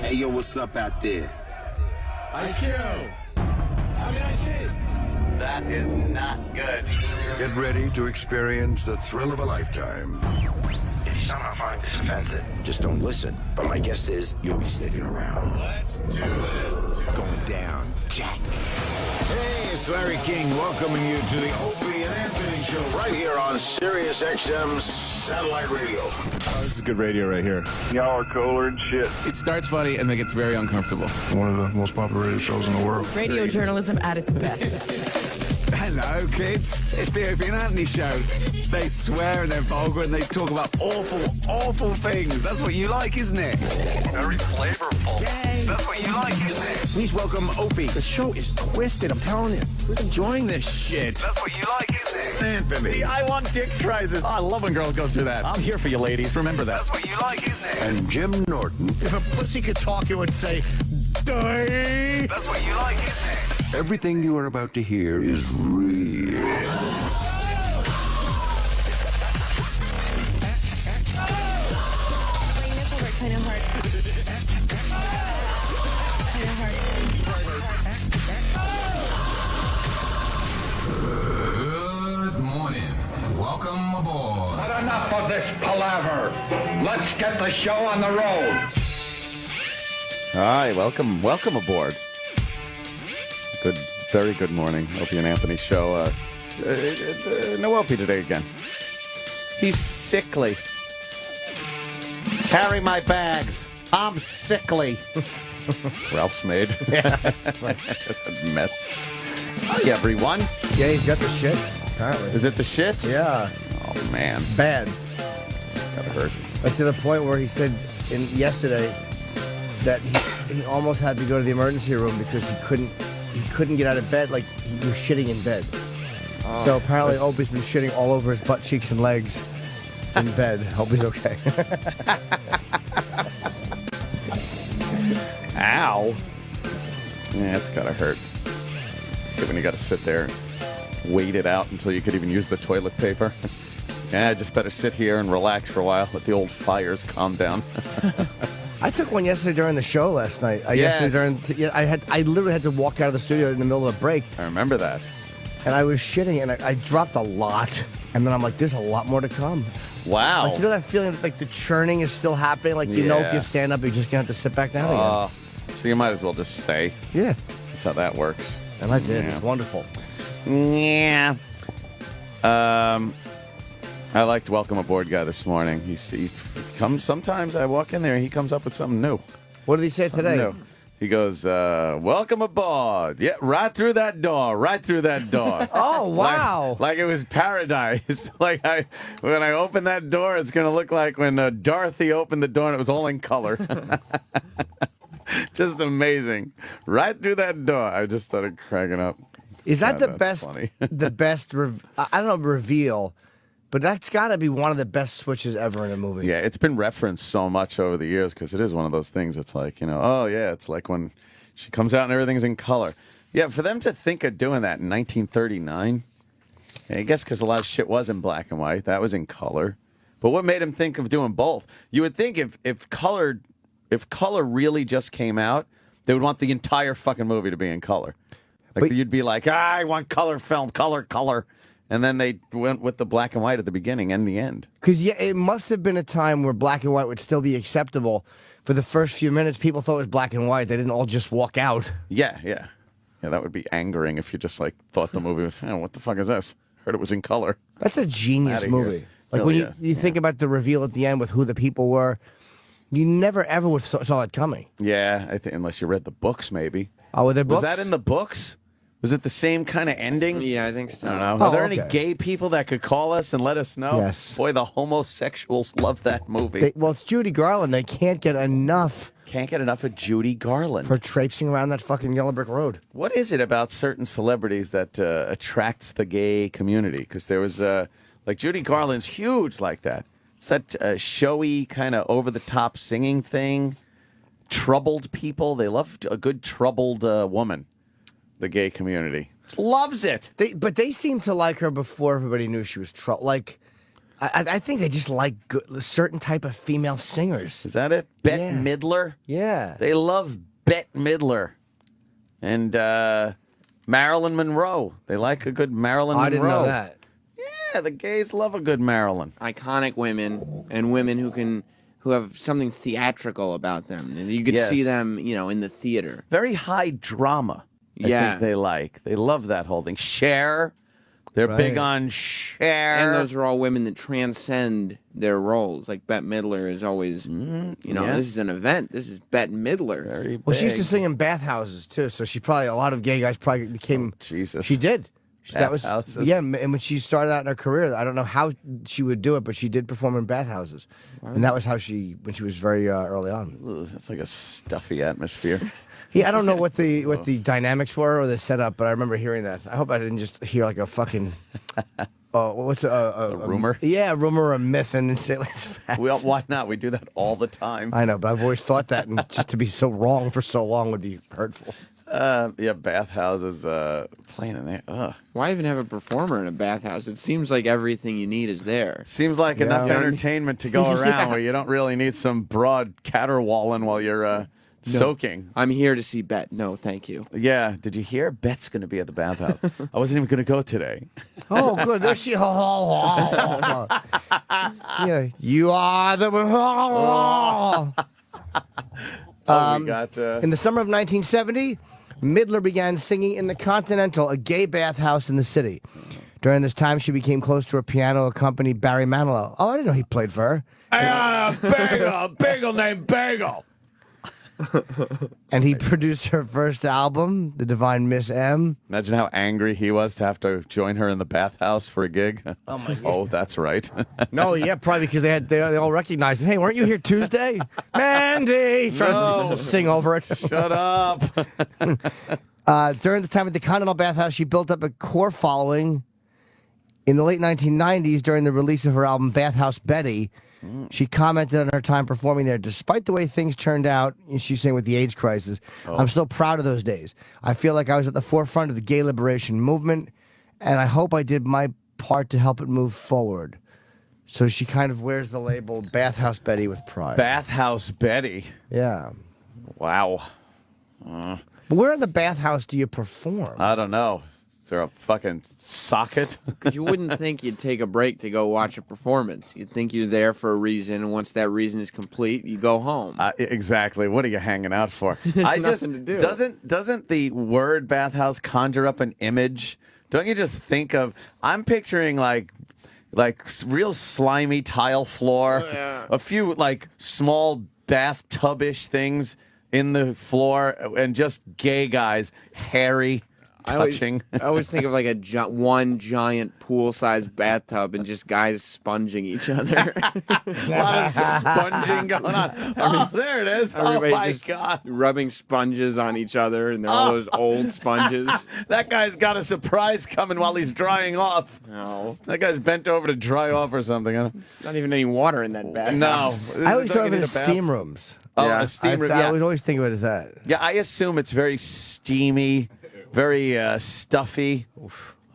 Hey, yo, what's up out there? Ice Cube. That is not good. Get ready to experience the thrill of a lifetime. If you somehow find this offensive, just don't listen. But my guess is you'll be sticking around. Let's do this. It's going down. Jack. Hey, it's Larry King welcoming you to the Opie and Anthony Show right here on Sirius XM Satellite Radio. Oh, this is good radio right here. Y'all are cooler than shit. It starts funny and then gets very uncomfortable. One of the most popular radio shows in the world. Radio journalism at its best. Hello, kids. It's the Opie and Anthony Show. They swear and they're vulgar and they talk about awful, awful things. That's what you like, isn't it? Very flavorful. Yay. That's what you like, isn't it? Please welcome Opie. The show is twisted, I'm telling you. We're enjoying this shit. That's what you like, isn't it? Anthony I want dick prizes. I love when girls go through that. I'm here for you, ladies. Remember that. That's what you like, isn't it? and Jim Norton. If a pussy could talk, it would say, die. That's what you like, isn't it? Everything you are about to hear is real. My nipples are kind of hard. Good morning. Welcome aboard. But enough of this palaver. Let's get the show on the road. Hi, welcome aboard. Very good morning, Opie and Anthony Show. No Opie today again. He's sickly. Carry my bags. I'm sickly. Ralph's made. Mess. Hi, everyone. Yeah, he's got the shits, apparently. Is it the shits? Yeah. Oh, man. Bad. It's gotta hurt. But to the point where he said yesterday that he almost had to go to the emergency room because he couldn't get out of bed, like he was shitting in bed. So apparently Opie's been shitting all over his butt cheeks and legs in bed. Hope he's okay. Ow. Yeah, it's gotta hurt. When you gotta sit there and wait it out until you could even use the toilet paper. Yeah, just better sit here and relax for a while. Let the old fires calm down. I took one yesterday during the show last night. Yes. I literally had to walk out of the studio in the middle of a break, I remember that. and I was shitting, and I dropped a lot. And then I'm like, there's a lot more to come. Wow. Like, you know that feeling that, like, the churning is still happening? Like, you know if you stand up, you're just going to have to sit back down again. So you might as well just stay. Yeah. That's how that works. And I did. It Yeah. was wonderful. Yeah. I liked Welcome Aboard guy this morning. He comes, sometimes I walk in there and he comes up with something new. What did he say Something today? new. He goes, welcome aboard. Yeah, right through that door. Right through that door. Oh, wow. Like it was paradise. Like when I open that door, it's going to look like when Dorothy opened the door and it was all in color. Just amazing. Right through that door. I just started cracking up. Is that God, the that's best, funny. the best, I don't know, reveal, but that's got to be one of the best switches ever in a movie. Yeah, it's been referenced so much over the years because it is one of those things. It's like, oh, yeah, it's like when she comes out and everything's in color. Yeah, for them to think of doing that in 1939, I guess because a lot of shit was in black and white. That was in color. But what made them think of doing both? You would think if color really just came out, they would want the entire fucking movie to be in color. Like, you'd be like, I want color film, color. And then they went with the black and white at the beginning and the end. Because, yeah, it must have been a time where black and white would still be acceptable. For the first few minutes, people thought it was black and white. They didn't all just walk out. Yeah, that would be angering if you just, like, thought the movie was, what the fuck is this? Heard it was in color. That's a genius Outta here. movie. Like, Really, when you think about the reveal at the end with who the people were, you never, ever saw it coming. Yeah, I think unless you read the books, maybe. Oh, were there books? Was that in the books? Was it the same kind of ending? Yeah, I think so. I don't know. Are there any okay. gay people that could call us and let us know? Yes. Boy, the homosexuals love that movie. Well, it's Judy Garland. They can't get enough Can't get enough of Judy Garland. for traipsing around that fucking yellow brick road. What is it about certain celebrities that attracts the gay community? Because there was, like, Judy Garland's huge like that. It's that showy, kind of over-the-top singing thing. Troubled people. They love a good troubled woman, the gay community. Loves it. But they seemed to like her before everybody knew she was trouble. Like, I think they just like a certain type of female singers. Is that it? Bette Yeah. Midler? Yeah. They love Bette Midler. And Marilyn Monroe. They like a good Marilyn Monroe. I didn't know that. Yeah, the gays love a good Marilyn. Iconic women and women who have something theatrical about them. And you could Yes. see them, in the theater. Very high drama. I Yeah. think they like. They love that whole thing. Cher. They're big on Cher. And those are all women that transcend their roles. Like Bette Midler is always, yeah. this is an event. This is Bette Midler. Very Well, she used to big. sing in bathhouses too, so she probably a lot of gay guys probably became. Jesus. She did. That was Bathhouses? yeah. And when she started out in her career, I don't know how she would do it, but she did perform in bathhouses, and that was how when she was very early on. Ugh, that's like a stuffy atmosphere. Yeah, I don't know what the dynamics were or the setup, but I remember hearing that. I hope I didn't just hear like a fucking. What's a rumor? Yeah, a rumor or a myth, and then say like, it's fact. Well, why not? We do that all the time. I know, but I've always thought that, and just to be so wrong for so long would be hurtful. Yeah, bathhouses playing in there. Ugh. Why even have a performer in a bathhouse? It seems like everything you need is there. Seems like enough Yeah. entertainment to go around Yeah. where you don't really need some broad caterwauling while you're soaking. I'm here to see Bette. No, thank you. Yeah, did you hear? Bette's going to be at the bathhouse. I wasn't even going to go today. Oh, good. There she. Yeah, you are the. We got In the summer of 1970, Midler began singing in the Continental, a gay bathhouse in the city. During this time, she became close to her piano accompanied Barry Manilow. Oh, I didn't know he played for her. a bagel named Bagel. And he produced her first album, The Divine Miss M. Imagine how angry he was to have to join her in the bathhouse for a gig. Oh my God. Oh, that's right. No, yeah, probably because they all recognized it. Hey, weren't you here Tuesday? Mandy! Trying to sing over it. Shut up. During the time at the Continental Bathhouse, she built up a core following. In the late 1990s, during the release of her album Bathhouse Betty, she commented on her time performing there. Despite the way things turned out, and she's saying with the AIDS crisis, I'm still proud of those days. I feel like I was at the forefront of the gay liberation movement, and I hope I did my part to help it move forward. So she kind of wears the label Bathhouse Betty with pride. Bathhouse Betty. Yeah. Wow. But where in the bathhouse do you perform? I don't know. Is there a fucking socket? Because you wouldn't think you'd take a break to go watch a performance. You'd think you're there for a reason, and once that reason is complete, you go home. Exactly. What are you hanging out for? nothing to do. Doesn't the word bathhouse conjure up an image? Don't you just think of? I'm picturing like real slimy tile floor, a few like small bathtub-ish things in the floor, and just gay guys, hairy. Touching. I always think of like one giant pool-sized bathtub and just guys sponging each other. A lot of sponging going on. Oh, there it is. Oh, Everybody my just God. rubbing sponges on each other, and they're all those old sponges. That guy's got a surprise coming while he's drying off. No, That guy's bent over to dry off or something. not even any water in that bath. No. I always Don't thought you of it need as a bath? steam rooms. Oh, Yeah. a steam room. I Yeah. would always think of it as that. Yeah, I assume it's very steamy, very stuffy.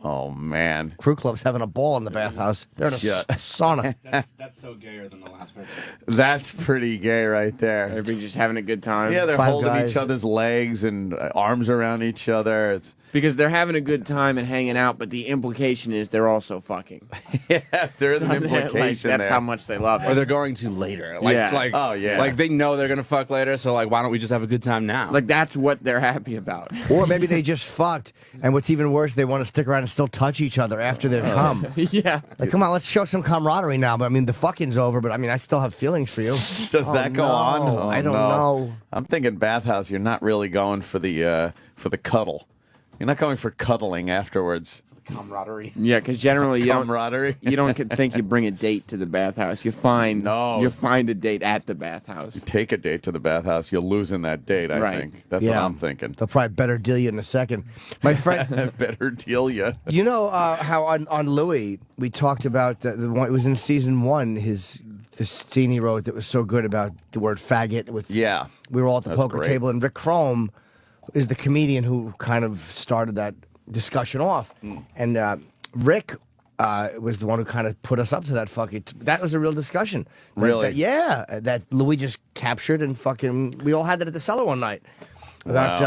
Oh, man. Crew Club's having a ball in the bathhouse. They're in a Yeah. sauna. That's so gayer than the last picture. That's pretty gay right there. Everybody just having a good time. Yeah, they're Five holding guys. each other's legs and arms around each other. It's because they're having a good time and hanging out, but the implication is they're also fucking. Yes, there is an Like, implication that's there. how much they love it. Or they're going to later. Like, Yeah. like, Oh, yeah. Like they know they're gonna fuck later, so like, why don't we just have a good time now? Like that's what they're happy about. Or maybe they just fucked, and what's even worse, they want to stick around and still touch each other after they've come. Yeah. Like, come on, let's show some camaraderie now. But I mean, the fucking's over, but I mean, I still have feelings for you. Does Oh, that go no. on? Oh, I don't no. know. I'm thinking bathhouse. You're not really going for the cuddle. You're not going for cuddling afterwards. camaraderie. Yeah, because generally you Camaraderie. don't think you bring a date to the bathhouse. You find No. a date at the bathhouse. Take a date to the bathhouse. You're losing that date. I Right. think that's what I'm thinking. They'll probably better deal you in a second. My friend, Better deal you. you know how on Louis we talked about the one. It was in season 1. The scene he wrote that was so good about the word faggot. With Yeah. we were all at the That's poker great. table, and Rick Chrome is the comedian who kind of started that discussion off. And Rick was the one who kind of put us up to that fucking. That was a real discussion. Really? That Louis just captured and fucking. We all had that at the cellar one night about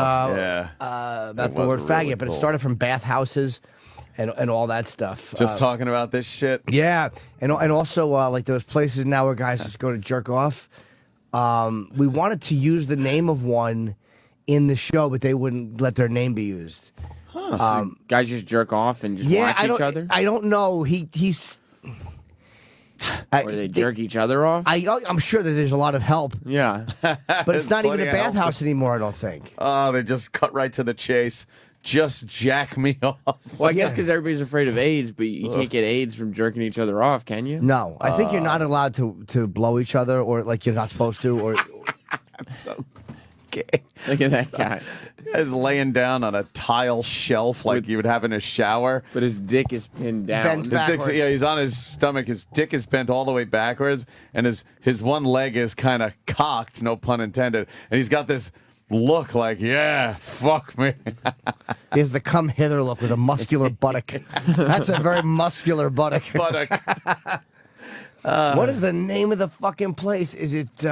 about the word was faggot, really but it cool. started from bathhouses and all that stuff. Just talking about this shit. Yeah, and also like those places now where guys just go to jerk off. We wanted to use the name of one in the show, but they wouldn't let their name be used. So guys just jerk off and just watch each other? I don't know. He's. Or they jerk each other off? I'm sure that there's a lot of help. Yeah. But it's not even a plenty of help. bathhouse anymore, I don't think. Oh, they just cut right to the chase. Just jack me off. Well, I guess because everybody's afraid of AIDS, but you can't get AIDS from jerking each other off, can you? No, I think you're not allowed to blow each other, or like you're not supposed to, or. That's so gay. Look at that guy. He's laying down on a tile shelf like you would have in a shower. But his dick is pinned down. Bent His dick's, backwards. yeah, he's on his stomach. His dick is bent all the way backwards, and his one leg is kind of cocked, no pun intended. And he's got this look like, yeah, fuck me. He has the come hither look with a muscular buttock. That's a very muscular buttock. Buttock. What is the name of the fucking place? Is it?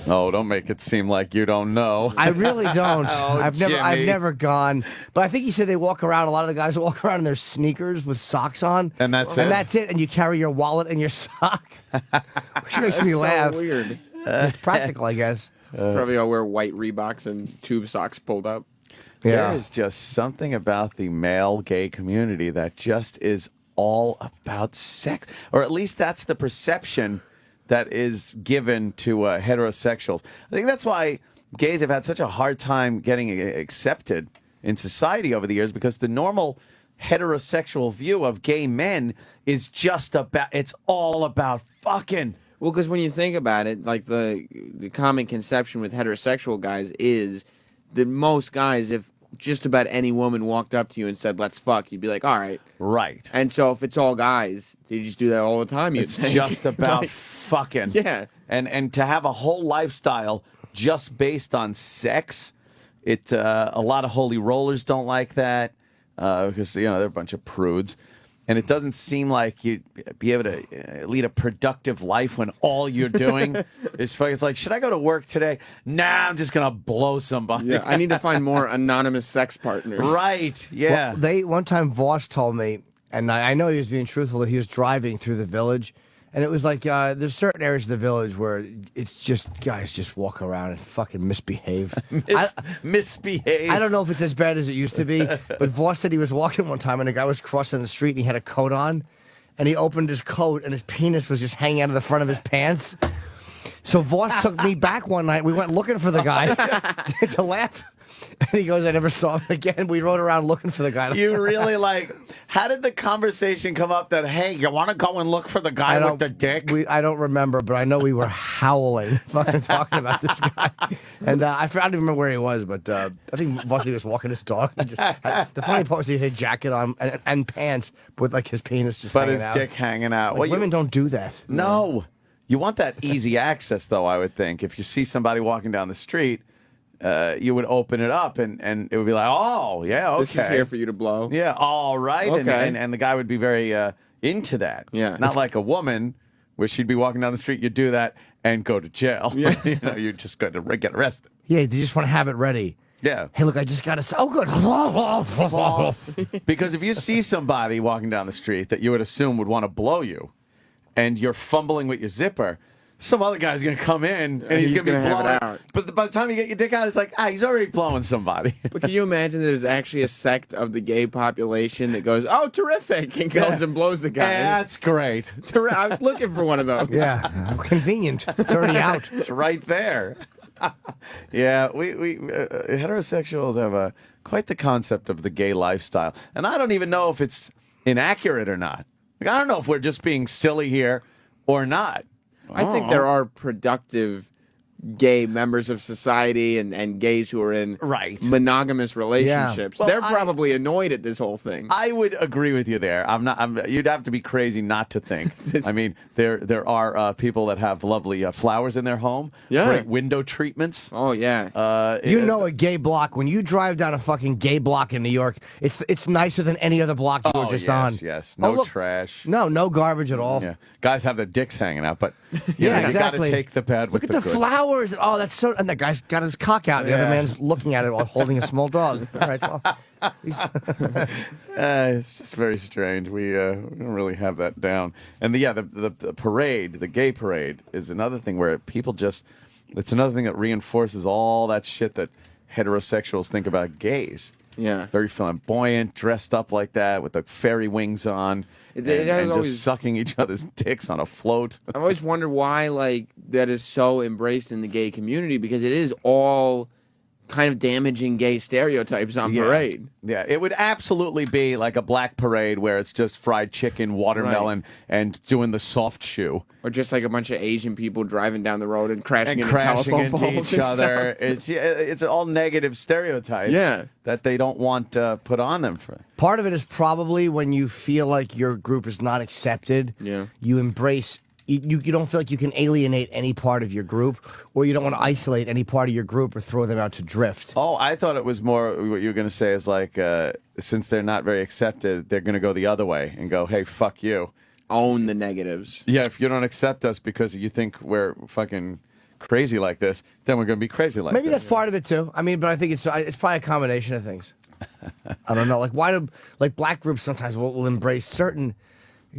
Oh, don't make it seem like you don't know. I really don't. Oh, I've Jimmy. never gone. But I think you said they walk around. A lot of the guys walk around in their sneakers with socks on, And that's and it? that's it. And you carry your wallet and your sock, which makes me laugh. So weird. It's practical, I guess. Probably all wear white Reeboks and tube socks pulled up. There is just something about the male gay community that just is all about sex, or at least that's the perception that is given to heterosexuals. I think that's why gays have had such a hard time getting accepted in society over the years, because the normal heterosexual view of gay men is just about, it's all about fucking. Well, because when you think about it, like the common conception with heterosexual guys is that most guys, if just about any woman walked up to you and said, let's fuck, you'd be like, all right. Right. And so if it's all guys, they just do that all the time, you'd It's think. just about Like, fucking. Yeah. And to have a whole lifestyle just based on sex, a lot of holy rollers don't like that because they're a bunch of prudes. And it doesn't seem like you'd be able to lead a productive life when all you're doing is fucking. It's like, should I go to work today? Nah, I'm just gonna blow somebody. Yeah, I need to find more anonymous sex partners. Right. Yeah. Well, one time Voss told me, and I know he was being truthful, that he was driving through the village, and it was like there's certain areas of the village where it's just guys just walk around and fucking misbehave. Misbehave. I don't know if it's as bad as it used to be, but Voss said he was walking one time and a guy was crossing the street and he had a coat on, and he opened his coat and his penis was just hanging out of the front of his pants. So Voss took me back one night. We went looking for the guy to laugh. And he goes, I never saw him again. We rode around looking for the guy. You really how did the conversation come up that, hey, you want to go and look for the guy with the dick? I don't remember, but I know we were howling fucking talking about this guy. And I don't even remember where he was, but I think Vosley was walking his dog. And the funny part was he had a jacket on and pants with like his penis just But hanging his out. dick hanging out. Like, women don't do that. No. You want that easy access, though, I would think. If you see somebody walking down the street, you would open it up and it would be like, oh, yeah, okay. This is here for you to blow. Yeah, all right. Okay. And the guy would be very into that. Yeah. Not like a woman where she'd be walking down the street, you'd do that and go to jail. Yeah. You're just going to get arrested. Yeah, they just want to have it ready. Yeah. Hey, look, I just got to. Oh, good. Because if you see somebody walking down the street that you would assume would want to blow you and you're fumbling with your zipper, some other guy's going to come in and he's going to be gonna have blowing it out. But by the time you get your dick out, it's like, he's already blowing somebody. But can you imagine there's actually a sect of the gay population that goes, oh, terrific, and goes and blows the guy? That's great. I was looking for one of those. Yeah, convenient. It's already out. It's right there. Yeah, we heterosexuals have quite the concept of the gay lifestyle. And I don't even know if it's inaccurate or not. Like, I don't know if we're just being silly here or not. I think there are productive gay members of society and gays who are in Right. monogamous relationships. Well, They're probably annoyed at this whole thing. I would agree with you there. You'd have to be crazy not to think. I mean, there are people that have lovely flowers in their home. Yeah. Great window treatments. Oh yeah. A gay block. When you drive down a fucking gay block in New York, it's nicer than any other block you were just on. Yes. No look, trash. No garbage at all. Yeah. Guys have their dicks hanging out, but Yeah, you exactly. got to take the bad Look with at the the good. flowers. Oh, that's so. And the guy's got his cock out. The other man's looking at it while holding a small dog. All right, well, It's just very strange. We don't really have that down. And the parade, the gay parade, is another thing where people just. It's another thing that reinforces all that shit that heterosexuals think about gays. Yeah. Very flamboyant, dressed up like that with the fairy wings on, It and has just always- sucking each other's dicks on a float. I've always wondered why that is so embraced in the gay community, because it is all kind of damaging gay stereotypes on parade. Yeah, it would absolutely be like a black parade where it's just fried chicken, watermelon, and doing the soft shoe. Or just like a bunch of Asian people driving down the road and crashing And into crashing telephone into poles each and other. stuff. It's all negative stereotypes that they don't want put on them. part of it is probably when you feel like your group is not accepted. Yeah. You embrace. You don't feel like you can alienate any part of your group, or you don't want to isolate any part of your group or throw them out to drift. Oh, I thought it was more what you were going to say is like, since they're not very accepted, they're going to go the other way and go, hey, fuck you. Own the negatives. Yeah, if you don't accept us because you think we're fucking crazy like this, then we're going to be crazy like Maybe this. that's part of it too. I mean, but I think it's probably a combination of things. I don't know. Like, why do black groups sometimes will embrace certain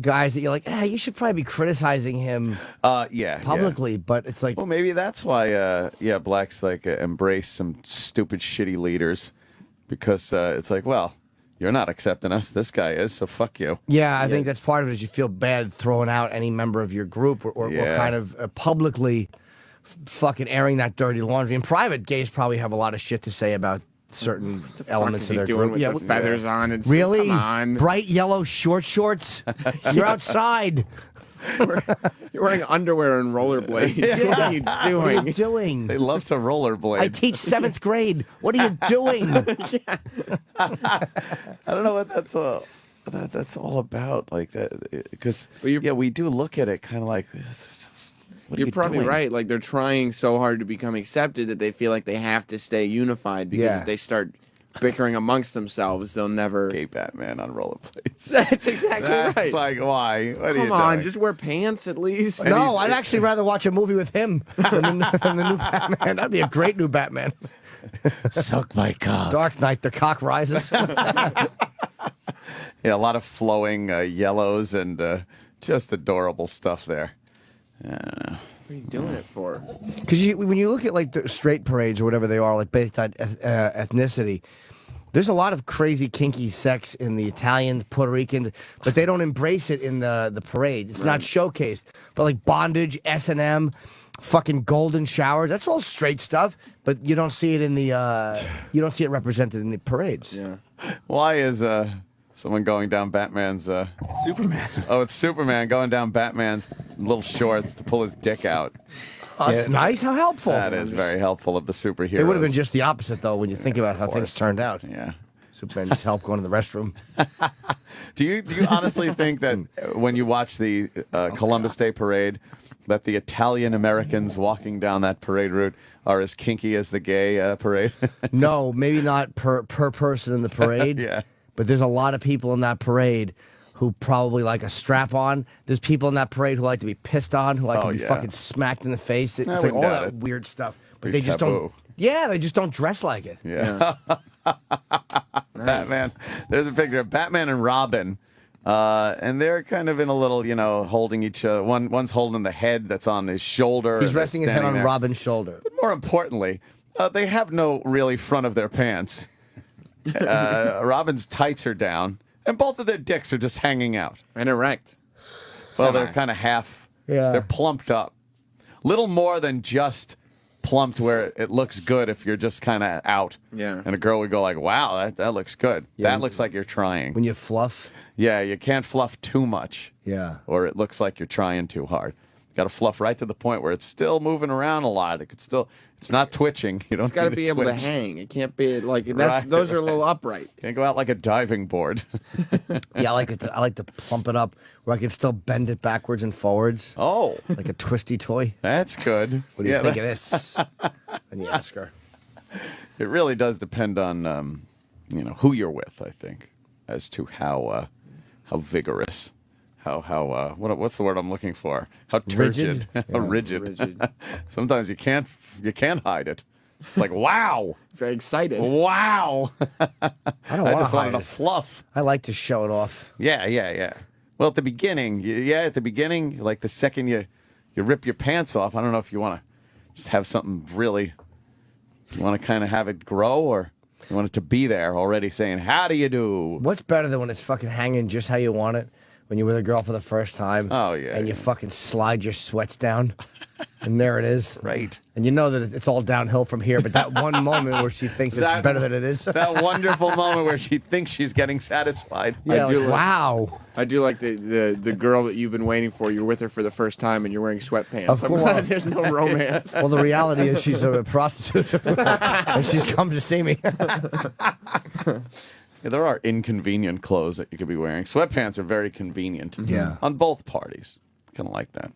guys that you're like, you should probably be criticizing him publicly, but it's like, well, maybe that's why blacks embrace some stupid shitty leaders, because it's like, well, you're not accepting us, this guy is, so fuck you. yeah, I think that's part of it is you feel bad throwing out any member of your group or kind of publicly fucking airing that dirty laundry. In private, gays probably have a lot of shit to say about certain elements of their doing group. with the feathers on? It's, Really? Come on. Bright yellow shorts? You're outside. You're wearing underwear and rollerblades. What are you doing? What are you doing? They love to rollerblade. I teach 7th grade. What are you doing? I don't know what that's all about, like that, because we do look at it kind of like, what are You're you probably doing? right. Like, they're trying so hard to become accepted that they feel like they have to stay unified, because Yeah. if they start bickering amongst themselves, they'll never. Gay Batman on rollerblades. That's exactly That's right. like, why? What are you Come on, doing? just wear pants at least. No, I'd actually rather watch a movie with him than the new Batman. That'd be a great new Batman. Suck my cock. Dark Knight, the cock rises. Yeah, a lot of flowing yellows and just adorable stuff there. What are you doing it for? Because when you look at like the straight parades or whatever they are, like based on ethnicity, there's a lot of crazy kinky sex in the Italian, Puerto Rican, but they don't embrace it in the parade. It's not showcased. But like bondage, S&M, fucking golden showers, that's all straight stuff. But you don't see it in the you don't see it represented in the parades. Yeah. Why is someone going down Batman's Superman. Oh, it's Superman going down Batman's little shorts to pull his dick out. Oh, that's nice. How helpful. That is very helpful of the superheroes. It would have been just the opposite, though, when you think about how things turned out. Yeah. Superman needs help going to the restroom. Do you honestly think that when you watch the Columbus Day Parade, that the Italian Americans walking down that parade route are as kinky as the gay parade? No, maybe not per person in the parade. Yeah. But there's a lot of people in that parade who probably like a strap on. There's people in that parade who like to be pissed on, who like to be fucking smacked in the face. It's like wouldn't all doubt that it. weird stuff. But Pretty they just taboo. don't. Yeah, they just don't dress like it. Yeah. Batman. There's a picture of Batman and Robin. And they're kind of in a little, holding each other. One's holding the head that's on his shoulder. He's and they're resting his head standing on there. Robin's shoulder. But more importantly, they have no really front of their pants. Robin's tights are down, and both of their dicks are just hanging out. And erect. Well, they're kind of half. Yeah. They're plumped up. Little more than just plumped where it looks good if you're just kind of out. Yeah. And a girl would go like, wow, that looks good. Yeah. That looks like you're trying. When you fluff. Yeah, you can't fluff too much. Yeah. Or it looks like you're trying too hard. Got to fluff right to the point where it's still moving around a lot. It's not twitching. You don't. It's got to need be able to twitch. hang. It can't be like that's. Right, Those are a little upright. Can't go out like a diving board. Yeah, I like to plump it up where I can still bend it backwards and forwards. Oh, like a twisty toy. That's good. What do you think it is? And you ask her. It really does depend on who you're with. I think as to how vigorous. What's the word I'm looking for? How turgid, Rigid? how Yeah, rigid. Sometimes you can't hide it. It's like wow, very excited. Wow, I don't I want just to wanted hide to it. fluff. I like to show it off. Yeah. Well, at the beginning, like the second you rip your pants off, I don't know if you want to just have something really. You want to kind of have it grow, or you want it to be there already, saying "How do you do?" What's better than when it's fucking hanging just how you want it? When you're with a girl for the first time. Oh, yeah. And you fucking slide your sweats down. And there it is. Right. And you know that it's all downhill from here, but that one moment where she thinks it's better than it is. That wonderful moment where she thinks she's getting satisfied. Yeah, do like, wow. I do like the girl that you've been waiting for. You're with her for the first time, and you're wearing sweatpants. Of I'm course. glad there's no romance. Well, the reality is she's a prostitute. And she's come to see me. Yeah, there are inconvenient clothes that you could be wearing. Sweatpants are very convenient. Yeah. On both parties. Kind of like that.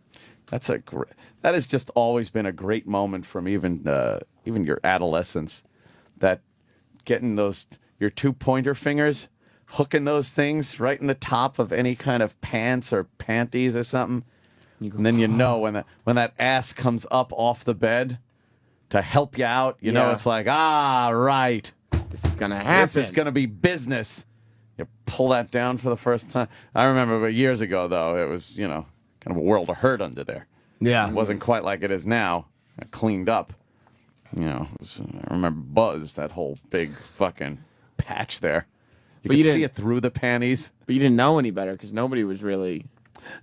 That has just always been a great moment from even your adolescence. That getting your 2 pointer fingers, hooking those things right in the top of any kind of pants or panties or something. And then when that ass comes up off the bed to help you out, you know Yeah. it's like, right. This is gonna happen. This is going to be business. You pull that down for the first time. I remember, but years ago, though, it was, kind of a world of hurt under there. Yeah. It wasn't quite like it is now. Cleaned up. I remember Buzz, that whole big fucking patch there. You But could you see didn't- it through the panties. But you didn't know any better because nobody was really.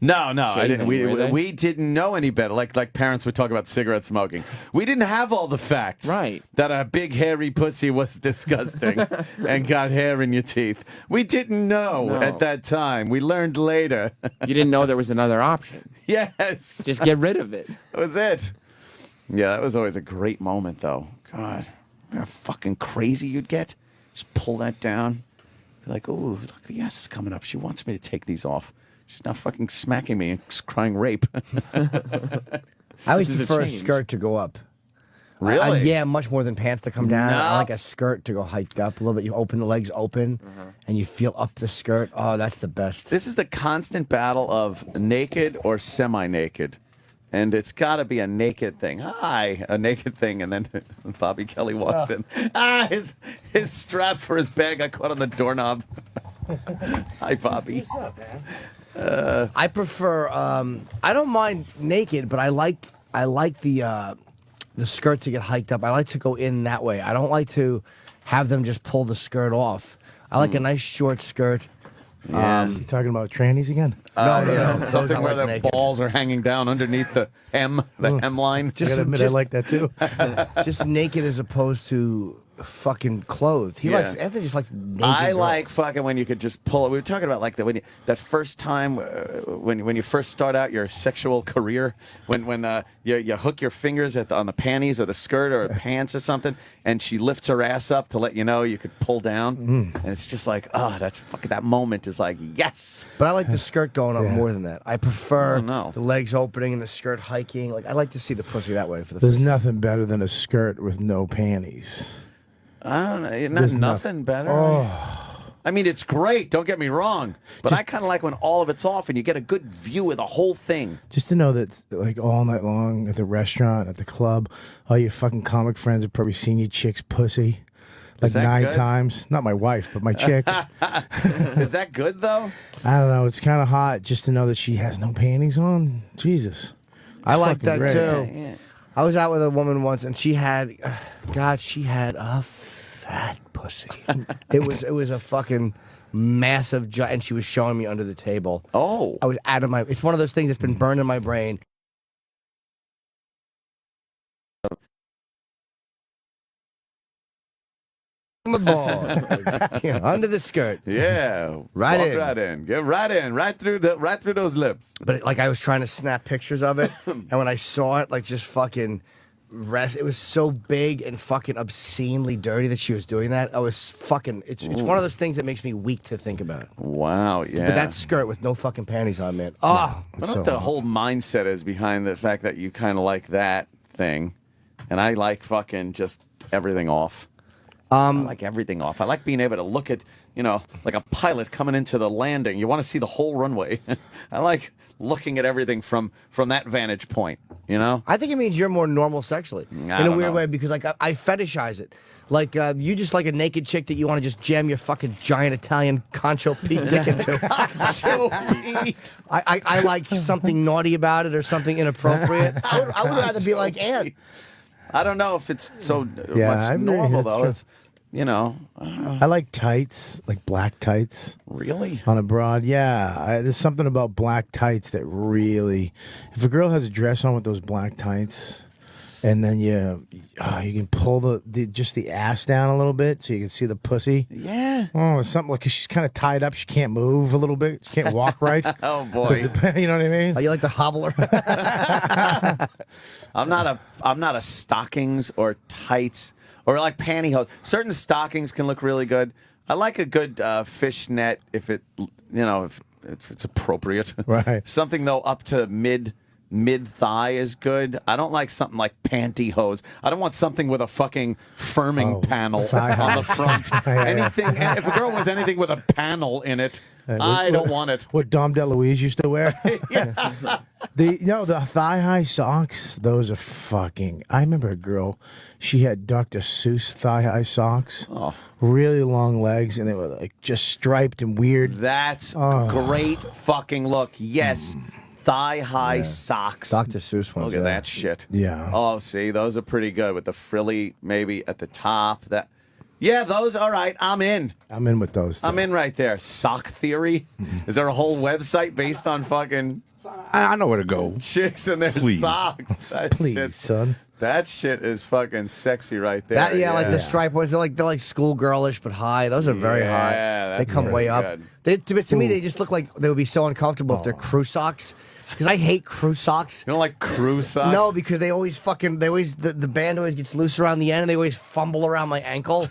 No, I didn't. Shaving, were they? We didn't know any better. Like parents would talk about cigarette smoking. We didn't have all the facts. Right. That a big hairy pussy was disgusting and got hair in your teeth. We didn't know No. at that time. We learned later. You didn't know there was another option. Yes. Just get rid of it. That was it. Yeah, that was always a great moment, though. God, how fucking crazy you'd get. Just pull that down. Be like, oh, look, the ass is coming up. She wants me to take these off. She's not fucking smacking me and crying rape. I always This is a prefer a change. skirt to go up. Really? Yeah, much more than pants to come down. No. I like a skirt to go hiked up a little bit. You open the legs open, and you feel up the skirt. Oh, that's the best. This is the constant battle of naked or semi-naked. And it's got to be a naked thing. Hi, a naked thing. And then Bobby Kelly walks in. His strap for his bag got caught on the doorknob. Hi, Bobby. What's up, man? I prefer. I don't mind naked, but I like the skirt to get hiked up. I like to go in that way. I don't like to have them just pull the skirt off. I like a nice short skirt. Yeah. Is he talking about trannies again? No. Something I where like the naked. balls are hanging down underneath the hemline. I gotta admit, I like that too. Just naked as opposed to fucking clothed. Anthony just likes naked. I girls. like fucking when you could just pull it. We were talking about like that first time when you first start out your sexual career, when you hook your fingers on the panties or the skirt or the pants or something, and she lifts her ass up to let you know you could pull down, and it's just like, that's fucking, that moment is like, yes. But I like the skirt going up more than that. I prefer Oh, no. the legs opening and the skirt hiking. Like I like to see the pussy that way for the There's first time. nothing better than a skirt with no panties. I don't know, There's nothing better. Oh, I mean, it's great. Don't get me wrong, but I kind of like when all of it's off and you get a good view of the whole thing. just to know that, like, all night long at the restaurant, at the club, all your fucking comic friends have probably seen your chick's pussy like that 9 good? times. Not my wife, but my chick. Is that good though? I don't know. It's kind of hot just to know that she has no panties on. Jesus. I like fucking that great. too. Yeah. I was out with a woman once, and she had, she had a fat pussy. it was a fucking massive, and she was showing me under the table. Oh. I was out of my. It's one of those things that's been burned in my brain. aboard. Yeah, under the skirt. Yeah, Right walk in. right in, get right in, right through those lips. But like I was trying to snap pictures of it, and when I saw it, like just fucking rest. It was so big and fucking obscenely dirty that she was doing that. I was fucking. It's one of those things that makes me weak to think about. Wow, yeah. But that skirt with no fucking panties on, man. Oh, I don't know what the whole mindset is behind the fact that you kind of like that thing, and I like fucking just everything off. I like everything off. I like being able to look at, like a pilot coming into the landing. You want to see the whole runway. I like looking at everything from that vantage point, I think it means you're more normal sexually in a don't weird know. way because like I fetishize it. Like you just like a naked chick that you want to just jam your fucking giant Italian Concho Pete dick into. I like something naughty about it or something inappropriate. I would rather be like Ann. I don't know if it's so Yeah, much I agree. normal, That's though. true. It's, I like tights, like black tights. Really? On a broad, yeah. There's something about black tights that really, if a girl has a dress on with those black tights, and then you can pull the ass down a little bit so you can see the pussy. Yeah. Oh, it's something like 'cause she's kind of tied up. She can't move a little bit. She can't walk right. Oh, boy. You know what I mean? Oh, you like the hobbler? I'm not a stockings or tights or like pantyhose. Certain stockings can look really good. I like a good fishnet if it's appropriate. Right. Something though up to mid thigh is good. I don't like something like pantyhose. I don't want something with a fucking firming panel on the front. Anything. If a girl was anything with a panel in it, I don't want it. What Dom DeLuise used to wear. The thigh high socks. Those are fucking. I remember a girl. She had Dr. Seuss thigh high socks. Oh. Really long legs, and they were like just striped and weird. That's a great fucking look. Yes. Thigh high socks. Dr. Seuss ones. Look at that shit. Yeah. Oh, see, those are pretty good with the frilly maybe at the top. Those all right. I'm in. I'm in with those. I'm in right there. Sock Theory. Is there a whole website based on fucking I know where to go. chicks and their Please. socks? That Please, shit- son. That shit is fucking sexy right there. Like the stripe ones. They're like schoolgirlish but high. Those are very high. Yeah, They that's come way really up. good. To me, they just look like they would be so uncomfortable if they're crew socks. Because I hate crew socks. You don't like crew socks? No, because the band always gets loose around the end, and they always fumble around my ankle,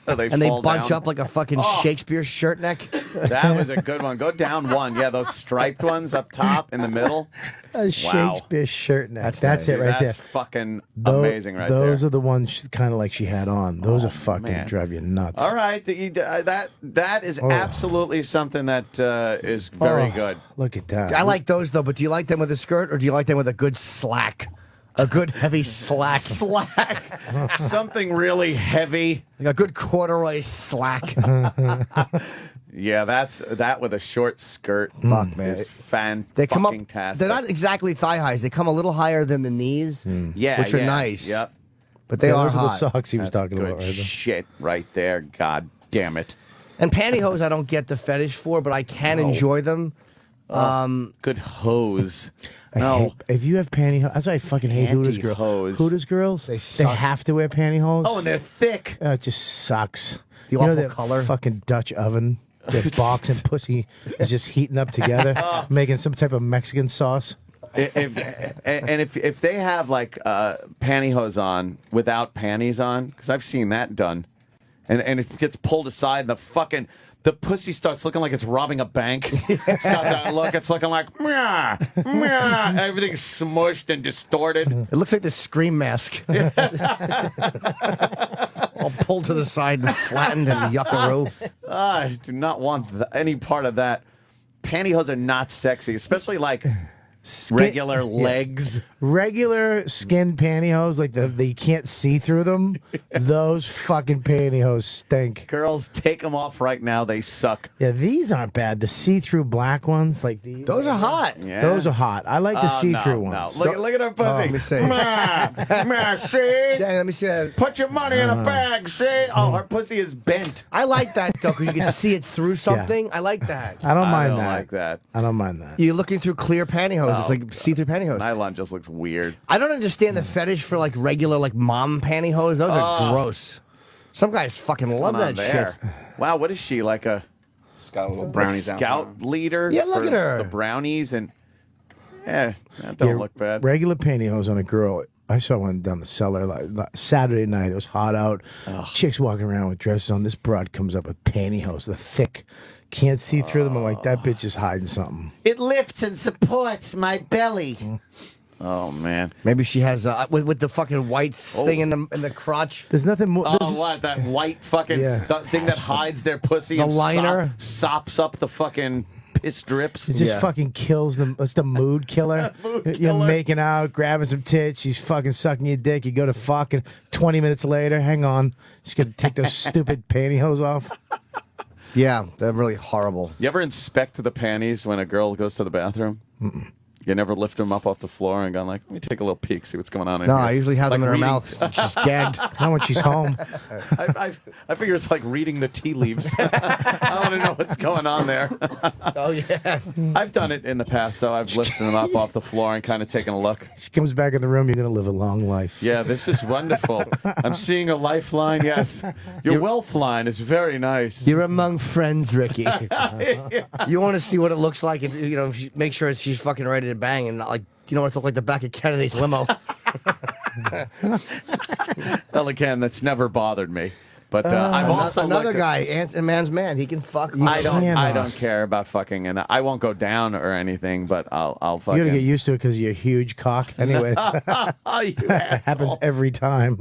and they fall bunch down. up like a fucking Shakespeare shirt neck. That was a good one. Go down one. Yeah, those striped ones up top in the middle. A Shakespeare shirt neck. That's nice. it right there. That's fucking amazing right those there. are the ones kind of like she had on. Those are fucking man. drive you nuts. All right, that is absolutely something that is very good. Look at that. I like those though, but do you like them with a skirt or do you like them with a good slack? A good heavy slack. Slack. Something really heavy. Like a good corduroy slack. Yeah, that with a short skirt. Fuck, man. Is fan They come up. fucking tastic. They're not exactly thigh highs. They come a little higher than the knees, which are nice. Yep. But they Yeah, are those are the hot. socks he was That's talking good about right there. shit right there. God damn it. And pantyhose, I don't get the fetish for, but I can enjoy them. Good hose. I hate, if you have pantyhose, that's why I fucking hate Hooters girls. Pantyhose. Hooters girls, they suck. have to wear pantyhose. Oh, and they're thick. It just sucks. The You know awful that color. fucking Dutch oven, that box and pussy is just heating up together, making some type of Mexican sauce. If they have like pantyhose on without panties on, because I've seen that done, and it gets pulled aside, and the pussy starts looking like it's robbing a bank. It's got that look. It's looking like meow, meow. Everything's smushed and distorted. It looks like the Scream mask. All pulled to the side and flattened and yuckaroo. I do not want any part of that. Pantyhose are not sexy, especially like regular legs. Regular skin pantyhose, like you can't see through them. Those fucking pantyhose stink. Girls, take them off right now. They suck. Yeah, these aren't bad. The see-through black ones, like these. Those are hot. Yeah. Those are hot. I like the see-through no, ones. No. Look at her pussy. let me see. See? Dang, let me see that. Put your money in a bag, see? Oh, her pussy is bent. I like that though, because you can see it through something. I like that. I don't I mind don't that. like that. I don't mind that. You're looking through clear pantyhose. It's like see-through pantyhose. Nylon just looks weird. I don't understand the fetish for like regular like mom pantyhose. Those are gross. Some guys fucking love going on that there? shit. Wow, what is she, like a Got a little brownies out scout leader? Yeah, look for at her. The brownies and that don't look bad. Regular pantyhose on a girl. I saw one down the cellar like Saturday night. It was hot out. Chicks walking around with dresses on. This broad comes up with pantyhose, the thick. Can't see through them. I'm like, that bitch is hiding something. It lifts and supports my belly. Oh man. Maybe she has with the fucking white thing in the crotch. There's nothing more. Oh, what? That white fucking thing that hides their pussy The and liner? sops up the fucking piss drips. It just fucking kills them. It's the mood killer. You're killer. making out, grabbing some tits. She's fucking sucking your dick. You go to fuck, and 20 minutes later, hang on. She's going to take those stupid pantyhose off. Yeah, they're really horrible. You ever inspect the panties when a girl goes to the bathroom? You never lift them up off the floor and gone like, let me take a little peek, see what's going on in No, here. I usually have them in her reading- mouth. She's gagged. Not when she's home. I figure it's like reading the tea leaves. I want to know what's going on there. Oh, yeah. I've done it in the past, though. I've lifted them up off the floor and kind of taken a look. She comes back in the room, you're going to live a long life. Yeah, this is wonderful. I'm seeing a lifeline, yes. Your wealth line is very nice. You're among friends, Ricky. You want to see what it looks like, if, make sure she's fucking ready to bang and not like, you know what it look like the back of Kennedy's limo. Well, again, that's never bothered me. But I've also another looked guy, a man's man. He can fuck. I don't care about fucking, and I won't go down or anything. But I'll fucking. You got to get used to it because of your huge cock. Anyways, You asshole. happens every time.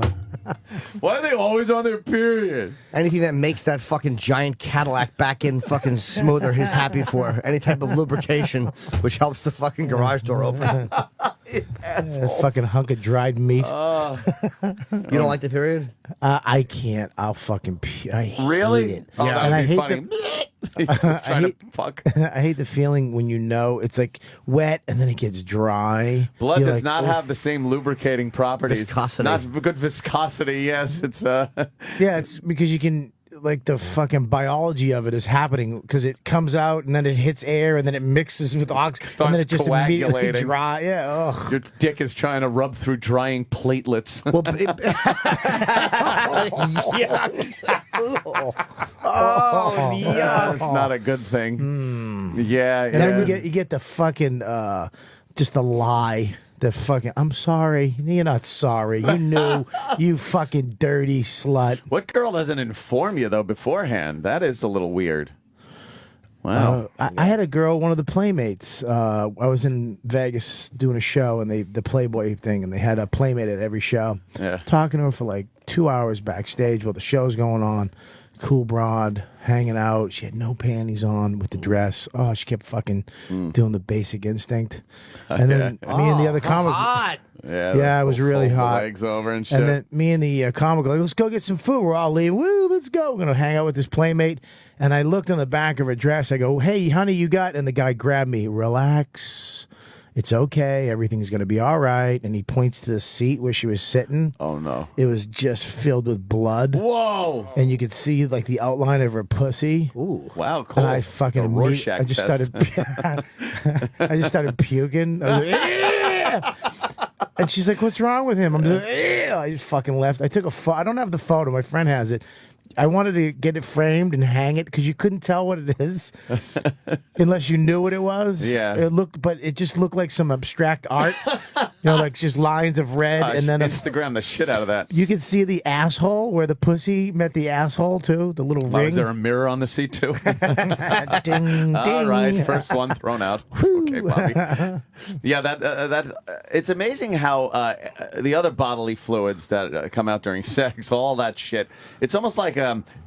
Why are they always on their period? Anything that makes that fucking giant Cadillac back in fucking smoother, he's happy for. Any type of lubrication, which helps the fucking garage door open. A fucking hunk of dried meat. You don't like the period? I can't. I'll fucking. I hate Really? it. Oh, And I that would be hate funny. He's just trying to fuck. I hate the feeling when you know it's like wet and then it gets dry. Blood You're does like, not "Oh." have the same lubricating properties. Viscosity. Not good viscosity. Yes, it's Yeah, it's because you can like the fucking biology of it is happening because it comes out and then it hits air and then it mixes with oxygen and then it just immediately coagulating. dry. Yeah, ugh. Your dick is trying to rub through drying platelets. Well, That's not a good thing. Yeah, and then you get the fucking just the lie. The fucking I'm sorry. You're not sorry. You knew. You fucking dirty slut. What girl doesn't inform you though beforehand? That is a little weird. Wow. I had a girl, one of the Playmates. I was in Vegas doing a show, and the Playboy thing, and they had a Playmate at every show. Yeah. Talking to her for like 2 hours backstage while the show's going on. Cool broad, hanging out. She had no panties on with the dress. Oh, she kept fucking doing the Basic Instinct. And then me and the other comic. Yeah, it was really fold the hot. legs over and shit. And then me and the comic were like, let's go get some food. We're all leaving. Woo, let's go. We're going to hang out with this Playmate. And I looked on the back of her dress. I go, hey, honey, you got... And the guy grabbed me. Relax. It's okay. Everything's going to be all right. And he points to the seat where she was sitting. Oh, no. It was just filled with blood. Whoa. And you could see like the outline of her pussy. Ooh. Wow, cool. And I fucking A Rorschach I just test. started I just started puking. I was like, "Yeah!" And she's like, what's wrong with him? I'm just like, "Yeah." I just fucking left. I took a photo. I don't have the photo. My friend has it. I wanted to get it framed and hang it because you couldn't tell what it is unless you knew what it was. Yeah. But it just looked like some abstract art. Like just lines of red, and then Instagram the shit out of that. you could see the asshole where the pussy met the asshole too. The little Oh, ring. is there a mirror on the seat too? ding, ding. All right, first one thrown out. Okay, Bobby. Yeah, that it's amazing how the other bodily fluids that come out during sex, all that shit. It's almost like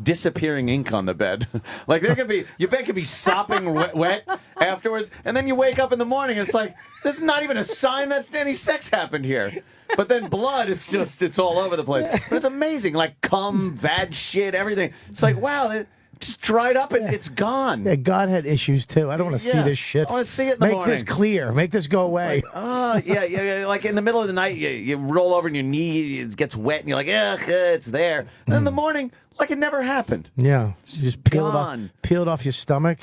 disappearing ink on the bed. Like your bed could be sopping wet afterwards, and then you wake up in the morning, and it's like there's not even a sign that any sex happened here. But then blood, it's all over the place. But it's amazing, like cum, vag shit, everything. It's like wow. It just dried up and it's gone. Yeah, God had issues too. I don't want to see this shit. I want to see it in the Make morning. this clear. Make this go away. Yeah. Like in the middle of the night, you roll over and your knee it gets wet, and you're like, ugh, it's there. And then in the morning, like it never happened. Yeah, just peel gone. it off your stomach.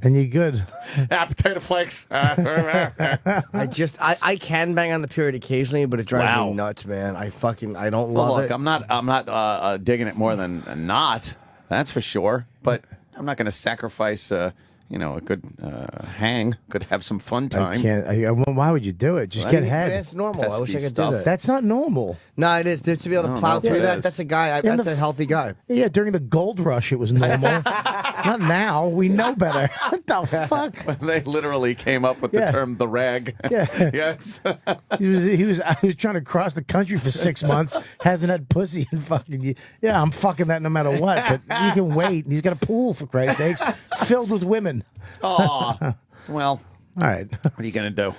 and you're good. Potato flakes. I can bang on the period occasionally, but it drives Wow. me nuts, man. I don't Well, love look, it. I'm not digging it more than not. That's for sure. But I'm not going to sacrifice, a good hang. Could have some fun time. I can't. Why would you do it? Just I get mean, head. That's normal. I wish I Pesky could stuff. do that. That's not normal. No, it is. To be able I to don't plow know if through it that, is. that's a guy. In That's the a healthy guy. Yeah, during the gold rush, it was normal. Not now. We know better. What the fuck? They literally came up with the Yeah. term "the rag." Yeah. Yes. He was trying to cross the country for 6 months, hasn't had pussy and fucking. Yeah, I'm fucking that no matter what. But you can wait. He's got a pool, for Christ's sakes, filled with women. Aw. Well. All right. What are you gonna do?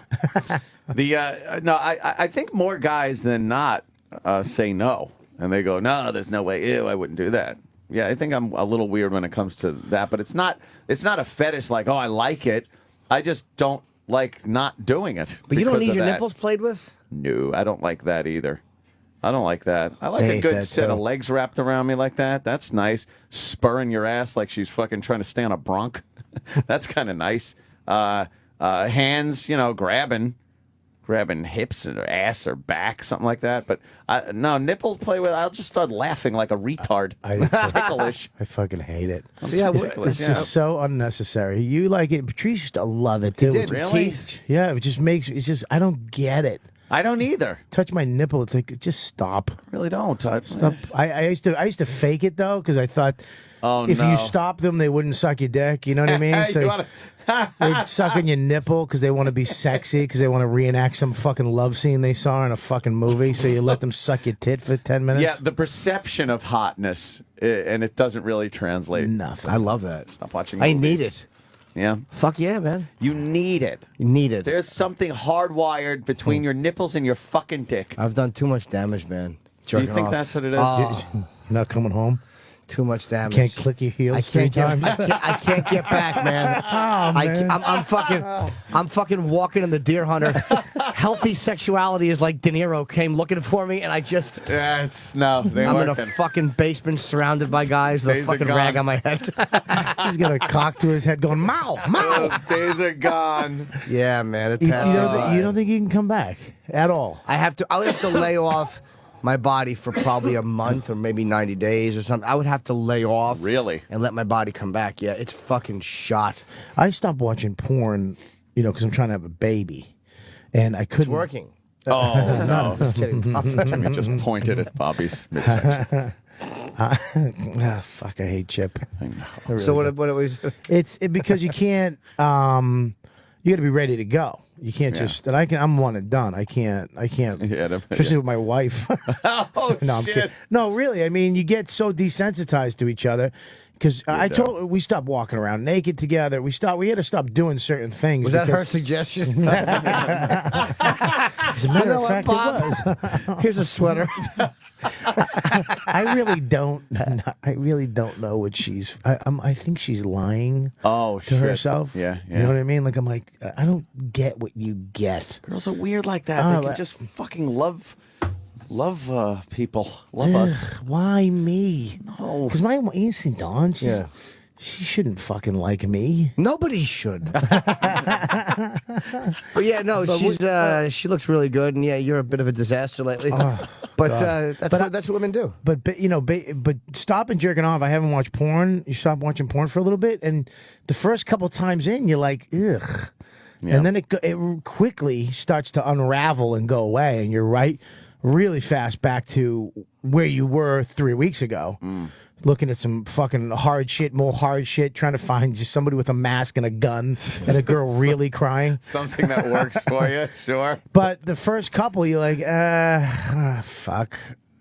I think more guys than not say no, and they go, no, there's no way. Ew, I wouldn't do that. Yeah, I think I'm a little weird when it comes to that, but it's not a fetish like, oh, I like it. I just don't like not doing it. But you don't because need of your that. nipples played with? No, I don't like that either. I don't like that. I like I a hate good that, set of too. legs wrapped around me like that. That's nice. Spurring your ass like she's fucking trying to stay on a bronc. That's kind of nice. Hands, grabbing hips or ass or back, something like that. But no, nipples play with. I'll just start laughing like a retard. It's ticklish. I fucking hate it. See, This is so unnecessary. You like it. Patrice used to love it too. did. Really? Keith. Yeah, it just makes. It's just. I don't get it. I don't either. Touch my nipple. It's like just stop. Really don't. Stop. I used to fake it though because I thought if no. you stop them, they wouldn't suck your dick. You know what I mean? You wanna- they'd suck on your nipple because they want to be sexy because they want to reenact some fucking love scene they saw in a fucking movie. So you let them suck your tit for 10 minutes. Yeah, the perception of hotness, and it doesn't really translate. Nothing. I love that. Stop watching. I movies. need it. Yeah. Fuck yeah, man. You need it. You need it. There's something hardwired between your nipples and your fucking dick. I've done too much damage, man. Do you Jerking think off. that's what it is? Oh, You're not coming home. too much damage. Can't click your heels I three can't times. I can't get back, man. I'm fucking walking in the Deer Hunter. Healthy sexuality is like De Niro came looking for me, and I just. Yeah, they I'm in a working. fucking basement surrounded by guys with a Days are fucking gone. rag on my head. He's got a cock to his head going, Mow, Mow. Those days are gone. Yeah, man. It You passed me by. don't think you can come back at all? I would have to lay off my body for probably a month or maybe 90 days or something. I would have to lay off. Really? And let my body come back. Yeah, it's fucking shot. I stopped watching porn, because I'm trying to have a baby, and I couldn't. It's working. Oh, no. Just kidding. Jimmy just pointed at Bobby's midsection. Fuck! I hate Chip. I know. I really So do. what it was? It's because you can't. You got to be ready to go. You can't just. And I'm one and done. I can't. Yeah, Especially with my wife. Oh, No, I'm shit. kidding. No, really. I mean, you get so desensitized to each other because we stopped walking around naked together. We had to stop doing certain things. Was that her because- suggestion? As a matter You know of fact, what, it was. Here's a sweater. I really don't know what she's. I think she's lying. Oh, to shit. herself. Yeah, You know what I mean? Like I'm like I don't get what you get. Girls are weird like that. Oh, They can just fucking love people. Love us. Ugh, why me? No. Because you see Dawn. She shouldn't fucking like me. Nobody should. But yeah, no, she looks really good, and yeah, you're a bit of a disaster lately. But that's what women do. But but stopping jerking off. I haven't watched porn. You stop watching porn for a little bit, and the first couple times in, you're like, ugh. Yeah. And then it quickly starts to unravel and go away, and you're really fast back to where you were 3 weeks ago. Looking at some fucking more hard shit, trying to find just somebody with a mask and a gun and a girl really crying. Something that works for you, sure. But the first couple, you're like, fuck.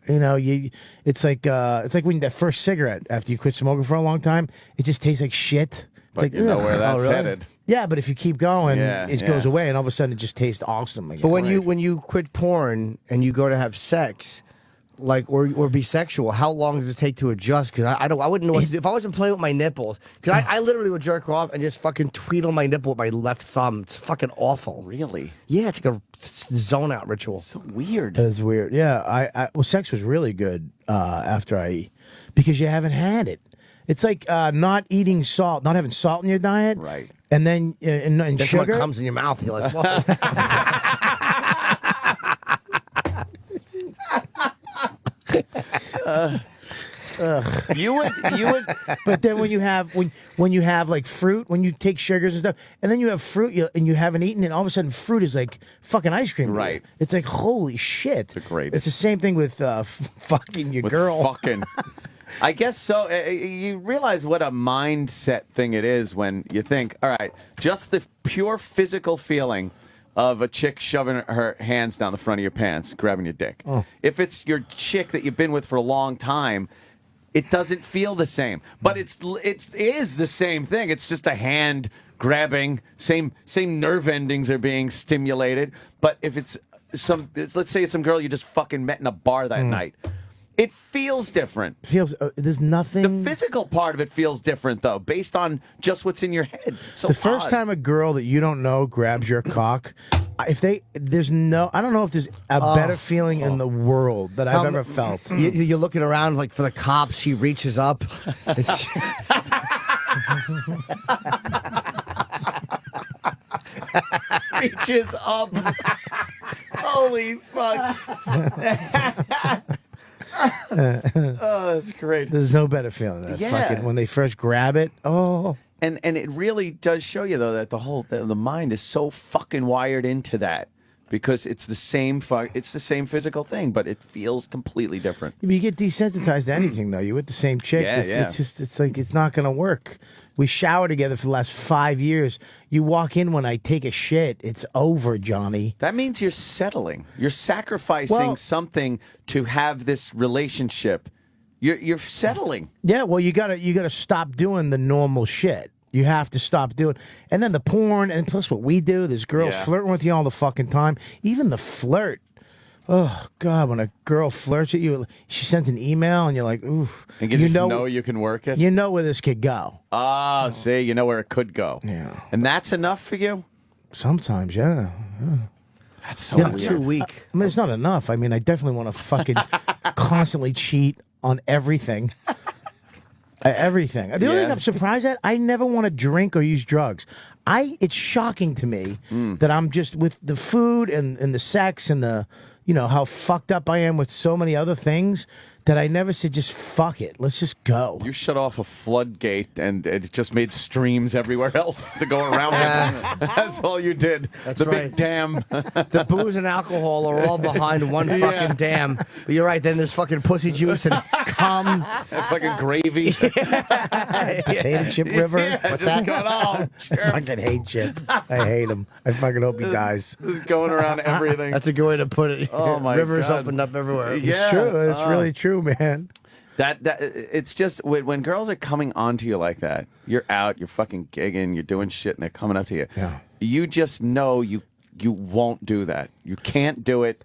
It's like when that first cigarette after you quit smoking for a long time, it just tastes like shit. It's But like, you know ugh. where that's really? headed. Yeah, but if you keep going, Yeah, it yeah. goes away, and all of a sudden it just tastes awesome again. But when you quit porn and you go to have sex, like or be sexual, how long does it take to adjust? Because I wouldn't know what to do if I wasn't playing with my nipples. Because I literally would jerk off and just fucking tweedle my nipple with my left thumb. It's fucking awful. Really? Yeah, it's like a zone out ritual. So weird. That's weird. Yeah, well, sex was really good because you haven't had it. It's like not eating salt, not having salt in your diet. Right. And then and Then sugar. what comes in your mouth, you're like, whoa. You would. But then when you have like fruit, when you take sugars and stuff, and then you have fruit and you haven't eaten it, all of a sudden fruit is like fucking ice cream. to you. Right. It's like holy shit. The greatest. It's the same thing with fucking your With girl. Fucking. I guess so. You realize what a mindset thing it is when you think, all right, just the pure physical feeling of a chick shoving her hands down the front of your pants, grabbing your dick. Oh. If it's your chick that you've been with for a long time, it doesn't feel the same. But it is the same thing. It's just a hand grabbing. Same nerve endings are being stimulated. But if it's let's say it's some girl you just fucking met in a bar that night. It feels different. Feels there's nothing. The physical part of it feels different, though, based on just what's in your head. So The first odd. time a girl that you don't know grabs your cock, I don't know if there's a better feeling in the world that I've ever felt. You're looking around like for the cops. She reaches up. It's- reaches up. Holy fuck. Oh, that's great. There's no better feeling than that. Yeah. Fucking when they first grab it. Oh. And it really does show you, though, that the mind is so fucking wired into that. Because it's the same physical thing, but it feels completely different. You get desensitized to anything, though. You're with the same chick. Yeah, It's like it's not going to work. We showered together for the last 5 years. You walk in when I take a shit, it's over, Johnny. That means you're settling. You're sacrificing something to have this relationship. You're settling. Yeah, well, you gotta stop doing the normal shit. You have to stop doing, and then the porn, and plus what we do. There's girls Yeah. flirting with you all the fucking time. Even the flirt. Oh God, when a girl flirts at you, she sends an email, and you're like, oof. And you just know you can work it. You know where this could go. Ah, see, you know where it could go. Yeah. And that's enough for you? Sometimes, yeah. That's so Yeah, weird. too weak. I mean, it's not enough. I mean, I definitely want to fucking constantly cheat on everything. Everything. The only thing I'm surprised at, I never want to drink or use drugs. It's shocking to me that I'm just with the food and the sex and the, how fucked up I am with so many other things that I never said just fuck it. Let's just go. You shut off a floodgate and it just made streams everywhere else to go around it. That's all you did. That's the right. big dam. The booze and alcohol are all behind one fucking dam. But you're right. Then there's fucking pussy juice and cum. Fucking gravy. Potato Chip River. Yeah, What's just that? going on. I fucking hate Chip. I hate him. I fucking hope he dies. Just going around everything. That's a good way to put it. Oh, my Rivers God. opened up everywhere. Yeah. It's true. It's really true, man. That it's just when girls are coming onto you like that, you're out, you're fucking gigging, you're doing shit, and they're coming up to you. Yeah. You just know you won't do that. You can't do it.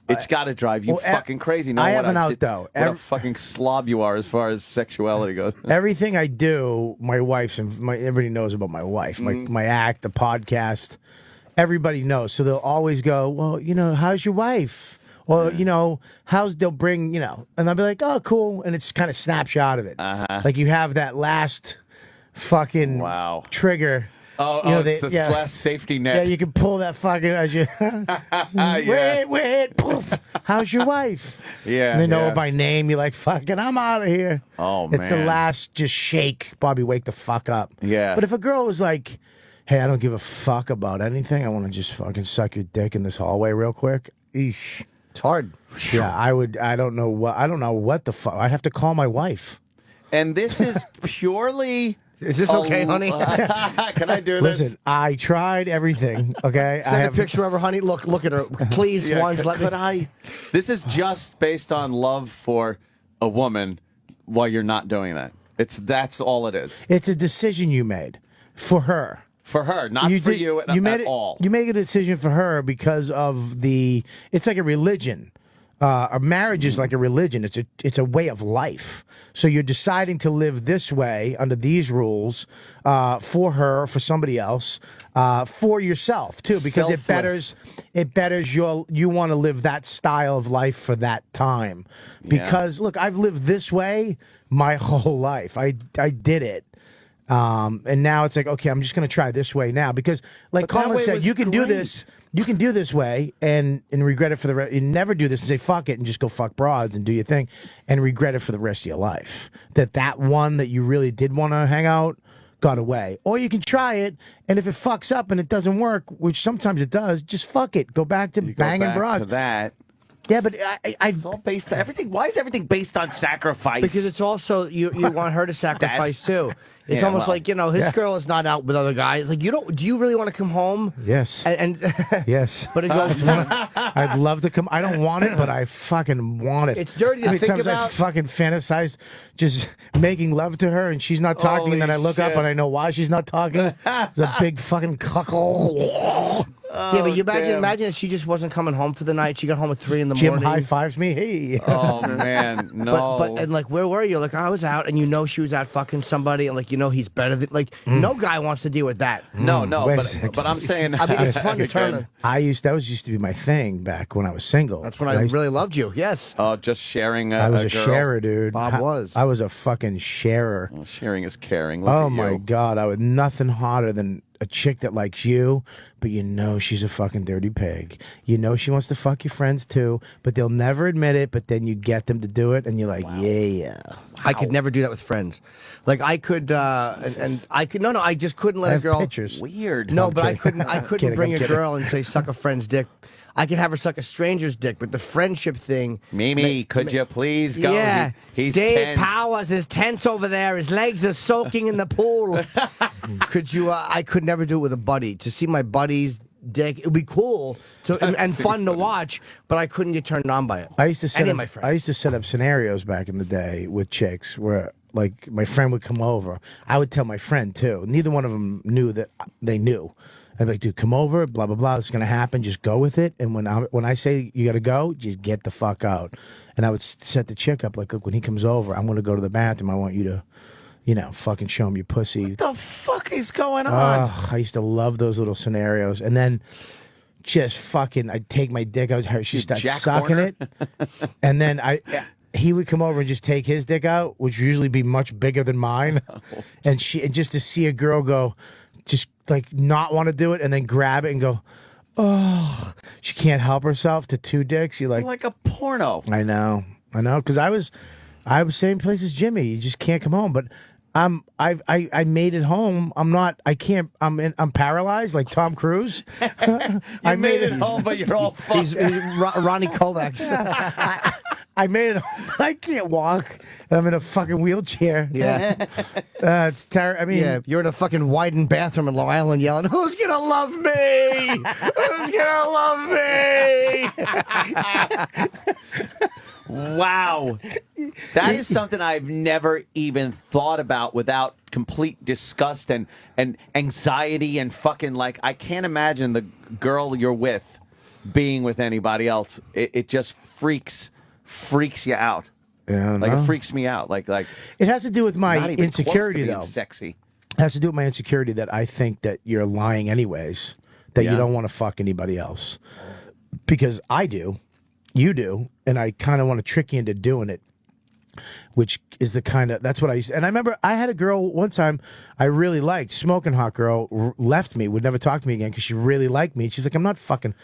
It's got to drive you fucking crazy. I have what an out, though. What a fucking slob you are as far as sexuality goes. Everything I do, my wife's and everybody knows about my wife. My act, the podcast, everybody knows. So they'll always go, well, how's your wife? Or, they'll bring, and I'll be like, oh, cool. And it's kind of snapshot of it. Like you have that last fucking trigger. Oh, it's the last safety net. Yeah, you can pull that fucking as you. Wait, poof. How's your wife? Yeah. And they know yeah. her by name. You're like, fucking, I'm out of here. Oh, It's the man. last just shake. Bobby, wake the fuck up. Yeah. But if a girl was like, hey, I don't give a fuck about anything. I want to just fucking suck your dick in this hallway real quick. Eesh. It's hard. Yeah, I don't know what the fuck. I'd have to call my wife. And this is purely. Is this okay, honey? Can I do this? Listen, I tried everything. Okay, Send a picture of her, honey. Look at her, please. Yeah, Once, let me. could I? This is just based on love for a woman while you're not doing that. That's all it is. It's a decision you made for her. For her, not for you at made all. You make a decision for her because of it's like a religion. a marriage is like a religion. It's a way of life. So you're deciding to live this way under these rules for her, for somebody else, for yourself too, because Selfless. it betters you want to live that style of life for that time. Because look, I've lived this way my whole life. I did it. And now it's like, okay, I'm just going to try this way now because, like But that Colin way said, was you can do great. this. You can do this way and regret it for the rest. You never do this and say fuck it and just go fuck broads and do your thing and regret it for the rest of your life. That one that you really did want to hang out got away. Or you can try it, and if it fucks up and it doesn't work, which sometimes it does, just fuck it. Go back to banging broads. To that. Yeah, but It's all based on everything. Why is everything based on sacrifice? Because it's also you want her to sacrifice too. It's Yeah, almost well, like his girl is not out with other guys. Like do you really want to come home? Yes. And Yes. but it goes. I'd love to come. I don't want it, but I fucking want it. It's dirty to How many think times I about. fucking fantasized just making love to her and she's not talking, and then I look up shit. and I know why she's not talking. It's a big fucking cuckle. Yeah, but you imagine if she just wasn't coming home for the night. She got home at 3 in the Jim morning. high fives me. Hey. Oh man, no. But and like, where were you? Like, I was out, and she was out fucking somebody, and like, he's better than no guy wants to deal with that. no, Wait a but second. I'm saying. I mean, it's fun to turn. That used to be my thing back when I was single. That's when I really loved you. Yes. Oh, just sharing. I was a girl. sharer, dude. Bob was. I was a fucking sharer. Oh, sharing is caring. Look Oh at my you. God, I would nothing hotter than a chick that likes you, but she's a fucking dirty pig. She wants to fuck your friends too, but they'll never admit it. But then you get them to do it, and you're like, yeah. I could never do that with friends. Like I could, and I could. No, I just couldn't let I a have girl. pictures. Weird. No, I'm but I kidding. couldn't. I I'm couldn't kidding, bring I'm a kidding. girl and say suck a friend's dick. I could have her suck a stranger's dick, but the friendship thing. Mimi, could you please go? Yeah, He's Dave tense. Powers is tense over there. His legs are soaking in the pool. Could you? I could never do it with a buddy. To see my buddy's dick, it'd be cool and fun to watch, but I couldn't get turned on by it. I used to set Any up, of my friends. I used to set up scenarios back in the day with chicks where like my friend would come over. I would tell my friend too. Neither one of them knew that they knew. I'd be like, dude, come over, blah blah blah. It's gonna happen. Just go with it. And when I say you gotta go, just get the fuck out. And I would set the chick up like, look, when he comes over, I'm gonna go to the bathroom. I want you to, fucking show him your pussy. What the fuck is going on? I used to love those little scenarios. And then just fucking, I'd take my dick out, she'd start Jack sucking Horner? it. And then he would come over and just take his dick out, which would usually be much bigger than mine. And just to see a girl go, just like not want to do it and then grab it and go, oh, she can't help herself to two dicks. You're Like a porno. I know, because I was same place as Jimmy. You just can't come home, but I made it home. I'm paralyzed like Tom Cruise. I made it home, but you're all fucked. He's Ronnie Kovacs. I made it home, but I can't walk, and I'm in a fucking wheelchair. Yeah. It's terrible. I mean, Yeah, you're in a fucking widened bathroom in Long Island yelling, "Who's gonna love me? Who's gonna love me?" Wow. That is something I've never even thought about without complete disgust and anxiety and fucking like I can't imagine the girl you're with being with anybody else. It just freaks you out. Yeah, Like no. it freaks me out. Like It has to do with my not even close to insecurity, being though. sexy. It has to do with my insecurity that I think that you're lying anyways, that you Yeah. don't want to fuck anybody else. Because I do, you do, and I kind of want to trick you into doing it, which is that's what I used to. And I remember I had a girl one time I really liked, smoking hot girl, left me, would never talk to me again because she really liked me. And she's like, I'm not fucking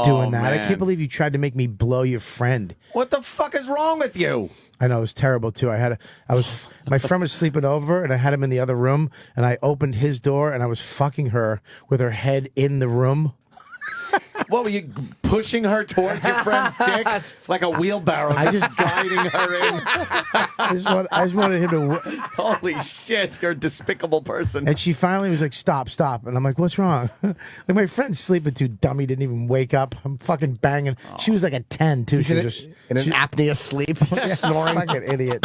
doing that. I man. can't believe you tried to make me blow your friend. What the fuck is wrong with you? I know, it was terrible too. My friend was sleeping over and I had him in the other room and I opened his door and I was fucking her with her head in the room. What were you pushing her towards your friend's dick like a wheelbarrow, just guiding her in? I just wanted him to. Holy shit, you're a despicable person. And she finally was like, stop. And I'm like, what's wrong? Like, my friend's sleeping too, dummy, didn't even wake up. I'm fucking banging. She was like a 10, too. She was just in an apnea sleep, snoring. Fucking idiot.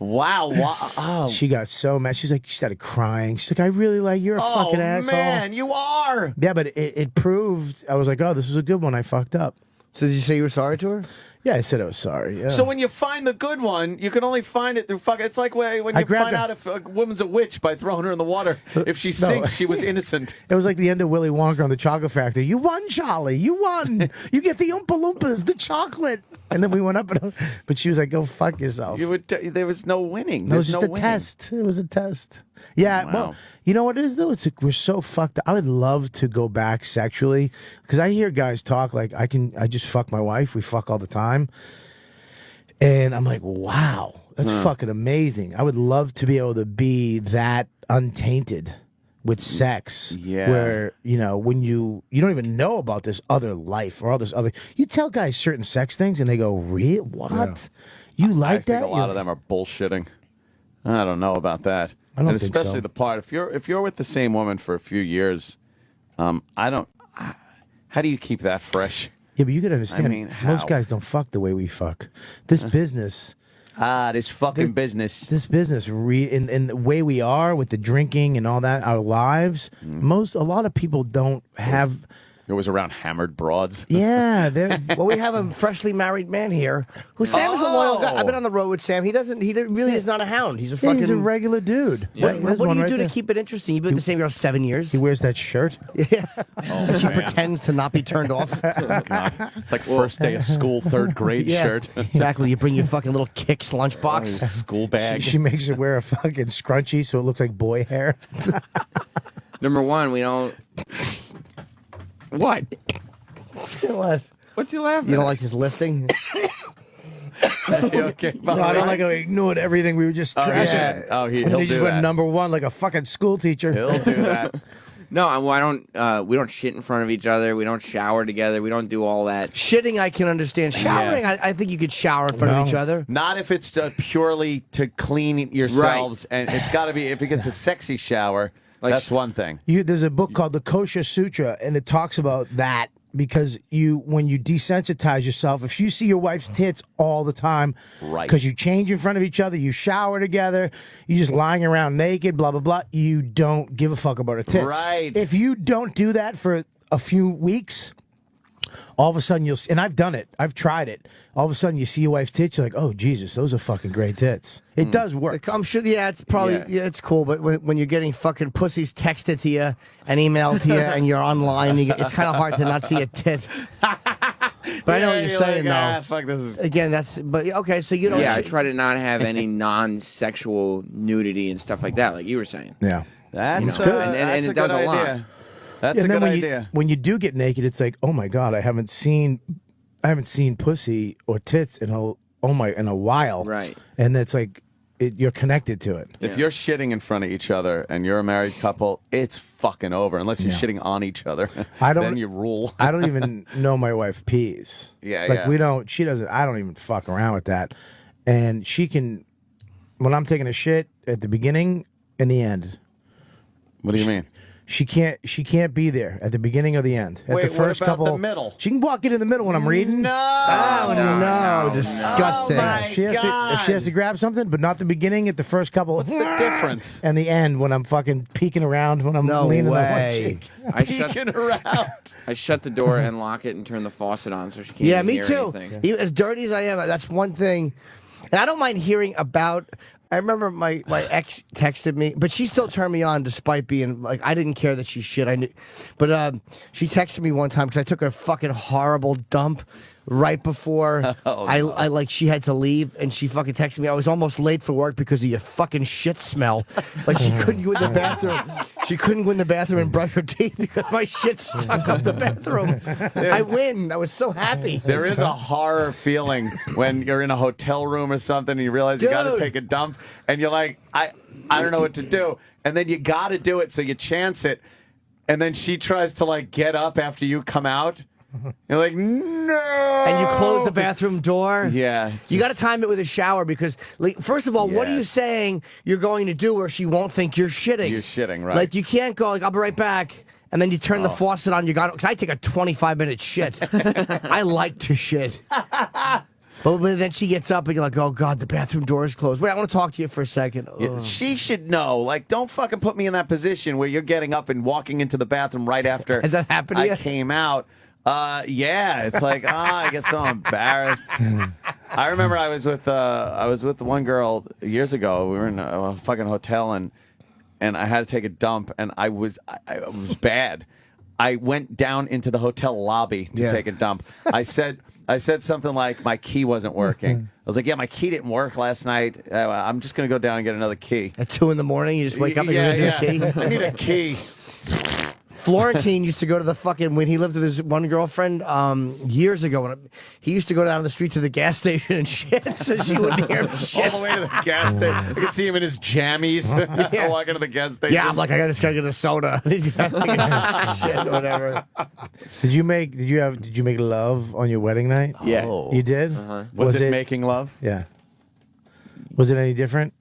Wow. Oh. She got so mad. She started crying. She's like, I really like, you're a fucking asshole. Man, you are. Yeah, but it proved, I was like, oh, this was a good one. I fucked up. So did you say you were sorry to her? Yeah, I said I was sorry. Yeah. So when you find the good one, you can only find it through fucking. It's like when you find out if a woman's a witch by throwing her in the water. If she sinks, she was innocent. It was like the end of Willy Wonka on the Chocolate Factory. You won, Charlie. You won. You get the Oompa Loompas, the chocolate. And then we went up, but she was like, "Go fuck yourself." There was no winning. It was just a test. It was a test. Yeah. Wow. Well, you know what it is though? We're so fucked up. I would love to go back sexually because I hear guys talk like I just fuck my wife. We fuck all the time. And I'm like, wow, that's fucking amazing. I would love to be able to be that untainted with sex. Yeah. Where, when you don't even know about this other life or all this other. You tell guys certain sex things and they go, really? What? Yeah. You like I that? think a lot of them are bullshitting. I don't know about that. I don't and think especially so. the part if you're with the same woman for a few years, how do you keep that fresh? Yeah, but you gotta understand, I mean, most guys don't fuck the way we fuck. This business... this fucking business. This business, in the way we are with the drinking and all that, our lives, a lot of people don't have... It was around hammered broads. Yeah. Well, we have a freshly married man here who Sam is a loyal guy. I've been on the road with Sam. He really is not a hound. He's a fucking... He's a regular dude. What do you do to keep it interesting? You've been with the same girl 7 years. He wears that shirt. Yeah. And she pretends to not be turned off. God. It's like first day of school, third grade shirt. Exactly. You bring your fucking little Kicks lunchbox. School bag. She makes her wear a fucking scrunchie so it looks like boy hair. Number one, we don't. What? What? What's he laughing? You don't like his listing? Okay, No, I don't like how he ignored everything. We were just trashing. Yeah. Oh, And he'll he just do went that. number one like a fucking school teacher. He'll do that. No, I don't. We don't shit in front of each other. We don't shower together. We don't do all that. Shitting, I can understand. Showering, Yes. I think you could shower in front of each other. Not if it's purely to clean yourselves, and it's got to be if it gets a sexy shower. That's one thing. There's a book called the Kosher Sutra, and it talks about that because when you desensitize yourself, if you see your wife's tits all the time, Right. because you change in front of each other, you shower together, you just lying around naked, blah, blah, blah, you don't give a fuck about her tits. Right. If you don't do that for a few weeks, all of a sudden you'll, and I've done it, I've tried it, all of a sudden you see your wife's tits, you're like, oh, Jesus, those are fucking great tits. It does work. I'm sure, it's probably, it's cool, but when you're getting fucking pussies texted to you and emailed to you and you're online, it's kind of hard to not see a tit. But I know what you're saying, though. Fuck this is... Again, but okay, so you don't... Yeah, I try to not have any non-sexual nudity and stuff like that, like you were saying. Yeah. That's good. and It a does good a lot. idea. That's and a then good when idea. when you do get naked, it's like, oh my God, I haven't seen pussy or tits in a while. Right. And it's like you're connected to it. If you're shitting in front of each other and you're a married couple, it's fucking over. Unless you're shitting on each other, then you rule. I don't even know my wife pees. Yeah, like yeah. we don't. She doesn't. I don't even fuck around with that. And she can, when I'm taking a shit at the beginning and the end. What do you mean? She can't be there at the beginning or the end. At Wait, the first what about couple, the middle? She can walk in the middle when I'm reading. No. Oh, no, disgusting. Oh, my If she has to grab something, but not the beginning at the first couple. What's the difference? And the end when I'm fucking peeking around when I'm leaning on one cheek. Peeking around. I shut the door and lock it and turn the faucet on so she can't even me hear too. anything. As dirty as I am, that's one thing. And I don't mind hearing about... I remember my ex texted me, but she still turned me on despite being like, I didn't care that she shit. I knew, but she texted me one time because I took a fucking horrible dump right before I like she had to leave, and she fucking texted me. I was almost late for work because of your fucking shit smell. Like she couldn't go in the bathroom. She couldn't go in the bathroom and brush her teeth because my shit stunk up the bathroom. I win. I was so happy. There is a horror feeling when you're in a hotel room or something and you realize you got to take a dump and you're like, I don't know what to do. And then you got to do it, so you chance it. And then she tries to like get up after you come out. You're like, no. And you close the bathroom door. Yeah. You got to time it with a shower because, like, first of all, what are you saying you're going to do where she won't think you're shitting? You're shitting, right. Like, you can't go, like, I'll be right back. And then you turn the faucet on. You got because I take a 25-minute shit. I like to shit. But then she gets up and you're like, oh God, the bathroom door is closed. Wait, I want to talk to you for a second. Ugh. She should know. Like, don't fucking put me in that position where you're getting up and walking into the bathroom right after Has that happened to I you? came out. Yeah, it's like, I get so embarrassed. I remember I was with one girl years ago. We were in a fucking hotel and I had to take a dump and I was bad. I went down into the hotel lobby to take a dump. I said something like my key wasn't working. I was like, yeah, my key didn't work last night. I'm just gonna go down and get another key. At 2 a.m, you just wake up and you need a key. I need a key. Florentine used to go to the fucking, when he lived with his one girlfriend years ago, he used to go down the street to the gas station and shit, so she wouldn't hear him shit. All the way to the gas station. I could see him in his jammies walking to the gas station. Yeah, I'm like, I gotta get a soda. Shit, whatever. Did you make love on your wedding night? Yeah. You did? Was it making love? Yeah. Was it any different?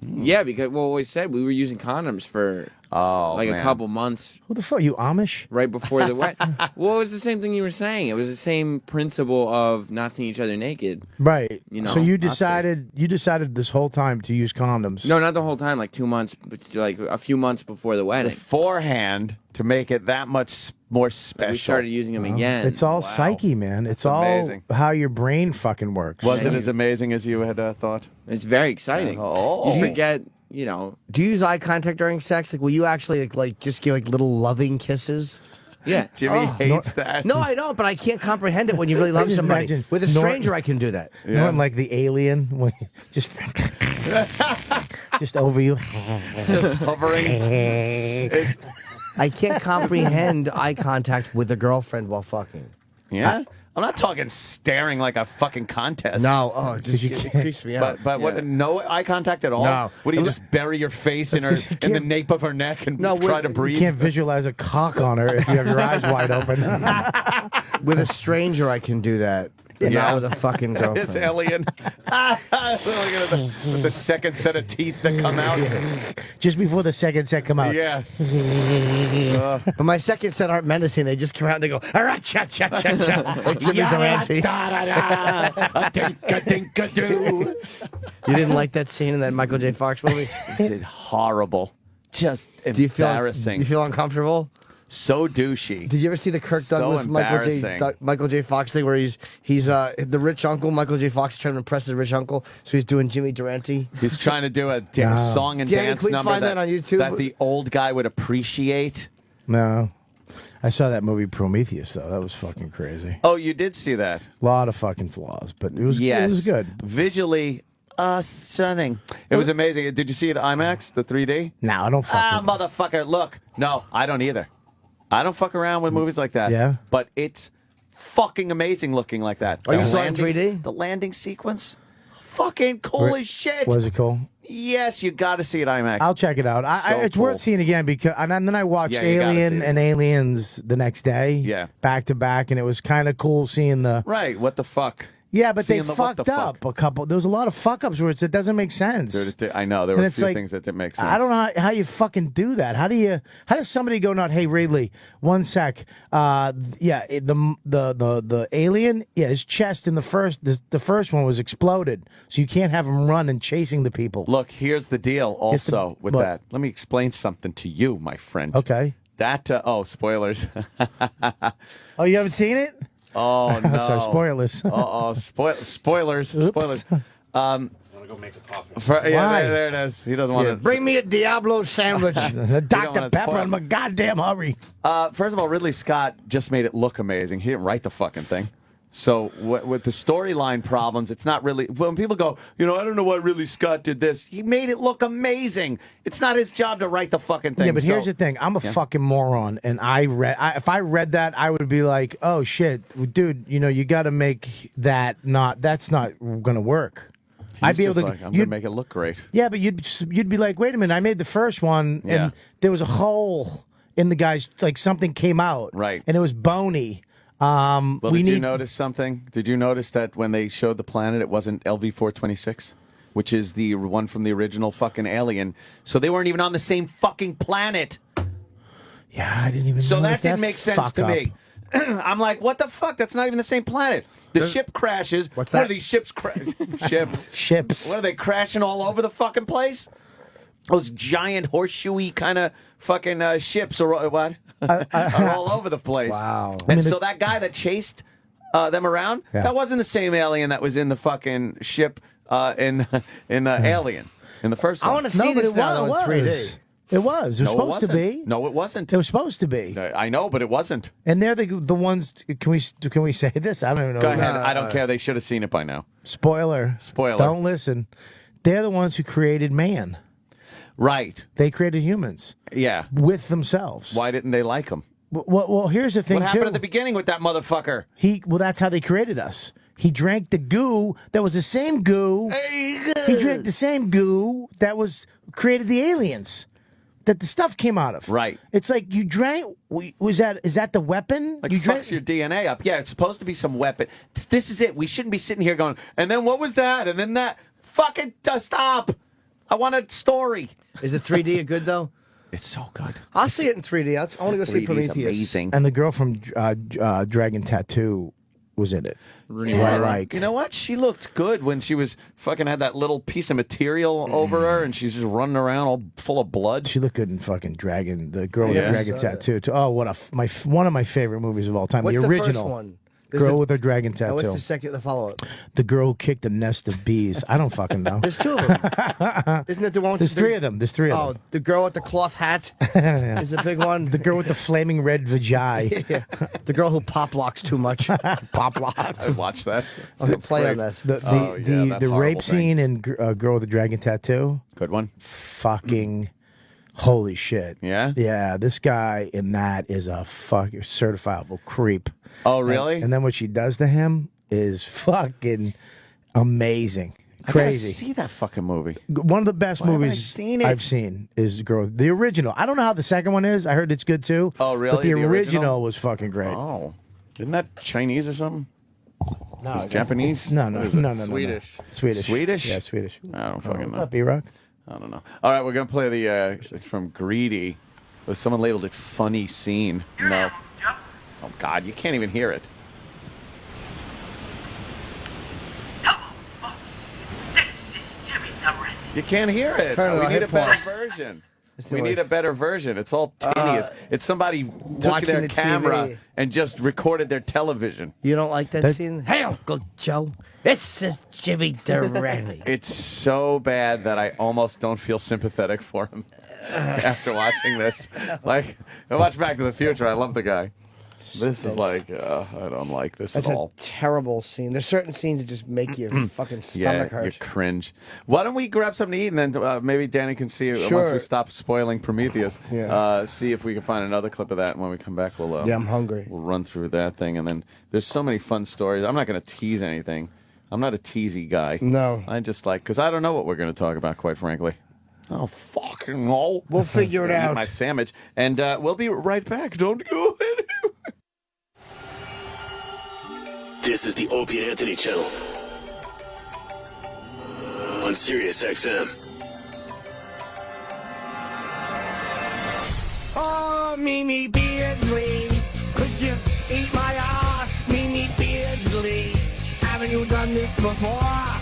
Yeah, because well, we said we were using condoms for a couple months. Who the fuck? You Amish? Right before the wet. Well, it was the same thing you were saying. It was the same principle of not seeing each other naked. Right. You know. So you decided this whole time to use condoms. No, not the whole time. Like 2 months, but like a few months before the wedding. Beforehand to make it that much more special. We started using them again. It's all psyche, man. It's all amazing. how your brain fucking works. Was it as amazing as you had thought? It's very exciting. Oh. You forget, you know. Do you use eye contact during sex? Like, will you actually like just give like little loving kisses? Yeah. Jimmy hates that. No, I don't, but I can't comprehend it when you really love just somebody. imagine With a stranger, I can do that. You know, like the alien, when just over you, just hovering. I can't comprehend eye contact with a girlfriend while fucking. Yeah? I'm not talking staring like a fucking contest. No, it creeps me out. But what, no eye contact at all? No. What, do you just bury your face in the nape of her neck and try to breathe? You can't visualize a cock on her if you have your eyes wide open. With a stranger, I can do that. Not with a fucking girlfriend. It's alien. With the second set of teeth that come out. Just before the second set come out. Yeah. But my second set aren't menacing. They just come out and they go, "Cha-cha-cha-cha-cha." Like Jimmy Durante. You didn't like that scene in that Michael J. Fox movie? It's horrible. Just Do embarrassing. you feel uncomfortable? So douchey. Did you ever see the Kirk So Douglas embarrassing. Michael J. Fox thing where he's the rich uncle? Michael J. Fox is trying to impress his rich uncle, so he's doing Jimmy Durante. He's trying to do a song and Danny, dance can we number find that on YouTube? that the old guy would appreciate. No. I saw that movie Prometheus, though. That was fucking crazy. Oh, you did see that? A lot of fucking flaws, but it was good. Visually stunning. It was amazing. Did you see it at IMAX, the 3D? No, I don't fucking... Motherfucker, look. No, I don't either. I don't fuck around with movies like that. Yeah? But it's fucking amazing looking like that. Oh, you saw it in 3D? The landing sequence? Fucking cool as shit. Was it cool? Yes, you got to see it IMAX. I'll check it out. It's cool. worth seeing again because, and then I watched Yeah, you gotta Alien see it. and Aliens the next day. Yeah. Back to back, and it was kind of cool seeing the. Right, what the fuck? Yeah, but Seeing they the what fucked the up fuck. a couple. There was a lot of fuck ups where it doesn't make sense. I know there And were a it's few like, things that didn't make sense. I don't know how you fucking do that. How does somebody go not? Hey, Ridley, one sec. The alien, his chest in the first one was exploded, so you can't have him run and chasing the people. Look, here's the deal. Also, with what? that, let me explain something to you, my friend. Okay. That spoilers. Oh, you haven't seen it? Oh no! Sorry, spoilers. Spoilers. Spoilers. I'm gonna go make a coffee. Why? There it is. He doesn't want to. Bring me a Diablo sandwich. Dr. wanna Pepper spoil in my goddamn hurry. First of all, Ridley Scott just made it look amazing. He didn't write the fucking thing. So with the storyline problems, it's not really. When people go, I don't know why Ridley Scott did this. He made it look amazing. It's not his job to write the fucking thing. Yeah, but here's the thing. I'm a fucking moron, and if I read that, I would be like, oh shit, dude, you got to make that that's not gonna work. I'd be able to. I'm gonna make it look great. Yeah, but you'd be like, wait a minute, I made the first one, Yeah. and there was a hole in the guy's, like something came out, Right. and it was bony. Well, did you notice something? Did you notice that when they showed the planet, it wasn't LV-426, which is the one from the original fucking Alien? So they weren't even on the same fucking planet. Yeah, I didn't even. So that notice didn't make sense fuck to up. me. I'm like, what the fuck? That's not even the same planet. The ship crashes. What's What that? are these ships? Ships. Ships. What are they crashing all over the fucking place? Those giant horseshoey kind of fucking ships are what? Are all over the place. Wow. And so that guy that chased them around, that wasn't the same alien that was in the fucking ship in Alien in the first one. I want to see this now in 3D. It was. It was supposed to be. No, it wasn't. It was supposed to be. I know, but it wasn't. And they're the ones. Can we say this? I don't even know. Go ahead. I don't care. They should have seen it by now. Spoiler. Spoiler. Don't listen. They're the ones who created man. Right. They created humans. Yeah. With themselves. Why didn't they like them? Well, here's the thing. What happened too. at the beginning with that motherfucker? Well, that's how they created us. He drank the goo that was the same goo. He drank the same goo that created the aliens. That the stuff came out of. Right. It's like you drank. Is that the weapon? Like You fucks your DNA up. Yeah, it's supposed to be some weapon. This is it. We shouldn't be sitting here going, and then what was that? And then that. Fucking stop. I want a story. Is it 3D good though? It's so good. I'll see it in 3D. I want to go see 3D's Prometheus. amazing. And the girl from Dragon Tattoo was in it. You know what? She looked good when she was fucking had that little piece of material over her, and she's just running around all full of blood. She looked good in fucking Dragon. The girl with Yeah. the Dragon Tattoo. Oh, what one of my favorite movies of all time. What's the the original first one? Girl with her Dragon And Tattoo. what's the second? The follow-up? The girl who kicked a nest of bees. I don't fucking know. There's two of them. Isn't it the one? There's three of them. There's three of Oh, them. the girl with the cloth hat is a big one. The girl with the flaming red vagina. Yeah. The girl who pop locks too much. Pop locks. I watched that. I'll hit It's play great. on that. The horrible rape thing. scene in Girl with the Dragon Tattoo. Good one. Fucking holy shit. Yeah? Yeah, this guy in that is a fucking certifiable creep. Oh, really? And then what she does to him is fucking amazing. Crazy. I gotta see that fucking movie. One of the best Why haven't I movies seen it? I've seen is the original. I don't know how the second one is. I heard it's good too. Oh, really? But the The original original? was fucking great. Oh, isn't that Chinese or something? No, It's Japanese? No. Swedish. Swedish. Swedish? Yeah, Swedish. I don't fucking What's know. up, B-Rock? I don't know. All right, we're gonna play the. It's from Greedy. Was someone labeled it funny scene? No. Oh God, you can't even hear it. You can't hear it. Turn it We on, need a hit better pause. version. Let's We do need it. a better version. It's all tinny. It's somebody took watching their the camera TV. and just recorded their television. You don't like that scene? Hey, Uncle Joe. This is Jimmy Durante. It's so bad that I almost don't feel sympathetic for him after watching this. Like, I watch Back to the Future. I love the guy. This is like, I don't like this That's at a all. terrible scene. There's certain scenes that just make your fucking Yeah, stomach hurt. you cringe. Why don't we grab something to eat and then maybe Danny can see once Sure. we stop spoiling Prometheus. Yeah. See if we can find another clip of that. And when we come back, we'll Yeah, I'm hungry. We'll run through that thing, and then there's so many fun stories. I'm not going to tease anything. I'm not a teasy guy. No. I just like because I don't know what we're going to talk about, quite frankly. Oh fucking no! We'll figure it Eat out. My sandwich, and we'll be right back. Don't go anywhere. This is the Opie and Anthony channel on Sirius XM. Oh, Mimi Beardsley, could you eat my ass? Mimi Beardsley, haven't you done this before?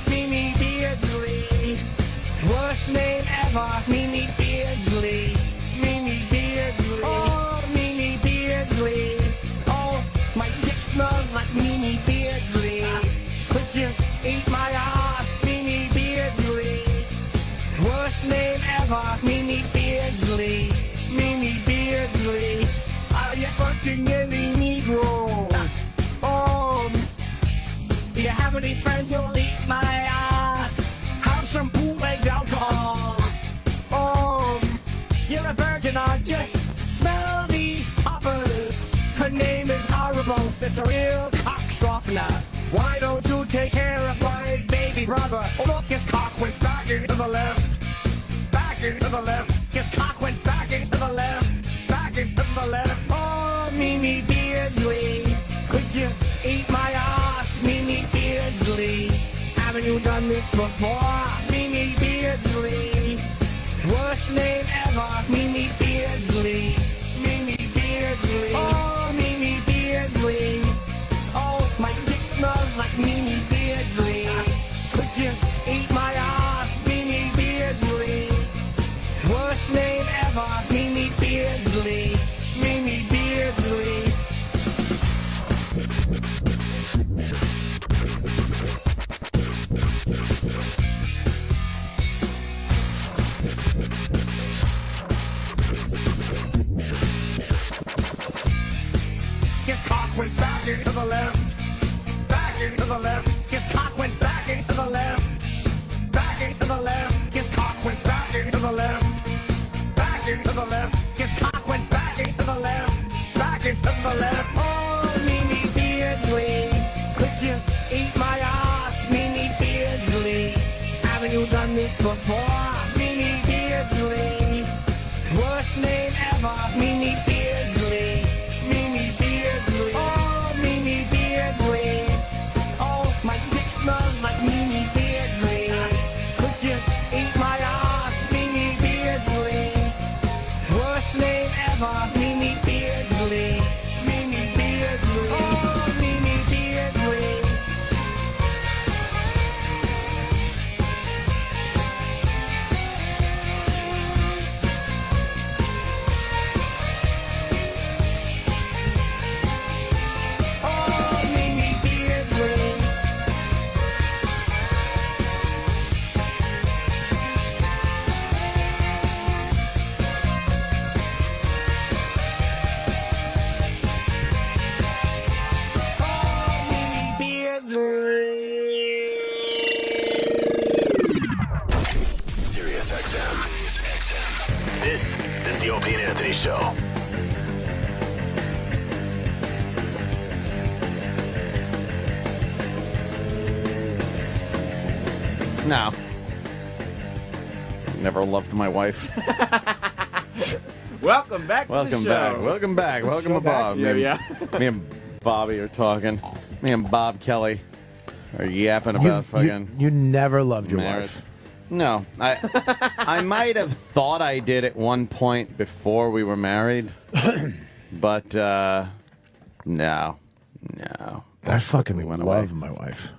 Mimi Beardsley, worst name ever. Mimi Beardsley, Mimi Beardsley. Oh, Mimi Beardsley. Oh, my dick smells like Mimi Beardsley. Could you eat my ass? Mimi Beardsley, worst name ever. Mimi Beardsley. Mimi Beardsley, are you fucking any Negroes? Do you have any friends who'll eat my ass? Have some bootleg alcohol. You're a virgin, aren't you? Smell these poppers. Her name is horrible. It's a real cock softener. Why don't you take care of my baby brother? Oh, look, his cock went back into the left. Back into the left. His cock went back into the left. Back into the left. Oh, Mimi Beardsley, could you eat my ass? Mimi Beardsley, haven't you done this before? Mimi Beardsley, worst name ever. Mimi Beardsley, Mimi Beardsley. Oh, Mimi Beardsley. went back into the left. Back into the left. His cock went back into the left. Back into the left. His cock went back into the left. Back into the left. His cock went back into the left. Back into the left. Oh, Mimi Beardsley, could you eat my ass, Mimi Beardsley? Haven't you done this before, Mimi Beardsley? Worst name ever, Mimi Beardsley. Mimi Beardsley. Oh, Mimi Beardsley. Oh, my dick smells like Mimi Beardsley. Could you eat my ass, Mimi Beardsley? Worst name ever, Mimi Beardsley. Mimi Beardsley. Oh, Mimi Beardsley. Oh, Mimi Beardsley. Oh, Mimi Beardsley. Sirius XM. This is the Opie and Anthony Show. No. Never loved my wife. Welcome back to Welcome the back. show. Welcome back. Welcome to Bob. Yeah, me, yeah. me and Bobby are talking. Me and Bob Kelly are yapping about fucking You never loved your marriage. wife. No, I might have thought I did at one point before we were married, but no. I fucking went love away. my wife.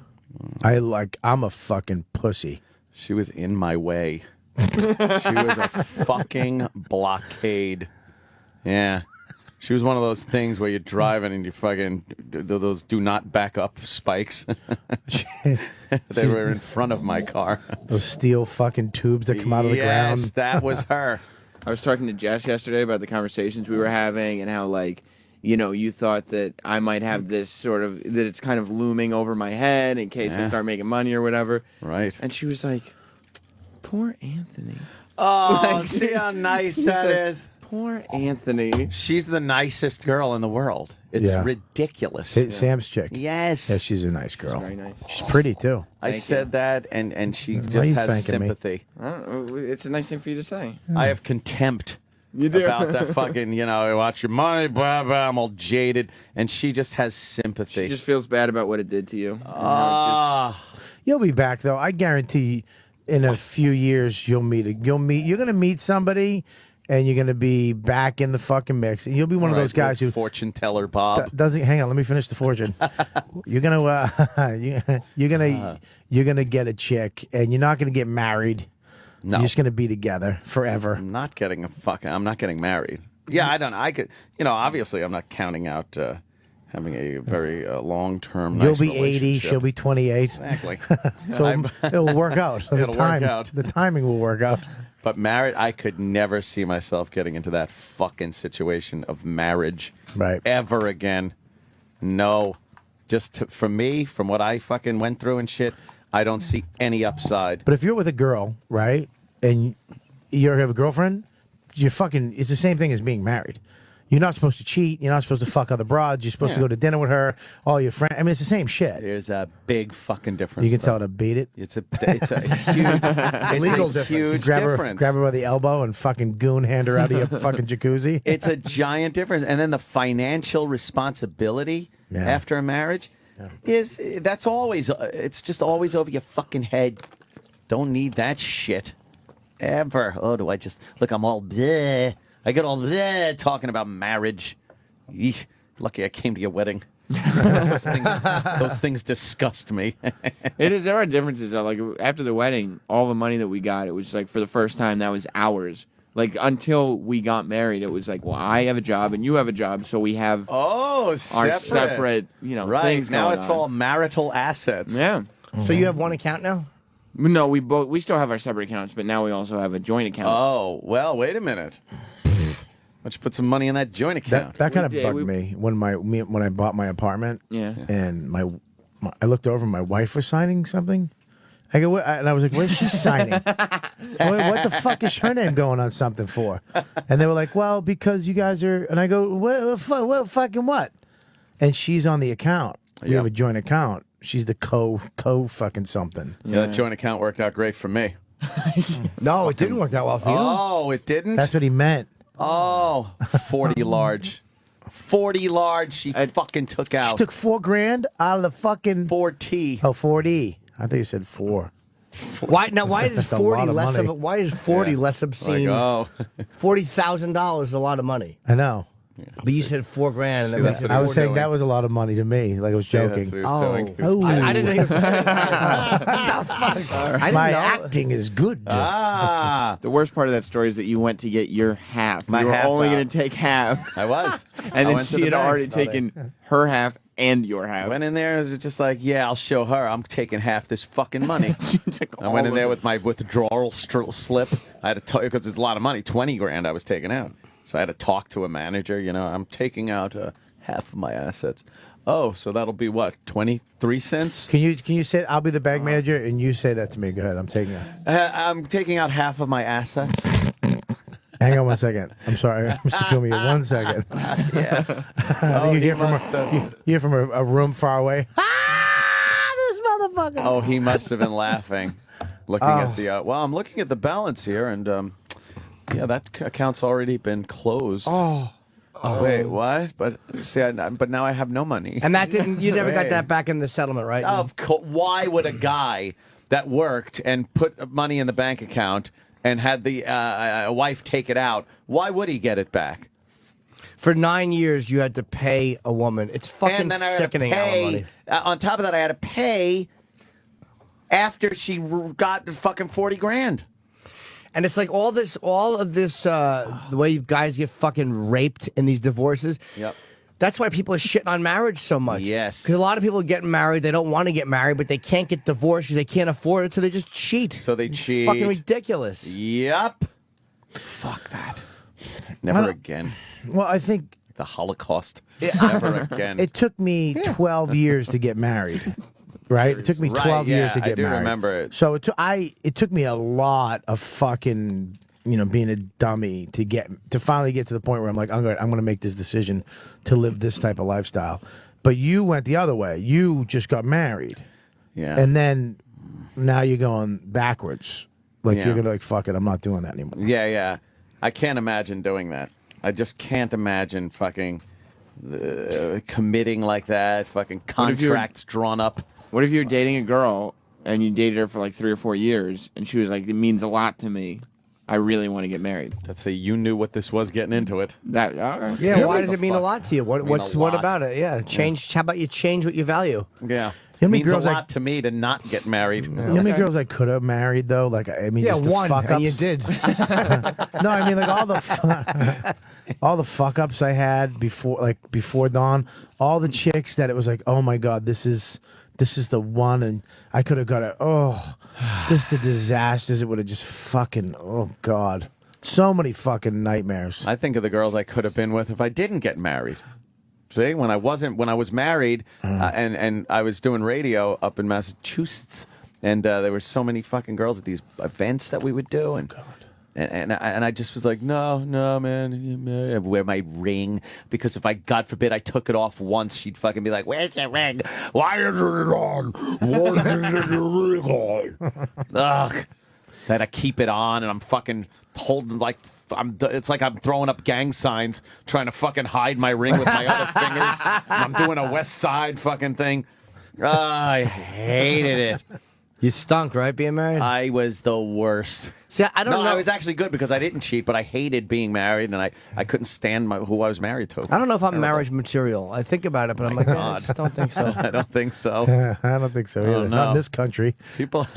I'm a fucking pussy. She was in my way. She was a fucking blockade. Yeah. She was one of those things where you're driving and you fucking those do not back up spikes. They were in front of my car. Those steel fucking tubes that come out of the ground. Yes, that was her. I was talking to Jess yesterday about the conversations we were having and how, like, you know, you thought that I might have this sort of, that it's kind of looming over my head in case I Yeah. start making money or whatever. Right. And she was like, poor Anthony. Oh, Like, see how nice she's that like, is. Poor Anthony. She's the nicest girl in the world. It's Yeah. ridiculous. Hey, Sam's chick. Yes. Yeah, she's a nice girl. Very nice. She's pretty too. I Thank said that, and she Why are just you has thanking me? sympathy. I don't know. It's a nice thing for you to say. I have contempt You do. about that fucking, watch your money, blah, blah, I'm all jaded. And she just has sympathy. She just feels bad about what it did to you. And how Ah. You'll be back though. I guarantee. In a few years, you're gonna meet somebody, and you're gonna be back in the fucking mix. And you'll be one of Right, those guys who fortune teller Bob. doesn't. Hang on, let me finish the fortune. You're gonna you're gonna get a chick, and you're not gonna get married. No. You're just gonna be together forever. I'm not getting married. Yeah, I don't know. I could, obviously I'm not counting out having a very long-term You'll nice be 80. relationship. She'll be 28. Exactly. So it'll work out. It'll work out. The timing will work out. But married, I could never see myself getting into that fucking situation of marriage ever again. No. For me, from what I fucking went through and shit, I don't see any upside. But if you're with a girl, right, and you have a girlfriend, it's the same thing as being married. You're not supposed to cheat. You're not supposed to fuck other broads. You're supposed to Yeah. go to dinner with her. All your friends. I mean, it's the same shit. There's a big fucking difference. You can tell though. her to beat it. It's a huge, Legal it's a difference. huge grab difference. her by the elbow and fucking goon hand her out of your fucking jacuzzi. It's a giant difference. And then the financial responsibility after a marriage that's always, it's just always over your fucking head. Don't need that shit ever. Oh, do I just look? I'm all bleh. I get all bleh talking about marriage. Eesh, lucky I came to your wedding. those things disgust me. It is. There are differences though. Like after the wedding, all the money that we got, it was like for the first time that was ours. Like until we got married, it was like, well, I have a job and you have a job, so we have our separate, right things now. going It's on. all marital assets. Yeah. So you have one account now? No, we still have our separate accounts, but now we also have a joint account. Oh well, wait a minute. don't you put some money in that joint account? That kind of bugged me when when I bought my apartment. Yeah. And I looked over, and my wife was signing something. I go, and I was like, "What is she signing? what the fuck is her name going on something for?" And they were like, "Well, because you guys are." And I go, "What fucking what?" And she's on the account. We have a joint account. She's the co fucking something. Yeah, that joint account worked out great for me. No, it didn't work out well for you. Oh, it didn't? That's what he meant. Oh, 40 large. 40 large she fucking took out. She took $4,000 out of the fucking 4T. Oh, 4D. I think you said 4. Why is That's a 40 lot of less money. of why is 40 less obscene? $40,000 is a lot of money. I know. But you said $4,000. And then I was saying that was a lot of money to me. Like I was joking. I didn't think. What the fuck? I didn't My know. acting is good. The worst part of that story is that you went to get your half. My you were half only out. going to take half. I was. And I then went to she the had bank. already taken her half and your half. Went in there, it was just like, yeah, I'll show her. I'm taking half this fucking money. I went in there with my withdrawal slip. I had to tell you because it's a lot of money, $20,000 I was taking out. So I had to talk to a manager. You know, I'm taking out half of my assets. Oh, so that'll be what, 23 cents? Can you say I'll be the bank manager and you say that to me? Go ahead. I'm taking it. I'm taking out half of my assets. Hang on 1 second. I'm sorry, Mr. Kumi. 1 second. Yeah. You hear from a room far away. This motherfucker. Oh, he must have been laughing, looking at the. Well, I'm looking at the balance here, and yeah, that account's already been closed. Oh. Wait, what? But see, but now I have no money. And that didn't. You never got that back in the settlement, right? Of course. Why would a guy that worked and put money in the bank account and had the wife take it out? Why would he get it back? For 9 years, you had to pay a woman. It's fucking And then I had to sickening. pay, on top of that, I had to pay after she got the fucking $40,000. And it's like all of this, the way you guys get fucking raped in these divorces. Yep. That's why people are shitting on marriage so much. Yes. Because a lot of people get married, they don't want to get married, but they can't get divorced because they can't afford it, so they just cheat. So they cheat. Fucking ridiculous. Yep. Fuck that. Never again. Well, I think the Holocaust. Never again. it took me 12 years to get married. Right? It took me 12 years to get married. I do remember it. So it took me a lot of fucking, being a dummy to finally get to the point where I'm like, I'm going to make this decision to live this type of lifestyle. But you went the other way. You just got married. Yeah. And then now you're going backwards. Like Yeah. you're going to like, fuck it, I'm not doing that anymore. Yeah, yeah. I can't imagine doing that. I just can't imagine fucking committing like that, fucking contracts drawn up. What if you're dating a girl and you dated her for like 3 or 4 years and she was like, it means a lot to me. I really want to get married. Let's say you knew what this was getting into it. That all right. Yeah, why does it mean a lot to you? What Mean a what lot. about it? Yeah, change. How about you change what you value? Yeah. You know how many means girls a lot to me to not get married. You know how many girls I could have married though? Like I mean, Yeah, just the one, fuck ups. and you did. No, I mean like all the fuck ups I had before Dawn. All the chicks that it was like, oh my god, this is the one, and I could have got it. Oh, just the disasters. It would have just fucking. Oh god, so many fucking nightmares. I think of the girls I could have been with if I didn't get married. See, when I was married and I was doing radio up in Massachusetts, and there were so many fucking girls at these events that we would do, and and I just was like, no, man, I wear my ring because if God forbid, I took it off once, she'd fucking be like, where's your ring? Why is it on? Why is your ring on? Ugh. That I keep it on, and I'm fucking holding like. It's like I'm throwing up gang signs trying to fucking hide my ring with my other fingers. I'm doing a West Side fucking thing. I hated it. You stunk, right, being married? I was the worst. See, I don't know. I was actually good because I didn't cheat, but I hated being married, and I couldn't stand who I was married to. I don't know if I'm marriage material. I think about it, but I'm like, I just don't think so. I don't think so. I don't think so Oh, either. no. Not in this country. People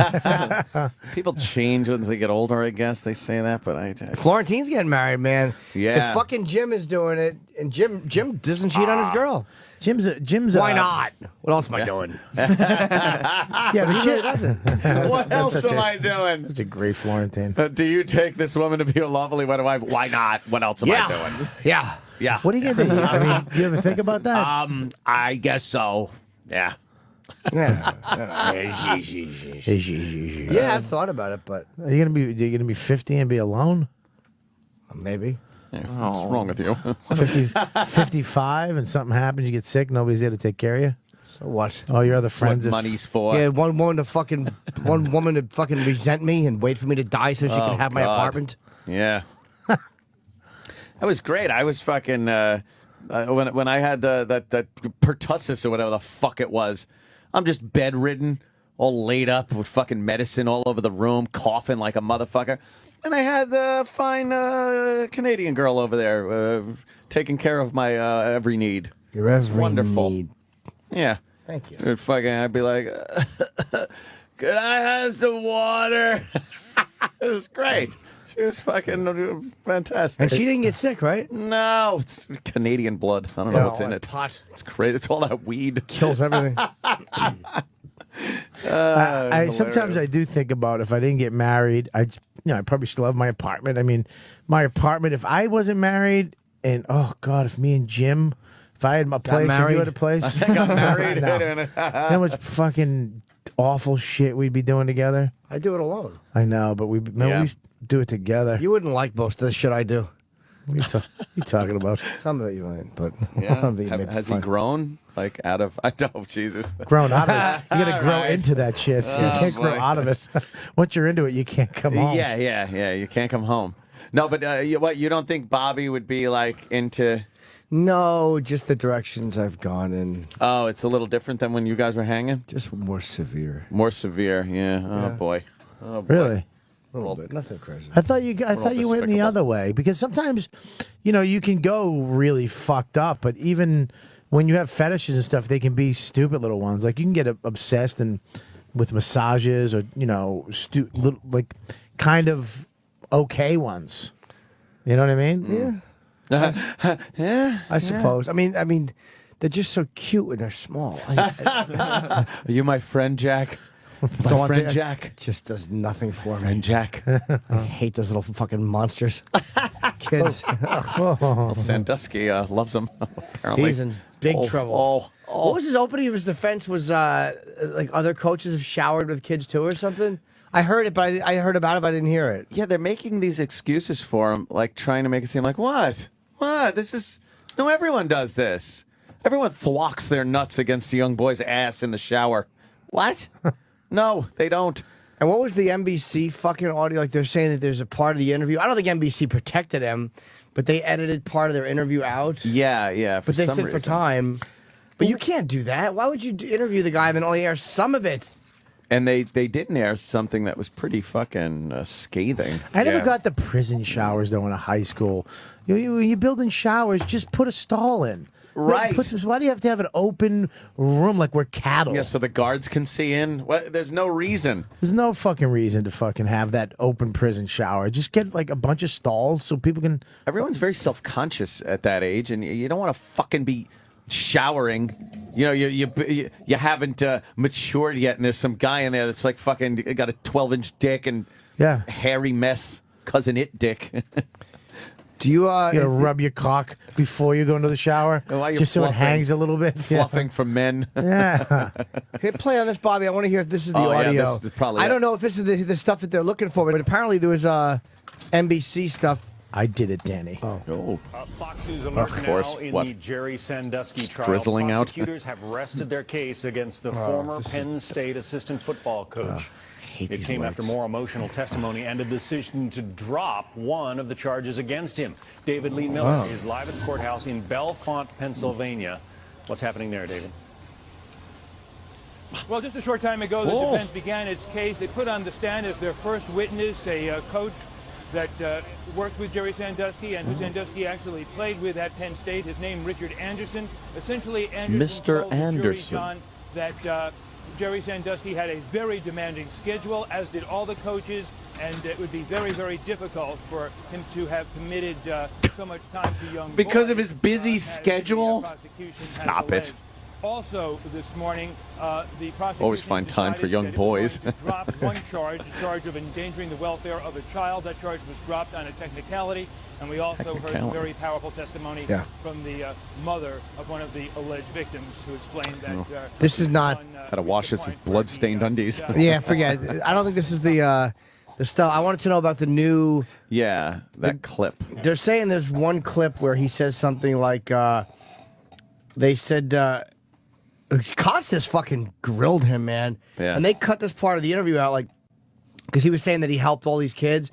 change when they get older, I guess. They say that, but I Florentine's getting married, man. Yeah. If fucking Jim is doing it, and Jim doesn't cheat on his girl. Jim's. Why not? What else am I doing? Yeah, but He really doesn't. What else such am I doing? Such a great Florentine. interesting. Do you take this woman to be a lawfully wedded wife? Why not? What else am I doing? Yeah. Yeah. What are you gonna do? I mean, you ever think about that? I guess so. Yeah. Yeah. Yeah, Yeah, I've thought about it, but Are you gonna be 50 and be alone? maybe. What's wrong with you? 55 and something happens, you get sick, nobody's there to take care of you. So what? All your other What friends. money's for? Yeah, one woman to fucking resent me and wait for me to die so she can have my God. apartment. Yeah. That was great. I was fucking when I had that pertussis or whatever the fuck it was. I'm just bedridden, all laid up with fucking medicine all over the room, coughing like a motherfucker. And I had the fine Canadian girl over there taking care of my every need. Your every wonderful. need. Yeah. Thank you. And fucking, I'd be like, could I have some water? It was great. She was fucking fantastic. And she didn't get sick, right? No, it's Canadian blood. I don't know what's in that it. pot It's great. It's all that weed. kills everything. I sometimes I do think about if I didn't get married, I'd probably still have my apartment. I mean, my apartment. If I wasn't married, and oh god, if me and Jim, if I had my place and you had a place, I got married. No. You know how much fucking awful shit we'd be doing together. I do it alone. I know, but we do it together. You wouldn't like most of the shit I do. What are you talking about? Some of it you might, but Yeah. some of it you may Has he fun. grown like out of? I don't. Jesus. Grown out of it. You got to grow Right. into that shit. You can't grow boy. out of it. Once you're into it, you can't come home. Yeah. You can't come home. No, but you don't think Bobby would be like into? No, just the directions I've gone in. Oh, it's a little different than when you guys were hanging. Just more severe. More severe. Yeah. Oh boy. Oh boy. Really? A little bit. Nothing crazy. I thought you went the despicable. other way because sometimes, you can go really fucked up, but even when you have fetishes and stuff, they can be stupid little ones. Like you can get obsessed and with massages or like kind of okay ones. You know what I mean? Yeah. Yeah. I suppose. I mean, they're just so cute when they're small. Are you my friend, Jack? So My friend it Jack. just does nothing for me. Friend Jack. I hate those little fucking monsters. Kids. Well, Sandusky loves him. Apparently, He's in big trouble. Oh. What was his opening of his defense? Was like other coaches have showered with kids too or something? I heard it, but I heard about it, but I didn't hear it. Yeah, they're making these excuses for him, like trying to make it seem like what? This is no. Everyone does this. Everyone thwacks their nuts against a young boy's ass in the shower. What? No, they don't. And what was the NBC fucking audio? Like they're saying that there's a part of the interview. I don't think NBC protected him, but they edited part of their interview out. Yeah. But they said for time. But you can't do that. Why would you interview the guy and then only air some of it? And they didn't air something that was pretty fucking scathing. I never got the prison showers though in a high school. When you're building showers, just put a stall in. Right. Why do you have to have an open room like we're cattle? Yeah, so the guards can see in. There's no reason. There's no fucking reason to fucking have that open prison shower. Just get like a bunch of stalls so people can. Everyone's very self-conscious at that age, and you don't want to fucking be showering. You haven't matured yet, and there's some guy in there that's like fucking got a 12-inch dick and hairy mess, cousin it dick. Do you You gotta rub your cock before you go into the shower, While you're just so it fluffing- hangs a little bit. Fluffing for men. Yeah. Hit play on this, Bobby. I want to hear if this is the Oh, yeah, audio. this is probably I it. don't know if this is the stuff that they're looking for, but apparently there was NBC stuff. I did it, Danny. Oh. Fox News alert Of course. now in What? the Jerry Sandusky trial. Drizzling out? Prosecutors have rested their case against the former Penn State assistant football coach. It came after more emotional testimony and a decision to drop one of the charges against him. David Lee Miller is live at the courthouse in Bellefonte, Pennsylvania. What's happening there, David? Well, just a short time ago, the defense began its case. They put on the stand as their first witness a coach that worked with Jerry Sandusky and who Sandusky actually played with at Penn State. His name, Richard Anderson. Essentially, Anderson Mr. told the jury, Anderson. John, that Jerry Sandusky had a very demanding schedule, as did all the coaches, and it would be very, very difficult for him to have committed so much time to young Because boys, of his busy as the schedule? prosecution has Stop it. alleged. Also, this morning, the prosecution Always find time for young decided that it was boys. going to drop one charge, the charge of endangering the welfare of a child. That charge was dropped on a technicality, and we also heard some very powerful testimony from the mother of one of the alleged victims, who explained that This is not. Had to wash his blood-stained undies. Yeah, forget it. I don't think this is the stuff. I wanted to know about the new. Yeah, that clip. They're saying there's one clip where he says something like, they said, Costas fucking grilled him, man. Yeah. And they cut this part of the interview out, like, because he was saying that he helped all these kids.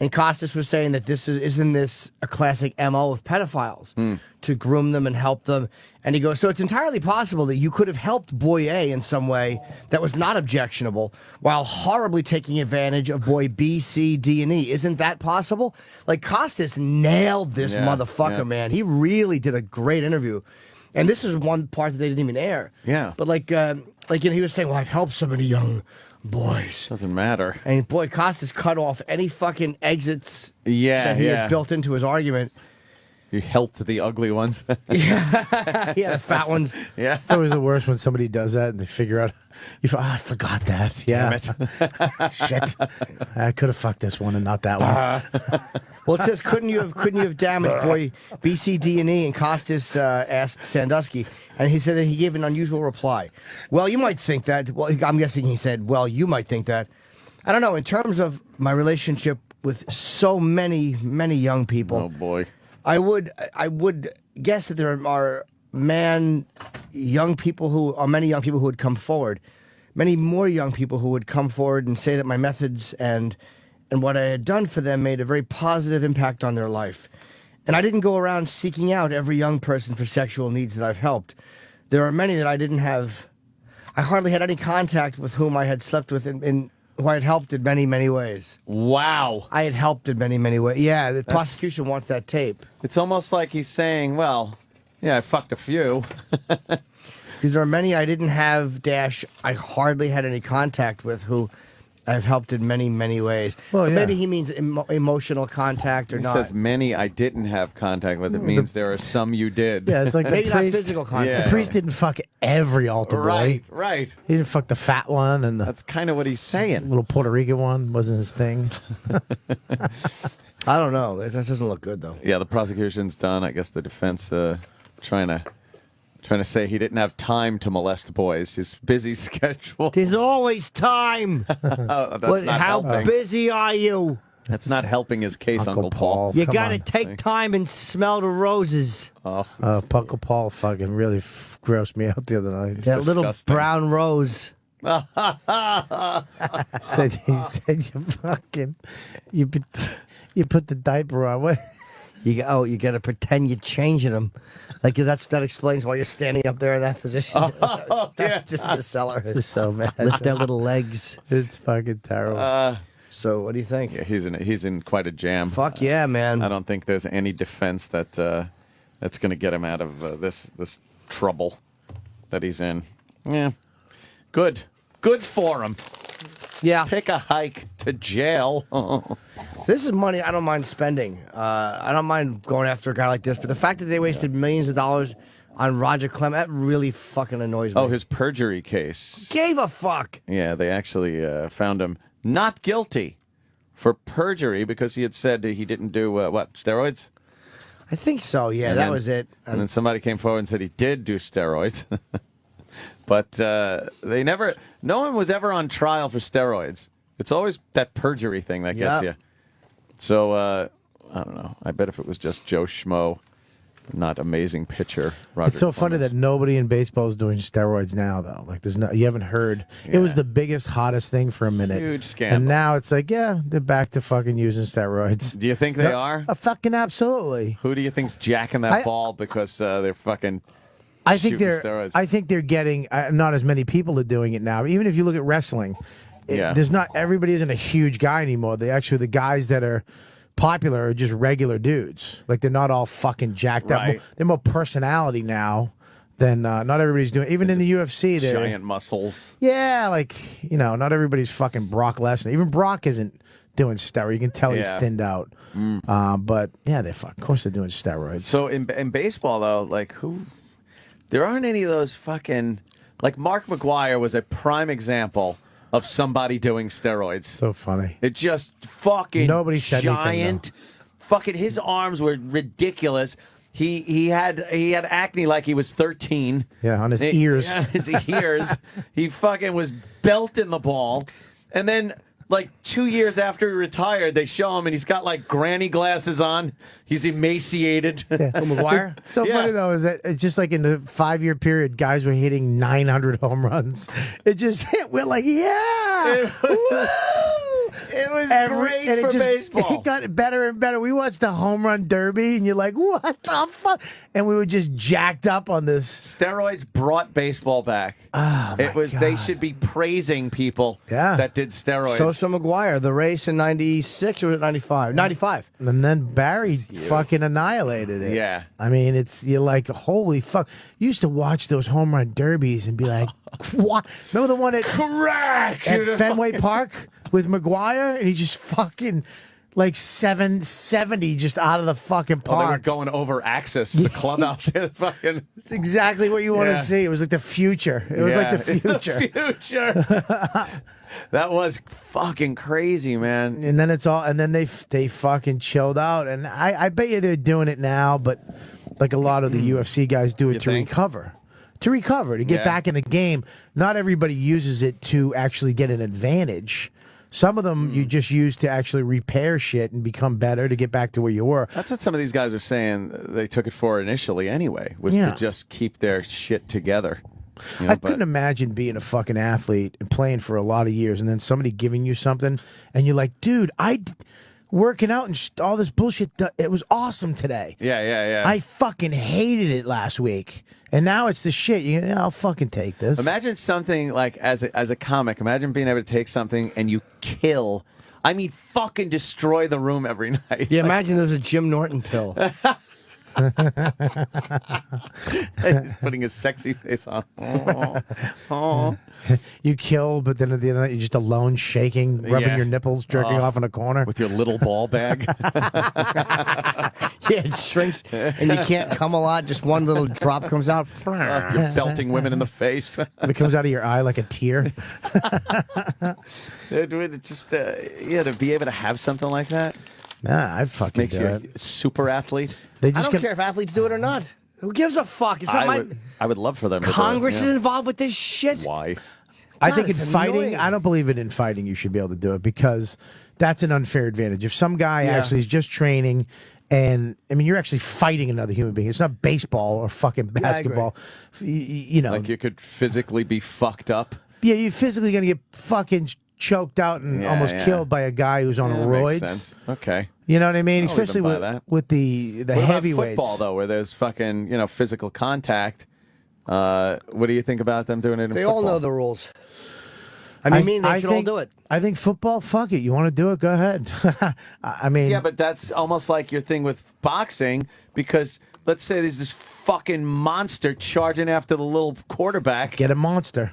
And Costas was saying that isn't this a classic MO of pedophiles to groom them and help them? And he goes, so it's entirely possible that you could have helped boy A in some way that was not objectionable while horribly taking advantage of boy B, C, D, and E. Isn't that possible? Like, Costas nailed this motherfucker, man. He really did a great interview. And this is one part that they didn't even air. Yeah. But like he was saying, well, I've helped so many young boys. Doesn't matter. And boy, Costas cut off any fucking exits that he had built into his argument. You helped the ugly ones. Yeah, the fat ones. Yeah. It's always the worst when somebody does that and they figure out, I forgot that. Yeah. Shit. I could have fucked this one and not that one. Well, it says, couldn't you have damaged boy B, C, D, and E? And Costas asked Sandusky, and he said that he gave an unusual reply. Well, you might think that. Well, I'm guessing he said, well, you might think that. I don't know. In terms of my relationship with so many young people. Oh, boy. I would guess that there are many young people who would come forward, many more young people who would come forward and say that my methods and what I had done for them made a very positive impact on their life. And I didn't go around seeking out every young person for sexual needs that I've helped. There are many that I hardly had any contact with whom I had slept with who I had helped in many, many ways. Wow. I had helped in many, many ways. Yeah, the prosecution wants that tape. It's almost like he's saying, well, yeah, I fucked a few. Because there are many I didn't have, I hardly had any contact with who I've helped in many, many ways. Well, But yeah. maybe he means emotional contact or He not. says many I didn't have contact with. It means there are some you did. Yeah, it's like the Maybe not priest. physical contact. The priest didn't fuck every altar boy. Right. He didn't fuck the fat one and the That's kind of what he's saying. little Puerto Rican one. Wasn't his thing. I don't know. That doesn't look good, though. Yeah, the prosecution's done. I guess the defense trying to say he didn't have time to molest boys. His busy schedule. There's always time. That's not How helping. busy are you? That's not helping his case, Uncle Paul. You Come got to on. take time and smell the roses. Oh, Uncle Paul fucking really grossed me out the other night. That little disgusting. brown rose. He said you put the diaper on. What? You got to pretend you're changing them. Like that explains why you're standing up there in that position. That's just the seller. It's so bad. Lift their little legs. It's fucking terrible. So what do you think? yeah, he's in quite a jam. Fuck yeah, man. I don't think there's any defense that's going to get him out of this trouble that he's in. Yeah, good for him. Yeah. Take a hike to jail. This is money I don't mind spending. I don't mind going after a guy like this, but the fact that they wasted millions of dollars on Roger Clement, that really fucking annoys me. Oh, his perjury case. Gave a fuck. Yeah, they actually found him not guilty for perjury because he had said he didn't do steroids? I think so. Yeah, And that then- was it. And then somebody came forward and said he did do steroids. But they never, no one was ever on trial for steroids. It's always that perjury thing that gets you. So, I don't know. I bet if it was just Joe Schmo, not amazing pitcher. Roger It's so funny Clemens. that nobody in baseball is doing steroids now, though. Like, you haven't heard. It was the biggest, hottest thing for a minute. Huge scandal. And now it's like, yeah, they're back to fucking using steroids. Do you think they are? Fucking absolutely. Who do you think's jacking that ball because they're fucking I think shooting they're. steroids? I think they're getting not as many people are doing it now. Even if you look at wrestling, Yeah. there's not everybody isn't a huge guy anymore. The guys that are popular are just regular dudes. Like they're not all fucking jacked up. Right. They're more personality now than not everybody's doing. Even in the UFC, they're giant muscles. yeah, like not everybody's fucking Brock Lesnar. Even Brock isn't doing steroids. You can tell he's Yeah. thinned out. But yeah, of course they're doing steroids. So in baseball though, like There aren't any of those fucking like Mark McGuire was a prime example of somebody doing steroids. So funny. It just fucking Nobody said anything, giant. Fucking his arms were ridiculous. He had acne like he was 13. Yeah, on his ears. Yeah, his ears. He fucking was belting the ball, and then. Like 2 years after he retired, they show him and he's got like granny glasses on. He's emaciated. Yeah. McGuire? So funny though is that it's just like in the 5-year period, guys were hitting 900 home runs. It just we're like, yeah, It was great and for baseball. It got better and better. We watched the home run derby, and you're like, what the fuck? And we were just jacked up on this. Steroids brought baseball back. Oh, it was. They should be praising people that did steroids. Sosa McGuire, the race in 96 or 95? 95. And then Barry fucking annihilated it. Yeah. I mean, you're like, holy fuck. You used to watch those home run derbies and be like, what? Remember the one at Fenway Park with McGuire? And he just fucking like 770 just out of the fucking Oh, they were park. going over Axis, the club out there. Fucking. It's exactly what you want Yeah. to see. It was like the future. It was like the future. The future. That was fucking crazy, man. And then they fucking chilled out. And I bet you they're doing it now, but like a lot of the UFC guys do it to recover. To get back in the game. Not everybody uses it to actually get an advantage. Some of them you just use to actually repair shit and become better to get back to where you were. That's what some of these guys are saying they took it for initially anyway, was Yeah. to just keep their shit together. I couldn't imagine being a fucking athlete and playing for a lot of years and then somebody giving you something and you're like, dude, working out and all this bullshit, it was awesome today. Yeah. I fucking hated it last week. And now it's the shit. I'll fucking take this. Imagine something like as a comic. Imagine being able to take something and you kill. I mean, fucking destroy the room every night. Yeah, imagine there's a Jim Norton pill. Putting his sexy face on. You kill, but then at the end of the night, you're just alone, shaking, rubbing your nipples, jerking off in a corner. With your little ball bag. Yeah, it shrinks, and you can't come a lot. Just one little drop comes out. You're belting women in the face. If it comes out of your eye like a tear. Just to be able to have something like that. Nah, I'd fucking makes do you it. a super athlete. They I just don't care if athletes do it or not. Who gives a fuck? It's not my I would love for them to do it, Congress yeah. is involved with this shit. Why? I God, think in it's fighting, annoying. I don't believe in fighting you should be able to do it because that's an unfair advantage. If some guy actually is just training and, I mean, you're actually fighting another human being. It's not baseball or fucking basketball. You know. Like you could physically be fucked up. Yeah, you're physically going to get fucking choked out and almost killed by a guy who's on Yeah, roids. makes sense. Okay. You know what I mean? I'll even Especially buy that. with the What about heavyweights. football though, where there's fucking physical contact. What do you think about them doing it in They football? all know the rules. I mean, they should all do it. I think football, fuck it. You want to do it, go ahead. I mean, Yeah, but that's almost like your thing with boxing because let's say there's this fucking monster charging after the little quarterback. get a monster.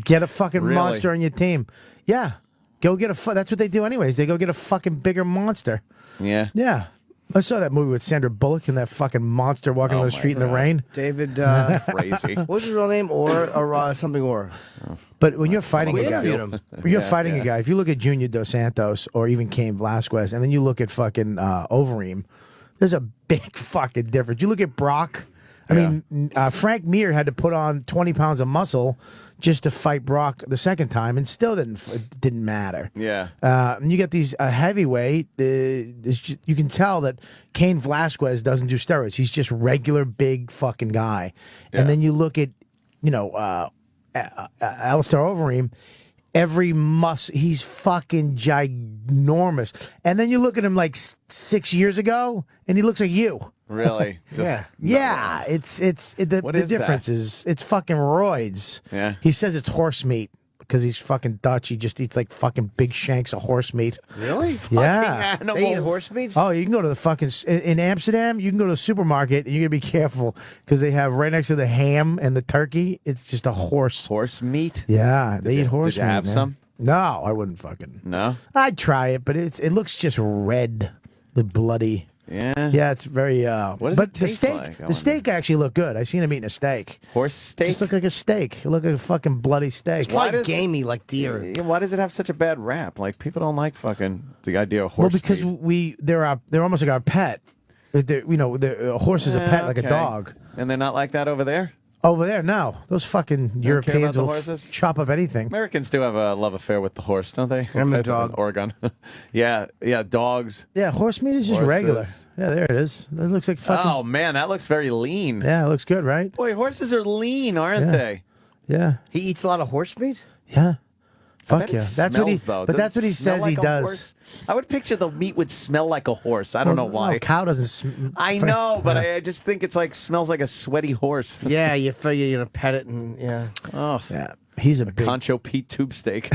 Get a fucking Really? monster on your team. Yeah. Go get that's what they do anyways. They go get a fucking bigger monster. Yeah. Yeah. I saw that movie with Sandra Bullock and that fucking monster walking on the street in the rain. David, Crazy. what's his real name? Or something or. But when you're fighting We a guy, interviewed him. when you're fighting a guy, if you look at Junior Dos Santos or even Cain Velasquez, and then you look at fucking Overeem, there's a big fucking difference. You look at Brock. I mean, Frank Mir had to put on 20 pounds of muscle just to fight Brock the second time, and still it didn't matter. Yeah. And you get these heavyweight. You can tell that Cain Velasquez doesn't do steroids. He's just regular big fucking guy. And then you look at, Alistair Overeem. Every muscle, he's fucking ginormous. And then you look at him like 6 years ago, and he looks like you. Really? Just Yeah. It's the What is difference that? is it's fucking roids. Yeah. He says it's horse meat because he's fucking Dutch. He just eats like fucking big shanks of horse meat. Really? Yeah. They eat horse meat? Oh, you can go to the fucking in Amsterdam. You can go to a supermarket and you gotta be careful because they have right next to the ham and the turkey. It's just a horse. Horse meat? Yeah, they eat horse Did you meat. have man. some? No, I wouldn't fucking. No. I'd try it, but it looks just red, the bloody. Yeah, it's very. What does but it taste the steak, like? I the wonder. steak actually looked good. I seen him eating a steak. Horse steak. Just looked like a steak. It looked like a fucking bloody steak. gamey like deer. Yeah, why does it have such a bad rap? Like people don't like fucking the idea of Well, horse. because they're almost like our pet. A horse is a pet, like a Okay. dog. And they're not like that over there? Over there, no. Those fucking care Europeans about the will horses? chop up anything. Americans do have a love affair with the horse, don't they? And the In dog. Oregon. yeah, dogs. Yeah, horse meat is just Horses. regular. Yeah, there it is. It looks like fucking. Oh man, that looks very lean. Yeah, it looks good, right? Boy, horses are lean, aren't Yeah. they? Yeah. He eats a lot of horse meat? Yeah. I Fuck bet it yeah. That's what he. smells, though. But Does that's it what he smell says like he a does. horse? I would picture the meat would smell like a horse. I don't know why. No, cow doesn't. I know, but I just think it's like smells like a sweaty horse. Yeah, you figure you're gonna pet it and yeah. Oh, yeah. He's a big. Concho Pete tube steak.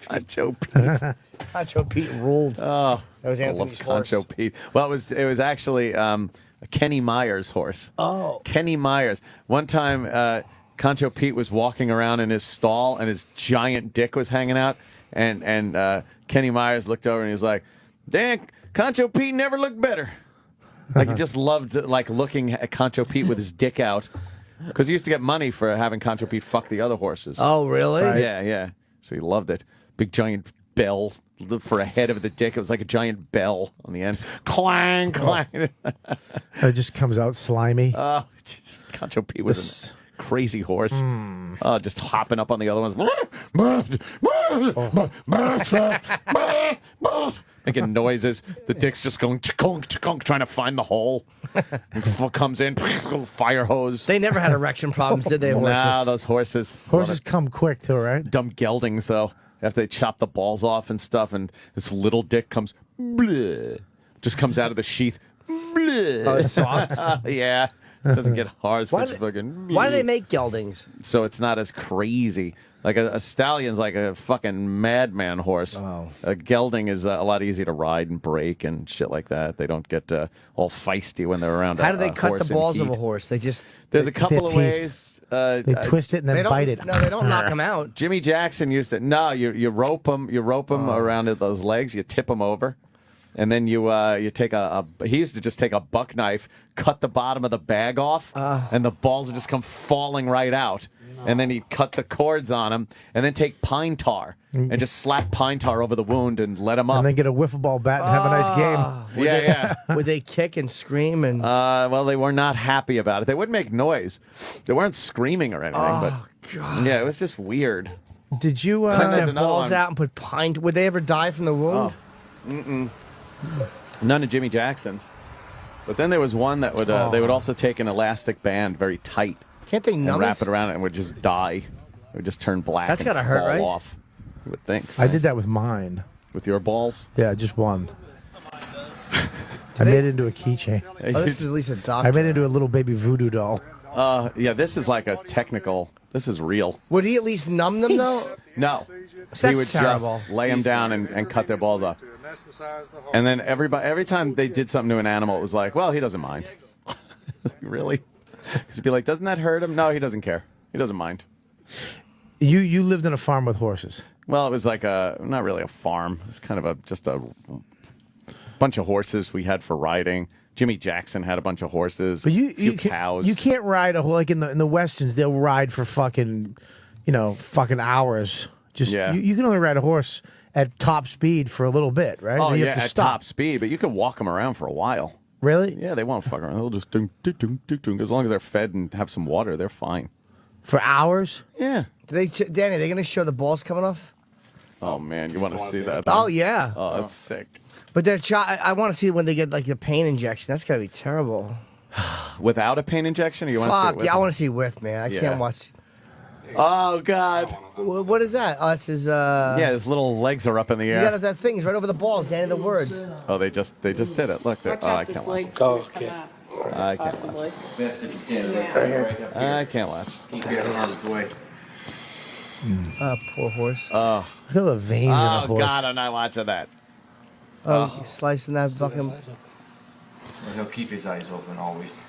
Concho Pete. Concho Pete ruled. Oh, That was I Anthony's love Concho horse. Pete. Well, it was actually Kenny Myers' horse. Oh. Kenny Myers. One time, Concho Pete was walking around in his stall, and his giant dick was hanging out, and Kenny Myers looked over and he was like, "Dan, Concho Pete never looked better." Like he just loved like looking at Concho Pete with his dick out, because he used to get money for having Concho Pete fuck the other horses. Oh, really? Yeah. So he loved it. Big giant bell for a head of the dick. It was like a giant bell on the end. Clang, clang. It just comes out slimy. Oh, Concho Pete was a crazy horse. Oh, just hopping up on the other ones. Making noises. The dick's just going chunk, chunk, trying to find the hole. Comes in, fire hose. They never had erection problems, did they, horses? Nah, those horses. Horses come quick too, right? Dumb geldings, though. After they chop the balls off and stuff, and this little dick comes, bleh, just comes out of the sheath. Bleh. Oh, it's soft? Yeah. It doesn't get hard. Why do they make geldings? So it's not as crazy. Like a stallion's like a fucking madman horse. Oh. A gelding is a lot easier to ride and break and shit like that. They don't get all feisty when they're around. How do they cut horse the in balls of heat. a horse? They just There's a couple their of teeth. ways. They twist it and they then don't bite it. No, they don't knock them out. Jimmy Jackson used it. No, you rope them. You rope them around those legs. You tip them over, and then you take a. He used to just take a buck knife, cut the bottom of the bag off, and the balls would just come falling right out. And then he'd cut the cords on them, and then take pine tar and just slap pine tar over the wound and let them up. And then get a wiffle ball bat and have a nice game. Yeah. Would they kick and scream and? Well, they were not happy about it. They wouldn't make noise. They weren't screaming or anything. Oh, but God. yeah, it was just weird. Did you? There's Cut their another balls one. out and put pine. Would they ever die from the wound? None of Jimmy Jackson's. But then there was one that would they would also take an elastic band very tight. Can't they and numb wrap it? it around it and would just die. It would just turn black. That's and gotta hurt, fall right? off. You would think. I did that with mine. With your balls? Yeah, just one. I made it into a keychain. Oh, this is at least a doctor. I made it into a little baby voodoo doll. Yeah, this is like a technical. This is real. Would he at least numb them though? No. That's He would terrible. just lay them down and cut their balls off. And then every time they did something to an animal, it was like, well, he doesn't mind. Really? He'd be like, doesn't that hurt him? No, he doesn't care. He doesn't mind. You lived in a farm with horses. Well, it was like not really a farm. It's kind of just a bunch of horses we had for riding. Jimmy Jackson had a bunch of horses. But a few can, cows. you can't ride a like in the westerns. They'll ride for fucking hours. Just Yeah. you can only ride a horse at top speed for a little bit, right? Oh Then you yeah, have to at stop. top speed, but you can walk them around for a while. Really? Yeah, they won't fuck around. They'll just ding, ding, ding, ding, ding. As long as they're fed and have some water, they're fine. For hours? Yeah. Danny, they're gonna show the balls coming off? Oh man, you want to see that? Oh yeah. Oh, that's sick. But I want to see when they get like the pain injection. That's gotta be terrible. Without a pain injection, or you want to see it Fuck with? yeah, I want to see with man. I Yeah. can't watch. Oh God. What is that? Oh, it's his. Yeah, his little legs are up in the You air. got that thing. It's right over the balls, Danny. The words. Oh, they just did it. Look, they're, I can't watch. Oh, okay. I can't watch. I can't watch. Poor horse. Oh. Look at the veins in a Oh horse. God, I'm not watching that. Oh, he's slicing that fucking. He'll keep his eyes open always.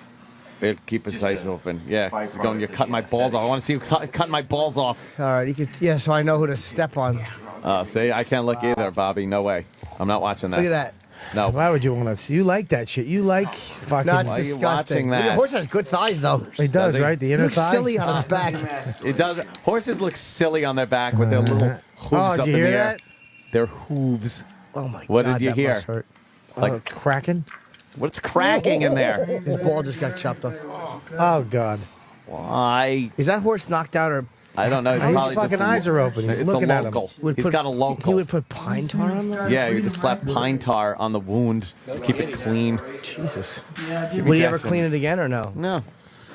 They'd keep his Just eyes a open. Yeah, he's byproduct going. You're of cutting my the balls off. I want to see you cutting my balls off. All right, you could. Yeah, so I know who to step on. See, I can't look either, Bobby. No way. I'm not watching that. Look at that. No. Why would you want to see? You like that shit. You like fucking. No, it's Why are you disgusting. watching that? The horse has good thighs, though. He does, Does he? right? The It inner looks thigh. silly on its back. It does. Horses look silly on their back with their little hooves did up you in hear the air. that? Their hooves. Oh my What God, did you that hear? must hurt. Like cracking. What's cracking in there? His ball just got chopped off. Oh God. Why? Is that horse knocked out or? I don't know. He's His probably fucking just a- eyes are open. He's it's looking a at him. local. Would He's put- got a local. He would put pine tar on there. Yeah, you just slap pine tar on the wound, keep it clean. Jesus. Would he ever clean it again or no? No.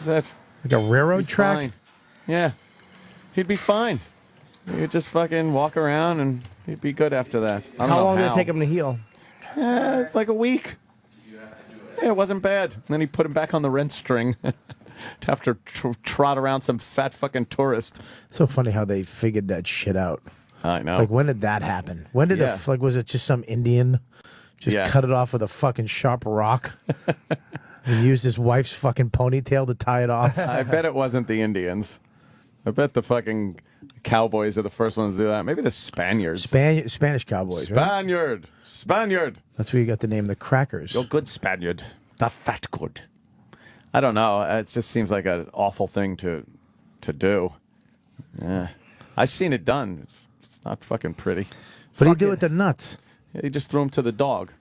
Is that Like a railroad he's track? fine. Yeah. He'd be fine. He'd just fucking walk around and he'd be good after that. I don't How know long did it take him to heal? Like a week. Yeah, it wasn't bad. And then he put him back on the rent string to have to trot around some fat fucking tourist. So funny how they figured that shit out. I know. Like when did that happen? When did Yeah. like was it just some Indian just Yeah. cut it off with a fucking sharp rock and used his wife's fucking ponytail to tie it off? I bet it wasn't the Indians. I bet the fucking cowboys are the first ones to do that. Maybe the Spaniards. Spanish cowboys, right? Spaniard. That's where you got the name the Crackers. You're good Spaniard. Not that good. I don't know. It just seems like an awful thing to do. Yeah. I've seen it done. It's not fucking pretty. What do you do with the nuts? Yeah, he just threw them to the dog.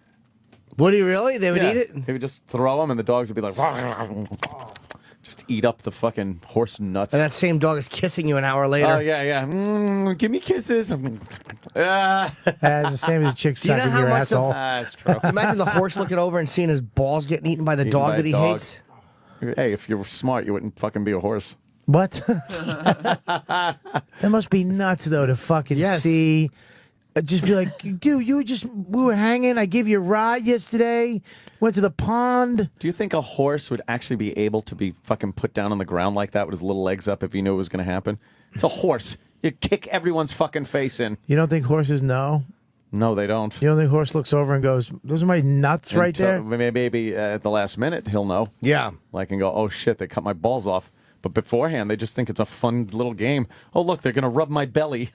Would he really? They would Yeah. eat it? He would just throw them, and the dogs would be like, just eat up the fucking horse nuts. And that same dog is kissing you an hour later. Oh, yeah, yeah. Give me kisses. Ah. It's the same as a chick Do you know sucking how your much asshole. That's true. Imagine the horse looking over and seeing his balls getting eaten by the Eaten dog by a that he dog. hates. Hey, if you were smart, you wouldn't fucking be a horse. What? That must be nuts, though, to fucking Yes. see. Just be like, dude, we were hanging. I gave you a ride yesterday. Went to the pond. Do you think a horse would actually be able to be fucking put down on the ground like that with his little legs up if he knew it was going to happen? It's a horse. You kick everyone's fucking face in. You don't think horses know? No, they don't. You don't think horse looks over and goes, those are my nuts right there? Maybe at the last minute he'll know. Yeah. Like and go, oh shit, they cut my balls off. But beforehand, they just think it's a fun little game. Oh, look, they're going to rub my belly.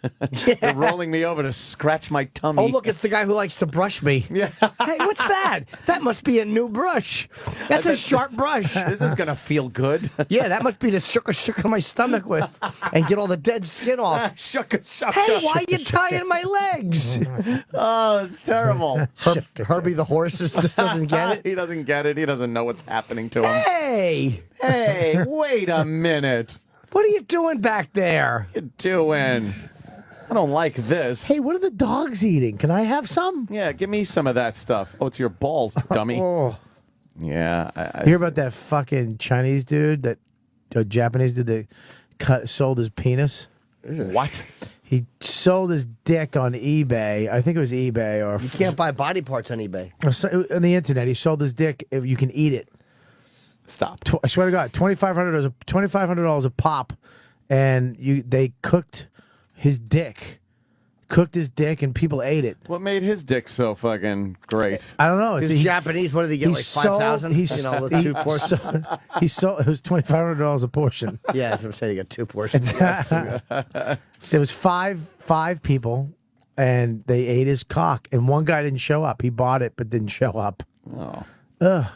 They're rolling me over to scratch my tummy. Oh, look, it's the guy who likes to brush me. Yeah. Hey, what's that? That must be a new brush. That's a sharp brush. This is going to feel good. Yeah, that must be to shook of my stomach with and get all the dead skin off. Shook. Hey, why are you tying my legs? Oh, it's terrible. Herbie the horse just doesn't get it. He doesn't get it. He doesn't know what's happening to him. Hey, Wait a minute. what are you doing back there? What are you doing? I don't like this. Hey, what are the dogs eating? Can I have some? Yeah, give me some of that stuff. Oh, it's your balls, dummy. Oh. Yeah. You hear about that fucking Chinese dude, that Japanese dude that sold his penis? What? He sold his dick on eBay. I think it was eBay or You can't buy body parts on eBay. on the internet. He sold his dick if you can eat it. Stop. I swear to God, $2,500 a pop, and they cooked his dick, and people ate it. What made his dick so fucking great? I don't know. He's Japanese. What do they get? Like 5,000? You know, the two portions. He sold. It was $2,500 a portion. Yeah, that's what I'm saying. You got two portions. There was five people, and they ate his cock, and one guy didn't show up. He bought it, but didn't show up. Oh. Ugh.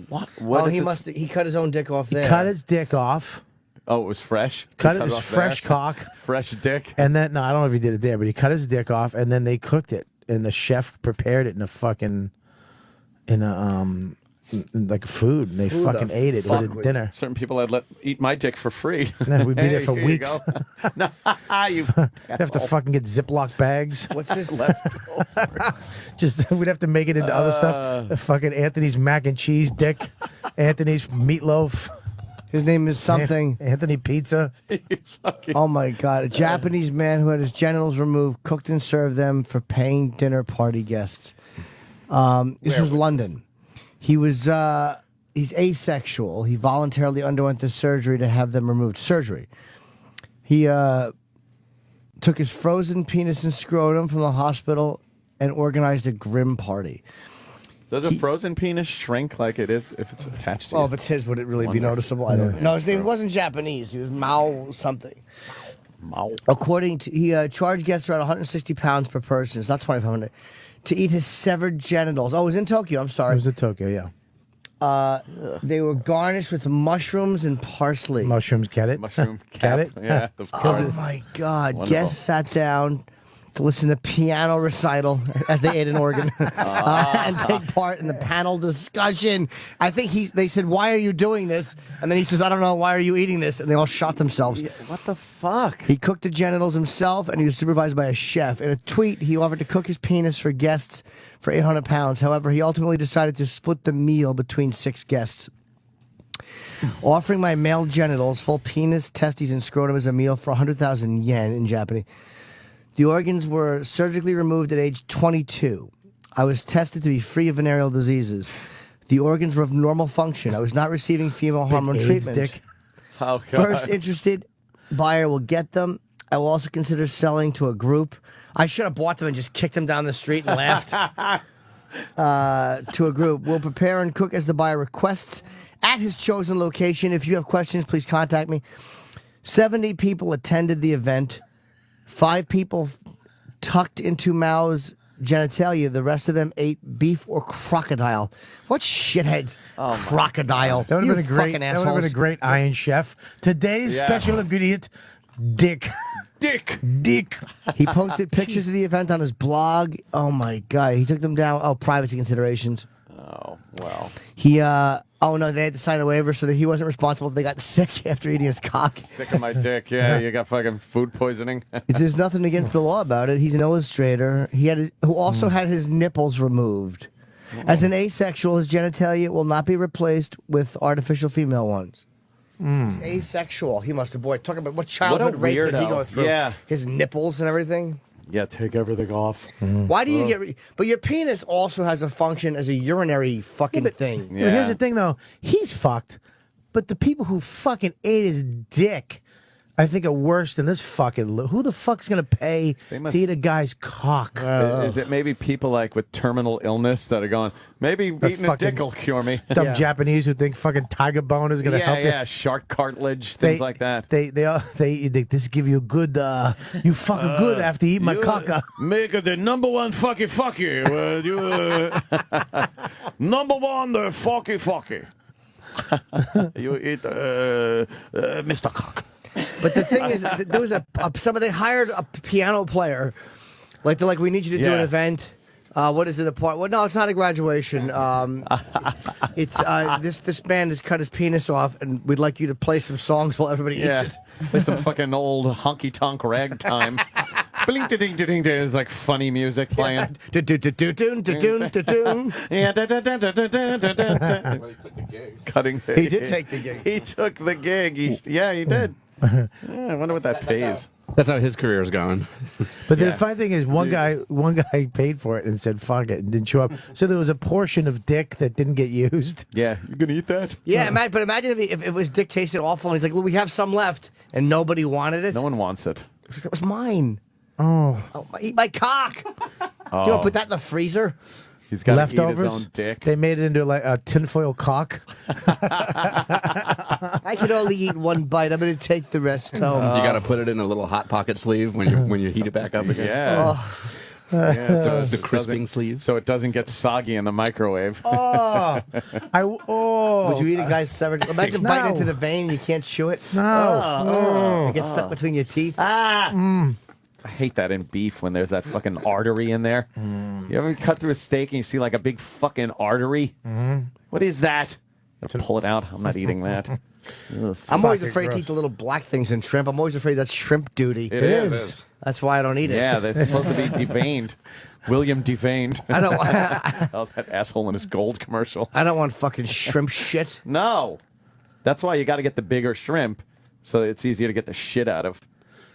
What? Well, he cut his own dick off there. Cut his dick off. Oh, it was fresh? Cut He it was off fresh there? cock. Fresh dick? And then, no, I don't know if he did it there, but he cut his dick off, and then they cooked it, and the chef prepared it like food, and they Who fucking the ate it. It was fuck a would- dinner. Certain people I'd let eat my dick for free. No, we'd be there for here you weeks. go. No, you We'd have to fucking get Ziploc bags. What's this? Just we'd have to make it into other stuff. Fucking Anthony's mac and cheese dick, Anthony's meatloaf, His name is something. Anthony Pizza. Oh my God! A Japanese man who had his genitals removed cooked and served them for paying dinner party guests. This was London. He was he's asexual. He voluntarily underwent the surgery to have them removed. Surgery. He took his frozen penis and scrotum from the hospital and organized a grim party. Does a frozen penis shrink like it is if it's attached to Oh, you? if it's his, would it really be noticeable? I don't know. No, his name wasn't Japanese. He was Mao something. Mao. According to, he charged guests around 160 pounds per person. It's not 2,500. to eat his severed genitals. Oh, it was in Tokyo. I'm It sorry. was in Tokyo, yeah. They were garnished with mushrooms and parsley. Mushrooms, get it? Mushroom Get cap. it? Yeah. Oh my God! Wonderful. Guests sat down to listen to piano recital as they ate an organ and take part in the panel discussion. I think they said, "Why are you doing this?" And then he says, "I don't know. Why are you eating this?" And they all shot themselves. What the fuck? He cooked the genitals himself, and he was supervised by a chef. In a tweet, he offered to cook his penis for guests for 800 pounds. However, he ultimately decided to split the meal between 6 guests. Offering my male genitals, full penis, testes, and scrotum as a meal for 100,000 yen in Japanese. The organs were surgically removed at age 22. I was tested to be free of venereal diseases. The organs were of normal function. I was not receiving female hormone AIDS treatment. dick. Oh, God. First interested buyer will get them. I will also consider selling to a group. I should have bought them and just kicked them down the street and laughed. To a group. We'll prepare and cook as the buyer requests at his chosen location. If you have questions, please contact me. 70 people attended the event. 5 people tucked into Mao's genitalia. The rest of them ate beef or crocodile. What shitheads? Crocodile. That would You have been a great. fucking That would have been a assholes. great Iron Chef. Today's Yeah. special ingredient: dick. Dick. Dick. He posted pictures of the event on his blog. Oh my God. He took them down. Oh, privacy considerations. Oh, well. He, oh no, they had to sign a waiver so that he wasn't responsible if they got sick after eating his cock. Sick of my dick. Yeah, you got fucking food poisoning. There's nothing against the law about it. He's an illustrator. Who also had his nipples removed. As an asexual, his genitalia will not be replaced with artificial female ones. He's asexual. He must have, boy, talk about what childhood rape did he weirdo. go through? Yeah. His nipples and everything. Yeah, take everything off. Why do you get? But your penis also has a function as a urinary fucking thing. But here's the thing, though. He's fucked, but the people who fucking ate his dick, I think, are worse than this fucking. Who the fuck's gonna pay must- to eat a guy's cock? Is it maybe people like with terminal illness that are going, maybe eating a fucking dick will cure me? Dumb Japanese who think fucking tiger bone is gonna help you. Yeah, shark cartilage, things like that. They this give you a good. You fucking good after you eat my caca. Make it the number one fucky. Number one, the fucky. You eat Mr. Cock. But the thing is, there was they hired a piano player. Like, they're like, we need you to do an Yeah. event. What is it? Well, no, it's not a graduation. It's this band has cut his penis off, and we'd like you to play some songs while everybody eats it. With some fucking old honky tonk ragtime. Blink, ding, ding, there's like funny music playing. Yeah, Cutting. He did take the gig. He took the gig. He did. Yeah, I wonder what that pays. That's how his career's going. But the funny thing is, one guy paid for it and said fuck it and didn't show up. So there was a portion of dick that didn't get used. Yeah, you gonna eat that? Yeah, but imagine if it was dick tasted awful, and he's like, "Well, we have some left," and nobody wanted it. No one wants it. That was mine. Oh, eat my cock. Do you want to put that in the freezer? He's got to eat leftovers. his own dick. They made it into like a tinfoil cock. I can only eat one bite. I'm going to take the rest home. You got to put it in a little hot pocket sleeve when you heat it back up again. Yeah. Yeah, so The it crisping doesn't- sleeve. so it doesn't get soggy in the microwave. Oh, Would you eat a guy's severed? Imagine biting No. into the vein and you can't chew it. no. It gets stuck between your teeth. I hate that in beef when there's that fucking artery in there. You ever cut through a steak and you see like a big fucking artery? What is that? You have to pull it out. I'm not eating that. Ugh. I'm always fucking afraid to gross. eat the little black things in shrimp. I'm always afraid that's shrimp duty. It is. That's why I don't eat it. Yeah, they're supposed to be deveined. William deveined. I don't. Oh, that asshole in his gold commercial. I don't want fucking shrimp shit. No. That's why you got to get the bigger shrimp so it's easier to get the shit out of.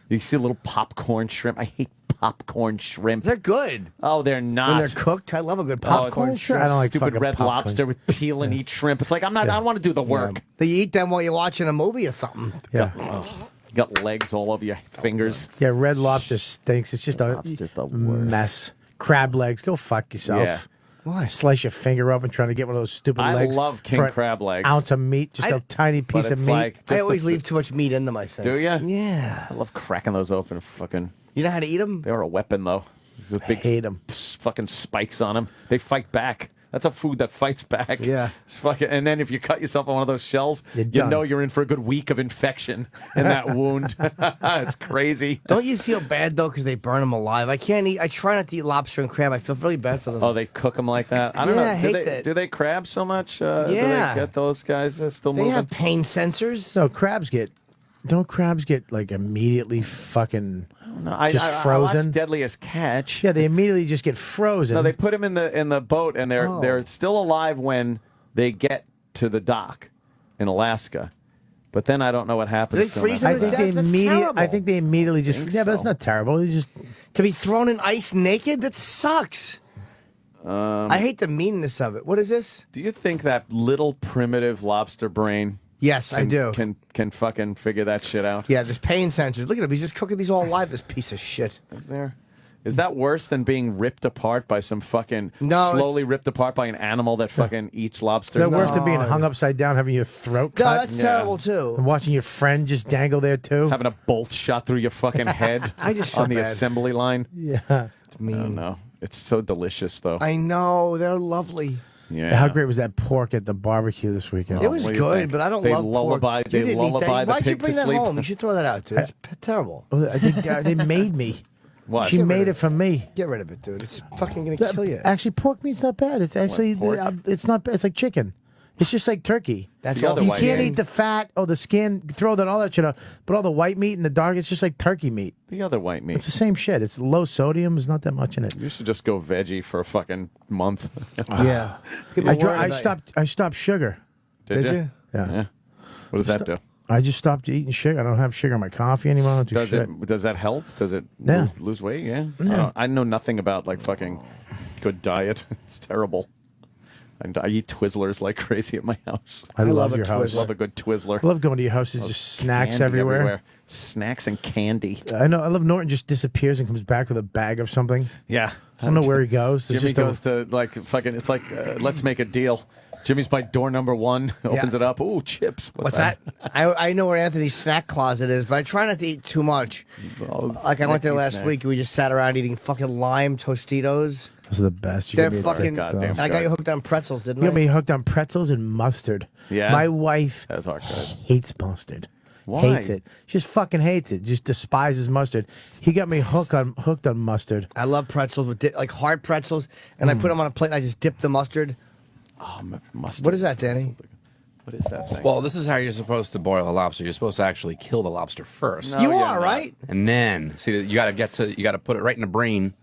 You see a little popcorn shrimp. I hate popcorn shrimp. They're good Oh, they're not. when they're cooked. I love a good popcorn it's shrimp. I don't like stupid fucking red popcorn. lobster with peel and eat shrimp. It's like I don't want to do the work. You eat them while you're watching a movie or something. Yeah. You got legs all over your fingers. Yeah, red lobster stinks. It's just a Lobster's the worst. mess. Crab legs, go fuck yourself. Yeah. Why? Slice your finger up and trying to get one of those stupid I legs. love king for an crab legs. Ounce of meat, just a tiny But piece of it's meat. like I just always leave too much meat in them, I think. Do ya? Yeah. I love cracking those open. Fucking. You know how to eat them? They were a weapon though. The big hate 'em. Fucking spikes on them. They fight back. That's a food that fights back. Yeah. It's fucking, and then if you cut yourself on one of those shells, You're you done. know you're in for a good week of infection in that wound. It's crazy. Don't you feel bad though because they burn them alive? I can't eat. I try not to eat lobster and crab. I feel really bad for them. Oh, they cook them like that? I don't Yeah, know. I Do hate they, that. do they crab so much? Do Yeah. they get those guys still They moving? have pain sensors. No, crabs get. Don't crabs get like immediately fucking No, just I frozen? watched Deadliest Catch. Yeah, they immediately just get frozen. No, they put them in the boat, and they're still alive when they get to the dock in Alaska. But then I don't know what happens. Do they to freeze them. them to death? That's terrible. I think they immediately just. Think Yeah, but that's so. not terrible. You just. To be thrown in ice naked? That sucks. I hate the meanness of it. What is this? Do you think that little primitive lobster brain? Yes, I do. Can fucking figure that shit out? Yeah, there's pain sensors. Look at him. He's just cooking these all alive, this piece of shit. Is there? Is that worse than being ripped apart by some fucking No, slowly ripped apart by an animal that fucking eats Is lobsters? that worse than being hung upside down, having your throat No, cut? that's terrible too. And watching your friend just dangle there too? Having a bolt shot through your fucking head I just feel on the bad. assembly line? Yeah. It's mean. I don't know. It's so delicious, though. I know. They're lovely. Yeah. How great was that pork at the barbecue this weekend? It was what do you good, think? but I don't They love lullaby- pork. they You didn't eat lullaby that. the Why'd you pig to bring that sleep. home? You should throw that out, dude. It's terrible. Oh, they made me. What? She made it for me. Get rid of it, dude. It's fucking gonna kill you. Actually, pork meat's not bad. It's actually pork? it's not. It's like chicken. It's just like turkey. That's The all. other You white can't meat. eat the fat. Oh, the skin. Throw that all that shit out. But all the white meat and the dark, it's just like turkey meat. The other white meat. It's the same shit. It's low sodium. There's not that much in it. You should just go veggie for a fucking month. Yeah. People worry about you. I stopped sugar. Did you? Yeah. What does that do? I just stopped eating sugar. I don't have sugar in my coffee anymore. I don't do Does shit. it? Does that help? Does it Yeah. lose weight? Yeah. Yeah. I know nothing about like fucking good diet. It's terrible. I eat Twizzlers like crazy at my house. I love a your house. Twizzler. Love a good Twizzler. I love going to your house. There's just snacks Candy everywhere. Snacks and candy. I know. I love Norton just disappears and comes back with a bag of something. Yeah. I don't know where he goes. There's Jimmy just goes to like fucking. It's like let's make a deal. Jimmy's by door number 1. Opens Yeah. it up. Ooh, chips. What's that? I know where Anthony's snack closet is, but I try not to eat too much. Oh, Like I went there snacky last snacks. week and we just sat around eating fucking lime Tostitos. Those are the best. You They're got me fucking. goddamn And I got you hooked on pretzels, didn't You got I? me hooked on pretzels and mustard. Yeah? My wife That's hard. hates mustard. Why? Hates it. She just fucking hates it. Just despises mustard. He got me hooked on mustard. I love pretzels with like hard pretzels, and I put them on a plate and I just dip the mustard. Oh, mustard. What is that, Danny? What is that thing? Well, this is how you're supposed to boil a lobster. You're supposed to actually kill the lobster first, You are, right? and then see you got to put it right in the brain.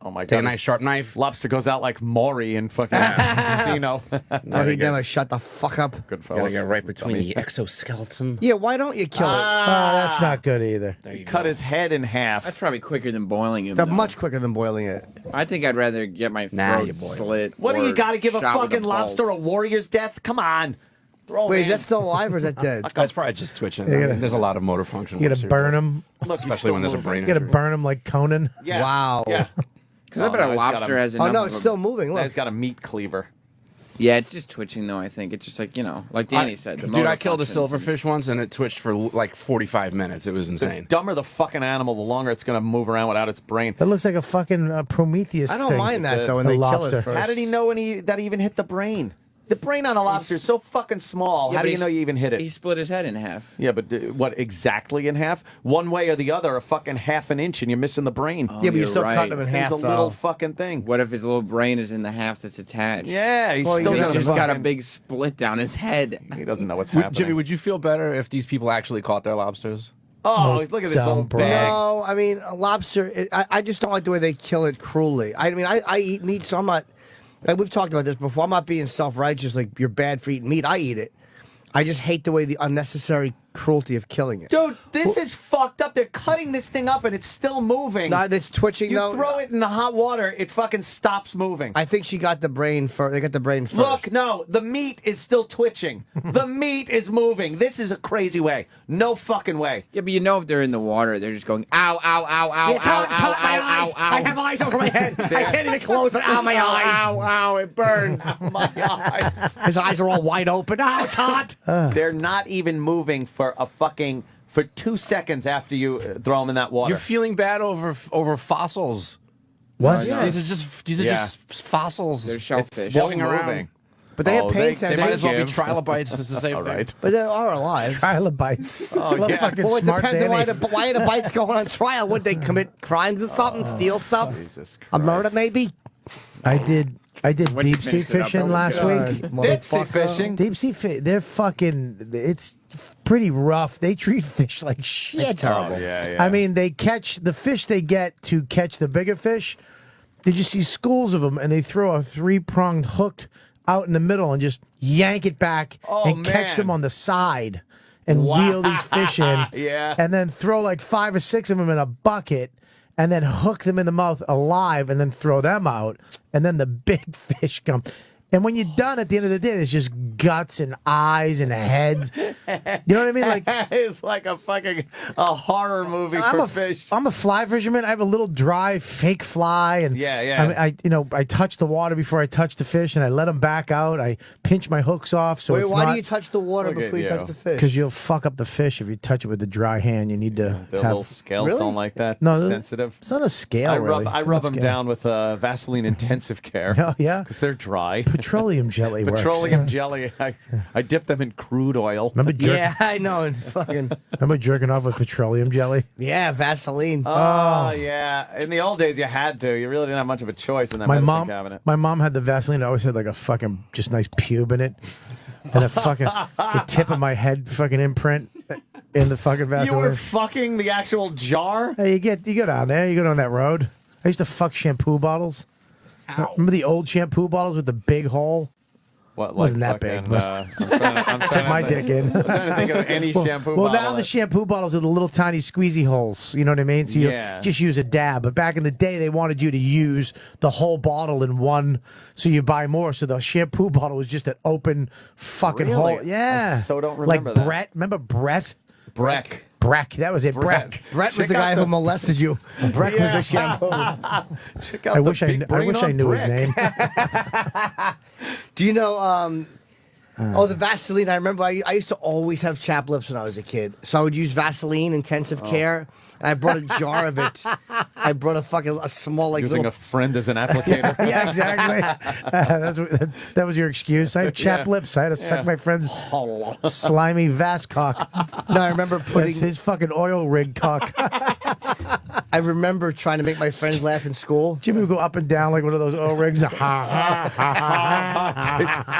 Oh my god! Take a nice sharp knife. Lobster goes out like Maury in fucking Casino. No, he never shut the fuck up. Good Gotta fellas. get right between the exoskeleton. Yeah, why don't you kill Oh, that's not good either. There you Cut go. his head in half. That's probably quicker than boiling him. it? They're though. much quicker than boiling it. I think I'd rather get my Nah, throat you boil it. slit. What do or you got to give a shot with fucking lobster a bolt. warrior's death? Come on. Throw him Wait, in. is that still alive or is that dead? That's probably just twitching. You gotta- There's a lot of motor function. You gotta burn them. Look, he's especially still when there's a moving. brain You gotta injury. burn them like Conan. Yeah. Wow. Yeah. Because I bet a lobster has enough. Oh no, of it's a- still moving. Now Look. he's got a meat cleaver. Yeah, it's just twitching though. I think it's just like like Danny said. the Dude, motor I killed a functions. silverfish once and it twitched for like 45 minutes. It was The insane. dumber the fucking animal, the longer it's going to move around without its brain. That looks like a fucking Prometheus. I don't thing. mind that though when A they kill lobster. it first. How did he know that he even hit the brain? The brain on a lobster is so fucking small. Yeah, How but do you know you even hit it? He split his head in half. Yeah, but what exactly in half? One way or the other, a fucking half an inch, and you're missing the brain. Yeah, but you're you're still right. cutting them in It's half a though. little fucking thing. What if his little brain is in the half that's attached? Yeah, he's Well, still you He's know, just got a fucking- big split down his head. He doesn't know what's happening. Jimmy, would you feel better if these people actually caught their lobsters? Oh, Most look at this dumb little bro. bag. No, I mean a lobster. I just don't like the way they kill it cruelly. I mean, I eat meat, so I'm not. Like we've talked about this before. I'm not being self-righteous. Like you're bad for eating meat. I eat it. I just hate the way the unnecessary cruelty of killing it. Dude, this is fucked up. They're cutting this thing up and it's still moving. No, it's twitching You though. throw it in the hot water, it fucking stops moving. I think she got the brain first. They got the brain first. Look, no, the meat is still twitching. The meat is moving. This is a crazy way. No fucking way. Yeah, but you know if they're in the water, they're just going ow, ow, ow, ow, It's ow, hot, it's ow, hot, my ow, eyes. ow, I have eyes over my head. I can't even close it. Ow, my eyes. Ow, ow, it burns. My eyes. His eyes are all wide open. Ow, it's hot. They're not even moving for 2 seconds after you throw them in that water. You're feeling bad over fossils. What? Yeah, these are just fossils. They're shellfish. Walking around. But they have pain They might as well be trilobites. This is the same thing. Right. But they are alive. Trilobites. Oh, What yeah. fucking Well, it smart depends on Danny. why are the bites going on trial. Would they commit crimes or something? Steal stuff? Jesus A murder, maybe? I did When you deep sea finished it up, fishing that was last good. week. Deep sea fishing. Deep sea fish, they're fucking. It's pretty rough. They treat fish like shit. It's terrible. Oh, yeah. I mean, they catch the fish they get to catch the bigger fish. They just see schools of them, and they throw a 3-pronged hook out in the middle and just yank it back and catch man. them on the side and wheel these fish in. Yeah. And then throw like 5 or 6 of them in a bucket. And then hook them in the mouth alive, and then throw them out, and then the big fish come. And when you're done, at the end of the day, it's just guts and eyes and heads. You know what I mean? Like it's like a horror movie I'm for a fish. I'm a fly fisherman. I have a little dry fake fly, and Yeah. I mean, I touch the water before I touch the fish, and I let them back out. I pinch my hooks off, so Wait, it's why not do you touch the water Look at before you you. touch the fish? because you'll fuck up the fish if you touch it with the dry hand. You need to The have little scales Really? don't like that. No, sensitive. It's not a scale. I really. rub them Scale. down with Vaseline intensive care. Oh, yeah? Because they're dry. Petroleum jelly works. Petroleum jelly. I dip them in crude oil. Remember Yeah, I know. And fucking Remember jerking off with petroleum jelly? yeah, Vaseline. Oh, yeah. In the old days, you had to. You really didn't have much of a choice in that My medicine mom, cabinet. my mom had the Vaseline. It always had like a fucking just nice pube in it, and a fucking the tip of my head fucking imprint in the fucking You were Vaseline. fucking the actual jar? Hey, you go down there. You go down that road. I used to fuck shampoo bottles. Remember the old shampoo bottles with the big hole? What, Wasn't that big, but- I'm Took my dick in. I'm trying to think of any shampoo Well, bottle. now the that- shampoo bottles are the little tiny squeezy holes. You know what I mean? So you Yeah. just use a dab. But back in the day, they wanted you to use the whole bottle in one, so you buy more. So the shampoo bottle was just an open fucking Really? hole. Yeah. I so don't remember like that. Brett. Remember Brett? Breck. Breck. That was it. Breck. Brett was Check the out guy who molested you. Breck was the shampoo. Check out I the wish big I brain wish I on knew his Breck. name. Do you know? The Vaseline. I remember I used to always have chapped lips when I was a kid, so I would use Vaseline intensive care. And I brought a jar of it. I brought a small like Using little. a friend as an applicator. Yeah, exactly. That was your excuse. I have chapped Yeah. lips. I had to suck Yeah. my friend's slimy Vas cock. No, I remember That's putting. his fucking oil rig cock. I remember trying to make my friends laugh in school. Jimmy would go up and down like one of those oil rigs. It's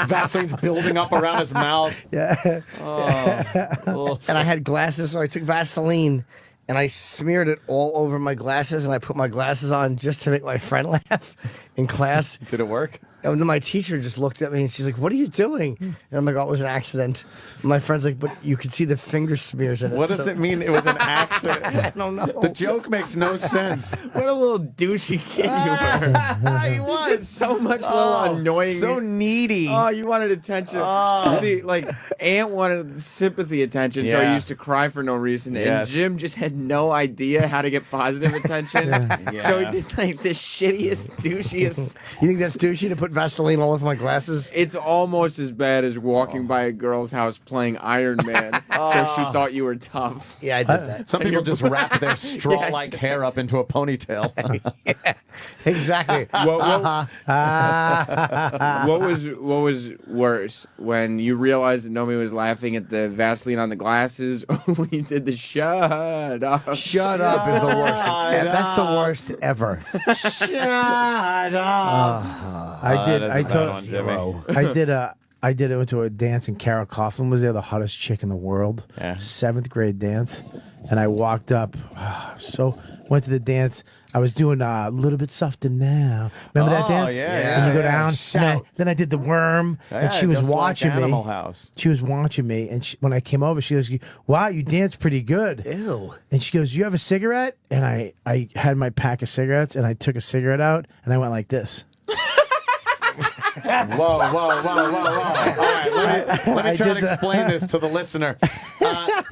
Vaseline's building up around his mouth. Yeah. Oh. And I had glasses, so I took Vaseline and I smeared it all over my glasses, and I put my glasses on just to make my friend laugh in class. Did it work? And then my teacher just looked at me and she's like, "What are you doing?" And I'm like, "Oh, it was an accident." And my friend's like, "But you could see the finger smears in it." What does so- it mean it was an accident? I don't know. The joke makes no sense. What a little douchey kid you were. He was So much little annoying. so needy. Oh, you wanted attention. See, like Ant wanted sympathy attention, so he Yeah. used to cry for no reason, and Yes. Jim just had no idea how to get positive attention. So he did like the shittiest, douchiest. You think that's douchey to put Vaseline all over my glasses? It's almost as bad as walking by a girl's house playing Iron Man, so she thought you were tough. Yeah, I did that. Some people just wrap their straw-like hair up into a ponytail. Exactly. What was worse, when you realized that nobody was laughing at the Vaseline on the glasses, or when you did the shut up? Shut up is the worst. Yeah, that's the worst ever. Shut up. I did. that's I a bad told. one, Jimmy. I did. I went to a dance, and Carol Coughlin was there, the hottest chick in the world. Yeah. 7th grade dance, and I walked up. Went to the dance. I was doing a little bit softer now. Remember that Oh, dance? yeah, And you go yeah. down. And Shout. then I did the worm, Yeah, and she was just like watching me. Animal House. She was watching me, and when I came over, she goes, "Wow, you dance pretty good." Ew. And she goes, "You have a cigarette?" And I had my pack of cigarettes, and I took a cigarette out, and I went like this. Whoa. All right, let me I try did to explain this to the listener.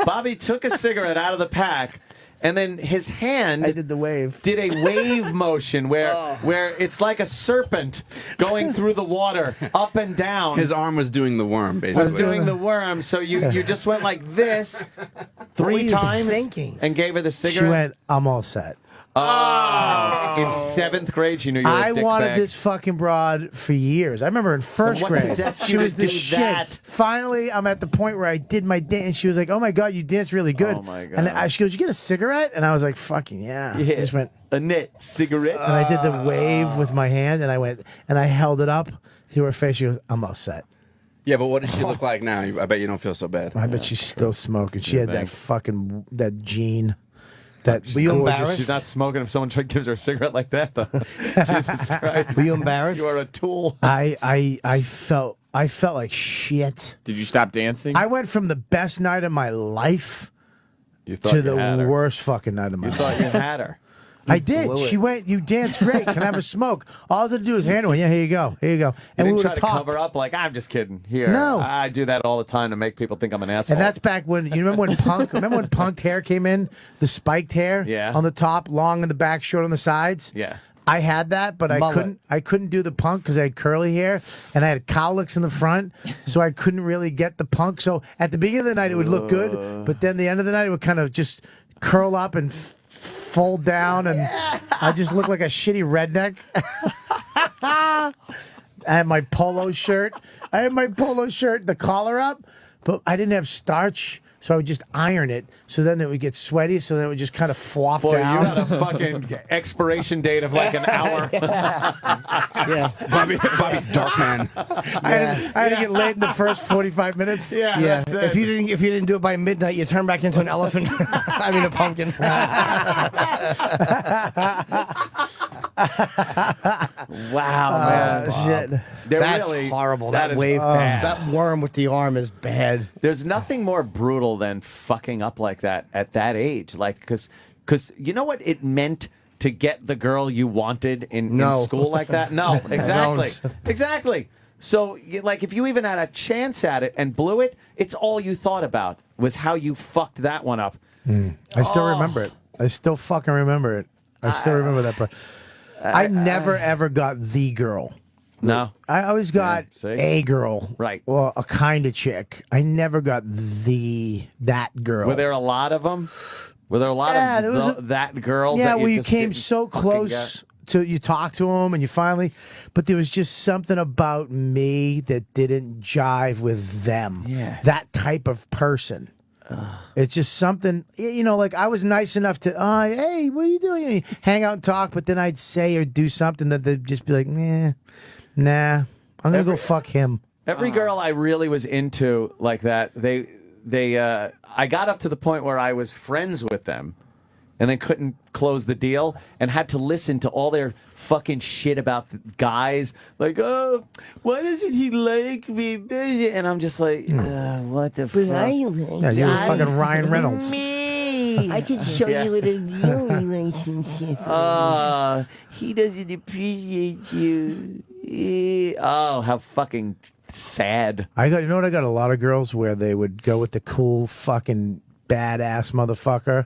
Bobby took a cigarette out of the pack, and then his hand I did the wave. did a wave motion where it's like a serpent going through the water up and down. His arm was doing the worm, was basically. doing the worm, so you just went like this were 3 you times thinking? and gave her the She cigarette. went, "I'm all set." In 7th grade, you knew you were a I dick wanted bag. this fucking broad for years. I remember in first what grade, possessed she you to was the do shit. that? Finally, I'm at the point where I did my dance, and she was like, "Oh my god, you dance really good." Oh my God. And she goes, "You get a cigarette?" And I was like, "Fucking yeah." I just went, a knit cigarette. and I did the wave with my hand, and I went, and I held it up to her face. She goes, "I'm all set." Yeah, but what does she look like now? I bet you don't feel so bad. I bet she's still smoking. She had that thanks. fucking that gene. That Were you gorgeous- embarrassed? She's not smoking if someone gives her a cigarette like that, though. Jesus Christ. Were you embarrassed? You are a tool. I felt like shit. Did you stop dancing? I went from the best night of my life You thought to you the had her. worst fucking night of my You life. thought you had her. I did. blew it. She went, "You dance great. Can I have a smoke?" All I had to do was hand her one. "Yeah, here you go. Here you go." You And we didn't would try have to talked. cover up like, I'm just kidding. Here. No. I do that all the time to make people think I'm an asshole. And that's back when, you remember when punked hair came in? The spiked hair? Yeah. On the top, long in the back, short on the sides? Yeah. I had that, but Mullet. I couldn't do the punk because I had curly hair and I had cowlicks in the front, so I couldn't really get the punk. So at the beginning of the night it would look good, but then the end of the night it would kind of just curl up and fold down, and I just looked like a shitty redneck. I had my polo shirt. The collar up, but I didn't have starch. So I would just iron it, so then it would get sweaty, so then it would just kind of flop Boy, down. you had a fucking expiration date of like an hour. Yeah. Bobby's dark man. I had to get laid in the first 45 minutes. Yeah, Yeah. that's it. If you didn't do it by midnight, you turn back into an elephant. I mean a pumpkin. Wow, man. Shit. They're That's really, horrible. that That is wave, bad. that worm with the arm is bad. There's nothing more brutal than fucking up like that at that age. Like, because you know what it meant to get the girl you wanted in No. school like that? No, exactly. Don't. Exactly. So, like, if you even had a chance at it and blew it, it's all you thought about was how you fucked that one up. I still remember it. I still fucking remember it. I still remember that part. I never ever got the girl. No. I always got see? a girl. Right. Well, a kind of chick. I never got that girl. Were there a lot of them? Were there a lot Yeah, of there was that girls? Yeah, that where you just came didn't so fucking close to, you talked to him and you finally, but there was just something about me that didn't jive with them. Yeah. That type of person. It's just something, you know, like I was nice enough to, hey, what are you doing? And you hang out and talk, but then I'd say or do something that they'd just be like, nah, I'm going to go fuck him. Every girl I really was into like that, I got up to the point where I was friends with them and then couldn't close the deal and had to listen to all their fucking shit about the guys. Like, oh, why doesn't he like me? And I'm just like, what the fuck? Yeah, you were fucking Ryan Reynolds. I can show you what a real relationship He doesn't appreciate you. Oh, how fucking sad. You know what? I got a lot of girls where they would go with the cool fucking badass motherfucker,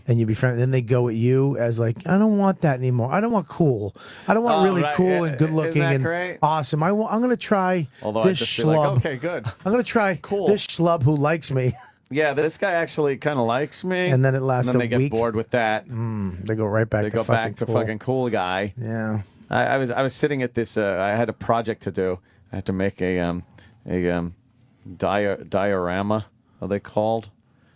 and you'd be friends. Then they go with you as like, I don't want that anymore. I don't want cool. I don't want really right. cool and good Isn't looking that and great? awesome. I'm gonna try Although I'd this just be schlub. like, okay, good. I'm gonna try Cool. this schlub who likes me. Yeah, this guy actually kind of likes me. And then it lasts and then a they get week. bored with that. They go right back. They to go fucking back to cool. fucking cool guy. Yeah. I was sitting at this. I had a project to do. I had to make a diorama. Are they called?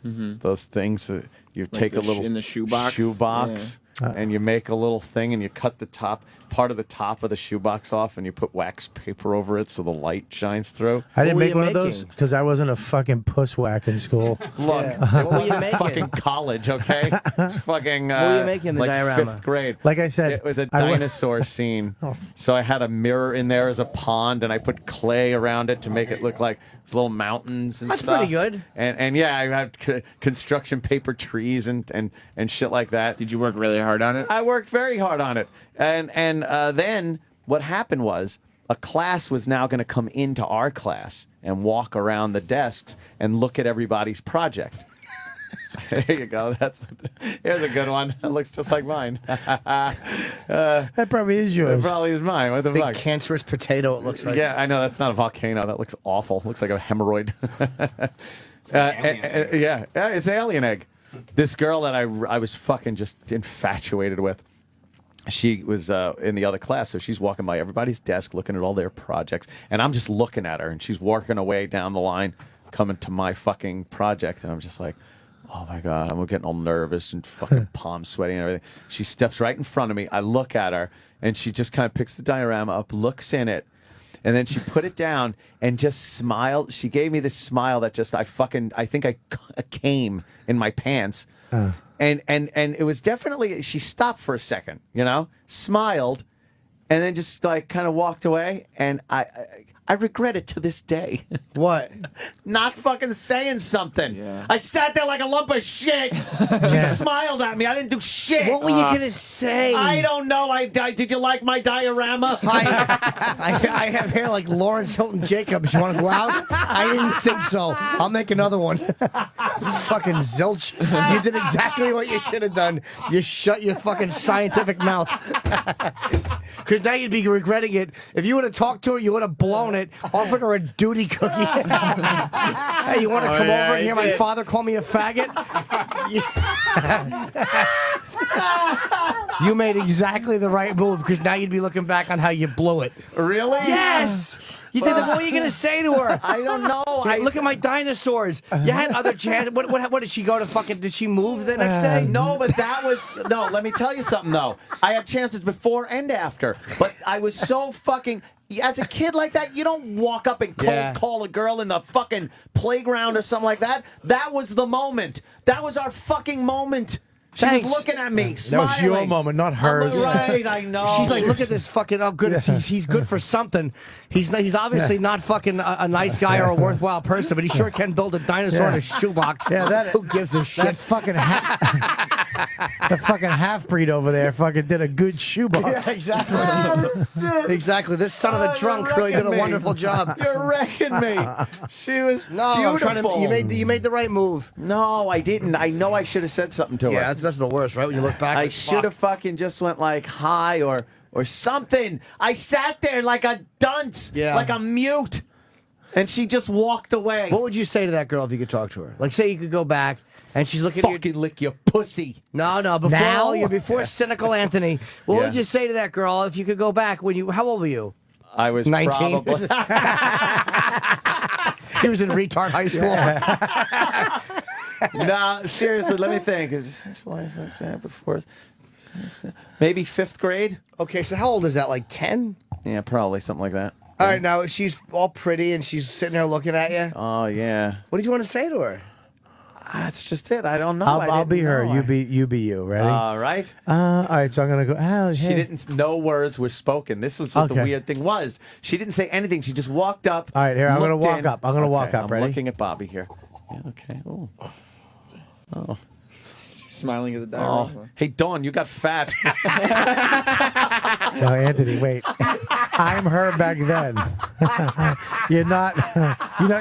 Those things that you take a little in the shoebox? and you make a little thing and you cut the part of the top of the shoebox off and you put wax paper over it so the light shines through. I didn't were make you one of those making? because I wasn't a fucking pusswhack in school. Look, Yeah. What were you it was making? fucking college, okay? It's fucking. What were you making in the like diorama? 5th grade. Like I said, It was a I went- dinosaur scene. So I had a mirror in there as a pond, and I put clay around it to make it look like it's little mountains and That's stuff. pretty good. And yeah, I had construction paper trees and shit like that. Did you work really hard on it? I worked very hard on it. And then what happened was a class was now going to come into our class and walk around the desks and look at everybody's project. There you go. Here's a good one. That looks just like mine. That probably is It yours. probably is mine. What the Big fuck? cancerous potato, it looks like. Yeah, I know. That's not a volcano. That looks awful. Looks like a hemorrhoid. Yeah, it's an alien egg. this girl that I was fucking just infatuated with. She was in the other class, so she's walking by everybody's desk, looking at all their projects, and I'm just looking at her, and she's working away down the line, coming to my fucking project, and I'm just like, oh my God, I'm getting all nervous and fucking palm sweating and everything. She steps right in front of me. I look at her, and she just kind of picks the diorama up, looks in it, and then she put it down and just smiled. She gave me this smile that just I think I came in my pants. And it was definitely, she stopped for a second, smiled, and then just like kind of walked away. And I regret it to this day. What? Not fucking saying something. Yeah. I sat there like a lump of shit. She smiled at me. I didn't do shit. What were you gonna say? I don't know. Did you like my diorama? I have hair like Lawrence Hilton Jacobs. You want to go out? I didn't think so. I'll make another one. Fucking zilch. You did exactly what you should have done. You shut your fucking scientific mouth. Because now you'd be regretting it. If you would have talked to her, you would have blown it, offered her a duty cookie. Hey, you want to come over and hear my father call me a faggot? You made exactly the right move, because now you'd be looking back on how you blew it. Really? Yes! You did. What are you going to say to her? I don't know. Look at my dinosaurs. You had other chances. What did she go to fucking... Did she move the next day? No, but that was... No, let me tell you something, though. I had chances before and after, but I was so fucking... As a kid like that, you don't walk up and cold call a girl in the fucking playground or something like that. That was the moment. That was our fucking moment. She was looking at me, That smiling. was your moment, not hers. Right, I know. She's like, look at this fucking... Oh, goodness, he's good for something. He's obviously not fucking a nice guy or a worthwhile person, but he sure can build a dinosaur in a shoebox. Who gives a shit? That fucking the fucking half-breed over there fucking did a good shoebox. Yeah, exactly. Exactly. This son of the drunk really did a wonderful job. You're wrecking me. She was beautiful. I'm trying to... You made the right move. No, I didn't. I know I should have said something to her. Yeah, that's the worst, right? When you look back, I should have fucking just went like hi or something. I sat there like a dunce, like a mute, and she just walked away. What would you say to that girl if you could talk to her? Like, say you could go back and she's looking at you. Fucking lick your pussy. No, before cynical Anthony. What would you say to that girl if you could go back when you? How old were you? I was 19. probably. He was in retard high school. No, seriously, let me think. Maybe 5th grade? Okay, so how old is that? Like 10? Yeah, probably something like that. All right, now she's all pretty and she's sitting there looking at you. Oh, yeah. What did you want to say to her? That's just it. I don't know. I'll be her. You be you. Ready? All right. All right. So I'm gonna go. Oh, She didn't. No words were spoken. This was what the weird thing was. She didn't say anything. She just walked up. All right. Here, I'm gonna looked walk in. up. I'm gonna walk up. I'm Ready? looking at Bobby here. Yeah. Okay. Oh. Smiling at the diorama. Oh. Hey, Dawn, you got fat. No, Anthony. Wait. I'm her back then. You're not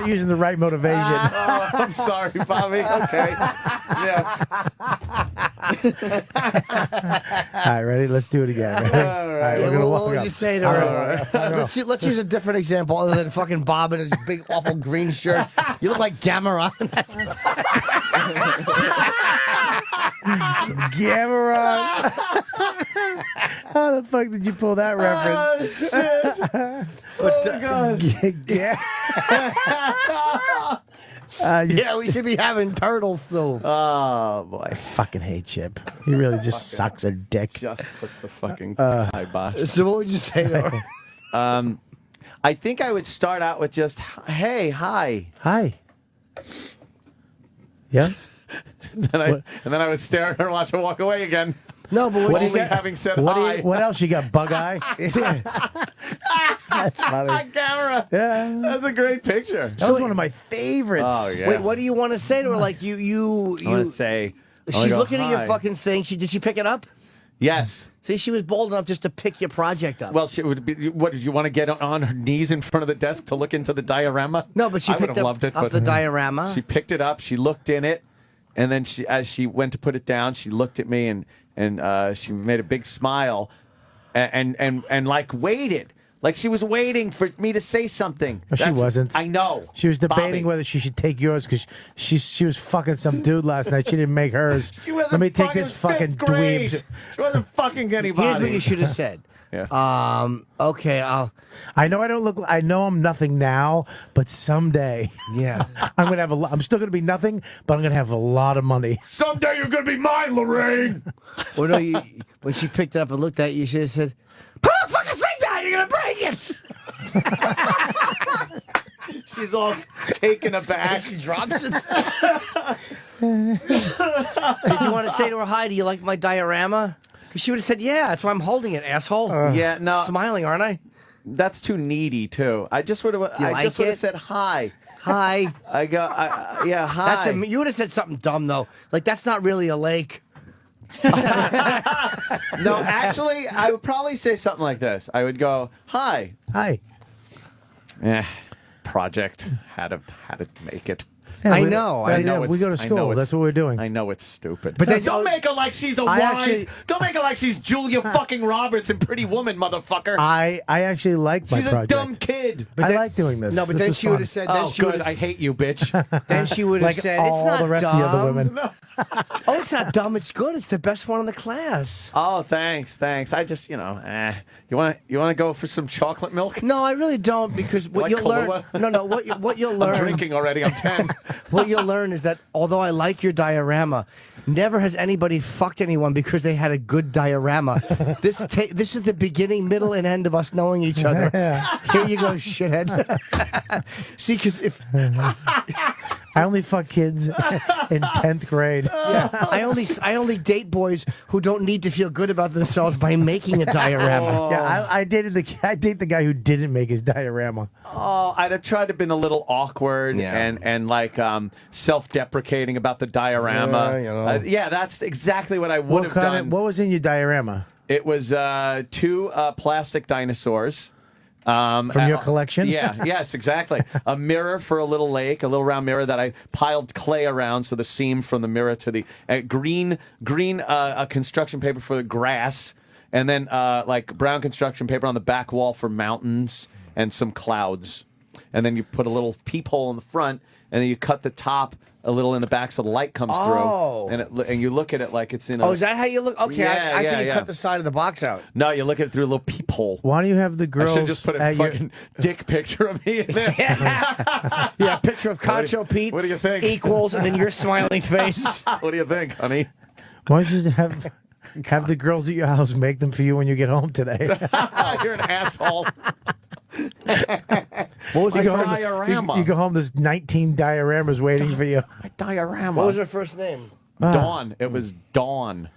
using the right motivation. Oh, I'm sorry, Bobby. Okay. Yeah. All right, ready? Let's do it again. Ready? All right, we're gonna walk What would up. you say to her? Let's use a different example other than fucking Bob in his big awful green shirt. You look like Gamera. Gamera. How the fuck did you pull that reference? Yeah, we should be having turtles though. Oh boy, I fucking hate Chip. He really just sucks a dick. Just puts the fucking kibosh. So what would you say to her? I think I would start out with just, hey, hi. Hi. Yeah. And then I would stare at her and watch her walk away again. No, but what only having said hi. What else you got? Bug eye. That's funny. Camera. Yeah, that's a great picture. That was one of my favorites. Oh, yeah. Wait, what do you want to say to her? Like you I want to say. She's looking at your fucking thing. Did she pick it up? Yes. See, she was bold enough just to pick your project up. Well, she would be. What did you want to get on her knees in front of the desk to look into the diorama? No, but she I would picked have up, loved it, up but the diorama. She picked it up. She looked in it, and then as she went to put it down, she looked at me and she made a big smile, and like waited. Like she was waiting for me to say something. No, she wasn't. I know. She was debating Bobby. whether she should take yours because she was fucking some dude last night. She didn't make hers. She wasn't Let me take fucking this fucking fifth grade. dweebs. She wasn't fucking anybody. Here's what you should have said. Yeah. Okay, I know I don't look. I know I'm nothing now, but someday, yeah, I'm gonna have a. I'm still gonna be nothing, but I'm gonna have a lot of money. Someday you're gonna be mine, Lorraine. Well, no, when she picked it up and looked at it, you should have said, "Put the fucking thing down! You're gonna break it." She's all taken aback. She drops it. Did you want to say to her, "Hi, do you like my diorama?" Because she would have said, "Yeah, that's why I'm holding it, asshole." Yeah, no. Smiling, aren't I? That's too needy too. I just would have. I like just would have it? said hi. Hi. Yeah, hi. That's you would have said something dumb though. Like that's not really a lake. No, actually, I would probably say something like this. I would go, "Hi." Hi. Yeah. Project. How to make it. Yeah, I we- know. yeah, I know. we go to I know school. it's- That's what we're doing. I know it's stupid. But then don't make her like she's a I wise. actually- Don't make her like she's Julia fucking Roberts and Pretty Woman, motherfucker. I actually like my She's a project. dumb kid. I like doing this. No, but This then is she would fun. have said. Then Oh, she good. would I have. hate you, bitch. Then she would have Like said, all "It's not the rest dumb. of the other women. Oh, it's not dumb. It's good. It's the best one in the class." Oh, thanks. I just, you want to go for some chocolate milk? No, I really don't because what Like you'll learn. Kahlua? No, what you'll learn. I'm drinking already. I'm 10. What you'll learn is that although I like your diorama, never has anybody fucked anyone because they had a good diorama. This is the beginning, middle, and end of us knowing each other. Here you go, shithead. See, because if I only fuck kids in 10th grade. I only date boys who don't need to feel good about themselves by making a diorama. Yeah, I date the guy who didn't make his diorama. Oh, I'd have tried to been a little awkward and like self-deprecating about the diorama. Yeah, that's exactly what I would have done. What was in your diorama? It was 2 plastic dinosaurs. From your collection? Yeah, yes, exactly. A mirror for a little lake, a little round mirror that I piled clay around, so the seam from the mirror to the green construction paper for the grass, and then like brown construction paper on the back wall for mountains and some clouds. And then you put a little peephole in the front, and then you cut the top a little in the back so the light comes through. And you look at it like it's in a... Oh, is that how you look? Okay, Yeah, I yeah, think you yeah. cut the side of the box out. No, you look at it through a little peephole. Why don't you have the I girls should just put a at your- fucking dick picture of me in there. Yeah, picture of Concho Pete. What do you think? Equals, and then your smiling face. What do you think, honey? Why don't you just have the girls at your house make them for you when you get home today? You're an asshole. What was My you go home? diorama. You go home. There's 19 dioramas waiting for you. My diorama. What was her first name? Dawn. It was Dawn,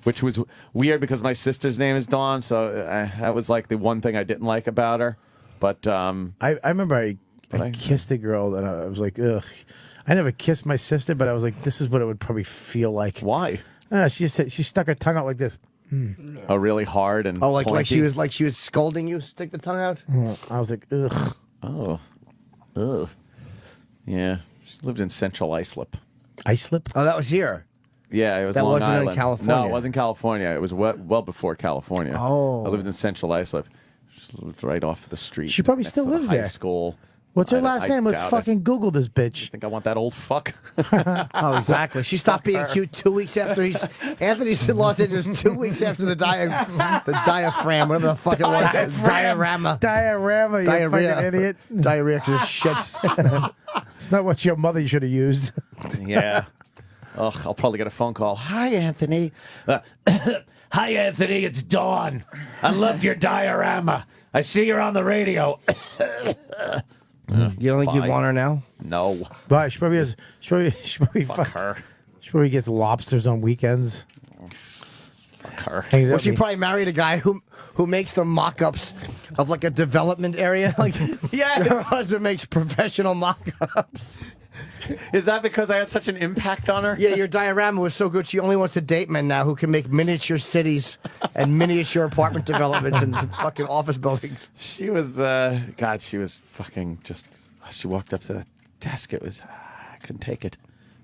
which was weird because my sister's name is Dawn, so that was like the one thing I didn't like about her. But I remember I kissed a girl that I was like, ugh. I never kissed my sister, but I was like, this is what it would probably feel like. Why? She stuck her tongue out like this. Oh, really hard and Oh, like pointy? she was scolding you. Stick the tongue out. I was like, ugh. Oh, ugh. Yeah, she lived in Central Islip. Islip? Oh, that was here. Yeah, it was That Long wasn't in Island. California. No, it wasn't California. It was well before California. Oh. I lived in Central Islip. She lived right off the street. She probably next still to the lives high there. School. What's her I last name? Let's doubt it. fucking Google this bitch. Think I want that old fuck? Oh, exactly. She stopped being cute 2 weeks after Anthony's in Los Angeles 2 weeks after the diaphragm, whatever the fuck it was. Diorama. Diorama, you Diarrhea. fucking idiot. Diarrhea because it's shit. It's not what your mother should have used. Yeah. Ugh, I'll probably get a phone call. Hi, Anthony. Hi, Anthony. It's Dawn. I loved your diorama. I see you're on the radio. You don't think you'd want her now? No. But she probably has. She probably Fuck her. She probably gets lobsters on weekends. Fuck her. Hangs Well, out she with- probably married a guy who makes the mock-ups of like a development area. Like, Yes. her husband makes professional mock-ups. Is that because I had such an impact on her? Yeah, your diorama was so good. She only wants to date men now who can make miniature cities and miniature apartment developments and fucking office buildings. She was, God, she was fucking just, she walked up to the desk. It was, I couldn't take it.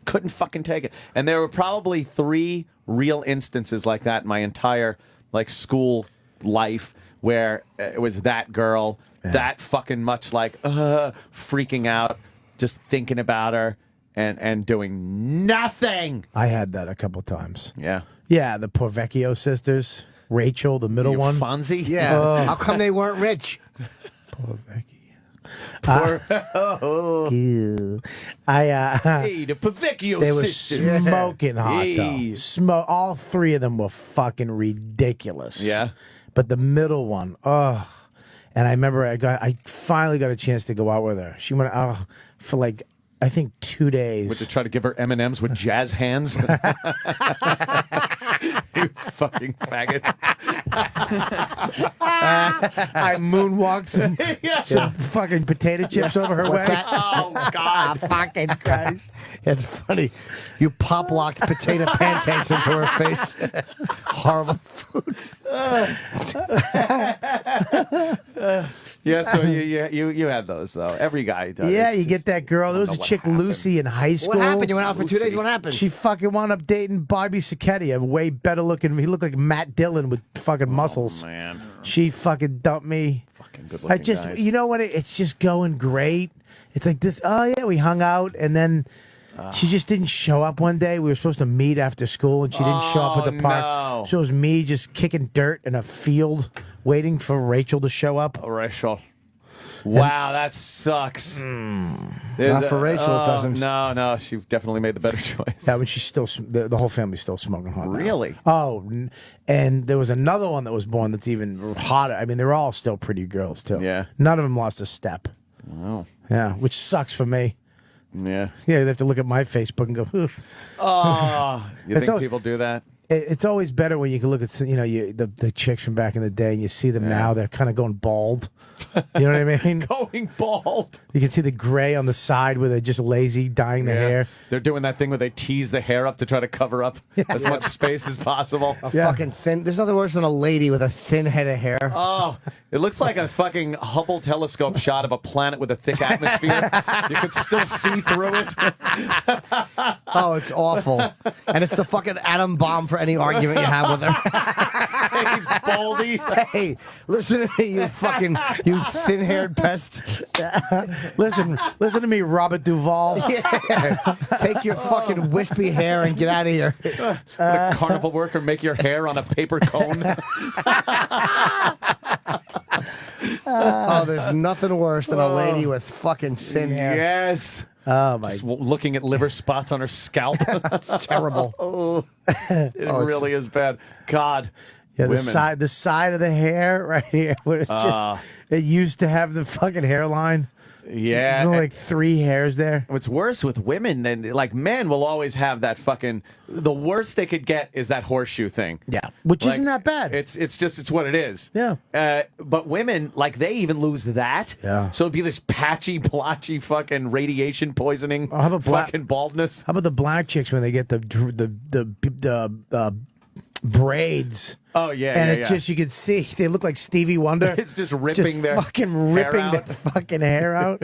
Couldn't fucking take it. And there were probably 3 real instances like that in my entire, like, school life where it was that girl, that fucking much like freaking out, just thinking about her and doing nothing. I had that a couple times. Yeah. Yeah, the Porvecchio sisters. Rachel, the middle one. Fonzie? Yeah. Oh. How come they weren't rich? Poor, Ew. hey, the Porvecchio They were sisters. smoking hot Hey. though. All three of them were fucking ridiculous. Yeah. But the middle one, and I remember I finally got a chance to go out with her. She went out for like I think 2 days. Would you try to give her M&Ms with jazz hands? You fucking faggot. I moonwalked some fucking potato chips over her way. Oh, God. Fucking Christ. It's funny. You pop locked potato pancakes into her face. Horrible food. Yeah, so you had those though. Every guy does. Yeah, It's you get that girl. There was a chick, Lucy, in high school. What happened? You went out for 2 days. What happened? She fucking wound up dating Bobby Sacchetti, a way better looking. He looked like Matt Dillon with fucking muscles. Man, she fucking dumped me. fucking good looking. I just, guys. you know what? It's just going great. It's like this. Oh yeah, we hung out, and then she just didn't show up one day. We were supposed to meet after school, and she didn't show up at the park. No. So it was me just kicking dirt in a field, waiting for Rachel to show up. Rachel. Wow, that sucks. Not for Rachel, it doesn't. No, she definitely made the better choice. Yeah, but she's still the whole family's still smoking hot. now. Really? Oh, and there was another one that was born that's even hotter. I mean, they're all still pretty girls too. Yeah. None of them lost a step. Wow. Yeah, which sucks for me. Yeah. Yeah, they have to look at my Facebook and go, oof. Oh, you It's think al- people do that? It's always better when you can look at the chicks from back in the day and you see them now. They're kind of going bald. You know what I mean? Going bald. You can see the gray on the side where they're just lazy, dyeing their hair. They're doing that thing where they tease the hair up to try to cover up as much space as possible. A fucking thin. There's nothing worse than a lady with a thin head of hair. Oh, it looks like a fucking Hubble telescope shot of a planet with a thick atmosphere. You could still see through it. Oh, it's awful. And it's the fucking atom bomb for any argument you have with her. Hey, Baldy. Hey, listen to me, you thin-haired pest. Listen to me, Robert Duvall. Yeah. Take your fucking wispy hair and get out of here. Would a carnival worker make your hair on a paper cone? Oh, there's nothing worse than a lady with fucking thin hair. Yes. Oh my! Just looking at liver spots on her scalp. That's terrible. Oh, it really is bad. God. Yeah, women. the side of the hair right here. Where it's just, it used to have the fucking hairline. Yeah. There's only like 3 hairs there. What's worse with women than like men will always have that fucking. The worst they could get is that horseshoe thing. Yeah, which Like, isn't that bad. It's what it is. Yeah. But women, like, they even lose that. Yeah. So it'd be this patchy, blotchy fucking radiation poisoning. how about fucking baldness? How about the black chicks when they get the braids? Oh yeah, And yeah, it just, you can see they look like Stevie Wonder. It's just ripping their fucking hair ripping out. their fucking hair out.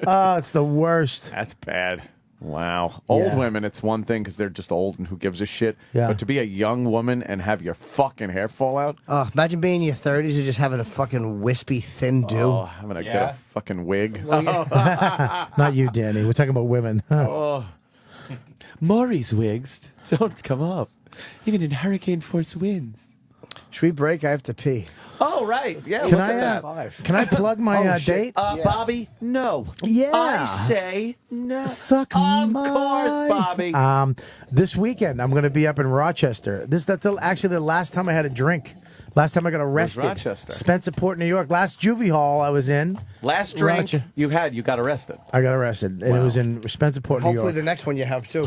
Oh, it's the worst. That's bad. Wow. Old Yeah. women, it's one thing because they're just old and who gives a shit. Yeah. But to be a young woman and have your fucking hair fall out. Imagine being in your 30s and just having a fucking wispy, thin do. Oh, having to get a fucking wig. Not you, Danny. We're talking about women. Oh. Maury's wigs don't come up, even in hurricane force winds. Should we break? I have to pee. Oh, right. Yeah, Can look I, at that. can I plug my date? Bobby, no. Yeah. I say no. Suck Of my... course, Bobby. This weekend, I'm going to be up in Rochester. That's actually the last time I had a drink. Last time I got arrested. Rochester? Spencerport, New York. Last juvie hall I was in. Last drink Rochester. you got arrested. I got arrested, and it was in Spencerport, New Hopefully York. the next one you have, too.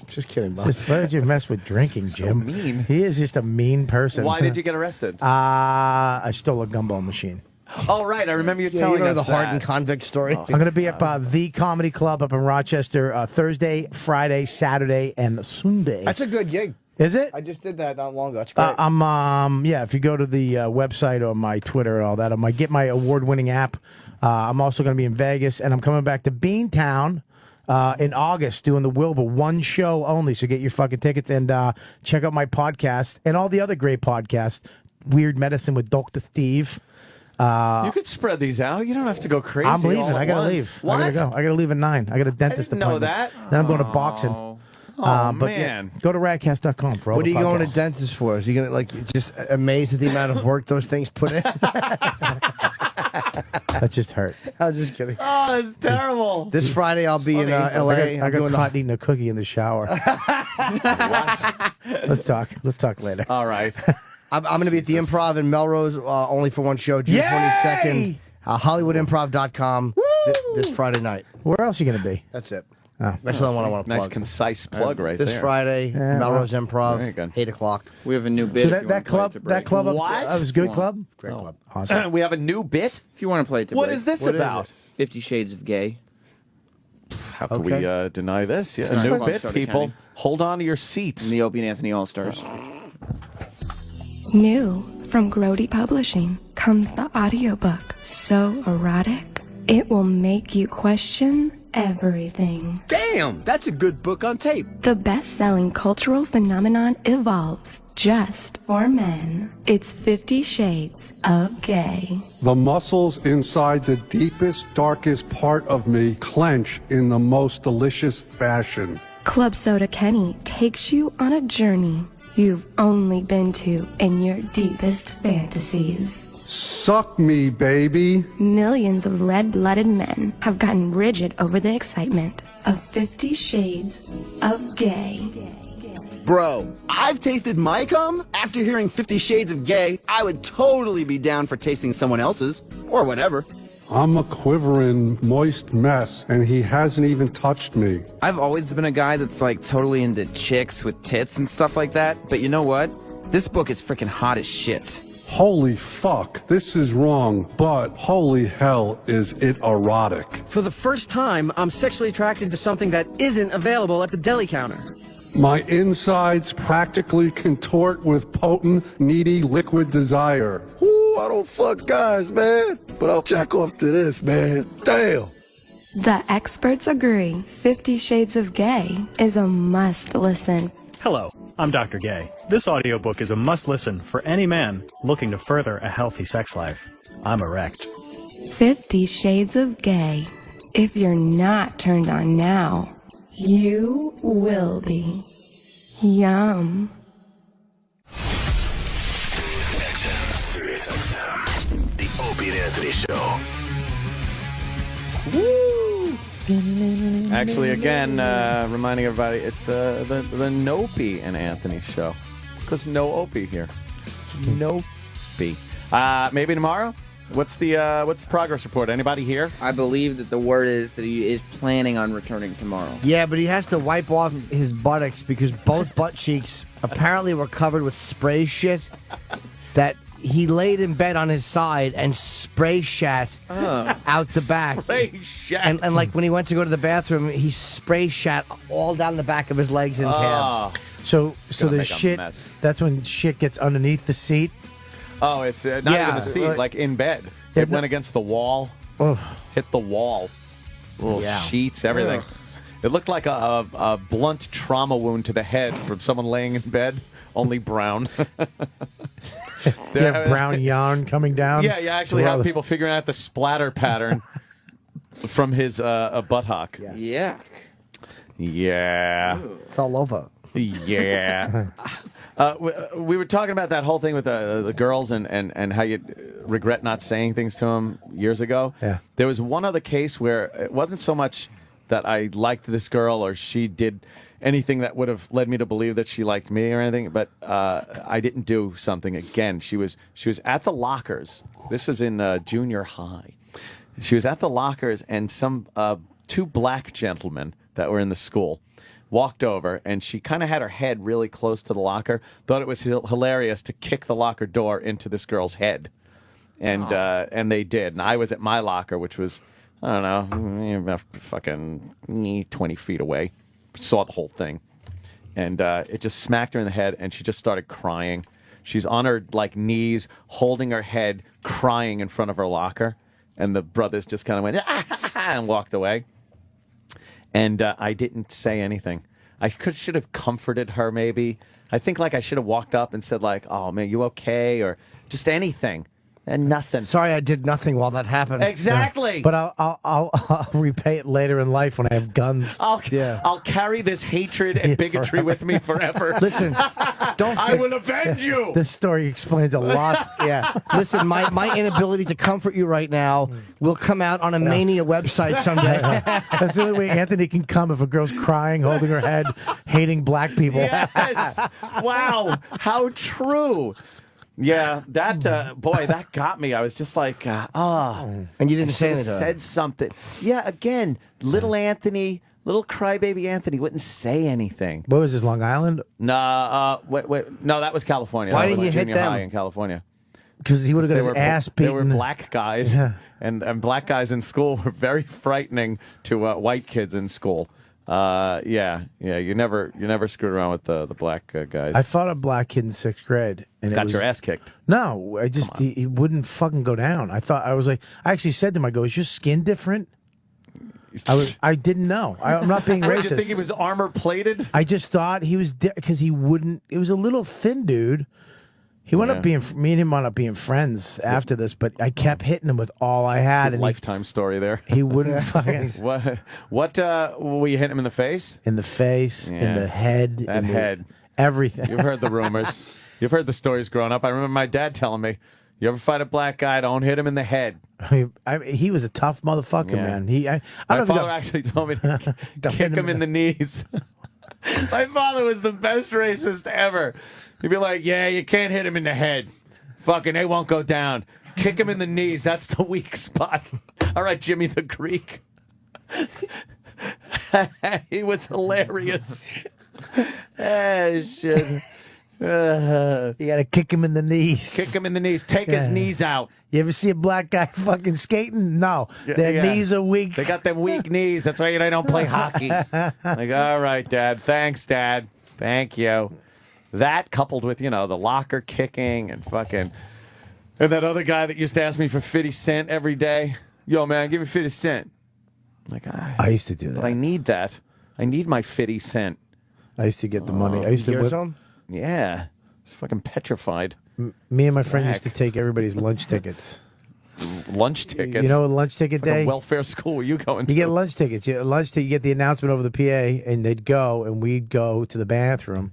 Just kidding, Bob. Just, why did you mess with drinking, Jim? mean. He is just a mean person. Why did you get arrested? I stole a gumball machine. Oh, right. I remember you Yeah, telling you know us the hardened that. convict story. I'm going to be up the Comedy Club up in Rochester Thursday, Friday, Saturday, and Sunday. That's a good gig. Is it? I just did that not long ago. It's great. Yeah, if you go to the website or my Twitter and all that, I might get my award-winning app. I'm also going to be in Vegas, and I'm coming back to Beantown in August doing the Wilbur, one show only. So get your fucking tickets and check out my podcast and all the other great podcasts. weird medicine with Dr. Steve. You could spread these out. You don't have to go crazy. I'm leaving. all at I gotta once. leave. What? I gotta go. I gotta leave at 9. I got a dentist didn't know appointment. that. Then I'm going to boxing. Oh, but man. Yeah, go to radcast.com for all What the are you going to podcasts. dentist for? Is he gonna just amazed at the amount of work those things put in? That just hurt. I'm just kidding. Oh, it's terrible. This Friday I'll be in LA. I got caught eating a cookie in the shower. Let's talk. Let's talk later. All right. I'm going to be at the Improv in Melrose, only for one show, June 22nd. HollywoodImprov.com this Friday night. Where else are you going to be? That's it. Oh. That's the one I want to plug. Nice, concise plug right this there. Friday, Yeah, Melrose Very Improv, good. 8 o'clock. We have a new bit. So if that, you that wanna play it club, to break. that club, What? that was a good Come club. Great club. Awesome. We have a new bit. If you want to play it to What break. is this What is about? 50 Shades of Gay. How could Okay. we deny this? Yeah, It's a new fun. bit, Started people. counting. Hold on to your seats. And the Opie and Anthony All-Stars. New from Grody Publishing comes the audiobook so erotic it will make you question everything. Damn, that's a good book on tape. The best-selling cultural phenomenon evolves just for men. It's 50 Shades of Gay. The muscles inside the deepest, darkest part of me clench in the most delicious fashion. Club Soda Kenny takes you on a journey you've only been to in your deepest fantasies. Suck me, baby. Millions of red-blooded men have gotten rigid over the excitement of 50 Shades of Gay. Bro, I've tasted my cum. After hearing 50 Shades of Gay, I would totally be down for tasting someone else's. Or whatever. I'm a quivering, moist mess, and he hasn't even touched me. I've always been a guy that's like totally into chicks with tits and stuff like that. But you know what? This book is freaking hot as shit. Holy fuck, this is wrong, but holy hell is it erotic. For the first time, I'm sexually attracted to something that isn't available at the deli counter. My insides practically contort with potent, needy liquid desire. Ooh, I don't fuck guys, man, but I'll jack off to this, man. Damn. The experts agree 50 Shades of Gay is a must-listen. Hello, I'm Dr. Gay. This audiobook is a must-listen for any man looking to further a healthy sex life. I'm erect. 50 Shades of Gay. If you're not turned on now, you will be. Yum. Sirius XM. The Opie and Anthony Show. Actually, again, reminding everybody, it's the Nopey and Anthony show. Because no Opie here. Nopey. Maybe tomorrow? What's the progress report? Anybody here? I believe that the word is that he is planning on returning tomorrow. Yeah, but he has to wipe off his buttocks because both butt cheeks apparently were covered with spray shit that he laid in bed on his side and spray shat out the back. Spray shat. And like when he went to go to the bathroom, he spray shat all down the back of his legs and calves. So gonna the make a shit, mess. that's when shit gets underneath the seat. Oh, it's not Yeah, even the seat, like in bed. Yeah, It went against the wall, hit the wall, little Yeah. sheets, everything. It looked like a blunt trauma wound to the head from someone laying in bed, only brown. You have brown yarn coming down. Yeah, you actually have people figuring out the splatter pattern from his buttock. Yeah. Yeah. It's all over. Yeah. We were talking about that whole thing with the girls and how you regret not saying things to them years ago. Yeah. There was one other case where it wasn't so much that I liked this girl or she did anything that would have led me to believe that she liked me or anything, but I didn't do something again. She was at the lockers. This was in junior high. She was at the lockers and some two black gentlemen that were in the school walked over, and she kind of had her head really close to the locker, thought it was hilarious to kick the locker door into this girl's head. And they did. And I was at my locker, which was, I don't know, about fucking 20 feet away. Saw the whole thing. And it just smacked her in the head, and she just started crying. She's on her knees, holding her head, crying in front of her locker. And the brothers just kind of went, and walked away. And I didn't say anything. should have comforted her maybe. I think like I should have walked up and said like, "Oh man, you okay?" or just anything. And nothing. Sorry, I did nothing while that happened. Exactly. But I'll repay it later in life when I have guns. I'll carry this hatred and bigotry with me forever. Listen, I will avenge you. This story explains a lot. Yeah. Listen, my inability to comfort you right now will come out on a Mania website someday. That's the only way Anthony can come if a girl's crying, holding her head, hating black people. Yes. Wow. How true. Yeah, that boy, that got me. I was just like, And you didn't say anything. Said something. Yeah, again, little Anthony, little crybaby Anthony wouldn't say anything. What was this, Long Island? Nah, wait, no, that was California. Why That didn't was you hit junior them? high in California? Because he would have got his ass beaten. They were black guys, and black guys in school were very frightening to white kids in school. Yeah, you never screwed around with the black guys. I fought a black kid in 6th grade, and Got your ass kicked. No, I just he wouldn't fucking go down. I actually said to him, I go, "Is your skin different?" I didn't know. I'm not being racist. Did you think he was armor plated? I just thought he was because he wouldn't. It was a little thin dude. He wound up being me and him wound up being friends after this, but I kept hitting him with all I had. And lifetime story there. He wouldn't fucking. What were you hitting him in the face? In the face, in the head, That head. everything. You've heard the rumors. You've heard the stories growing up. I remember my dad telling me, "You ever fight a black guy? Don't hit him in the head." He was a tough motherfucker, man. I My don't know if father actually told me to kick him in the knees. My father was the best racist ever. He'd be like, "Yeah, you can't hit him in the head. Fucking, they won't go down. Kick him in the knees. That's the weak spot." All right, Jimmy the Greek. He was hilarious. Shit. You gotta kick him in the knees. Kick him in the knees. Take his knees out. You ever see a black guy fucking skating? No, their knees are weak. They got them weak knees. That's why they don't play hockey. Like, all right, Dad. Thanks, Dad. Thank you. That coupled with, the locker kicking and fucking... And that other guy that used to ask me for 50 cents every day. Yo, man, give me 50 cents. Like, I used to do that. I need that. I need my 50 cents. I used to get the money. I used to whip. Yeah. It's fucking petrified. Me and my friend used to take everybody's lunch tickets. Lunch tickets? You know what lunch ticket Like day? a welfare school were you going to? You get lunch tickets. You get the announcement over the PA, and they'd go, and we'd go to the bathroom,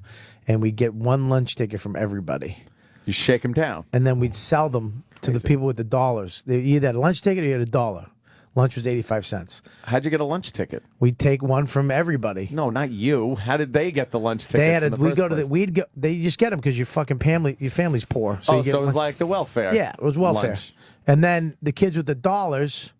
and we'd get one lunch ticket from everybody. You shake them down. And then we'd sell them to the people with the dollars. You either had a lunch ticket or you had $1. Lunch was 85 cents. How'd you get a lunch ticket? We'd take one from everybody. No, not you. How did they get the lunch tickets? They had in the first place? They just get them because your family's poor. So, you get so it was like the welfare. Yeah, it was welfare. lunch. And then the kids with the dollars,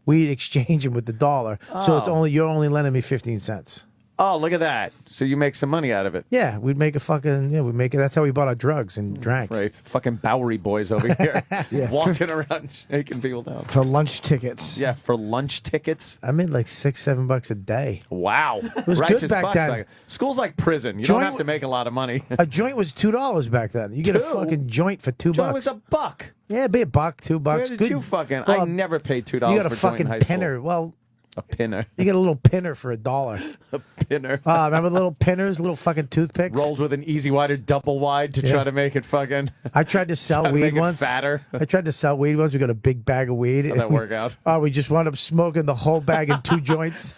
we'd exchange them with the dollar. So you're only lending me 15 cents. Oh, look at that. So you make some money out of it. Yeah, we'd make that's how we bought our drugs and drank. Right. Fucking Bowery boys over here. Walking around shaking people down. For lunch tickets. Yeah, for lunch tickets. I made like $6-7 a day. Wow. It was Righteous good back bucks. then. Like, school's like prison. You don't have to make a lot of money. A joint was $2 back then. You get a fucking joint for $2. Joint was $1. Yeah, it'd be $1, $2. Where did good. you fucking... Well, I never paid $2 You got a for fucking joint in high pinner. school. Well, a pinner. you get a little pinner for $1. A pinner. Remember the little pinners, little fucking toothpicks? Rolled with an easy wider double wide to try to make it fucking... I tried to sell try to weed make it once. fatter. I tried to sell weed once. We got a big bag of weed. How'd that work out? Oh, we just wound up smoking the whole bag in 2 joints.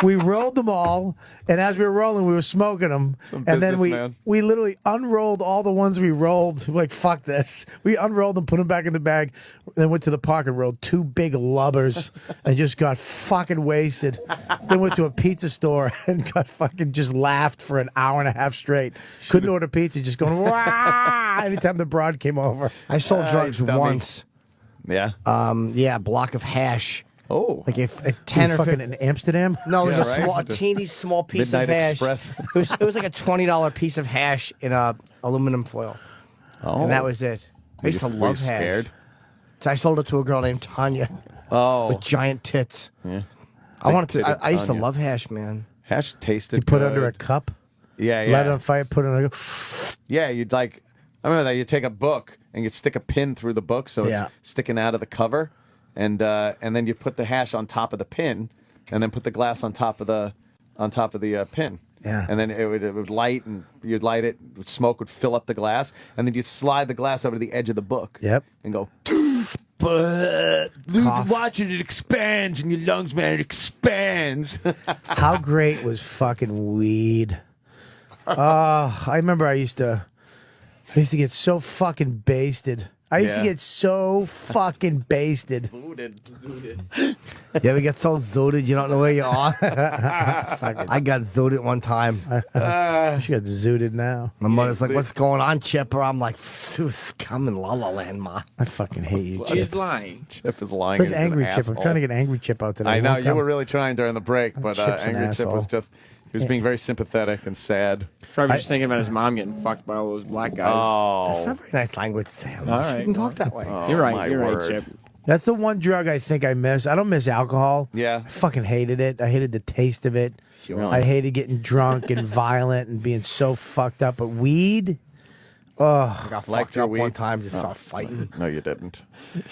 We rolled them all, and as we were rolling, we were smoking them. And then we literally unrolled all the ones we rolled. We're like, fuck this. We unrolled them, put them back in the bag, then went to the park and rolled 2 big lubbers and just got fucking wasted. Then went to a pizza store and got fucking just laughed for an hour and a half straight. Couldn't order pizza, just going, wah! Anytime the broad came over. I sold drugs once. Yeah. Yeah, a block of hash. Oh. Like if a 10 or fucking 15 in Amsterdam? No, it was Yeah, right. a teeny small piece Midnight of hash. Express. It was like a $20 piece of hash in a aluminum foil. Oh. And that was it. I used to Were you love hash. scared? So I sold it to a girl named Tanya. Oh. With giant tits. Yeah. I used to Tanya. love hash, man. Hash tasted You put good. under a cup, Yeah, yeah. light it on fire, put it on a... Yeah, you'd like... I remember that. You'd take a book and you'd stick a pin through the book so Yeah. it's sticking out of the cover. And then you put the hash on top of the pin and then put the glass on top of the pin. Yeah. And then it would light, and you'd light it. Smoke would fill up the glass, and then you'd slide the glass over to the edge of the book. Yep. And go. But watch it expands in your lungs, man. It expands. How great was fucking weed? Oh, I remember I used to get so fucking basted. I used to Yeah. get so fucking basted. You ever get so zooted you don't know where you are? I got zooted one time. She got zooted now. My mother's like, "What's going on, Chipper?" I'm like, "I'm in La La Land, ma." I fucking hate you, He's Chip. lying. Chip is lying. Where's He's an Angry Chip? I'm asshole. trying to get Angry Chip out today. I know Won't you come. were really trying during the break, but Chip's an Angry Chip asshole. was just. He was being very sympathetic and sad. Probably just thinking about his mom getting fucked by all those black guys. Oh. That's not very nice language to say. All right. You can talk that way. Oh, You're right. my You're word. right, Chip. That's the one drug I think I miss. I don't miss alcohol. Yeah. I fucking hated it. I hated the taste of it. Really? I hated getting drunk and violent and being so fucked up. But weed, oh, I got Like fucked your up one weed? time, just started fighting. No, you didn't.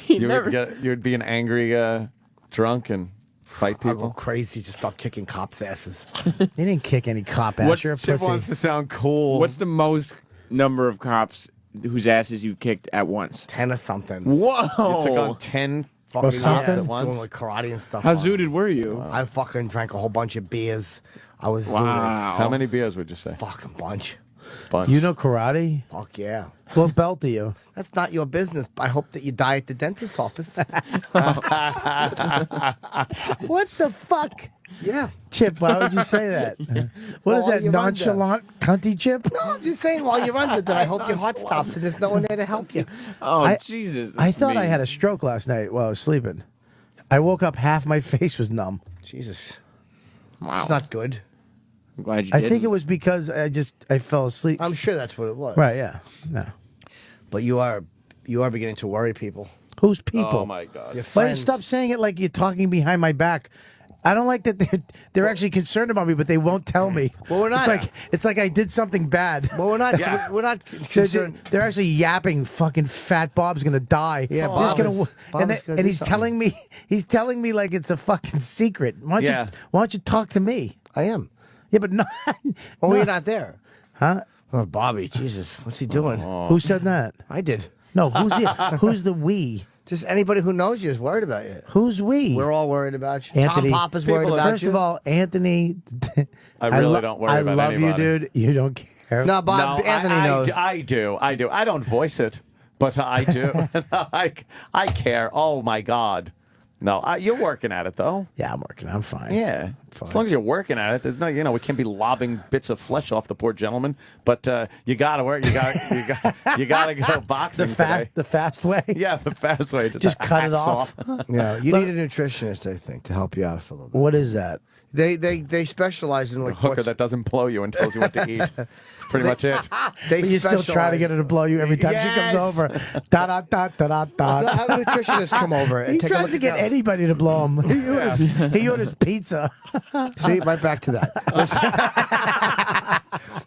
never- You would be an angry drunk and fight I go people. crazy, just start kicking cops' asses. you didn't kick any cop ass. What's- You're a Chip pussy. wants to sound cool. What's the most number of cops whose asses you've kicked at once? 10 or something. Whoa! You took on 10 Fucking something? yeah, at once? doing like karate and stuff. How zooted were you? I fucking drank a whole bunch of beers. I was Wow. How many beers would you say? fucking bunch. Bunch. You know karate? Fuck yeah. What belt do you? That's not your business. I hope that you die at the dentist's office. What the fuck? Yeah. Chip, why would you say that? What is Well, that, you're under. nonchalant cunty Chip? No, I'm just saying while you're under that, I hope your heart stops and there's no one there to help you. Oh, I- Jesus. I that's thought I mean. had a stroke last night while I was sleeping. I woke up, half my face was numb. Jesus. Wow. It's not good. I'm glad you I didn't. think it was because I fell asleep. I'm sure that's what it was. Right, yeah. No. But you are beginning to worry people. Who's people? Oh my God. Your But friends. stop saying it like you're talking behind my back. I don't like that they're actually concerned about me, but they won't tell me. Well, we're not. It's like I did something bad. Well, we're not. Yeah. We're not They're, concerned. they're actually yapping. Fucking fat Bob's gonna die. Yeah, They're just Bob gonna, is- Bob and, is gonna and do he's something. telling me like it's a fucking secret. Why don't you talk to me? I am. Yeah, but no. Oh, you're not there. Huh? Oh, Bobby, Jesus, what's he doing? Who said that? I did. No, who's the we? Just anybody who knows you is worried about you. Who's we? We're all worried about you. Anthony. Tom Papa's worried about First you. of all, Anthony. I really don't worry I about love anybody. you, dude. You don't care. No, Bob. No, Anthony knows. I do. I don't voice it, but I do. I care. Oh my God. No, you're working at it though. Yeah, I'm working. I'm fine. Yeah, as long as you're working at it, there's no, we can't be lobbing bits of flesh off the poor gentleman. But you gotta work. You gotta go boxing today. The fast way. Yeah, the fast way. Just cut it off. Yeah, you need a nutritionist, I think, to help you out for a little bit. What is that? They specialize in A like hooker what's- that doesn't blow you and tells you what to eat. That's pretty much it. They But you still try to specialize- get her to blow you every time she comes Yes. over. Da da da da da da. Have a nutritionist come over and He take a tries look to at get that. anybody to blow him. He orders pizza. See, right back to that.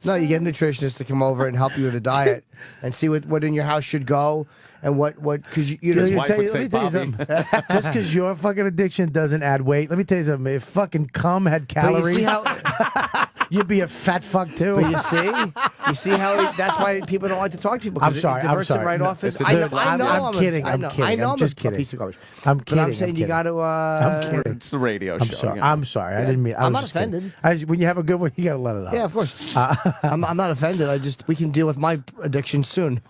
No, you get a nutritionist to come over and help you with a diet and see what in your house should go and what because you Let me wife tell would you, say, let me tell you "Bobby." something. Just because your fucking addiction doesn't add weight, let me tell you something. If fucking cum had But you calories, see how you'd be a fat fuck too. But you see how that's why people don't like to talk to people. 'cause I'm sorry. It I'm diverts sorry. it right No, off his. it's a I know. different- I know. I'm kidding. I I'm know. kidding. I know. I'm just a kidding. piece of garbage. I'm But kidding. I'm saying you kidding. got to. I'm kidding. It's the radio I'm show. sorry. you know. I'm sorry. I didn't mean. I I'm was not just kidding. offended. When you have a good one, you gotta let it out. Yeah, of course. I'm not offended. We can deal with my addiction soon.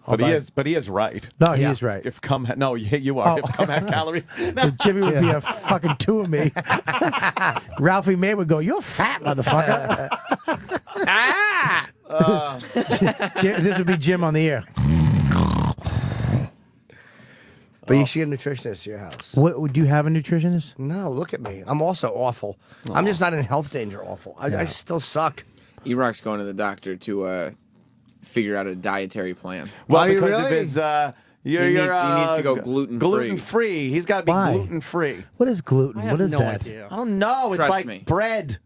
But he is right. No, he is right. If cum had, no, you are. Oh. If cum had calories, no. Jimmy would be a fucking two of me. Ralphie May would go, "You're fat, motherfucker." This would be Jim on the air. But you should get a nutritionist to your house. What do you have a nutritionist? No, look at me. I'm also awful. I'm just not in health danger awful. I still suck. E-Rock's going to the doctor to figure out a dietary plan. Well, Are you because of really? his, He needs to go gluten-free. Gluten free. He's got to be Why? gluten free. What is gluten? I What have is no that? idea. I don't know. It's Trust like me. bread.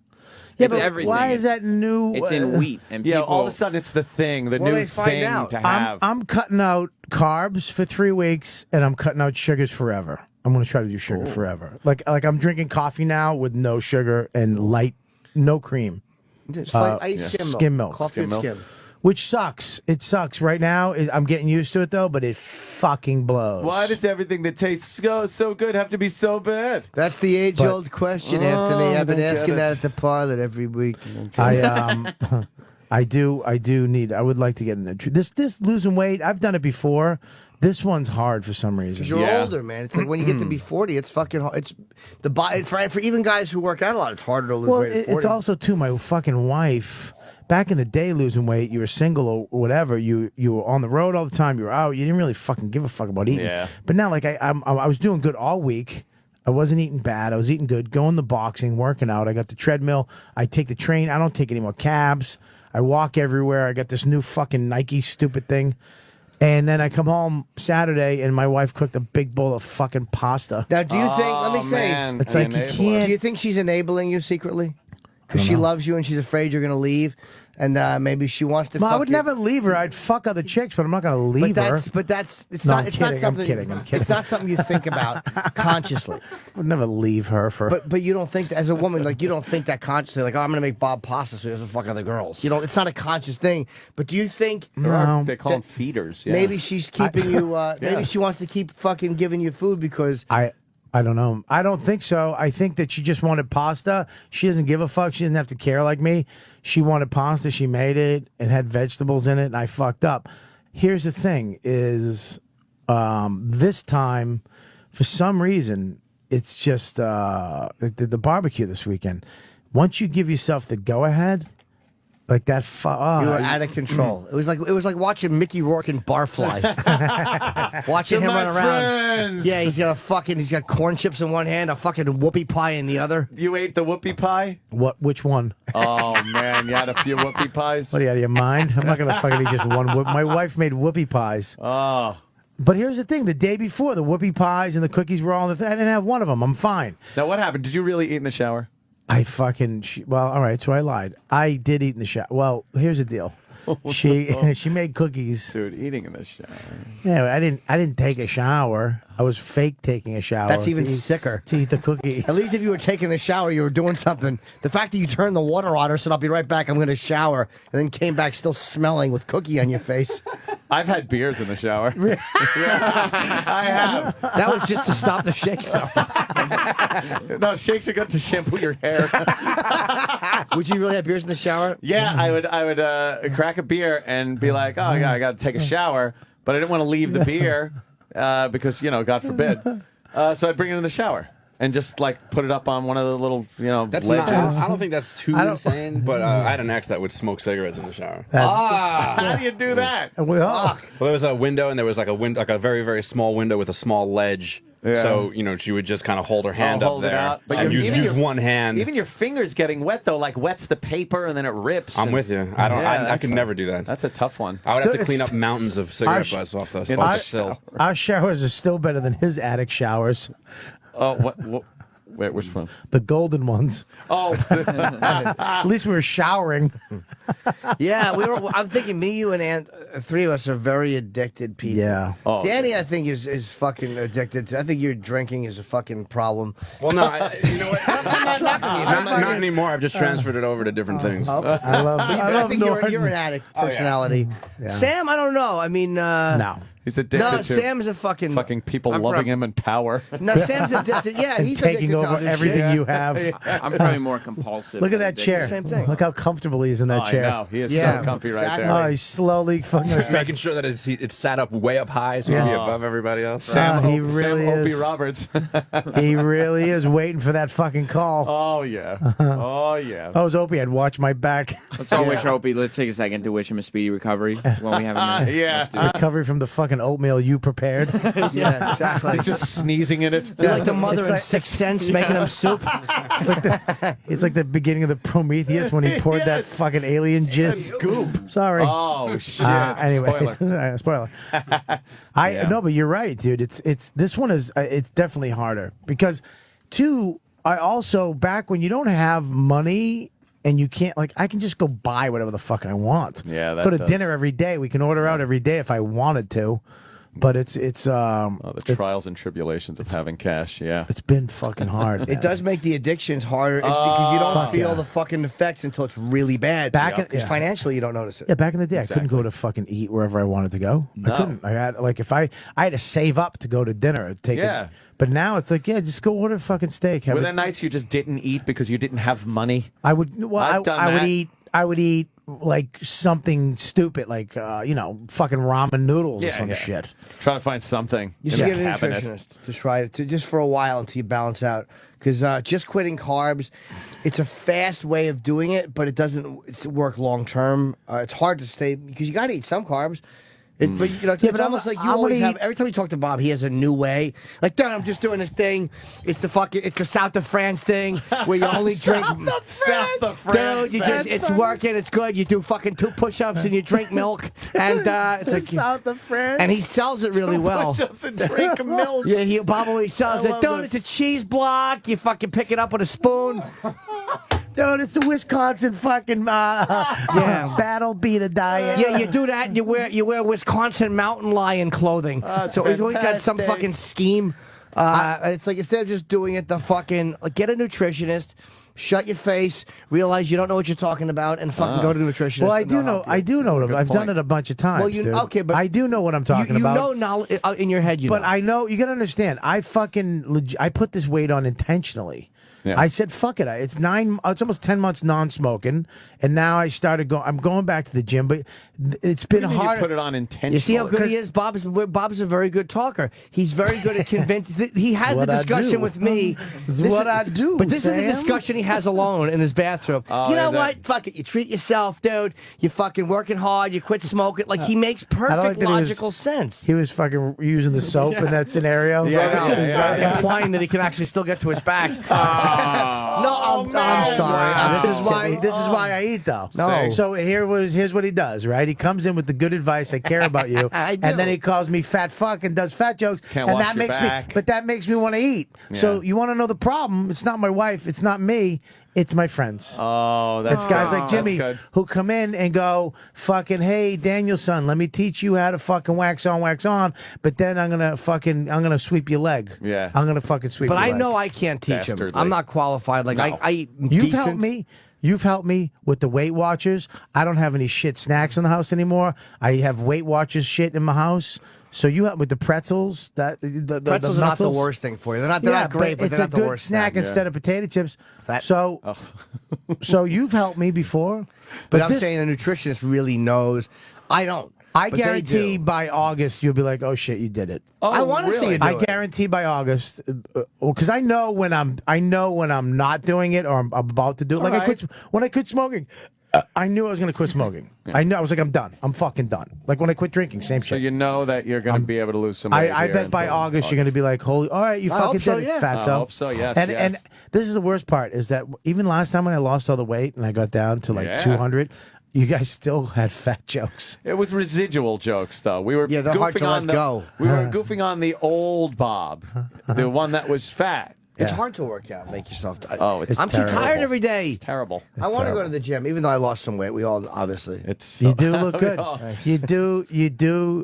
Yeah, It's but everything. why is that new? It's in wheat, and Yeah, people, all of a sudden it's the thing, the Well, new they find thing out. to have. I'm cutting out carbs for 3 weeks, and I'm cutting out sugars forever. I'm going to try to do sugar forever. Like I'm drinking coffee now with no sugar and light, no cream. Just like ice skim milk. Coffee and skim. Which sucks. It sucks. Right now, I'm getting used to it, though, but it fucking blows. Why does everything that tastes so good have to be so bad? That's the age-old question, Anthony. I've been don't asking get that it. at the pilot every week. I do need. I would like to get in this losing weight. I've done it before. This one's hard for some reason. Because you're older, man. It's like when you get to be 40, it's fucking hard. It's the body for even guys who work out a lot. It's harder to lose weight. At 40. It's also too. My fucking wife. Back in the day, losing weight, you were single or whatever. You were on the road all the time. You were out. You didn't really fucking give a fuck about eating. Yeah. But now, like I was doing good all week. I wasn't eating bad. I was eating good. Going to boxing, working out. I got the treadmill. I take the train. I don't take any more cabs. I walk everywhere. I got this new fucking Nike stupid thing. And then I come home Saturday, and my wife cooked a big bowl of fucking pasta. Now, do you think? Let me say, man. It's like you can't. Do you think she's enabling you secretly? Because she loves you and she's afraid you're going to leave, and maybe she wants to. Well, fuck I would you. never leave her. I'd fuck other chicks, but I'm not going to leave her. It's No, not. I'm It's kidding, not something. I'm kidding. It's not something you think about consciously. I would never leave her for. But you don't think that, as a woman, like you don't think that consciously, like, oh, I'm going to make Bob pasta so he doesn't fuck other girls. You know, it's not a conscious thing. But do you think They call them feeders. Yeah. maybe she's keeping you? Maybe she wants to keep fucking giving you food because I don't know. I don't think so. I think that she just wanted pasta. She doesn't give a fuck. She doesn't have to care like me. She wanted pasta. She made it. It had vegetables in it, and I fucked up. Here's the thing: is this time, for some reason, it's just the barbecue this weekend. Once you give yourself the go ahead, like that, you were out of control. It was like watching Mickey Rourke and Barfly. Watching him run around. Friends. Yeah, he's got corn chips in one hand, a fucking whoopie pie in the other. You ate the whoopie pie? What? Which one? Oh man, you had a few whoopie pies. What are you out of your mind? I'm not gonna fucking eat just one. My wife made whoopie pies. Oh. But here's the thing: the day before, the whoopie pies and the cookies were all in the I didn't have one of them. I'm fine. Now what happened? Did you really eat in the shower? I fucking well, all right. So I lied. I did eat in the shower. Well, here's the deal. She made cookies. Dude, eating in the shower. Yeah, I didn't take a shower. I was fake taking a shower. That's even sicker. To eat the cookie. At least if you were taking the shower, you were doing something. The fact that you turned the water on her, said, "I'll be right back. I'm going to shower," and then came back still smelling with cookie on your face. I've had beers in the shower. Yeah, I have. That was just to stop the shakes, though. No, shakes are good to shampoo your hair. Would you really have beers in the shower? Yeah, I would crack a beer and be like, oh, yeah, I got to take a shower, but I didn't want to leave the beer because, God forbid. So I'd bring it in the shower and just like put it up on one of the little, That's ledges. not. I don't think that's too insane. But I had an ex that would smoke cigarettes in the shower. How do you do that? Well, there was a window, and there was like a very, very small window with a small ledge. Yeah. So she would just kind of hold her hand up hold it there out. But and even use your- one hand. Even your fingers getting wet though, like wets the paper and then it rips. I'm with you. I don't. I that's could never do that. That's a tough one. I would have to clean up mountains of cigarette butts off the sill. Our showers are still better than his attic showers. Oh, what? Wait, which one? The golden ones. Oh, at least we were showering. Yeah, we were. I'm thinking me, you, and Ant. Three of us are very addicted people. Yeah. Oh, Danny, I think is fucking addicted. I think your drinking is a fucking problem. Well, no, you know what? Not anymore. I've just transferred it over to different things. I think Norton. you're an addict personality. Yeah. Sam, I don't know. I mean, No. He's addicted no. to Sam's a fucking people I'm loving prob- him in power. No, Sam's addicted. Yeah, And he's taking addicted to over other everything shit. you have. I'm probably more compulsive. Look at than that chair. Same thing. Look how comfortable he is in that Oh, I chair. know. He is Yeah, so comfy right exactly. there. Oh, he's slowly fucking. Just making sure that it's sat up way up high so he can be above everybody else. Sam, he really Sam Opie is. Roberts. He really is waiting for that fucking call. Oh yeah. Oh yeah. If I was Opie, I'd watch my back. Let's all wish Opie. Let's take a second to wish him a speedy recovery while we have a minute. Yeah. Let's do it. Recovery from the fucking oatmeal you prepared. Yeah, exactly. He's just sneezing in it. You're like the mother It's in like- Sixth Sense making him soup. It's like the beginning of the Prometheus when he poured that fucking alien jizz. Scoop. Sorry. Oh shit. Anyway, Spoiler. spoiler. Yeah. No, but you're right, dude. It's this one is it's definitely harder because I also back when you don't have money and you can't I can just go buy whatever the fuck I want. Yeah, that go to does. dinner every day. We can order out every day if I wanted to. But it's the trials and tribulations of having cash. Yeah, it's been fucking hard. It does make the addictions harder because you don't Fuck feel yeah. the fucking effects until it's really bad. Because financially you don't notice it. Yeah, back in the day, I couldn't go to fucking eat wherever I wanted to go. No. I couldn't. I had if I had to save up to go to dinner, take Yeah. it. But now it's like, yeah, just go order a fucking steak. Have Were it- there nights you just didn't eat because you didn't have money? I would. Well, I've done I would that. eat. I would eat like something stupid, like fucking ramen noodles or some shit. Trying to find something. You in should the get a cabinet. nutritionist to try it just for a while until you balance out. Because just quitting carbs, it's a fast way of doing it, but it doesn't work long term. It's hard to stay because you got to eat some carbs. But it's but almost like you I'm always gonna have. Every time you talk to Bob, he has a new way. Like, dude, I'm just doing this thing. It's the South of France thing where you only drink. South of France. Dude, it's working. It's good. You do fucking 2 push-ups and you drink milk, and it's like South of France. and he sells it really well. Push-ups and drink milk. Yeah, Bob always sells I it. love Dude, this. it's a cheese block. You fucking pick it up with a spoon. Dude, it's the Wisconsin fucking battle beater diet. Yeah, you do that. And you wear Wisconsin mountain lion clothing. So he's always got some fantastic. fucking scheme. And it's like instead of just doing it, the fucking get a nutritionist. Shut your face. Realize you don't know what you're talking about, and fucking go to the nutritionist. Well, I and do they'll know. help you. I do know. Good I've done point. it a bunch of times. Well, dude. okay, but I do know what I'm talking you about. know knowledge in your head. But I know you gotta understand. I fucking I put this weight on intentionally. Yeah. I said, "Fuck it." It's almost 10 months non-smoking, and now I started going. I'm going back to the gym, but it's been What do you mean hard. you put it on intentionally. You see how good he is? Bob's a very good talker. He's very good at convincing. He has the What I discussion do. with me. It's what I do, But this is Sam. the discussion he has alone in his bathroom. Oh, you know is it? what? Fuck it. You treat yourself, dude. You're fucking working hard. You quit smoking. Like he makes I don't perfect like that he was- logical sense. He was fucking using the soap in that scenario. Implying that he can actually still get to his back. I'm sorry. This is why I eat though. No. So here's what he does, right? He comes in with the good advice. I care about you, I do. and then he calls me fat fuck and does fat jokes, Can't and wash that your makes back. me. But that makes me want to eat. So Yeah. you want to know the problem? It's not my wife. It's not me. It's my friends. Oh, that's It's guys good. like Jimmy That's good. who come in and go, fucking, hey, Danielson, let me teach you how to fucking wax on, but then I'm gonna sweep your leg. Yeah. I'm gonna fucking sweep But your I leg. know I can't teach him. Dastardly. I'm not qualified. Like No. I eat You've decent. helped me. You've helped me with the Weight Watchers. I don't have any shit snacks in the house anymore. I have Weight Watchers shit in my house. So you help with the pretzels. The Pretzels are not the Nutzels. worst thing for you. They're not great, but it's they're a not the good worst snack thing. instead of potato chips. That- So, so you've helped me before. But I'm this- saying a nutritionist really knows. I don't. I but they guarantee do. by August you'll be like, "Oh shit, you did it." I want to see you do I it. guarantee by August, because I know when I'm not doing it or I'm about to do it. Like All I quit when I quit smoking. I knew I was going to quit smoking. I knew I was like, I'm done. I'm fucking done. Like when I quit drinking, same So shit. you know that you're going to be able to lose some weight. I here bet by until August you're going to be like, holy, all right, you I fucking hope so, did it, yeah. fatso. I hope so, yes, And yes. and this is the worst part is that even last time when I lost all the weight and I got down to like Yeah. 200, you guys still had fat jokes. It was residual jokes, though. We were Yeah, they're hard goofing to on let go. We were goofing on the old Bob, the one that was fat. It's Yeah. hard to work out, make yourself. Oh, it's I'm terrible. too tired every day. It's terrible. I want to go terrible. to the gym, even though I lost some weight. We all obviously. It's You do look good. Oh. You do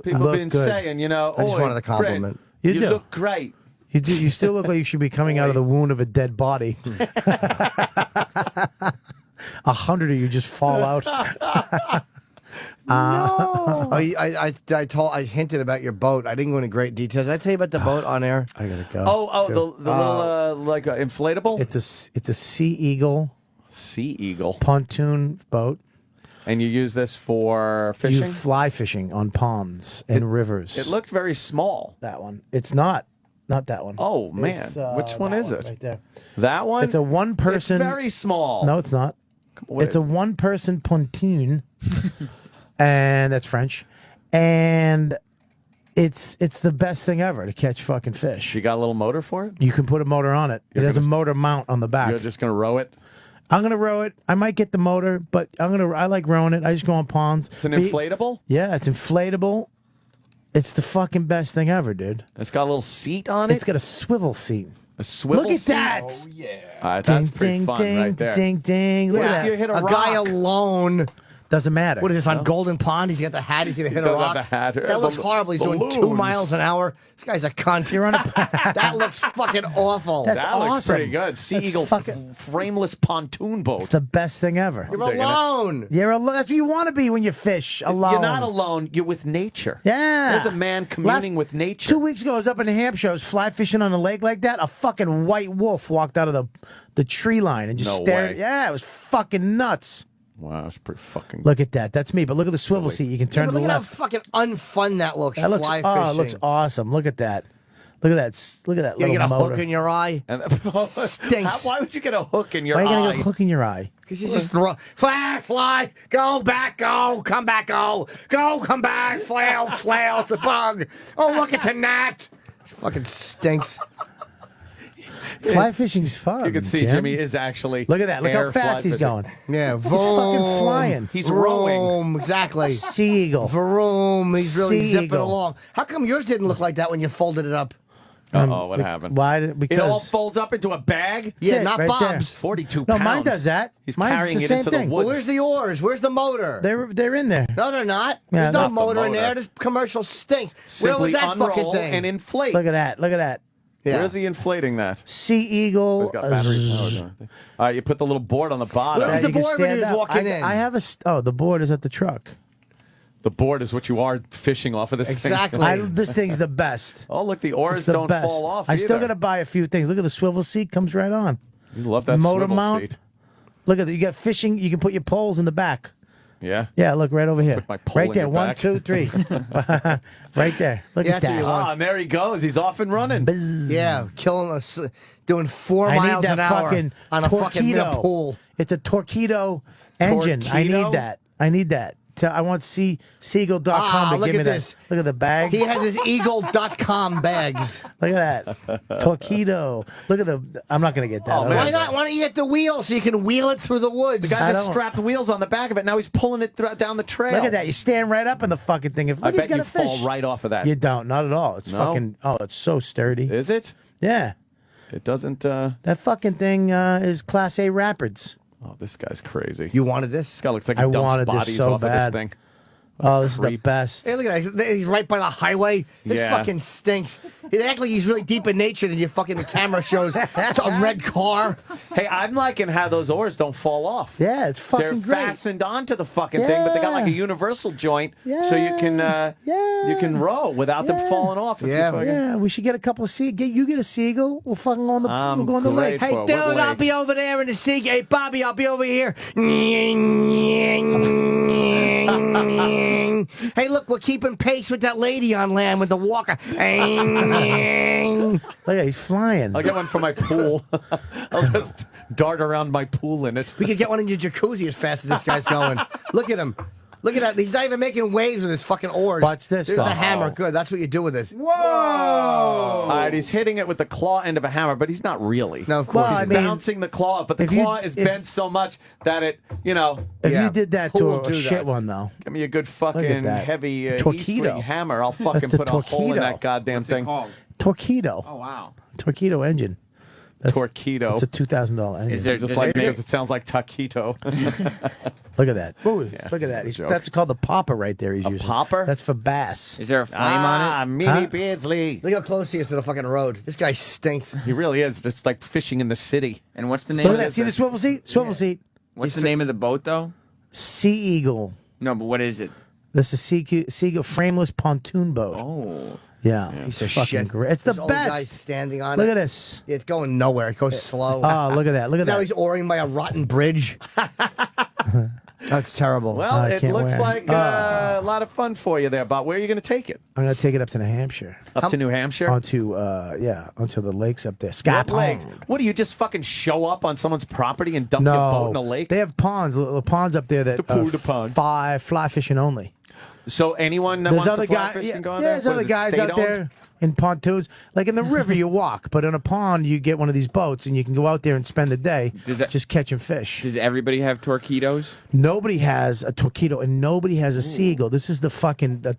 People look have been good. saying, you know, I just "Oi, wanted a compliment." Fred, You do. look great. You do. You still look like you should be coming out of the wound of a dead body. 100 of you just fall out. Oh, I hinted about your boat. I didn't go into great details. Did I tell you about the boat on air? I gotta go. Oh, too. the little like inflatable It's a Sea Eagle Sea Eagle, pontoon boat. and you use this for fishing. You fly fishing on ponds and rivers. It looked very small. that one. It's not that one. Oh man, It's, which one that is it? Right there. That one. It's a one person. It's very small. No, it's not. What- It's a one person pontoon, and that's French, and it's the best thing ever to catch fucking fish. You got a little motor for it. You can put a motor on it. It has a motor mount on the back. You're just gonna row it. I'm gonna row it. I might get the motor, but I like rowing it. I just go on ponds. It's an inflatable. Yeah, it's inflatable. It's the fucking best thing ever, dude. It's got a little seat on it. It's got a swivel seat. A swivel. Look at seat? that! Oh yeah. That's pretty ding, fun ding, right there. ding, ding. Look What at if that. you hit a A guy rock? alone Doesn't matter. What is this, on Golden Pond? He's got the hat. He's going to hit a does have rock. the hat. That looks horrible. He's doing 2 Balloons. miles an hour. This guy's a cunt. You're on a. That looks fucking awful. That's that looks awesome. pretty good. Sea That's Eagle frameless pontoon boat. It's the best thing ever. You're alone. You're alone. That's what you want to be when you fish alone. You're not alone. You're with nature. Yeah. There's a man communing with nature. 2 weeks ago, I was up in New Hampshire. I was fly fishing on a lake like that. A fucking white wolf walked out of the tree line and just No stared. way. Yeah, it was fucking nuts. Wow, that's pretty fucking. Look at that. That's me. But look at the swivel seat. You can turn Yeah, to but the look at how left. fucking unfun that looks. That looks. fly Oh, fishing. it looks awesome. Look at that. Look at that. Look at that You little get a motor. hook in your eye. Stinks. Why would you get a hook in your Why are you eye? gonna get a hook in your eye? Because you just throw fly, go back, go, come back, go, come back, flail, it's a bug. Oh, look, it's a gnat. It fucking stinks. Fly fishing's fun. You can see Jim. Jimmy is actually. Look at that. Look how air fly fast he's fishing. going. Yeah, He's fucking flying. He's rowing. Vroom, exactly. Sea Eagle. Vroom, he's really Sea zipping Eagle. along. How come yours didn't look like that when you folded it up? Uh-oh, what happened? Why? It all Because folds up into a bag? Yeah, it, not right there. Bob's. 42 no, pounds. mine does that. He's Mine's carrying the it same into thing. the Well, woods. where's the oars? Where's the motor? They're in there. No, they're not. Yeah, There's no that's the motor in motor. there. This commercial stinks. Where Simply was that fucking unroll thing? and inflate. Look at that. Look at that. Yeah. Where's he inflating that? Sea Eagle. It's got battery power. Don't it? All right, you put the little board on the bottom. Where's the you can board when stand he was up. walking in? I have a. The board is at the truck. The board is what you are fishing off of this Exactly. thing. This thing's the best. Oh, look, the It's oars the don't best. fall off I still either. got to buy a few things. Look at the swivel seat. Comes right on. You love that motor swivel mount. seat. Look at that. You got fishing. You can put your poles in the back. Yeah. Yeah, look right over here. Put my pole Right in there. your 1, back. 2, 3. Right there. Look Yeah, at that's what you that. want. Ah, and there he goes. He's off and running. Yeah, killing us, doing 4 I need miles that an hour fucking on a fucking torpedo. pool. It's a torpedo engine. I Torpedo? need that. I need that. I want Seagull.com to look give me at this. that. Look at the bags. He has his eagle.com bags. Look at that. Torpedo. Look at the. I'm not going to get that. Oh, man. Why not? Why don't you get the wheel so you can wheel it through the woods? The guy I that don't- strapped wheels on the back of it, now he's pulling it down the trail. Look at that. You stand right up in the fucking thing. If I look, he's bet got you a fish. fall right off of that. You don't. Not at all. It's No? fucking. Oh, it's so sturdy. Is it? Yeah. It doesn't. That fucking thing is Class A Rapids. Oh, this guy's crazy. You wanted this? This guy looks like I he dumps wanted this bodies so off bad. of this thing. Oh, this is the creep. best. Hey, look at that. He's right by the highway. This Yeah. fucking stinks. He act like he's really deep in nature, and you fucking the camera shows it's a red car. Hey, I'm liking how those oars don't fall off. Yeah, it's fucking They're great. fastened onto the fucking thing, but they got like a Yeah. universal joint, so you can you can row without them falling off. If Yeah. you fucking... Yeah, we should get a couple of you get a Seagull. We'll fucking go on the I'm we'll go on the lake. great Hey, for it. dude, What I'll lake? be over there in the sea. Hey, Bobby, I'll be over here. Hey, look, we're keeping pace with that lady on land with the walker. Look at he's flying. I'll get one for my pool. I'll just dart around my pool in it. We could get one in your jacuzzi as fast as this guy's going. Look at him. Look at that. He's not even making waves with his fucking oars. Watch this, There's though. the hammer. Good. That's what you do with it. Whoa! All right, he's hitting it with the claw end of a hammer, but he's not really. No, of course. Well, He's I mean, bouncing the claw, but the if you- claw is if- bent so much that it, If Yeah. you did that Who to will a do shit that? one though, give me a good fucking that. heavy Torquedo. E-string hammer. I'll fucking That's the put a hole in torquedo. that goddamn thing. torpedo. Oh wow. Torpedo engine. Torquedo. It's a $2,000 engine. Is there Just does like it- because it sounds like taquito. Look at that. Yeah, Look at that. joke. That's called the popper right there. He's using popper? That's for bass. Is there a flame on it? Mimi Huh? Beardsley. Look how close he is to the fucking road. This guy stinks. He really is. It's like fishing in the city. And what's the name Look of at that. See the swivel seat? Swivel seat. What's the name of the boat though? Sea Eagle. No, but what is it? This is Seagull frameless pontoon boat. Oh. Yeah, Piece it's of fucking shit. great. It's the This old guy best. standing on Look it. at this. It's going nowhere. It goes slow. Oh, look at that. Look at Now that. he's oaring by a rotten bridge. That's terrible. Well, I it can't looks wear it. like a lot of fun for you there, Bob. Where are you going to take it? I'm gonna take it up to New Hampshire. Up to New Hampshire? Onto onto the lakes up there. Scott What lakes? What do you just fucking show up on someone's property and dump your boat in a lake? They have ponds, little ponds up there that The pool de pond. fly fishing only. So anyone that There's wants other to fly guys. fish Yeah, can go on there? there's What other is it, guys out state-owned? there in pontoons. Like in the river, you walk, but in a pond, you get one of these boats, and you can go out there and spend the day just catching fish. Does everybody have torpedoes? Nobody has a torpedo, and nobody has a Seagull. This is the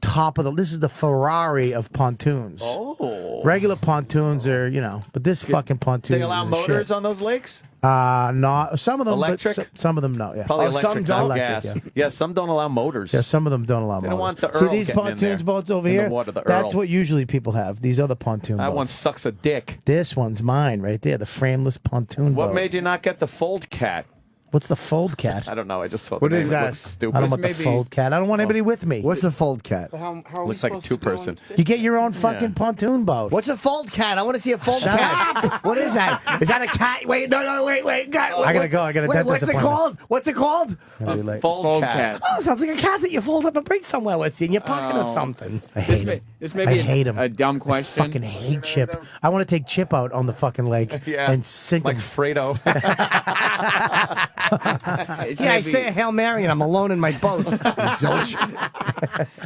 top of the. This is the Ferrari of pontoons. Oh. Regular pontoons are, but this fucking pontoon. They allow is motors shit. on those lakes? Not some of them. Electric? But some of them no. Yeah. Probably electric, some not don't. gas. Electric, Yeah, some don't allow motors. Yeah, some of them don't allow They motors. don't want the See Earl these getting in pontoons there. boats over In the here? water, the That's Earl. what usually people have. These other pontoon That boats. one sucks a dick. This one's mine right there, the frameless pontoon What boat. made you not get the fold cat? What's the fold cat? I don't know. I just saw What the is name. It that? looks stupid. I don't want the fold cat. I don't want anybody with me. What's a fold cat? Looks like a two-person. You get your own fucking pontoon boat. What's a fold cat? I want to see a fold Shut cat. What is that? Is that a cat? Wait, no, wait. God, I gotta go. I got a dentist What's it appointment. called? What's it called? Gonna be late. Fold cat. Oh, sounds like a cat that you fold up and bring somewhere with you in your pocket or something. I hate him. This may I be hate him. a dumb question. I fucking hate Chip. I want to take Chip out on the fucking lake Yeah, and sink like him. Fredo. Yeah, I say a Hail Mary and I'm alone in my boat. Zilch.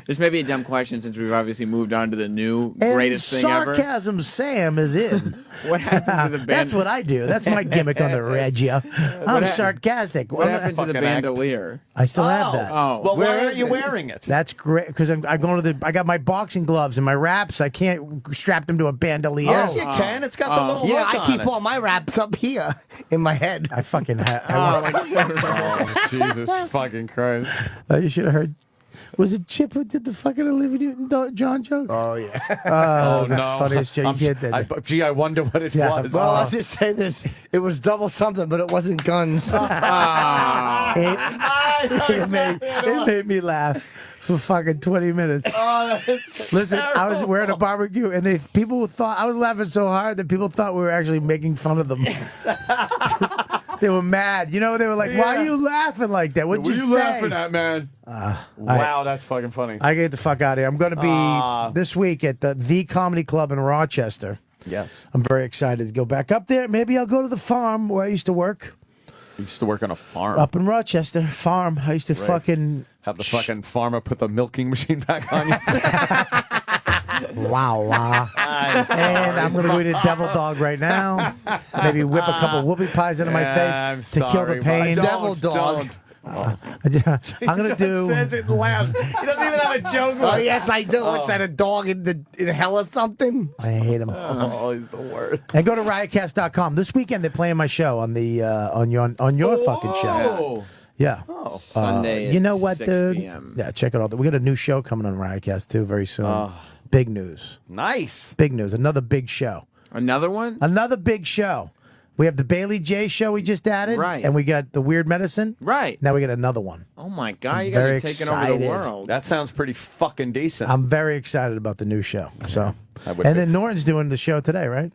This may be a dumb question since we've obviously moved on to the new And greatest thing ever. Sarcasm Sam is in. What happened to the band? That's what I do. That's my gimmick on the radio. I'm sarcastic. What happened to the bandolier? I still have that. Oh, Well, why where aren't is you it? wearing it? That's great because I'm going to I got my boxing gloves and my wraps. I can't strap them to a bandolier. Yes, you can. It's got the little Yeah, hook I on keep it. all my wraps up here in my head. I fucking Oh, Jesus fucking Christ. You should have heard. Was it Chip who did the fucking Olivia Newton-John joke? Oh, yeah. That was the funniest joke. You can't do that. Gee, I wonder what it Yeah. was. Well, I'll just say this. It was double something, but it wasn't guns. It made me laugh for fucking 20 minutes. Listen, I was wearing a barbecue, and people thought I was laughing so hard that people thought we were actually making fun of them. They were mad. They were like, "Why are you laughing like that? What'd What you are you say?" laughing at, man? Wow, that's fucking funny. I get the fuck out of here. I'm going to be this week at the Comedy Club in Rochester. Yes. I'm very excited to go back up there. Maybe I'll go to the farm where I used to work. You used to work on a farm. Up in Rochester, farm. I used to Right. fucking Have the fucking farmer put the milking machine back on you. wow. And I'm going to go eat a devil dog right now. Maybe whip a couple whoopie pies into my face to kill the pain. Devil dog. I'm going to do. Says it and laughs. He doesn't even have a joke. Oh, yes, I do. What's that, a dog in hell or something? I hate him. Oh, he's the worst. And go to riotcast.com. This weekend they're playing my show on the on your fucking show. Yeah. Oh. Sunday you at know what, 6 dude? p.m. Yeah, check it out. We got a new show coming on Riotcast too very soon. Big news. Nice. Big news. Another big show. Another one? Another big show. We have the Bailey J show we just added. Right. And we got the Weird Medicine. Right. Now we got another one. Oh my God, you Very guys are taking over the excited. world. That sounds pretty fucking decent. I'm very excited about the new show. So, I would and be. then Norton's doing the show today, right?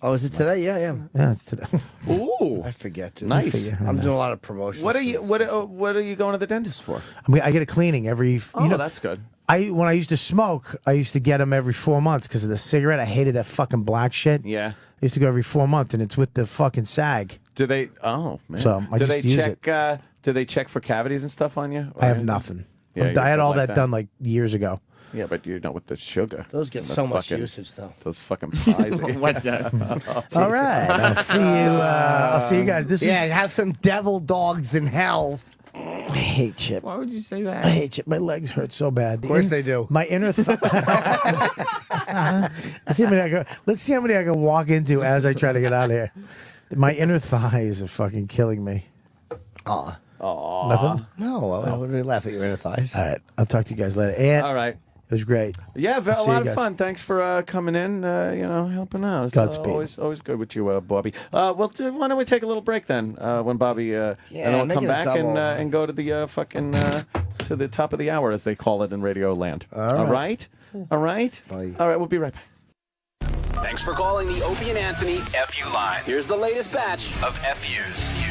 Oh, is it today? Yeah. Yeah, it's today. Ooh. I forget to. Nice. I'm doing a lot of promotion. What are you what are you going to the dentist for? I get a cleaning every. Oh, that's good. When I used to smoke, I used to get them every 4 months because of the cigarette. I hated that fucking black shit. Yeah. I used to go every 4 months, and it's with the fucking SAG. Do they? Oh man. So, I do just they use check? Do they check for cavities and stuff on you? I have nothing. Yeah, I had you're all good like that that. done like years ago. Yeah, but you're not with the sugar. Those get And so the much fucking- usage, though. Those fucking pies. What the? All right, I'll see you. I'll see you guys. This Yeah, is. have some devil dogs in hell. I hate Chip. Why would you say I that? hate Chip. My legs hurt so bad. Of course they do. My inner. Let's see how many I can walk into as I try to get out of here. My inner thighs are fucking killing me. Aw. Nothing. No, I wouldn't laugh at your inner thighs. All right, I'll talk to you guys later. And All right. it was great. Yeah, a See you lot of guys. fun. Thanks for coming in. Helping out. It's Godspeed. always good with you, Bobby. Well, why don't we take a little break then? When Bobby and then we'll make come it a back double. and go to the fucking to the top of the hour, as they call it in Radio Land. All right. All right. Bye. All right. We'll be right back. Thanks for calling the Opie and Anthony FU line. Here's the latest batch of FUs.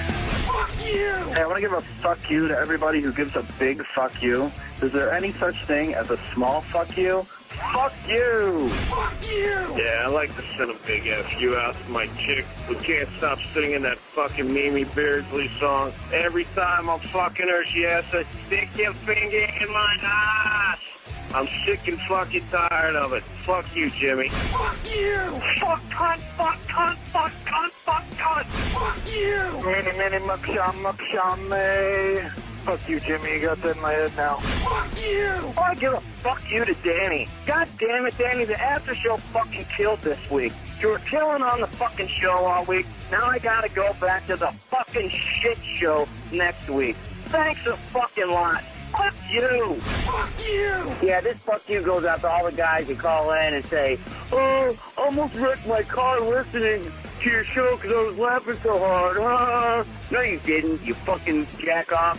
Fuck you! Hey, I want to give a fuck you to everybody who gives a big fuck you. Is there any such thing as a small fuck you? Fuck you! Fuck you! Yeah, I like to send a big FU out to my chick who can't stop singing that fucking Mimi Beardsley song. Every time I'm fucking her, she has to stick your finger in my ass. I'm sick and fucking tired of it. Fuck you, Jimmy. Fuck you! Fuck cunt, fuck cunt, fuck cunt, fuck cunt! Fuck you! Mini, mini, mucksham, mucksham, Fuck you, Jimmy. You got that in my head now. Fuck you! I want to give a fuck you to Danny. God damn it, Danny, the after show fucking killed this week. You were killing on the fucking show all week. Now I gotta go back to the fucking shit show next week. Thanks a fucking lot. Fuck you! Fuck you! Yeah, this fuck you goes out to all the guys who call in and say, oh, almost wrecked my car listening to your show because I was laughing so hard. No, you didn't, you fucking jack off.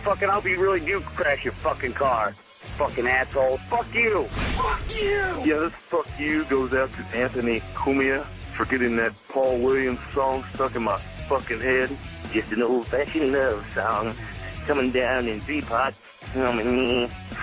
Fucking, I'll be really do crash your fucking car. Fucking assholes. Fuck you! Fuck you! Yeah, this fuck you goes out to Anthony Cumia for getting that Paul Williams song stuck in my fucking head. Just an old-fashioned love song coming down in V-Pot.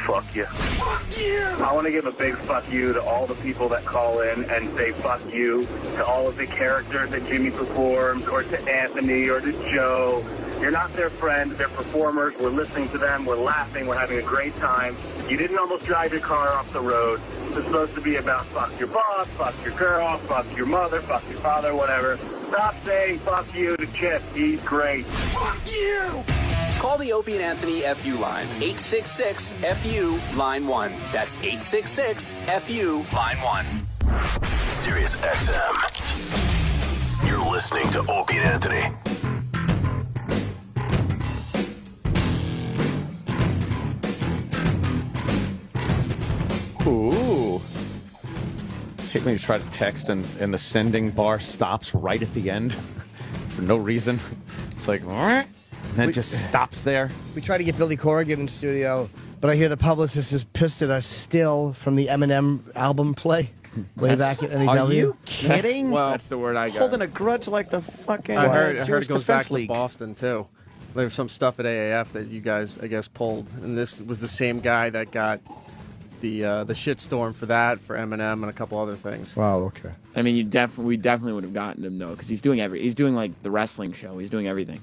Fuck you. Fuck you! I want to give a big fuck you to all the people that call in and say fuck you to all of the characters that Jimmy performed, or to Anthony, or to Joe. You're not their friend, they're performers. We're listening to them, we're laughing, we're having a great time. You didn't almost drive your car off the road. It's supposed to be about fuck your boss, fuck your girl, fuck your mother, fuck your father, whatever. Stop saying fuck you to Chip. He's great. Fuck you! Call the Opie and Anthony FU line. 866-FU, line 1. That's 866-FU, line 1. Sirius XM. You're listening to Opie and Anthony. Ooh. Hate when you try to text and the sending bar stops right at the end for no reason. It's like, and then it just stops there. We tried to get Billy Corrigan in studio, but I hear the publicist is pissed at us still from the Eminem album play way back at NEW. Are you kidding? Well, that's the word I got. Holding a grudge like the fucking I heard Jewish it goes back Defense League. to Boston, too. There's some stuff at AAF that you guys, I guess, pulled. And this was the same guy that got the shitstorm for that, for Eminem, and a couple other things. Wow, okay. I mean, we definitely would have gotten him though, because he's doing he's doing like the wrestling show. He's doing everything.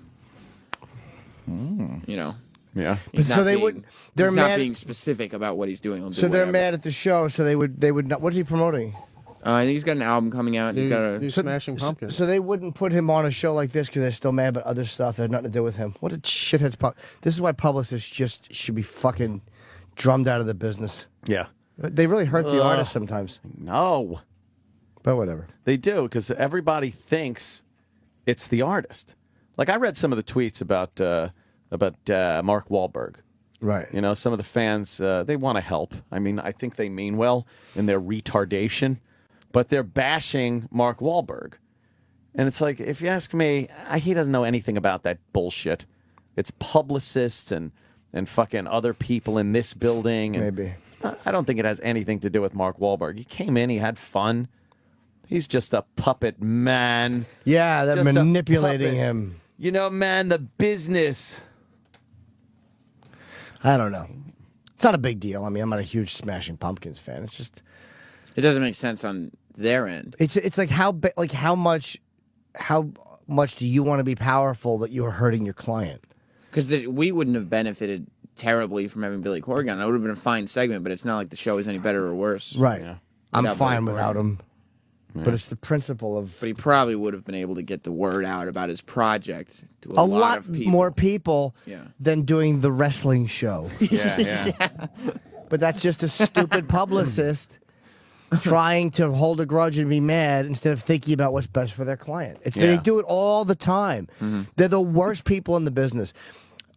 You know. Yeah. He's But so not they being- would- they're he's not mad- being specific about what he's doing. He'll do So they're whatever. mad at the show, so they would not. What's he promoting? I think he's got an album coming out. He's got a Smashing Pumpkins. So they wouldn't put him on a show like this because they're still mad about other stuff that had nothing to do with him. What a shithead's This is why publicists just should be fucking drummed out of the business. Yeah. They really hurt the artist sometimes. No. But whatever. They do, because everybody thinks it's the artist. Like, I read some of the tweets about Mark Wahlberg. Right. You know, some of the fans, they want to help. I mean, I think they mean well in their retardation, but they're bashing Mark Wahlberg. And it's like, if you ask me, he doesn't know anything about that bullshit. It's publicists and fucking other people in this building. And Maybe. I don't think it has anything to do with Mark Wahlberg. He came in, he had fun. He's just a puppet, man. Yeah, they're Just a manipulating puppet. him. You know, man, the business. I don't know. It's not a big deal. I mean, I'm not a huge Smashing Pumpkins fan. It's just It doesn't make sense on their end. it's like how much do you want to be powerful that you are hurting your client? Because we wouldn't have benefited terribly from having Billy Corrigan. It would have been a fine segment, but it's not like the show is any better or worse. Right. I'm Without fine Billy without Corrigan. him. But it's the principle of But he probably would have been able to get the word out about his project to a lot lot of people. more people Yeah. than doing the wrestling show. Yeah. But that's just a stupid publicist trying to hold a grudge and be mad instead of thinking about what's best for their client. They do it all the time. They're the worst people in the business.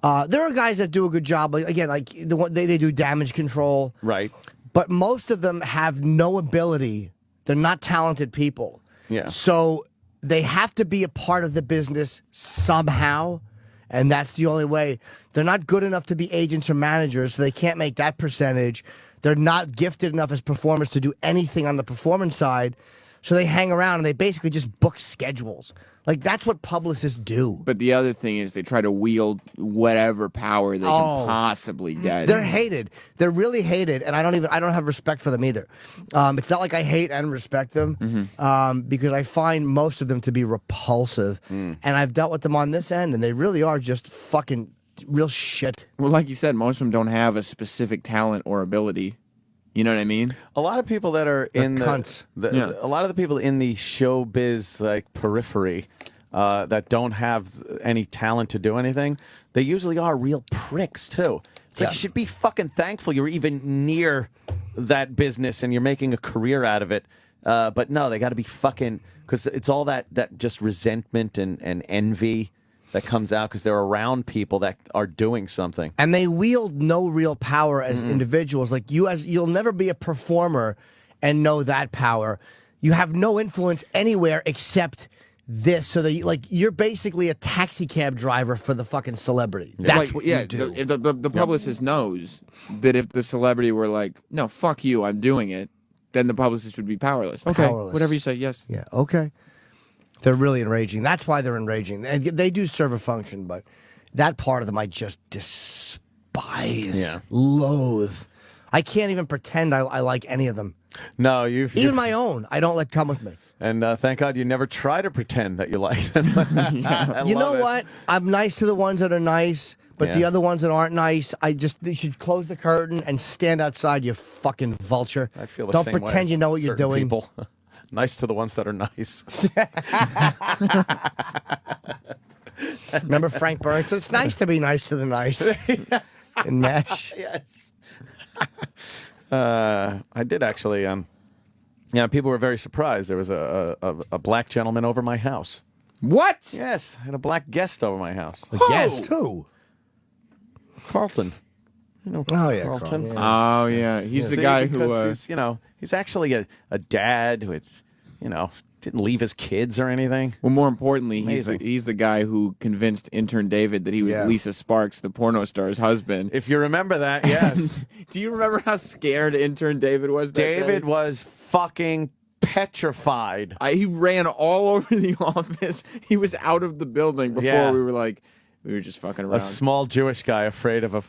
There are guys that do a good job. Like they do damage control. Right. But most of them have no ability. They're not talented people. Yeah. So they have to be a part of the business somehow. And that's the only way. They're not good enough to be agents or managers, so they can't make that percentage. They're not gifted enough as performers to do anything on the performance side. So they hang around and they basically just book schedules. Like, that's what publicists do. But the other thing is they try to wield whatever power they can possibly get. They're hated. They're really hated, and I don't have respect for them either. It's not like I hate and respect them, because I find most of them to be repulsive. And I've dealt with them on this end, and they really are just fucking real shit. Well, like you said, most of them don't have a specific talent or ability. You know what I mean? A lot of people that are They're in cunts. a lot of the people in the showbiz like periphery that don't have any talent to do anything, they usually are real pricks too. It's like you should be fucking thankful you're even near that business and you're making a career out of it. But no, they got to be fucking, because it's all that just resentment and envy that comes out because they're around people that are doing something. And they wield no real power as individuals. Like you'll never be a performer and know that power. You have no influence anywhere except this. So that you're basically a taxi cab driver for the fucking celebrity. That's what you do. The publicist knows that if the celebrity were like, no, fuck you, I'm doing it, then the publicist would be powerless. Okay, Powerless. whatever you say, yes. Yeah, okay. They're really enraging. That's why they're enraging. They do serve a function, but that part of them I just despise, loathe. I can't even pretend I like any of them. No, even my own. I don't let come with me. And thank God you never try to pretend that you like them. You know what? I'm nice to the ones that are nice, but the other ones that aren't nice, you should close the curtain and stand outside, you fucking vulture. I feel the Don't same pretend way. you know what you're Certain doing. People. Nice to the ones that are nice. Remember Frank Burns said, it's nice to be nice to the nice. In MASH. Yes. I did actually. People were very surprised. There was a black gentleman over my house. What? Yes, I had a black guest over my house. A guest? Who? Carlton. You know, oh yeah, Carlton. Oh yeah, he's the guy who. He's actually a dad who, didn't leave his kids or anything. Well, more importantly, Amazing. he's the guy who convinced intern David that he was Lisa Sparks, the porno star's husband. If you remember that, yes. Do you remember how scared intern David was? David was fucking petrified. He ran all over the office. He was out of the building before we were just fucking around. A small Jewish guy afraid of a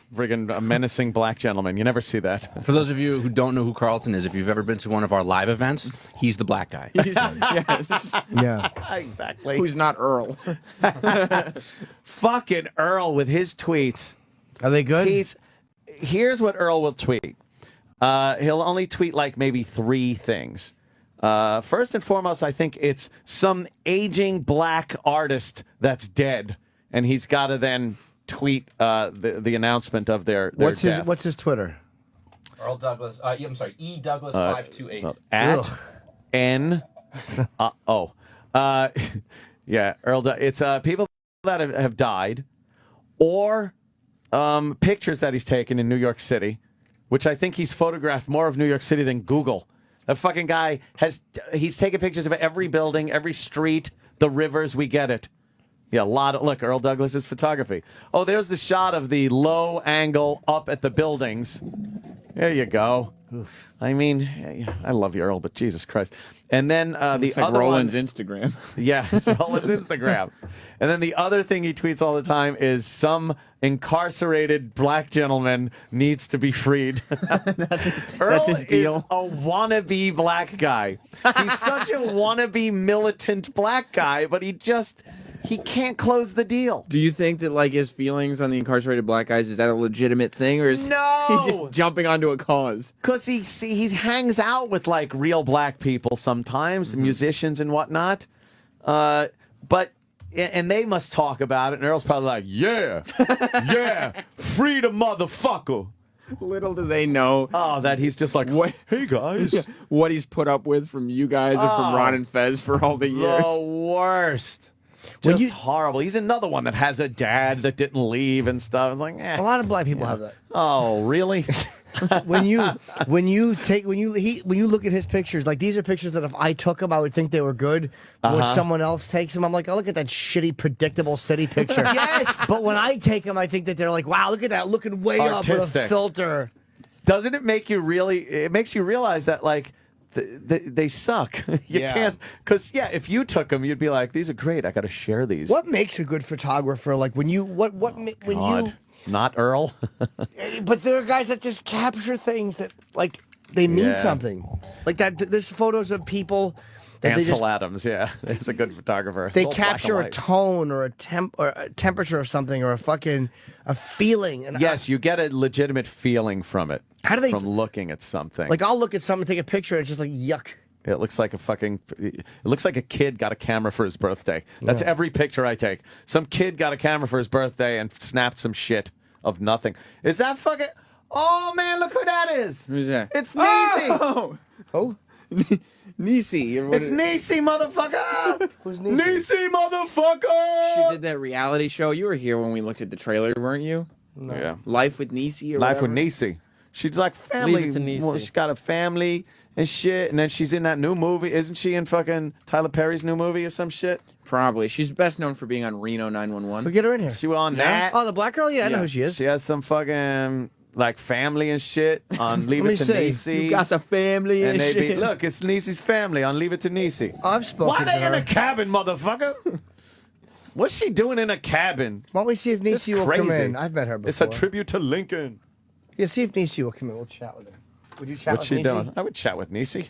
menacing black gentleman. You never see that. For those of you who don't know who Carlton is, if you've ever been to one of our live events, he's the black guy. Yes. Yeah. Exactly. Who's not Earl. Fucking Earl with his tweets. Are they good? Here's what Earl will tweet. He'll only tweet like maybe 3 things. First and foremost, I think it's some aging black artist that's dead. And he's got to then tweet the announcement of their death. What's his Twitter? Earl Douglas. I'm sorry, E Douglas 528. At N yeah, Earl. It's people that have died, or pictures that he's taken in New York City, which I think he's photographed more of New York City than Google. That fucking guy he's taken pictures of every building, every street, the rivers. We get it. Yeah, look, Earl Douglas's photography. Oh, there's the shot of the low angle up at the buildings. There you go. Oof. I mean, I love you, Earl, but Jesus Christ. And then the other Roland's one, Instagram. Yeah, it's Roland's Instagram. And then the other thing he tweets all the time is some incarcerated black gentleman needs to be freed. Earl his deal. is a wannabe black guy. He's such a wannabe militant black guy, but he can't close the deal. Do you think that his feelings on the incarcerated black guys, is that a legitimate thing, or is he just jumping onto a cause? Because he hangs out with real black people sometimes, musicians and whatnot. And they must talk about it. And Earl's probably like, yeah, free the motherfucker. Little do they know. Oh, that he's just like, hey guys. Yeah, what he's put up with from you guys and from Ron and Fez for all the years. The worst. Just horrible. He's another one that has a dad that didn't leave and stuff. It's like, a lot of black people have that. Oh, really? when you look at his pictures, these are pictures that if I took them, I would think they were good. But when someone else takes them, I'm like, oh, look at that shitty, predictable city picture. Yes. But when I take them, I think that they're like, wow, look at that, looking way up with a filter. Doesn't it make you it makes you realize that they suck. You can't, because if you took them, you'd be like, these are great. I got to share these. What makes a good photographer? Not Earl. But there are guys that just capture things that they mean something. Like that. There's photos of people. Ansel Adams, he's a good photographer. They capture a tone or a temperature of something or a feeling. And yes, you get a legitimate feeling from it. How do they from looking at something? I'll look at something, take a picture, and it's just like yuck. It looks like a kid got a camera for his birthday. That's every picture I take. Some kid got a camera for his birthday and snapped some shit. of nothing. Is that fucking? Oh man, look who that is! Who's that? It's Niecy. Oh, Niecy. It's Niecy, motherfucker. Who's Niecy? Niecy, motherfucker. She did that reality show. You were here when we looked at the trailer, weren't you? No. Yeah. Life with Niecy or Life whatever? with Niecy. She's like family. Leave it to Niecy. Well, she's got a family and shit, and then she's in that new movie. Isn't she in fucking Tyler Perry's new movie or some shit? Probably. She's best known for being on Reno 911. We'll get her in here. She was on Yeah? that. Oh, the black girl? Yeah, I know who she is. She has some fucking like family and shit on Leave Let It to me see. Niecy. You got a family and they shit. look, it's Niecy's family on Leave It to Niecy. I've spoken Why to they in her. a cabin, motherfucker? What's she doing in a cabin? Why don't we see if It's Niecy will come crazy. in? I've met her before. It's a tribute to Lincoln. Yeah, see if Niecy will come in. We'll chat with her. Would you chat What's with she Niecy? doing? I would chat with Niecy.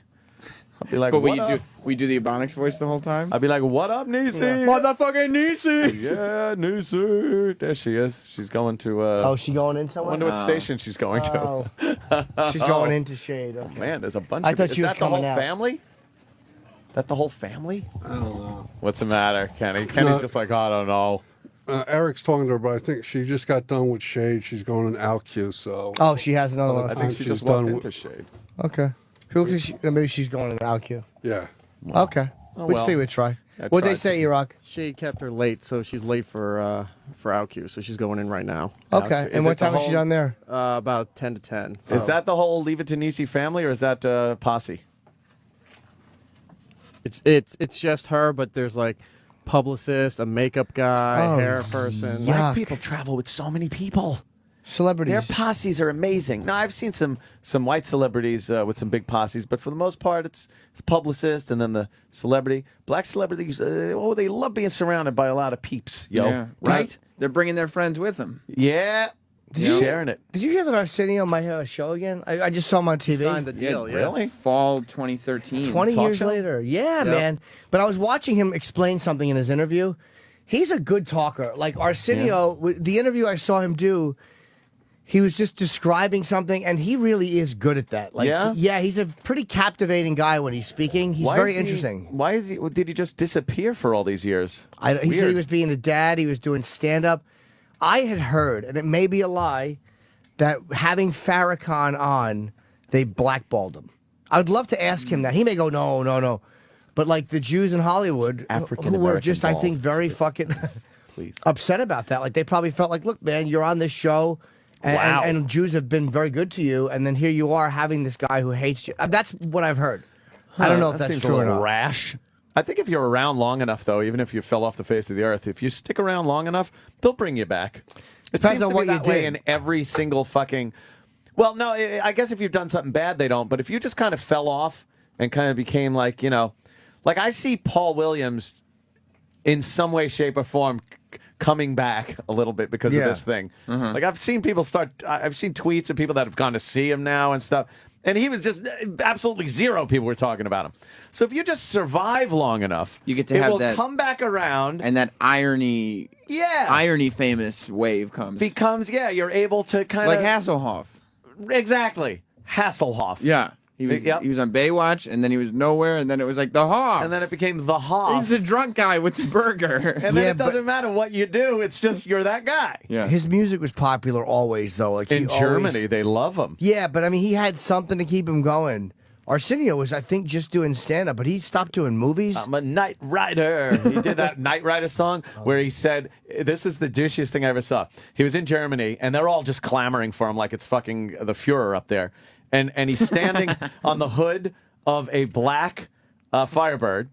I'd be like, But what up? we do the Ebonics voice the whole time? I'd be like, what up, Niecy? Motherfucking Niecy! Yeah, Niecy. There she is. She's going to. Oh, she going in I somewhere? wonder what station she's going to. Oh. She's going into Shade. Okay. Man, there's a bunch I of. thought Is she was that the whole coming out. family? That the whole family? I don't know. What's the matter, Kenny? Kenny's No. just like, I don't know. Eric's talking to her, but I think she just got done with Shade. She's going in OutQ, so. Oh, she has another I one. think she she's just walked done into with- Shade. Okay. She looks like maybe she's going in OutQ. Yeah. Okay. Oh, Which well. thing we try? I What'd they tried say, to. Iraq? She kept her late, so she's late for OutQ, so she's going in right now. Okay. Is And what it the time is she whole- done there? About 10 to 10. So. Is that the whole Leave It to Niecy family, or is that posse? It's just her, but there's like publicist, a makeup guy, Oh, hair person. yuck. Black people travel with so many people. Celebrities. Their posses are amazing. Now, I've seen some white celebrities with some big posses, but for the most part, it's publicist and then the celebrity. Black celebrities, they love being surrounded by a lot of peeps, yo. Yeah. Right? They're bringing their friends with them. Yeah. Sharing it. Did you hear that Arsenio might have a show again? I just saw him on TV. Signed the deal, yeah. Really? Fall 2013. 20 Talk years show? later. Yeah, Yep. man. But I was watching him explain something in his interview. He's a good talker. Like Arsenio, the interview I saw him do, he was just describing something, and he really is good at that. Like, Yeah? he's a pretty captivating guy when he's speaking. He's Why very is he- interesting. Why is he? Did he just disappear for all these years? He said he Weird. was being a dad. He was doing stand up. I had heard, and it may be a lie, that having Farrakhan on, they blackballed him. I would love to ask him that. He may go, no. But like the Jews in Hollywood, African who were American just, I think, very fucking Please. upset about that. Like they probably felt like, look, man, you're on this show. Wow. And Jews have been very good to you, and then here you are having this guy who hates you. That's what I've heard. I don't know if that that's seems true a or little not. rash. I think if you're around long enough, though, even if you fell off the face of the earth, if you stick around long enough, they'll bring you back. It Depends seems on to what be you that way did. in every single fucking. Well, no, I guess if you've done something bad, they don't. But if you just kind of fell off and kind of became like, like I see Paul Williams in some way, shape, or form coming back a little bit because of Yeah. this thing. Like I've seen people I've seen tweets of people that have gone to see him now and stuff. And he was just absolutely zero people were talking about him. So if you just survive long enough, You get to it have will that- come back around. And that irony famous wave comes. Becomes, you're able to kind like of. Hasselhoff. Exactly. Hasselhoff. Yeah. He was on Baywatch, and then he was nowhere, and then it was like the Hoff. And then it became the Hoff. He's the drunk guy with the burger. And then it doesn't matter what you do. It's just you're that guy. Yeah. His music was popular always, though. Like In he Germany, always- they love him. Yeah, but I mean, he had something to keep him going. Arsenio was, I think, just doing stand up, but he stopped doing movies. I'm a night rider. He did that Night Rider song where he said, this is the douchiest thing I ever saw. He was in Germany, and they're all just clamoring for him like it's fucking the Fuhrer up there. And he's standing on the hood of a black Firebird,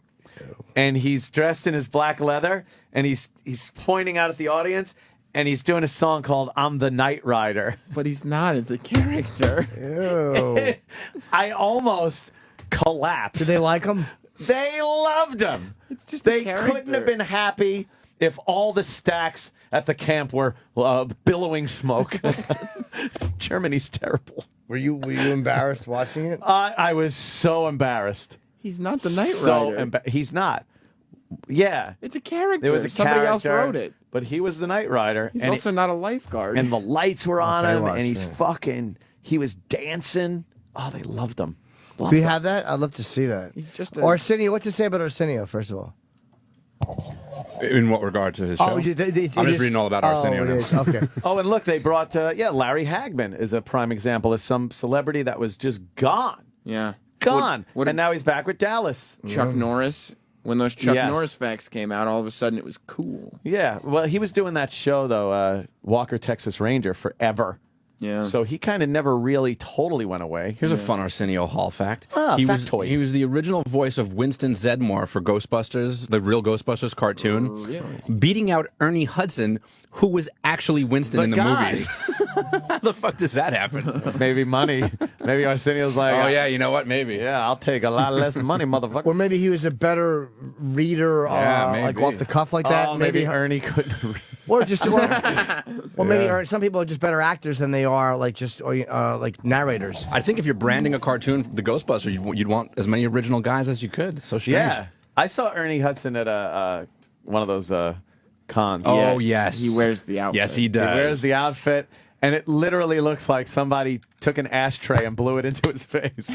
and he's dressed in his black leather, and he's pointing out at the audience, and he's doing a song called "I'm the Night Rider." But he's not. It's a character. Ew. I almost collapsed. Did they like him? They loved him. It's just a they character. couldn't have been happy if all the stacks at the camp were billowing smoke. Germany's terrible. Were you embarrassed watching it? I was so embarrassed. He's not the Night Rider. He's not. Yeah. It's a character. There was a Somebody else character, wrote it. But he was the Night Rider. He's and also not a lifeguard. and the lights were on him, Baywatch, and he's yeah. he was dancing. Oh, they loved him. Do we have that? I'd love to see that. He's just a- Arsenio, what to say about Arsenio, first of all? In what regard to his show? Oh, I'm just reading all about Arsenio now. Okay. Oh, and look, they brought Larry Hagman is a prime example of some celebrity that was just gone. Yeah. Gone. And now he's back with Dallas. Chuck Norris. When those Chuck Yes. Norris facts came out, all of a sudden it was cool. Yeah. Well, he was doing that show, though, Walker, Texas Ranger, forever. Yeah. So he kind of never really totally went away. Here's a fun Arsenio Hall fact. He was the original voice of Winston Zedmore for Ghostbusters, the real Ghostbusters cartoon, beating out Ernie Hudson, who was actually Winston in the movies. How the fuck does that happen? Maybe money. Maybe Arsenio's like, oh yeah, you know what? Maybe. Yeah, I'll take a lot less money, motherfucker. Or maybe he was a better reader, like off the cuff like that. Oh, maybe Ernie couldn't read. Or just, or maybe some people are just better actors than they are like like narrators. I think if you're branding a cartoon, the Ghostbusters, you'd want as many original guys as you could. It's so strange. Yeah, I saw Ernie Hudson at one of those cons. Oh yes, He wears the outfit. Yes, he does. He wears the outfit, and it literally looks like somebody took an ashtray and blew it into his face.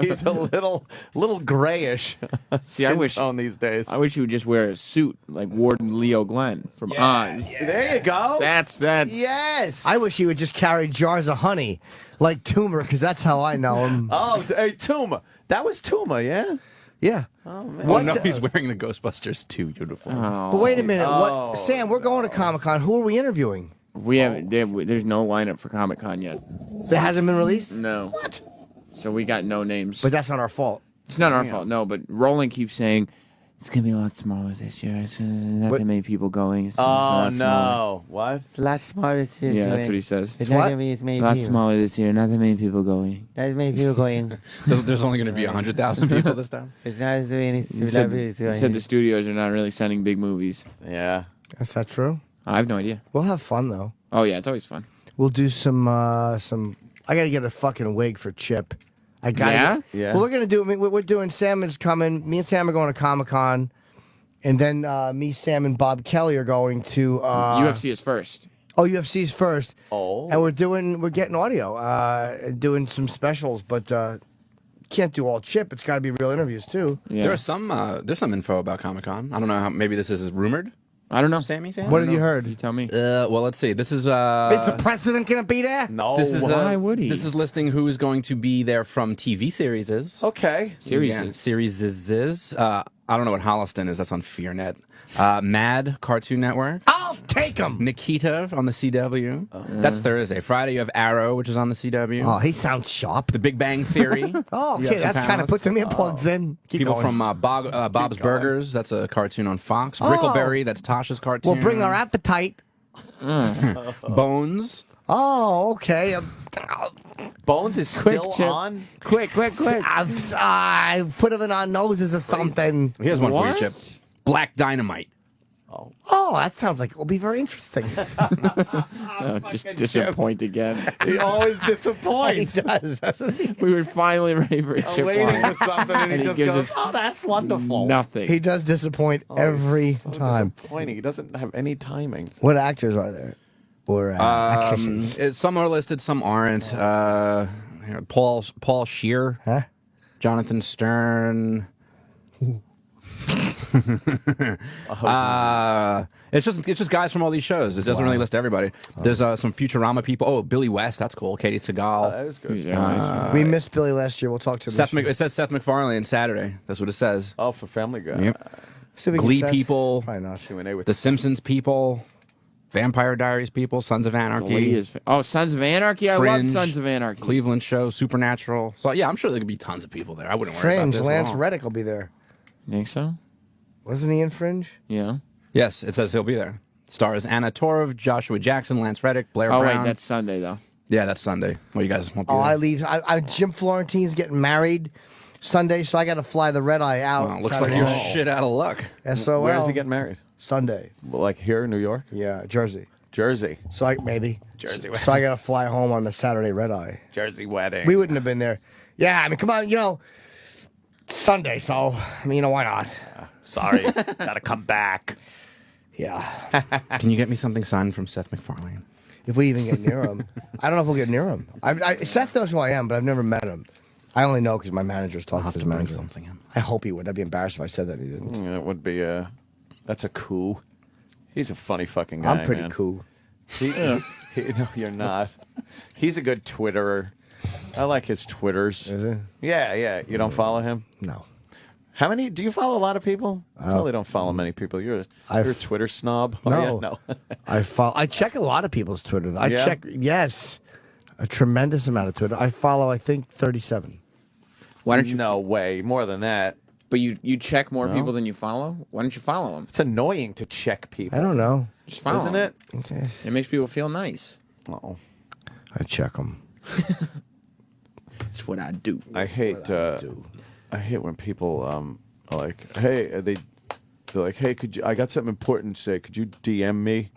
He's a little grayish. See, I wish on these days. I wish he would just wear a suit like Warden Leo Glenn from Oz. There you go. That's yes. I wish he would just carry jars of honey like Toomer, because that's how I know him. Oh, hey, Tuma. That was Tuma, yeah? Yeah. Oh, man. Well, no, he's wearing the Ghostbusters 2 uniform. But wait a minute. Oh. What, Sam, we're going to Comic-Con. Who are we interviewing? We haven't. There's no lineup for Comic Con yet. That hasn't been released? No. What? So we got no names. But that's not our fault. It's not our fault. No, but Roland keeps saying it's gonna be a lot smaller this year. It's not that many people going. It's a Oh, lot no. smaller. What? It's a lot smaller this year. Yeah, that's what he says. It's not going to be as A many lot people. smaller this year. Not that many people going. Not as many people going. There's only going to be 100,000 people this time. There's not as many He said, celebrities he going. said the studios are not really sending big movies. Yeah. Is that true? I have no idea. We'll have fun, though. Oh yeah, it's always fun. We'll do some. I got to get a fucking wig for Chip. I got. Yeah? Yeah. Well, we're gonna do. We're doing. Sam is coming. Me and Sam are going to Comic-Con, and then me, Sam, and Bob Kelly are going to. UFC is first. Oh, UFC's first. Oh. And we're getting audio, doing some specials, but can't do all Chip. It's got to be real interviews too. Yeah. There's some info about Comic-Con. I don't know how. Maybe this is rumored. I don't know. Sammy? What have you heard? You tell me. Well, let's see. This is Is the president gonna be there? No. This is Why would he? This is listing who is going to be there from TV series. Okay. Series is. I don't know what Holliston is. That's on FearNet. Mad Cartoon Network. I'll take him. Nikita on the CW. That's Thursday. Friday you have Arrow, which is on the CW. Oh, he sounds sharp. The Big Bang Theory. Oh, You okay, have some that's kind of panelists. puts some earplugs in. Keep People going. from Bob's Burgers. That's a cartoon on Fox. Oh. Brickleberry. That's Tasha's cartoon. We'll bring our appetite. Bones. Oh, okay. Bones is Quick, still Chip. on? Quick. I put it in our noses or something. Here's one for you, What? Chip. Black Dynamite. Oh, that sounds like it will be very interesting. Oh, just disappoint again. He always he disappoints. does, doesn't he? We were finally ready for a I'm Chip waiting line. for something, and he And he just gives goes, us "Oh, that's wonderful." Nothing. He does disappoint every He's so time. disappointing. He doesn't have any timing. What actors are there? Or actresses? Some are listed, some aren't. Here, Paul Scheer, Huh? Jonathan Stern. It's just guys from all these shows. It doesn't really list everybody. There's some Futurama people. Oh, Billy West, that's cool. Katie Seagal. That is good. We missed Billy last year. We'll talk to him. this year. It says Seth MacFarlane Saturday. That's what it says. Oh, for Family Guy. Yep. See if we can Glee set- people, Probably not. Q&A with The Simpsons people, Vampire Diaries people, Sons of Anarchy, Sons of Anarchy. I love Fringe, Sons of Anarchy. Cleveland Show, Supernatural. So yeah, I'm sure there could be tons of people there. I wouldn't worry Fringe. about this Lance at all. Reddick will be there. Think so? Wasn't he in Fringe? Yeah. Yes, it says he'll be there. Stars Anna Torv, Joshua Jackson, Lance Reddick, Blair Oh Brown. wait, that's Sunday though. Yeah, that's Sunday. Well, you guys won't be Oh, there. I leave. Jim Florentine's getting married Sunday, so I got to fly the red eye out. Well, looks Saturday like you're night. shit out of luck. SOL. Where is he getting married? Sunday. Well, like here in New York? Yeah, Jersey. Jersey. So maybe. Jersey. So I got to fly home on the Saturday red eye. Jersey wedding. We wouldn't have been there. Yeah, I mean, come on, Sunday, so, why not? Sorry. Gotta come back. Yeah. Can you get me something signed from Seth MacFarlane? If we even get near him. I don't know if we'll get near him. Seth knows who I am, but I've never met him. I only know because my manager's talking to his manager. Something in. I hope he would. I'd be embarrassed if I said that he didn't. It would be That's a coup. He's a funny fucking guy. I'm pretty man. cool. No, you're not. He's a good Twitterer. I like his Twitters. Is it? Yeah. You don't follow him? No. How many? Do you follow a lot of people? I probably don't follow many people. You're a Twitter snob. Oh, No. yeah? No. I check a lot of people's Twitter. I Yeah? check, yes, a tremendous amount of Twitter. I follow, I think, 37. Why don't you? No way. More than that. But you check more No. people than you follow. Why don't you follow them? It's annoying to check people. I don't know. Just follow Isn't 'em. it? It makes people feel nice. Oh. I check them. That's what I do. I hate when people are like, hey, they're like, hey, I got something important to say. Could you DM me?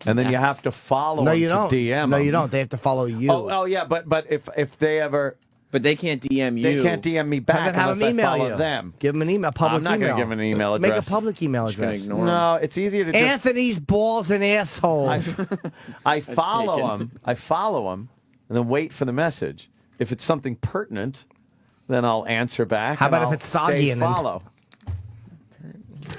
And then you have to follow No, them you to don't. DM No, them. you don't. They have to follow you. Oh, yeah, but if they ever, but they can't DM you. They can't DM me back Have unless them email I follow you. them. Give them an email, public I'm not email. gonna give them an email Make address. a public email Just gonna address. ignore 'em. No, it's easier to just. Anthony's balls and asshole. I follow taken. them. I follow them, and then wait for the message. If it's something pertinent, then I'll answer back. How and about if I'll it's soggy stay and then- follow?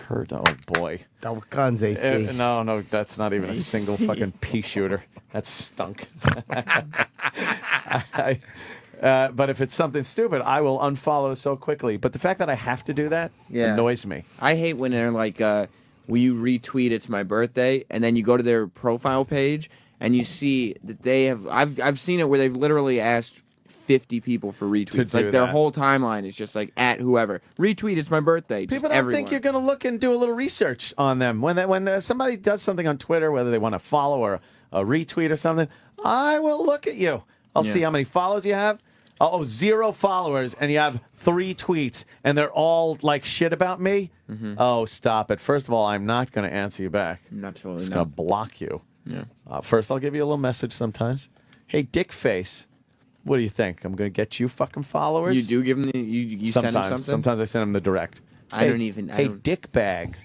Oh boy. Double guns, AC. No, that's not even a single fucking pea shooter. That's stunk. But if it's something stupid, I will unfollow so quickly. But the fact that I have to do that annoys me. I hate when they're like, will you retweet it's my birthday? And then you go to their profile page and you see that they have, I've seen it where they've literally asked 50 people for retweets. do Like their that. whole timeline is just like, at whoever. Retweet it's my birthday. Just People don't everyone. think you're going to look and do a little research on them. When somebody does something on Twitter, whether they want to follow or a retweet or something, I will look at you. I'll see how many follows you have. Oh, 0 followers, and you have 3 tweets, and they're all like shit about me. Oh, stop it. First of all, I'm not going to answer you back. Absolutely I'm just not. going to block you. Yeah. First, I'll give you a little message sometimes. Hey, dick face. What do you think? I'm going to get you fucking followers? You do give them you send them something? Sometimes I send them the direct. I don't even- I Hey, don't- dick bag.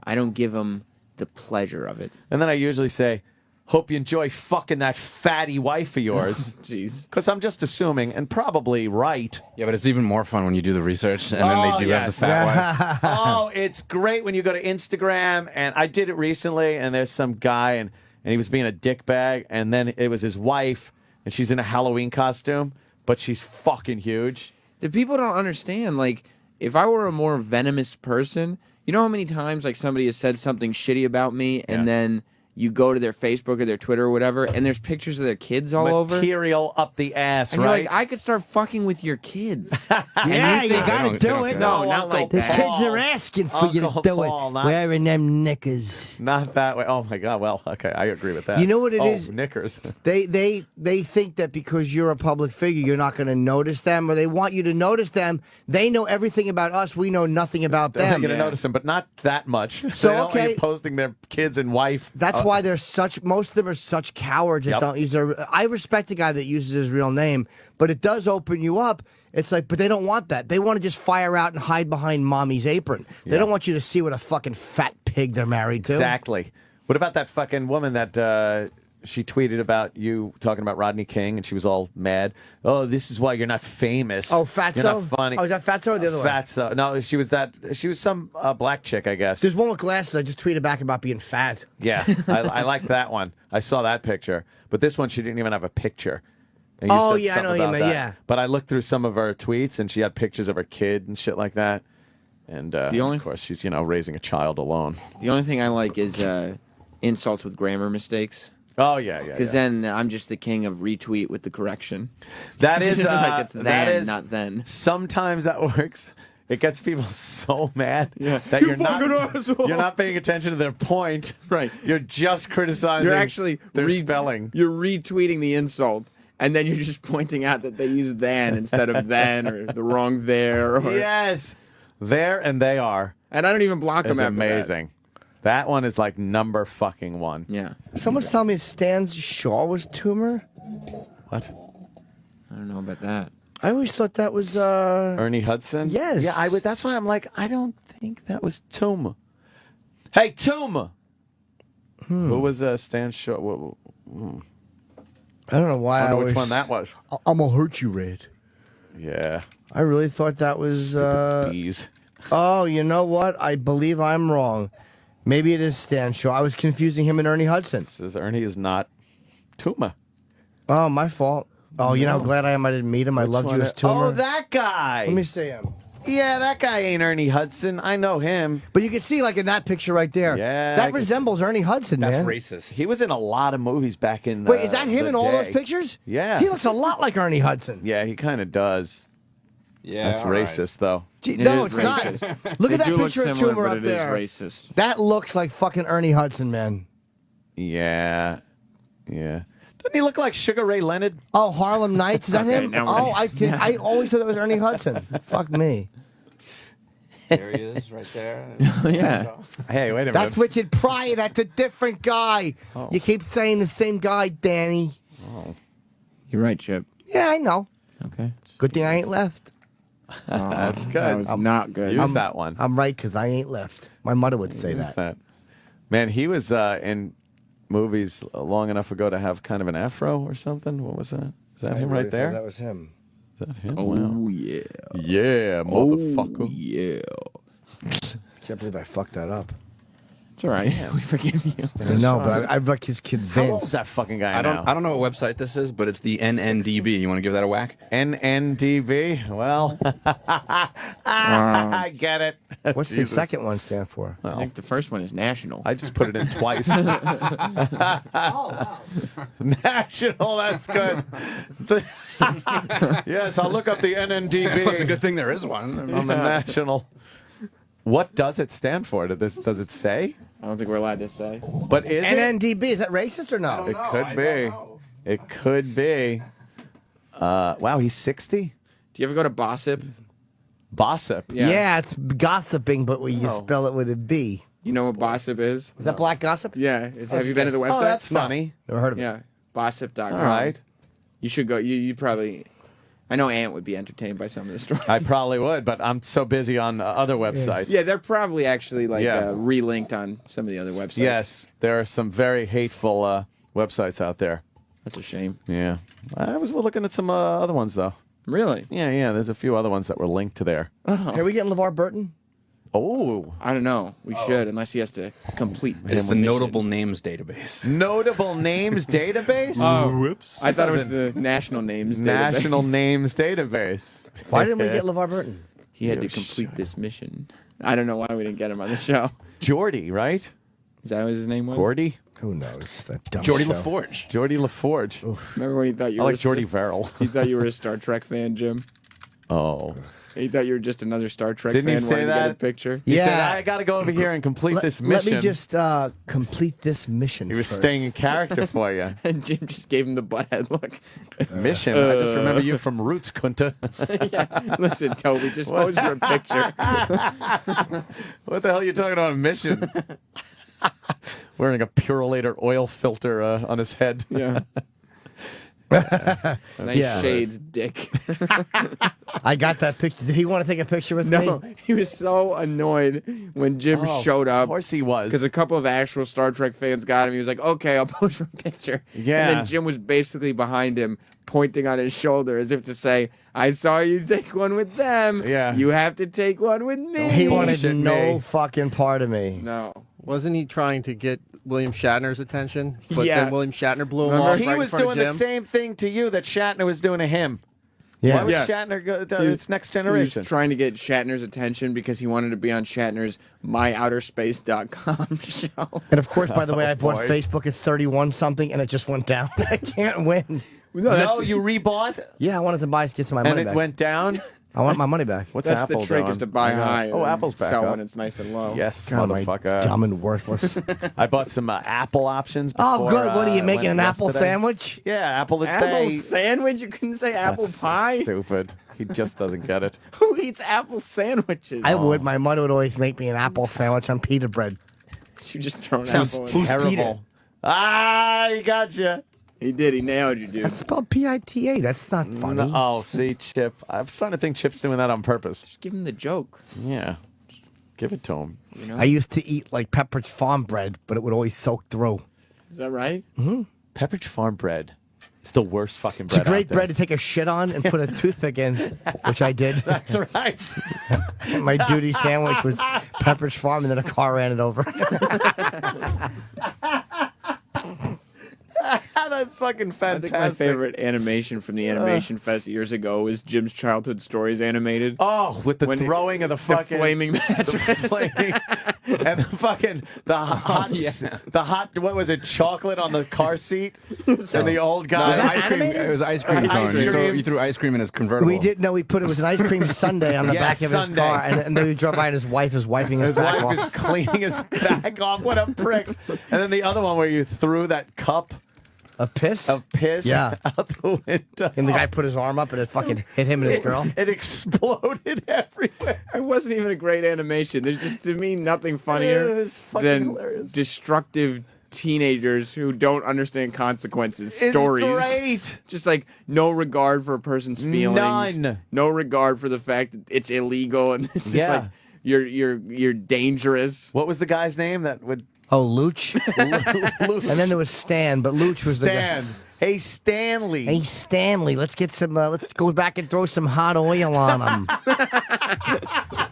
I don't give them the pleasure of it. And then I usually say, hope you enjoy fucking that fatty wife of yours. Jeez. Because I'm just assuming, and probably right. Yeah, but it's even more fun when you do the research and then they do have the fat wife. Oh, it's great when you go to Instagram. And I did it recently, and there's some guy, and he was being a dick bag, and then it was his wife, and she's in a Halloween costume, but she's fucking huge. The people don't understand. Like, if I were a more venomous person, you know how many times like somebody has said something shitty about me, and then you go to their Facebook or their Twitter or whatever, and there's pictures of their kids all over. Material up the ass, And right? you're like, I could start fucking with your kids. Yeah, you gotta do it. No, not like The that. kids are asking for you to Uncle do Paul, it. not- Wearing them knickers. Not that way. Oh, my God. Well, okay. I agree with that. You know what it is? Knickers. They think that because you're a public figure, you're not going to notice them, or they want you to notice them. They know everything about us. We know nothing about They're them. going to notice them, but not that much. So, They're only okay. posting their kids and wife. That's why they're most of them are such cowards that Yep. don't use their. I respect a guy that uses his real name, but it does open you up. It's like, but they don't want that. They want to just fire out and hide behind mommy's apron. They don't want you to see what a fucking fat pig they're married to. Exactly. What about that fucking woman that she tweeted about you talking about Rodney King, and she was all mad. Oh, this is why you're not famous. Oh, Fatso? You're not funny. Oh, is that Fatso or the other one? Fatso. No, she was some black chick, I guess. There's one with glasses. I just tweeted back about being fat. Yeah, I like that one. I saw that picture, but this one she didn't even have a picture. And you Oh, said yeah, I something know what you about mean, that. yeah. But I looked through some of her tweets, and she had pictures of her kid and shit like that. And of course, she's raising a child alone. The only thing I like is insults with grammar mistakes. Oh yeah. Because then I'm just the king of retweet with the correction. That It's is just like it's that then, is- not then. Sometimes that works. It gets people so mad that You you're not fucking asshole. you're not paying attention to their point. Right. You're just criticizing. You're actually their spelling. You're retweeting the insult, and then you're just pointing out that they use then instead of then, or the wrong there. Or, Yes, there and they are. And I don't even block them It's after that. amazing. That one is like number fucking one. Yeah. Someone's telling me Stan Shaw was tumor. What? I don't know about that. I always thought that was Ernie Hudson. Yes. Yeah, I would. That's why I'm like, I don't think that was Tuma. Hey, Tuma. Who was Stan Shaw? I don't know why I I don't know always, which one that was. I'm gonna hurt you, Red. Yeah. I really thought that was Bees. Oh, you know what? I believe I'm wrong. Maybe it is Stan Shaw. I was confusing him and Ernie Hudson. Says Ernie is not Tuma. Oh, my fault. Oh, you know how glad I am I didn't meet him. I loved you as Toomer. Oh, that guy. Let me see him. Yeah, that guy ain't Ernie Hudson. I know him. But you can see, like, in that picture right there, Yeah, I that can resembles Ernie Hudson, man. racist. He was in a lot of movies back in. Wait, is that him the in all those day. pictures? Yeah. He looks a lot like Ernie Hudson. Yeah, he kind of does. Yeah, That's all right. racist, though. Gee, It no, is it's not. racist. Look at They that do look picture of similar, Toomer but up it is there. racist. That looks like fucking Ernie Hudson, man. Yeah. Yeah. Doesn't he look like Sugar Ray Leonard? Oh, Harlem Nights? Is that Okay, him? now Oh, we're- I always thought that was Ernie Hudson. Fuck me. There he is, right there. Yeah. Hey, wait a minute. That's Richard Pryor. That's a different guy. Oh. You keep saying the same guy, Danny. You're right, Chip. Yeah, I know. Okay. Good thing I ain't left. That's good. That was not good. Use that one. I'm right because I ain't left. My mother would say Use that. Man, he was in movies long enough ago to have kind of an afro or something. What was that? Is that him right there? That was him. Is that him? Oh, Wow. yeah. Yeah, motherfucker. Oh, yeah. Can't believe I fucked that up. It's all right. We forgive you. I know, but I like his kid How old's Vince. that fucking guy I now? don't know what website this is, but it's the NNDB. You want to give that a whack? NNDB? Well, I get it. What's the Jesus. second one stand for? I think the first one is national. I just put it in twice. National, that's good. Yes, I'll look up the NNDB. It's a good thing there is one. On the national. What does it stand for? Does it say? I don't think we're allowed to say. But is it? NNDB, is that racist or no? It could be. It could be. Wow, he's 60? Do you ever go to Bossip? Bossip. Yeah. It's gossiping, but when you Oh. spell it with a B. You know what Bossip is? Is that black gossip? Yeah. Have you been to the website? Oh, that's funny. Never heard of it. Yeah. Bossip.com. All right. You should go. You probably. I know Ant would be entertained by some of the stories. I probably would, but I'm so busy on other websites. Yeah, they're probably actually like Yeah. relinked on some of the other websites. Yes, there are some very hateful websites out there. That's a shame. Yeah. I was looking at some other ones, though. Really? Yeah. There's a few other ones that were linked to there. Are we getting LeVar Burton? Oh. I don't know. We should, unless he has to complete. It's his the mission. notable names database. Notable names database? Whoops. I thought it was the national names. National database. Names Database. Why didn't we get LeVar Burton? He had to complete this mission. I don't know why we didn't get him on the show. Jordy, right? Is that what his name was? Gordy? Who knows? That dumb Geordie show. LaForge. Jordy LaForge. Remember when he thought you I were like Jordy Verrill. He thought you were a Star Trek fan, Jim. Oh. He thought you were just another Star Trek Didn't fan he say wanting to get a that? picture. He Yeah. said, I got to go over here and complete this mission. Let me just complete this mission. He was first. staying in character for you. And Jim just gave him the butthead look. Mission. I just remember you from Roots, Kunta. Yeah. Listen, Toby, just pose for a picture. What the hell are you talking about? Mission. Wearing a Purolator oil filter on his head. Yeah. Nice Yeah. shades, dick. I got that picture. Did he want to take a picture with No, me? he was so annoyed when Jim Oh, showed up. Of course he was. Because a couple of actual Star Trek fans got him. He was like, okay, I'll pose for a picture. Yeah. And then Jim was basically behind him, pointing on his shoulder as if to say, I saw you take one with them. Yeah. You have to take one with me. He wanted Bullshit no me. fucking part of me. No. Wasn't he trying to get William Shatner's attention? But Yeah. then William Shatner blew him Remember, off He right in was front doing of the Jim. same thing to you that Shatner was doing to him. Yeah. Why would Yeah. Shatner go to He was- its next He generation? was trying to get Shatner's attention because he wanted to be on Shatner's MyOuterSpace.com show. And of course, by the way, I bought boy. Facebook at 31 something, and it just went down. I can't win. No, you rebought Yeah, I wanted to get some of my and money it back. went down. I want my money back. What's That's Apple the trick doing? is to buy I got- high. Oh, and Apple's back sell up. when it's nice and low. Yes, God, my motherfucker. dumb and worthless. I bought some Apple options. Oh, Before, good. What are you I making, went an apple yesterday. sandwich? Yeah, apple a Apple day. sandwich? You couldn't say apple That's pie? Stupid. He just doesn't get it. Who eats apple sandwiches? I would. My mother would always make me an apple sandwich on pita bread. You just throw an Sounds apple in. terrible. Ah, he got you. He did. He nailed you, dude. That's spelled P-I-T-A. That's not funny. Oh, see, Chip. I'm starting to think Chip's doing that on purpose. Just give him the joke. Yeah. Give it to him. You know? I used to eat like Pepperidge Farm bread, but it would always soak through. Is that right? Pepperidge Farm bread. It's the worst fucking It's bread. a great out there. bread to take a shit on and put a toothpick in, which I did. That's right. My duty sandwich was Pepperidge Farm, and then a car ran it over. That's fucking I fantastic. think my favorite animation from the Animation Fest years ago was Jim's Childhood Stories animated. Oh, with the When throwing of the fucking flaming mattress. and the fucking the hot what was it, chocolate on the car seat and the old No, guy. it was ice cream cone. You threw ice cream in his convertible. We did. No, we put it was an ice cream sundae on the Yeah, back of his sundae. car, and then we drove by, and his wife is wiping his, His back wife off. is cleaning his back off. What a prick! And then the other one where you threw that cup of piss yeah, out the window. And the guy put his arm up, and it fucking hit him and his girl. It exploded everywhere. It wasn't even a great animation. There's just, to me, nothing It funnier was fucking than hilarious. destructive teenagers who don't understand consequences It's stories. great. Just like no regard for a person's feelings. None. No regard for the fact that it's illegal and it's just Yeah. like you're dangerous. What was the guy's name that would? Oh, Luch. And then there was Stan, but Luch was Stan. Hey, Stanley. Hey, Stanley, let's get some. Let's go back and throw some hot oil on him.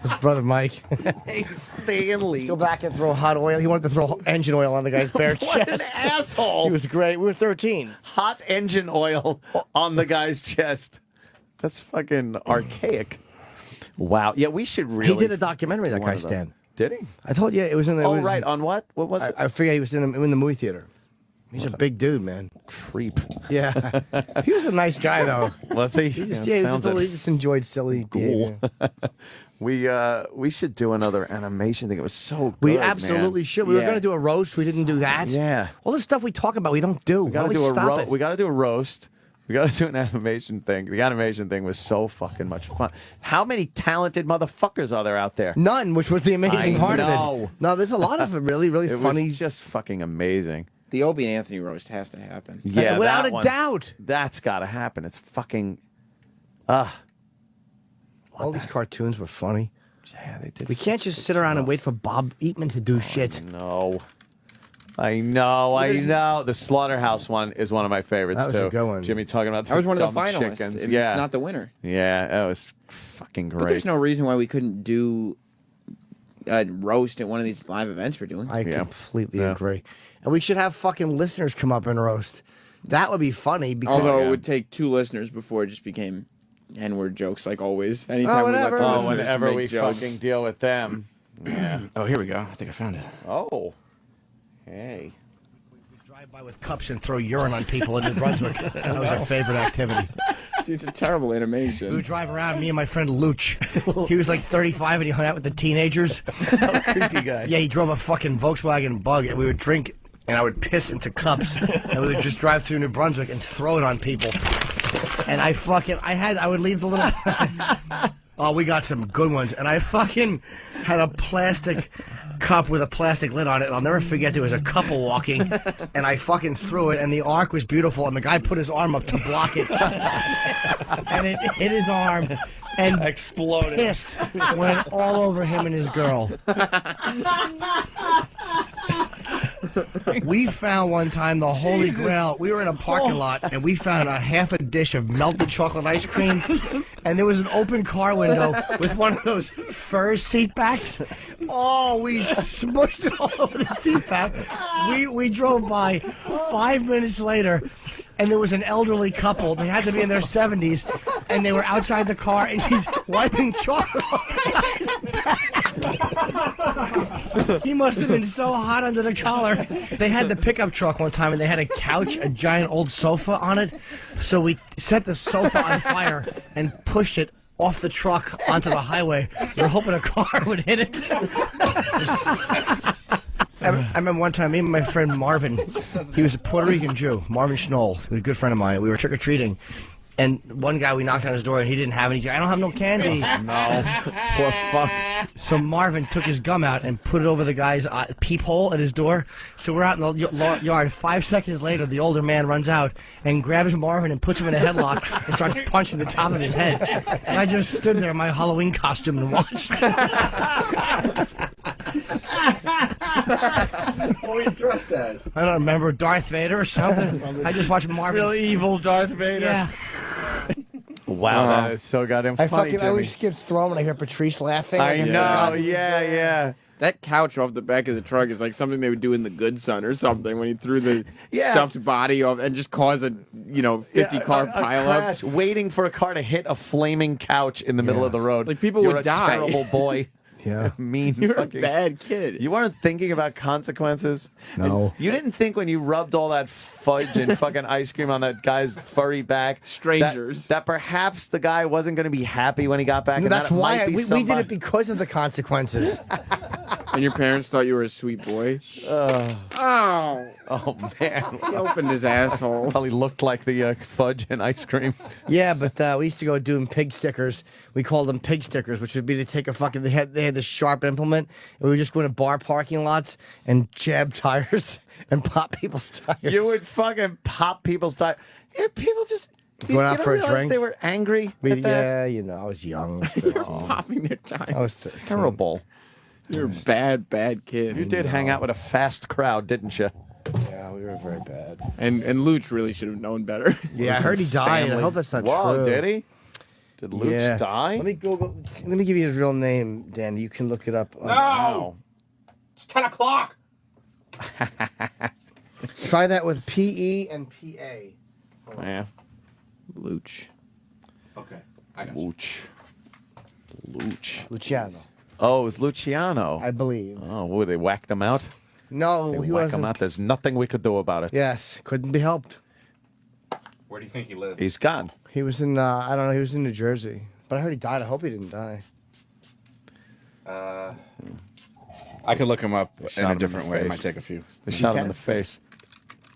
His brother Mike. Hey, Stanley. Let's go back and throw hot oil. He wanted to throw engine oil on the guy's bare What an chest. asshole. He was great. We were 13. Hot engine oil on the guy's chest. That's fucking archaic. Wow. Yeah, we should really. He did a documentary, that one guy of those. Stan. Did he? I told you it was in the. Oh, it was- right. On what? What was it? I forget he was in the movie theater. He's a big dude, man. Creep. Yeah. He was a nice guy, though. Was he? He just, Yeah, he, sounds he just enjoyed silly Cool. behavior. We should do another animation thing. It was so good. We absolutely should. We were going to do a roast. We didn't do that. Yeah. All the stuff we talk about, we don't do. We gotta Why don't do a stop it? We gotta do a roast. We gotta do an animation thing. The animation thing was so fucking much fun. How many talented motherfuckers are there out there? None, which was the amazing I part of know. it. No, there's a lot of really, really It funny. was just fucking amazing. The Opie and Anthony roast has to happen. Yeah, without that a one. doubt. That's gotta happen. It's fucking. All these cartoons were funny. Yeah, they did. We can't just sit around and wait for Bob Eatman to do shit. No. I know. The Slaughterhouse one is one of my favorites That was too. a good one. Jimmy talking about That was one of the dumb finalists, chickens. if Yeah, not the winner. Yeah, that was fucking great. But there's no reason why we couldn't do a roast at one of these live events we're doing. I completely agree. And we should have fucking listeners come up and roast. That would be funny. Because Although it would take 2 listeners before it just became N-word jokes, like always. Anytime we let the listeners whenever make we jokes. fucking deal with them. Yeah. Oh, here we go. I think I found it. Oh. Hey. drive by with cups and throw urine on people in New Brunswick. That was our favorite activity. See, it's a terrible animation. We would drive around, me and my friend Luch. He was like 35 and he hung out with the teenagers. Creepy guy. Yeah, he drove a fucking Volkswagen Bug, and we would drink, and I would piss into cups, and we would just drive through New Brunswick and throw it on people. And I would leave the little. Oh, we got some good ones, and I fucking had a plastic cup with a plastic lid on it, and I'll never forget there was a couple walking, and I fucking threw it, and the arc was beautiful, and the guy put his arm up to block it, and it hit his arm, and exploded. Piss went all over him and his girl. We found one time the Holy Grail. We were in a parking lot, and we found a half a dish of melted chocolate ice cream, and there was an open car window with one of those fur seat backs. Oh, we smushed it all over the seat back. We drove by 5 minutes later, and there was an elderly couple. They had to be in their 70s, and they were outside the car, and she's wiping chocolate off his back. He must have been so hot under the collar. They had the pickup truck one time, and they had a couch, a giant old sofa on it. So we set the sofa on fire and pushed it off the truck onto the highway. We were hoping a car would hit it. I remember one time, me and my friend Marvin, he was a Puerto Rican Jew, Marvin Schnoll, he was a good friend of mine. We were trick-or-treating, and one guy, we knocked on his door, and he didn't have any. I don't have no candy. No. Poor fuck. So Marvin took his gum out and put it over the guy's peephole at his door. So we're out in the yard. 5 seconds later, the older man runs out and grabs Marvin and puts him in a headlock and starts punching the top of his head. And I just stood there in my Halloween costume and watched. What were you dressed as? I don't remember, Darth Vader or something. I just watched Marvel. Real evil Darth Vader. Yeah. Wow, that is so goddamn I funny, fucking always skip throw when I hear Patrice laughing. I Like, know, yeah. That couch off the back of the truck is like something they would do in The Good Son or something when he threw the stuffed body off and just cause a 50-car pileup. Crash, waiting for a car to hit a flaming couch in the middle of the road. Like people You're would a die. Terrible boy. Yeah. Mean. You're fucking, a bad kid. You weren't thinking about consequences. No. You didn't think when you rubbed all that fudge and fucking ice cream on that guy's furry back, strangers, that perhaps the guy wasn't going to be happy when he got back. No, and that's that it why might be we did somebody- it because of the consequences. And your parents thought you were a sweet boy. Oh man! He opened his asshole. Probably looked like the fudge and ice cream. Yeah, but we used to go doing pig stickers. We called them pig stickers, which would be to take a fucking. They had this sharp implement, and we would just go into bar parking lots and jab tires and pop people's tires. You would fucking pop people's tires. Yeah, people just Going out don't for a realize drink? They were angry. At that? Yeah, you know, I was young. I was 13. Popping their tires. I was 13. Terrible. You're a bad kid. You did hang out with a fast crowd, didn't you? Yeah, we were very bad. And Luch really should have known better. Yeah, I heard he died. I hope that's not Whoa, true. did he? Did Luch Yeah. die? Let me Google. Let me give you his real name, Dan. You can look it up. No. It's 10 o'clock. Try that with PE and PA. Yeah. Luch. Okay. Luch. Luciano. Oh, it was Luciano. I believe. Oh, what, they whacked him out? No, They he whack him wasn't. out. There's nothing we could do about it. Yes, couldn't be helped. Where do you think he lives? He's gone. He was in. I don't know. He was in New Jersey, but I heard he died. I hope he didn't die. I could look him up They in shot a him in different the way. It face. might take a few. They shot him in can? the face.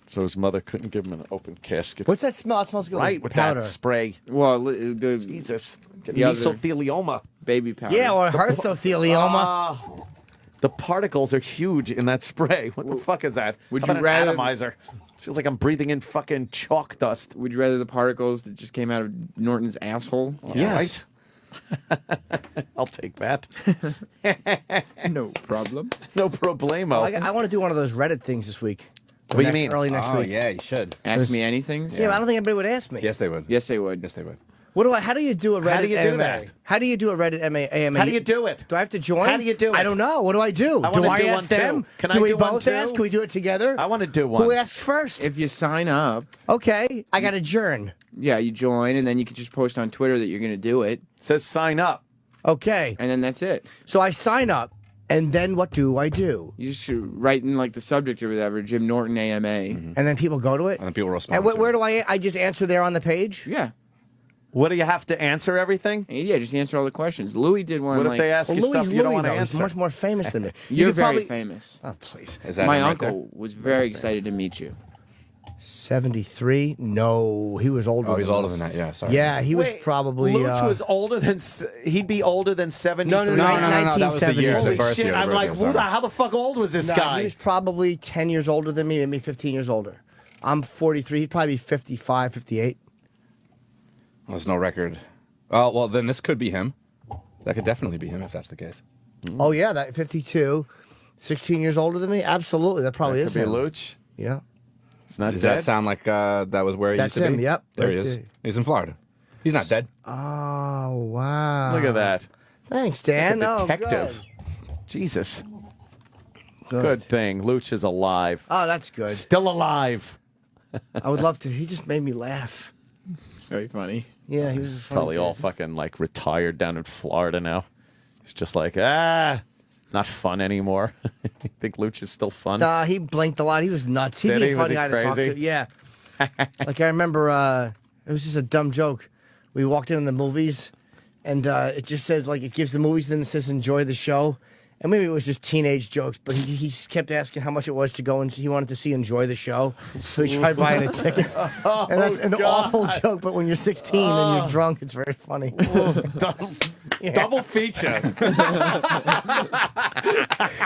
So his mother couldn't give him an open casket. What's that smell? It smells good. Right, like with powder. that spray. Well, the Jesus. The other Mesothelioma. baby powder. Yeah, well, it hurts thelioma. Ah, the particles are huge in that spray. What the fuck is that? Would How you about rather- an atomizer? Feels like I'm breathing in fucking chalk dust. Would you rather the particles that just came out of Norton's asshole? Yes. Right? I'll take that. No problem. No problemo. I want to do one of those Reddit things this week. What do you mean? Early next Oh, week. yeah, you should. Ask me anything? Yeah, but I don't think anybody would ask me. Yes, they would. Yes, they would. Yes, they would. What do I? How do you do a Reddit? How do you do AMA? that? How do you do a Reddit AMA? How do you do it? Do I have to join? How do you do it? I don't know. What do I do? I do wanna I do ask one, them? too. Can do I we do one, both too? ask? Can we do it together? I want to do one. Who asks first? If you sign up, Okay, I got to adjourn. yeah, you join, and then you can just post on Twitter that you're going to do it, says sign up. Okay, and then that's it. so I sign up, and then what do I do? You just write in like the subject or whatever, Jim Norton AMA. And then people go to it. And then people respond. And where do I just answer there on the page? Yeah. What do you have to answer everything? Yeah, just answer all the questions. Louis did one. What if like, they ask Well, you Louis stuff you don't Louis, want to though. He's answer? much more famous than me. You're could very probably- famous. Oh, please. Is that My him right uncle was very excited to meet you. 73? No, he was older. Oh, he's than older us. than that. Yeah, sorry. Yeah, he was Wait, probably. Luch was older than. He'd be older than 73. No, No, that was the year, the Holy birth shit! year. the I'm birth like, year, who sorry. the, how the fuck old was this No, guy? he was probably 10 years older than me, maybe 15 years older. I'm 43. He'd probably be 55, 58. Well, there's no record. Oh, well, then this could be him. That could definitely be him if that's the case. Oh, yeah, that 52. 16 years older than me? Absolutely. That probably That is could be him. Luch. Yeah. It's not Does dead. that sound like that was where he That's used to him, be? yep, There right he is. there. He's in Florida. He's not dead. Oh, wow. Look at that. Thanks, Dan. Like a Oh, detective. Jesus. Good. Good thing. Luch is alive. Oh, that's good. Still alive. I would love to. He just made me laugh. Very funny. Yeah, he was a funny Probably guy. all fucking like retired down in Florida now. He's just like, not fun anymore. You think Luch is still fun? He blinked a lot. He was nuts. He'd Did be he? a Was funny he guy to talk crazy? to. Yeah. Like I remember, it was just a dumb joke. We walked in the movies, and it just says like it gives the movies, then it says enjoy the show. And maybe it was just teenage jokes, but he just kept asking how much it was to go and he wanted to see enjoy the show. So he tried buying a ticket. And that's an awful joke, but when you're 16 and you're drunk, it's very funny. Double feature.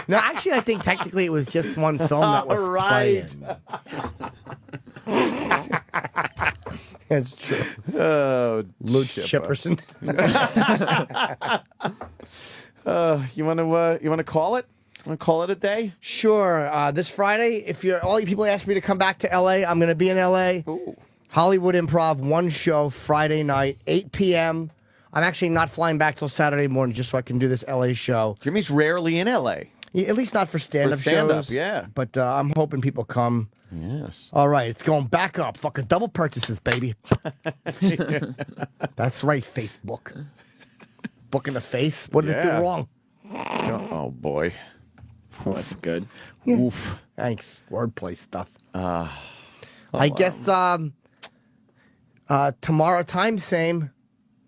No, actually, I think technically it was just one film that was Right. playing. That's true. Oh, Luch Chipperson. You want to call it? Want to call it a day? Sure. This Friday, if you're all you people ask me to come back to L.A., I'm going to be in L.A. Ooh. Hollywood Improv, one show Friday night, 8 p.m. I'm actually not flying back till Saturday morning just so I can do this L.A. show. Jimmy's rarely in L.A. Yeah, at least not for stand-up shows. Yeah. But I'm hoping people come. Yes. All right, it's going back up. Fucking double purchases, baby. That's right, Facebook. Book in the face. What did it do wrong? Oh, boy. Oh, that's good. Yeah. Oof. Thanks. Wordplay stuff. I guess tomorrow time, same.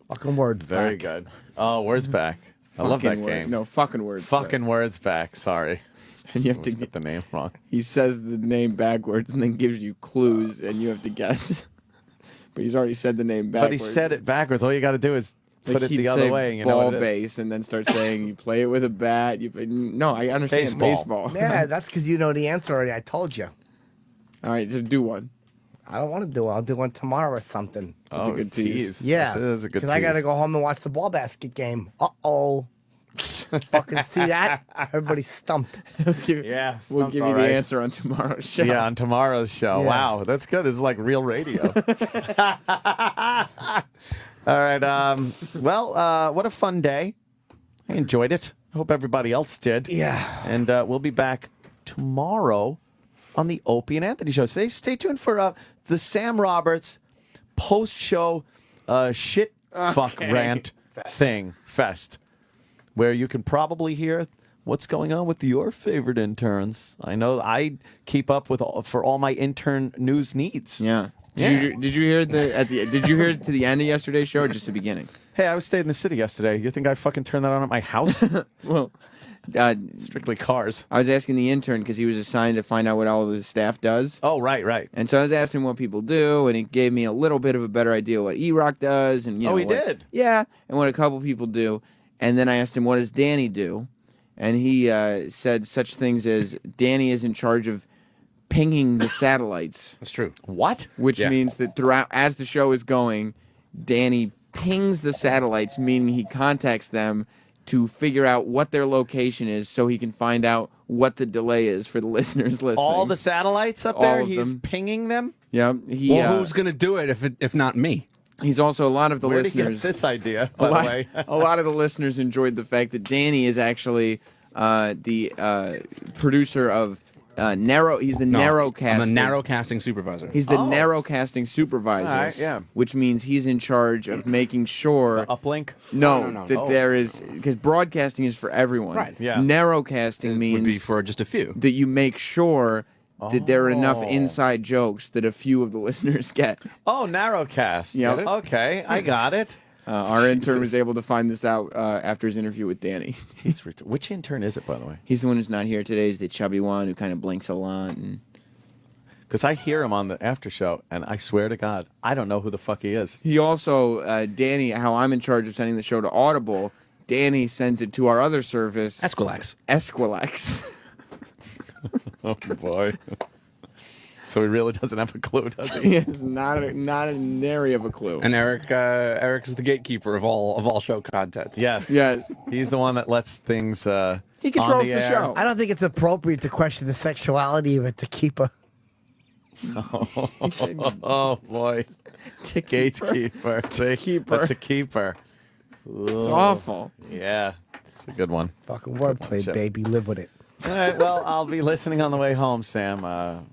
Fucking words Very back. good. Oh, words back. I love that Fucking word. game. No, fucking words. Fucking words back. Sorry. And you have to get the name wrong. He says the name backwards and then gives you clues, and you have to guess. But he's already said the name backwards. But he said it backwards. All you got to do is Like put it he'd the other say way. And you know ball what it is. base, and then start saying you play it with a bat. No, I understand baseball. Yeah, that's because you know the answer already. I told you. All right, just do one. I don't want to do it. I'll do one tomorrow or something. That's a good tease. Yeah. That is a good Because I got to tease. go home and watch the ball basket game. Uh-oh. Fucking see that? Everybody's stumped. Yeah. We'll give you the answer on tomorrow's show. Yeah, on tomorrow's show. Yeah. Wow, that's good. This is like real radio. All right. Well, what a fun day. I enjoyed it. I hope everybody else did. Yeah. And we'll be back tomorrow on the Opie and Anthony show. So stay tuned for the Sam Roberts post-show shit fuck rant fest, where you can probably hear what's going on with your favorite interns. I know I keep up with for all my intern news needs. Yeah. Did you hear Did you hear it to the end of yesterday's show or just the beginning? Hey, I was staying in the city yesterday. You think I fucking turned that on at my house? Well, strictly cars. I was asking the intern because he was assigned to find out what all of the staff does. Oh, right. And so I was asking him what people do, and he gave me a little bit of a better idea what E-Rock does, and he what, did. Yeah, and what a couple people do. And then I asked him, what does Danny do? And he said such things as Danny is in charge of pinging the satellites. That's true. What? Which means that throughout, as the show is going, Danny pings the satellites, meaning he contacts them to figure out what their location is so he can find out what the delay is for the listeners listening. All the satellites up All there, of he's them. pinging them? Yeah. Well, who's going to do it if not me? He's also a lot of the Where did he listeners. get this idea, by the way? A lot of the listeners enjoyed the fact that Danny is actually the producer of narrow. He's the narrowcasting. I'm a narrowcasting supervisor. He's the narrowcasting supervisor. All right, yeah. Which means he's in charge of making sure uplink. No, that there is because broadcasting is for everyone. Right. Yeah. Narrowcasting means would be for just a few. that you make sure that there are enough inside jokes that a few of the listeners get. Oh, narrowcast. Yep. Okay, I got it. Our intern was able to find this out after his interview with Danny. Which intern is it, by the way? He's the one who's not here today. He's the chubby one who kind of blinks a lot. Because I hear him on the after show, and I swear to God, I don't know who the fuck he is. He also, Danny, how I'm in charge of sending the show to Audible, Danny sends it to our other service. Esquilax. Oh, boy. So he really doesn't have a clue, does he? He has not a nary of a clue. And Eric is the gatekeeper of all show content. Yes. Yes. He's the one that lets things He controls on the air. show. I don't think it's appropriate to question the sexuality of it to keep a. Oh, boy. Gatekeeper. See? That's a keeper. It's awful. Yeah. It's a good one. Fucking wordplay, Chip. baby. Live with it. All right, well, I'll be listening on the way home, Sam, to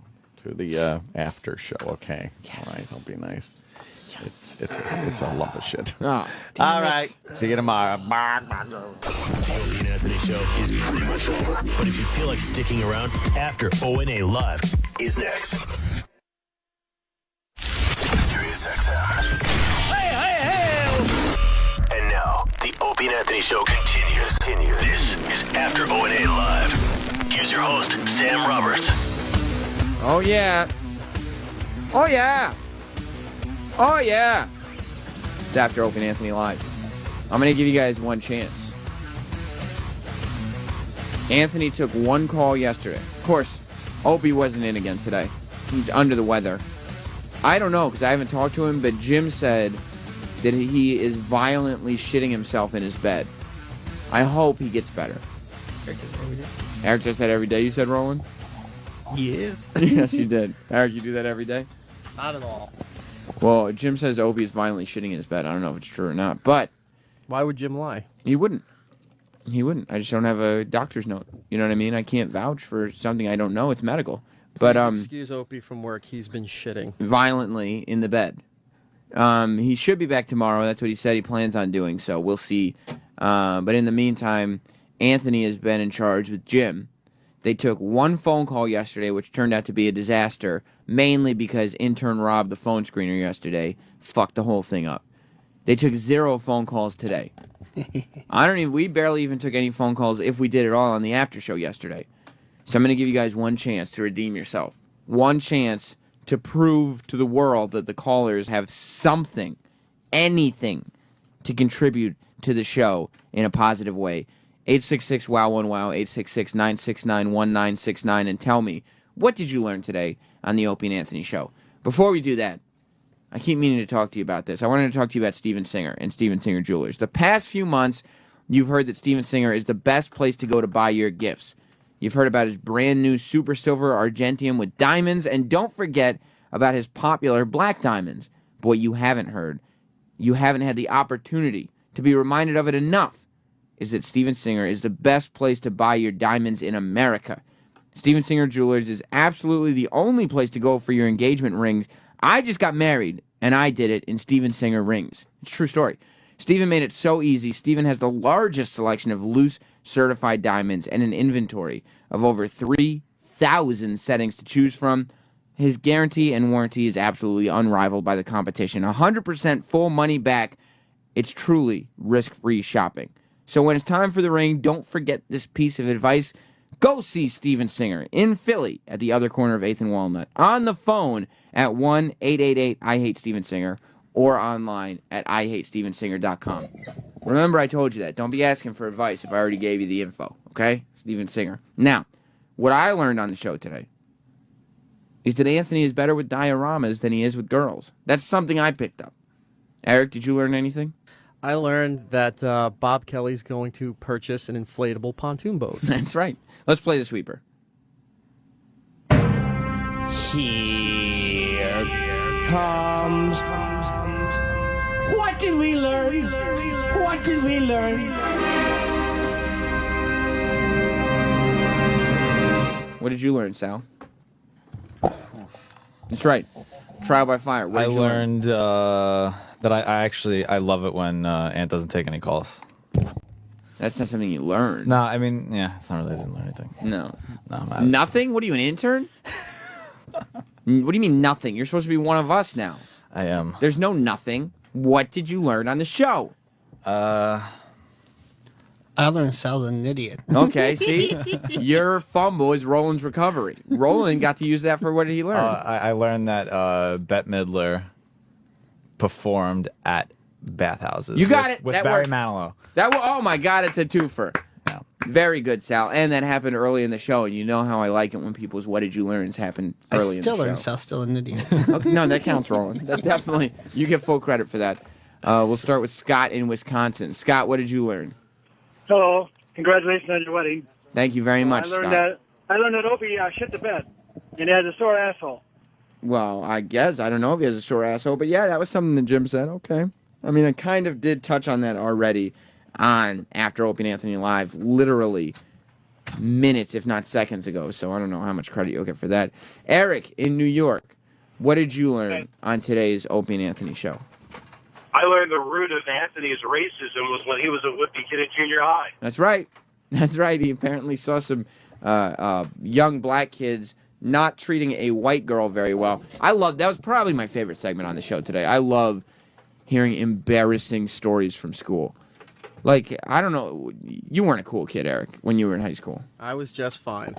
the after show, okay? Yes. All right, I'll be nice. Yes. It's a lump of shit. Ah, all right. See you tomorrow. The Opie and Anthony show is pretty much over. But if you feel like sticking around, after O&A Live is next. Sirius XM. And now, the Opie and Anthony show continues. This is After O&A Live. Here's your host, Sam Roberts. Oh, yeah. Oh, yeah. Oh, yeah. It's After Opie and Anthony Live. I'm going to give you guys one chance. Anthony took one call yesterday. Of course, Opie wasn't in again today. He's under the weather. I don't know because I haven't talked to him, but Jim said that he is violently shitting himself in his bed. I hope he gets better. Eric does that every day, you said, Roland? Yes. Yes, you did. Eric, you do that every day? Not at all. Well, Jim says Opie is violently shitting in his bed. I don't know if it's true or not, but... Why would Jim lie? He wouldn't. He wouldn't. I just don't have a doctor's note. You know what I mean? I can't vouch for something I don't know. It's medical. But Please excuse Opie from work. He's been shitting. Violently in the bed. He should be back tomorrow. That's what he said he plans on doing, so we'll see. But in the meantime, Anthony has been in charge with Jim. They took one phone call yesterday, which turned out to be a disaster, mainly because intern Rob, the phone screener yesterday, fucked the whole thing up. They took 0 phone calls today. We barely even took any phone calls if we did it all on the after show yesterday. So I'm going to give you guys one chance to redeem yourself. One chance to prove to the world that the callers have something, anything, to contribute to the show in a positive way. 866-WOW1WOW, 866-969-1969, and tell me, what did you learn today on the Opie and Anthony show? Before we do that, I keep meaning to talk to you about this. I wanted to talk to you about Steven Singer and Steven Singer Jewelers. The past few months, you've heard that Steven Singer is the best place to go to buy your gifts. You've heard about his brand new Super Silver Argentium with diamonds, and don't forget about his popular black diamonds. But what you haven't heard, you haven't had the opportunity to be reminded of it enough, is that Steven Singer is the best place to buy your diamonds in America. Steven Singer Jewelers is absolutely the only place to go for your engagement rings. I just got married, and I did it in Steven Singer rings. It's a true story. Steven made it so easy. Steven has the largest selection of loose certified diamonds and an inventory of over 3,000 settings to choose from. His guarantee and warranty is absolutely unrivaled by the competition. 100% full money back. It's truly risk-free shopping. So when it's time for the ring, don't forget this piece of advice. Go see Steven Singer in Philly at the other corner of 8th and Walnut. On the phone at 1-888-I-HATE-StevenSinger or online at IHateStevenSinger.com. Remember I told you that. Don't be asking for advice if I already gave you the info, okay? Steven Singer. Now, what I learned on the show today is that Anthony is better with dioramas than he is with girls. That's something I picked up. Eric, did you learn anything? I learned that Bob Kelly's going to purchase an inflatable pontoon boat. That's right. Let's play the sweeper. Here comes. What did we learn? What did we learn? What did you learn, Sal? That's right. Trial by fire. What I did you learn? learned that I love it when Ant doesn't take any calls. That's not something you learned. No, I mean, yeah, it's not really, I didn't learn anything. No. No, man. Nothing? What are you, an intern? What do you mean nothing? You're supposed to be one of us now. I am. There's no nothing. What did you learn on the show? I learned Sal's an idiot. Okay, see? Your fumble is Roland's recovery. Roland got to use that for what did he learn? I learned that Bette Midler performed at bathhouses. You got it. With That Barry works. Manilow. Oh my God, it's a twofer. Yeah. Very good, Sal. And that happened early in the show. And you know how I like it when people's "What did you learn?" happen early in the show. I still learned Sal's still an idiot. Okay, no, that counts, Roland. That definitely, you get full credit for that. We'll start with Scott in Wisconsin. Scott, what did you learn? Hello. Congratulations on your wedding. Thank you very much, I learned Scott. I learned that Opie shit the bed, and he has a sore asshole. Well, I guess. I don't know if he has a sore asshole, but yeah, that was something that Jim said. Okay. I mean, I kind of did touch on that already on After Opie and Anthony Live, literally minutes, if not seconds ago, so I don't know how much credit you'll get for that. Eric in New York, what did you learn on today's Opie and Anthony show? I learned the root of Anthony's racism was when he was a whippy kid at junior high. That's right. That's right. He apparently saw some young black kids not treating a white girl very well. That was probably my favorite segment on the show today. I love hearing embarrassing stories from school. Like, I don't know, you weren't a cool kid, Eric, when you were in high school. I was just fine.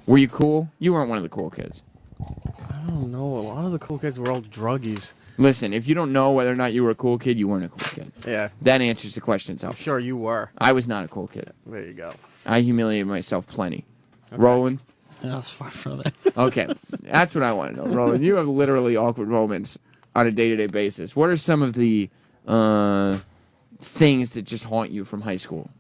Were you cool? You weren't one of the cool kids. I don't know. A lot of the cool kids were all druggies. Listen, if you don't know whether or not you were a cool kid, you weren't a cool kid. Yeah. That answers the question itself. I'm sure you were. I was not a cool kid. There you go. I humiliated myself plenty. Okay. Roland? I was far from it. Okay. That's what I want to know. Roland, you have literally awkward moments on a day-to-day basis. What are some of the things that just haunt you from high school?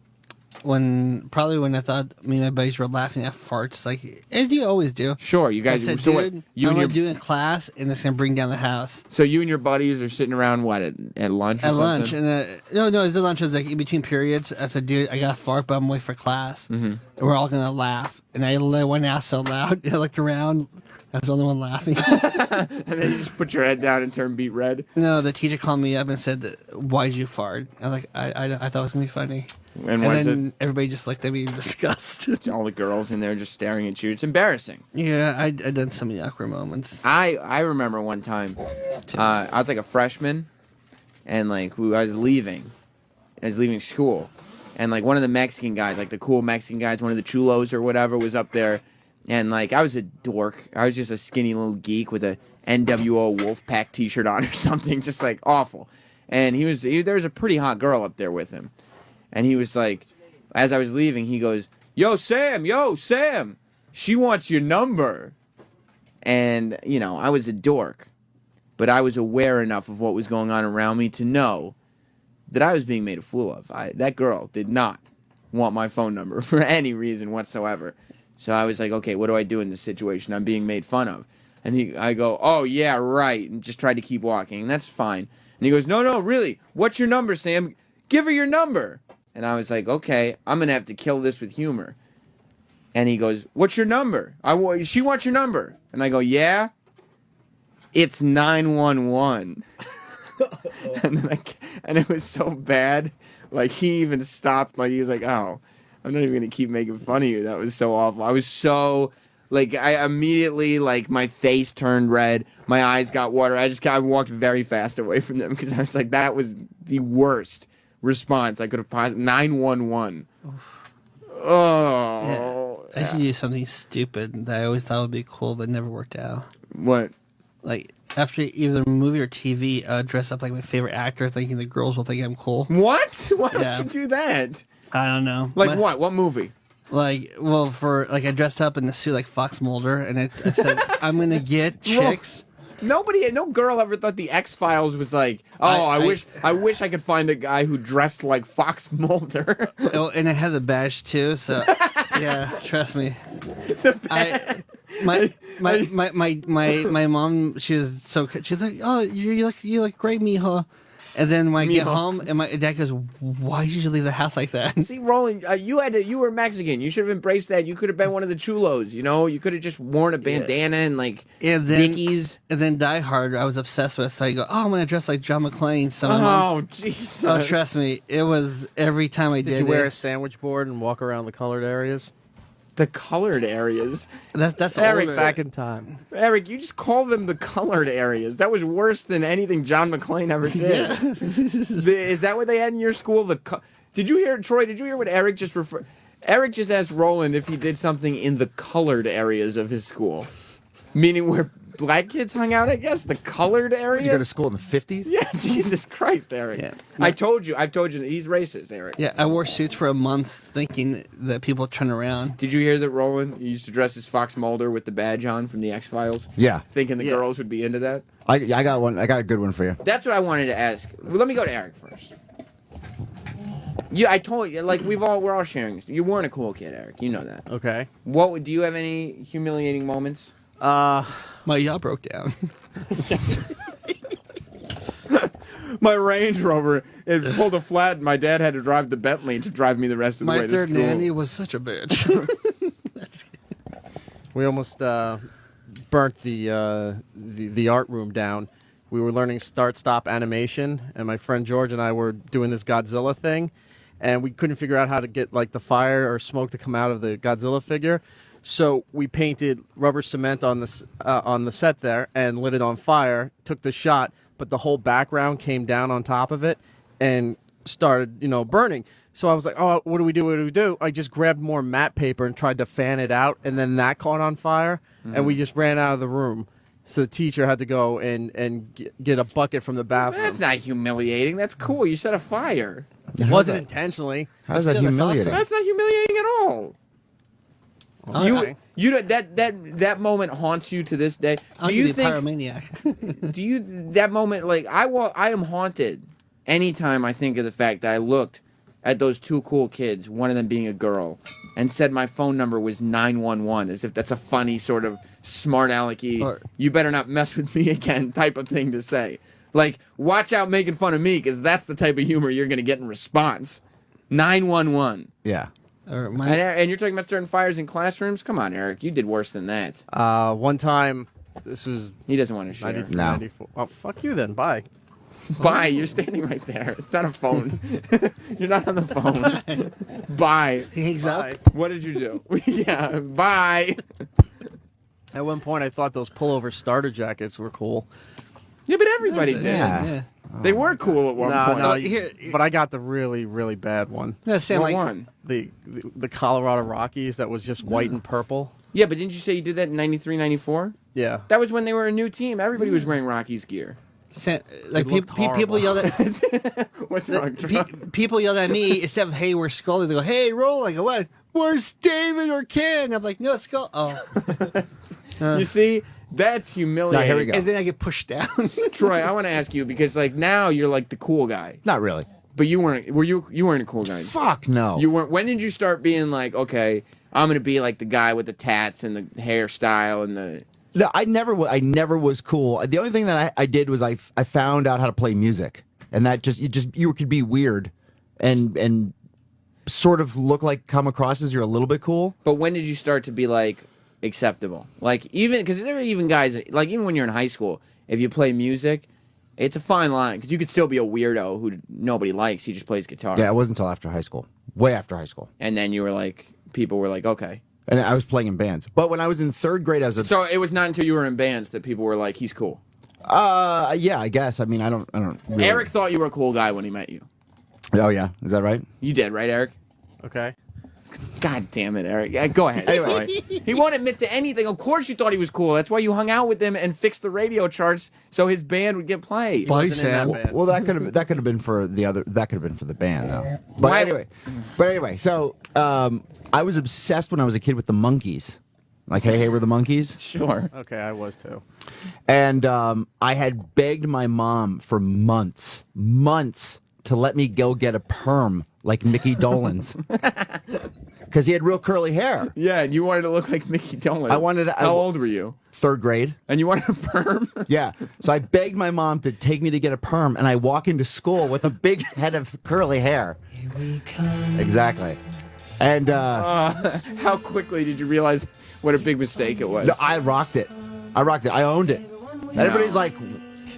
Probably when I thought me and my buddies were laughing at farts, like as you always do. Sure, you guys. I said, so what, dude, you I'm and gonna your do it in class, and it's gonna bring down the house. so you and your buddies are sitting around what at lunch? Or At lunch, something? and no, it's the lunch was like in between periods. I said, dude, I got to fart, but I'm waiting for class. Mm-hmm. And we're all gonna laugh, and I let one ass so loud. I looked around, I was the only one laughing. And then you just put your head down and turn beet red. No, the teacher called me up and said, "Why'd you fart?" I was like, I thought it was gonna be funny. And was then everybody just looked at me in disgust. All the girls in there just staring at you. It's embarrassing. Yeah, I done so many awkward moments. I remember one time, I was like a freshman, and like I was leaving school, and like one of the Mexican guys, like the cool Mexican guys, one of the chulos or whatever, was up there, and like I was a dork. I was just a skinny little geek with a NWO Wolfpack T-shirt on or something, just like awful. And there was a pretty hot girl up there with him, and he was like, as I was leaving, he goes, yo, Sam, she wants your number. And, you know, I was a dork, but I was aware enough of what was going on around me to know that I was being made a fool of. That girl did not want my phone number for any reason whatsoever. So I was like, okay, what do I do in this situation? I'm being made fun of. And I go, oh, yeah, right, and just tried to keep walking, and that's fine. And he goes, no, really, what's your number, Sam? Give her your number. And I was like, okay, I'm going to have to kill this with humor. And he goes, what's your number? She wants your number. And I go, yeah, it's 911. and it was so bad. Like, he even stopped. Like, he was like, oh, I'm not even going to keep making fun of you. That was so awful. I was so, like, I immediately, like, my face turned red. My eyes got water. I walked very fast away from them because I was like, that was the worst response I could have possibly. 911. Oh. Yeah. I used to do something stupid that I always thought would be cool, but never worked out. What? Like, after either a movie or TV, dress up like my favorite actor, thinking the girls will think I'm cool. What? Why would you do that? I don't know. Like what? What movie? Like, well, I dressed up in the suit like Fox Mulder, and I said, I'm going to get chicks. No girl ever thought the X-Files was like, I wish I could find a guy who dressed like Fox Mulder. Oh, and I had the badge too, so yeah, trust me. My mom, she's like, oh, you look great, mijo. And then when I get home, and my dad goes, why did you leave the house like that? See, Roland, you were Mexican. You should have embraced that. You could have been one of the chulos, you know? You could have just worn a bandana and, like, Dickies. And then Die Hard, I was obsessed with. So I go, oh, I'm going to dress like John McClane. So Jesus. Oh, trust me. It was every time I did Did you wear a sandwich board and walk around the colored areas? The colored areas? That's Eric, back in time. Eric, you just call them the colored areas. That was worse than anything John McClane ever did. Yeah. Is that what they had in your school? Did you hear, Troy, did you hear what Eric just referred? Eric just asked Roland if he did something in the colored areas of his school. Meaning where black kids hung out, I guess? The colored area? Did you go to school in the 50s? Yeah, Jesus Christ, Eric. Yeah. I've told you, he's racist, Eric. Yeah, I wore suits for a month thinking that people would turn around. Did you hear that Roland used to dress as Fox Mulder with the badge on from the X-Files? Yeah. Thinking the girls would be into that? I got one. I got a good one for you. That's what I wanted to ask. Well, let me go to Eric first. I told you, like we're all sharing. You weren't a cool kid, Eric. You know that. Okay. Do you have any humiliating moments? My yaw broke down. My Range Rover, it pulled a flat, and my dad had to drive the Bentley to drive me the rest of the way to school. My third nanny was such a bitch. We almost burnt the art room down. We were learning start-stop animation, and my friend George and I were doing this Godzilla thing, and we couldn't figure out how to get like the fire or smoke to come out of the Godzilla figure. So we painted rubber cement on the set there and lit it on fire. Took the shot, but the whole background came down on top of it and started, burning. So I was like, "Oh, what do we do? What do we do?" I just grabbed more matte paper and tried to fan it out, and then that caught on fire, and we just ran out of the room. So the teacher had to go and get a bucket from the bathroom. That's not humiliating. That's cool. You set a fire. It wasn't intentionally. How's that humiliating? Awesome. That's not humiliating at all. Okay. That moment haunts you to this day. I'll Do you be a think pyromaniac. that moment, like I am haunted anytime I think of the fact that I looked at those two cool kids, one of them being a girl, and said my phone number was 911, as if that's a funny sort of smart alecky, you better not mess with me again type of thing to say. Like, watch out making fun of me, because that's the type of humor you're going to get in response. 911. Yeah. And you're talking about starting fires in classrooms? Come on, Eric. You did worse than that. One time, this was... He doesn't want to share. 93, 94. Oh, fuck you then. Bye. Bye. You're standing right there. It's not a phone. You're not on the phone. Bye. He hangs up. What did you do? Yeah. Bye. At one point, I thought those pullover starter jackets were cool. Yeah, but everybody did. Yeah. They were cool at one point. No, but I got the really, really bad one. Yeah, Sam, What like one? The Colorado Rockies that was just white and purple. Yeah, but didn't you say you did that in 93, 94? Yeah. That was when they were a new team. Everybody was wearing Rockies gear. like people yelled at What's wrong? people yelled at me instead of hey, where's Scully? They go, hey, roll. I go, what? Where's David or Ken? I'm like, no, Scully. Oh. You see, that's humiliating. here we go. And then I get pushed down. Troy, I want to ask you, because like now you're like the cool guy. Not really. But you weren't. You weren't a cool guy. Fuck no. You weren't. When did you start being like, okay, I'm gonna be like the guy with the tats and the hairstyle and the? No, I never was cool. The only thing that I did was I found out how to play music, and that you could be weird, and sort of come across as you're a little bit cool. But when did you start to be like acceptable? Like even because there are even guys like even when you're in high school, if you play music, it's a fine line because you could still be a weirdo who nobody likes. He just plays guitar. Yeah, it wasn't until after high school, way after high school, and then you were like, people were like, okay. And I was playing in bands. But when I was in third grade, I was So it was not until you were in bands that people were like, he's cool. Yeah, I guess. I mean, I don't really... Eric thought you were a cool guy when he met you. Oh yeah, is that right? You did, right, Eric? Okay. God damn it, Eric. Yeah, go ahead. Anyway. He won't admit to anything. Of course you thought he was cool. That's why you hung out with him and fixed the radio charts so his band would get played. Bye, Sam. Well, that could have been for the other. That could have been for the band, though. But anyway, so I was obsessed when I was a kid with the Monkees. Like, hey, we're the Monkees. Sure. Okay, I was too. And I had begged my mom for months to let me go get a perm like Mickey Dolenz. Because he had real curly hair. Yeah, and you wanted to look like Mickey Dolenz. How old were you? Third grade. And you wanted a perm? Yeah. So I begged my mom to take me to get a perm, and I walk into school with a big head of curly hair. Here we come. Exactly. And how quickly did you realize what a big mistake it was? No, I rocked it. I owned it. And everybody's like,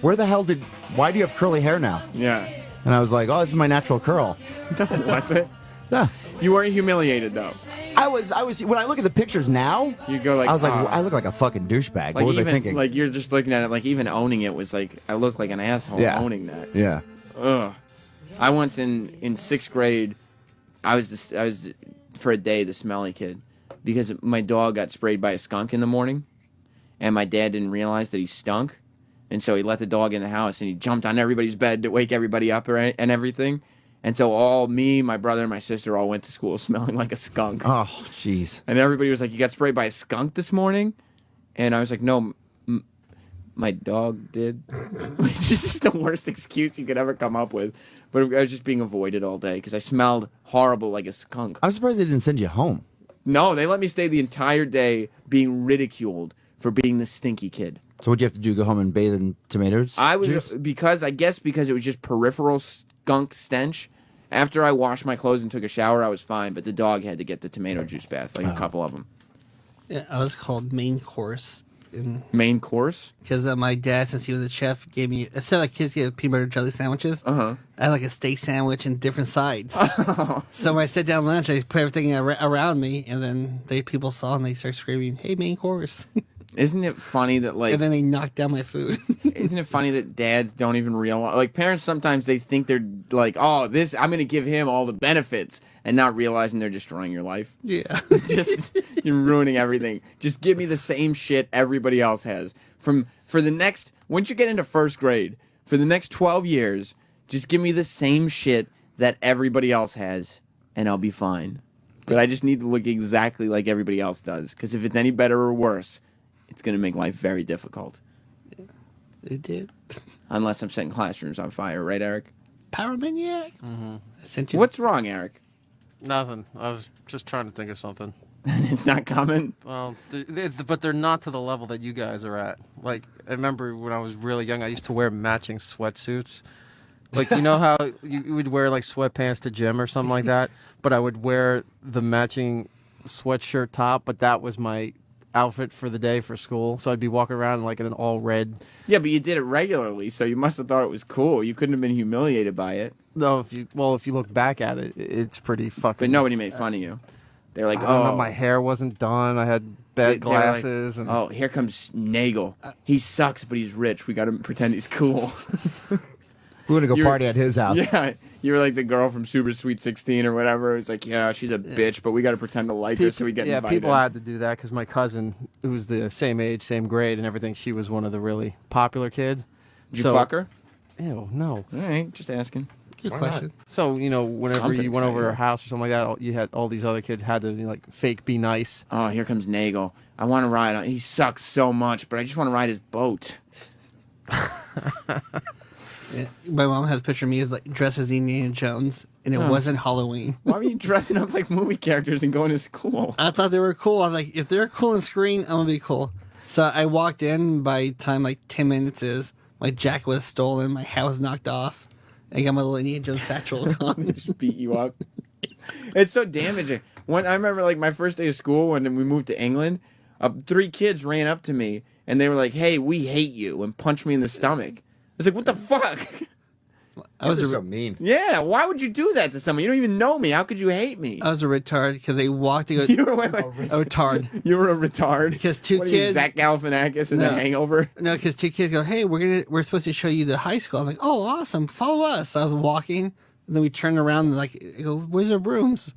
why do you have curly hair now? Yeah. And I was like, oh, this is my natural curl. No, was it? Yeah. You weren't humiliated, though. I was. When I look at the pictures now, you go like, I was like, I look like a fucking douchebag. What was I thinking? Like, you're just looking at it, like, even owning it was like, I look like an asshole owning that. Yeah. Ugh. I once in sixth grade, I was for a day the smelly kid because my dog got sprayed by a skunk in the morning, and my dad didn't realize that he stunk, and so he let the dog in the house and he jumped on everybody's bed to wake everybody up and everything. And so me, my brother, and my sister all went to school smelling like a skunk. Oh, jeez. And everybody was like, you got sprayed by a skunk this morning? And I was like, no, my dog did. Which is just the worst excuse you could ever come up with. But I was just being avoided all day because I smelled horrible like a skunk. I'm surprised they didn't send you home. No, they let me stay the entire day being ridiculed for being the stinky kid. So what'd you have to do? Go home and bathe in tomatoes? Because it was just peripheral skunk stench. After I washed my clothes and took a shower, I was fine, but the dog had to get the tomato juice bath, like a couple of them. Yeah, I was called main course. Main course? Because my dad, since he was a chef, gave me, instead of like kids get peanut butter jelly sandwiches, I had like a steak sandwich and different sides. So when I sit down lunch, I put everything around me, and then people saw and they start screaming, hey, main course. Isn't it funny that like... And then they knocked down my food. Isn't it funny that dads don't even realize... Like, parents sometimes they think they're like, oh, I'm going to give him all the benefits, and not realizing they're destroying your life. Yeah. You're ruining everything. Just give me the same shit everybody else has. Once you get into first grade, for the next 12 years, just give me the same shit that everybody else has, and I'll be fine. But I just need to look exactly like everybody else does, because if it's any better or worse... It's going to make life very difficult. It did. Unless I'm setting classrooms on fire, right, Eric? Pyromaniac. Mm-hmm. I sent you. What's wrong, Eric? Nothing. I was just trying to think of something. It's not coming. Well, but they're not to the level that you guys are at. Like, I remember when I was really young, I used to wear matching sweatsuits. Like, you know how you would wear like sweatpants to gym or something like that? But I would wear the matching sweatshirt top, but that was my outfit for the day for school. So I'd be walking around like in an all red. Yeah, but you did it regularly, so you must have thought it was cool. You couldn't have been humiliated by it. No, if you look back at it, it's pretty fucking. But nobody made fun of you. They were like, I don't know, oh, my hair wasn't done. I had They- bad they were like, glasses. and oh, here comes Nagel. He sucks, but he's rich. We got to pretend he's cool. We're gonna go You're- party at his house. Yeah, you were like the girl from Super Sweet 16 or whatever. It was like, yeah, she's a bitch, but we got to pretend to like her so we get invited. people had to do that because my cousin, who was the same age, same grade, and everything, she was one of the really popular kids. Did you fuck her? Ew, no. All right, just asking. Good question. So, whenever Something you went over to her house or something like that, you had all these other kids had to fake be nice. Oh, here comes Nagel. I want to ride on. He sucks so much, but I just want to ride his boat. Yeah. My mom has a picture of me as dressed as Indiana Jones, and it Huh. wasn't Halloween. Why were you dressing up like movie characters and going to school? I thought they were cool. I was like, if they're cool on screen, I'm gonna be cool. So I walked in. By the time 10 minutes is, my jacket was stolen, my hat was knocked off. I got my little Indiana Jones satchel on. Just beat you up. It's so damaging. I remember my first day of school when we moved to England, 3 kids ran up to me and they were like, "Hey, we hate you," and punched me in the stomach. I was like, "What the fuck?" I was so mean. Yeah, why would you do that to someone? You don't even know me. How could you hate me? I was a retard because they walked. A retard. You were a retard because 2 What are you, kids. Zach Galifianakis in The Hangover. No, because 2 kids go, "Hey, we're supposed to show you the high school." I'm like, "Oh, awesome! Follow us." So I was walking, and then we turned around and I go, "Where's our brooms?"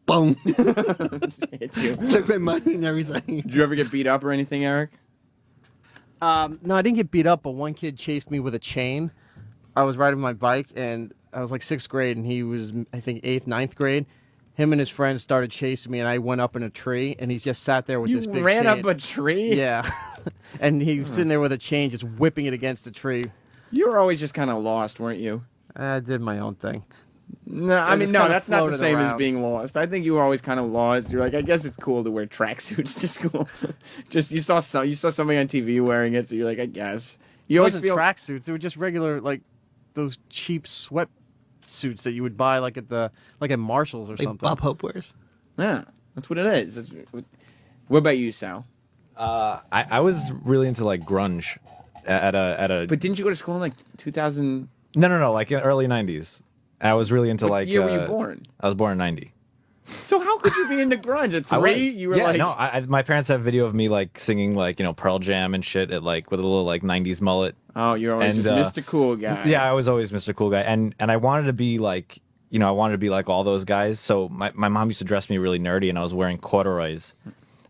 Boom! Hit you. Took my money and everything. Did you ever get beat up or anything, Eric? No, I didn't get beat up, but one kid chased me with a chain. I was riding my bike, and I was 6th grade, and he was, I think, 8th, 9th grade. Him and his friends started chasing me, and I went up in a tree, and he's just sat there with this big ran chain. up a tree? Yeah. And he was sitting there with a chain, just whipping it against the tree. You were always just kind of lost, weren't you? I did my own thing. No, I mean, just no, kinda that's not the floated same as around. being lost. I think you were always kind of lost. You're like, I guess it's cool to wear tracksuits to school. Just you saw somebody on TV wearing it, so you're like, I guess. It You always wasn't feel tracksuits. They were just regular, those cheap sweat suits that you would buy at Marshalls or something. Bob Hope wears. Yeah, that's what it is. What about you, Sal? I was really into grunge at a. But didn't you go to school in 2000? No, like in early '90s. I was really into What year were you born? I was born in '90. So how could you be into grunge at 3? I was. You were Yeah, like, no. My parents have video of me singing Pearl Jam and shit at with a little '90s mullet. oh, you're always And, just Mr. Cool Guy. Yeah, I was always Mr. Cool Guy, and I wanted to be I wanted to be like all those guys. So my mom used to dress me really nerdy, and I was wearing corduroys.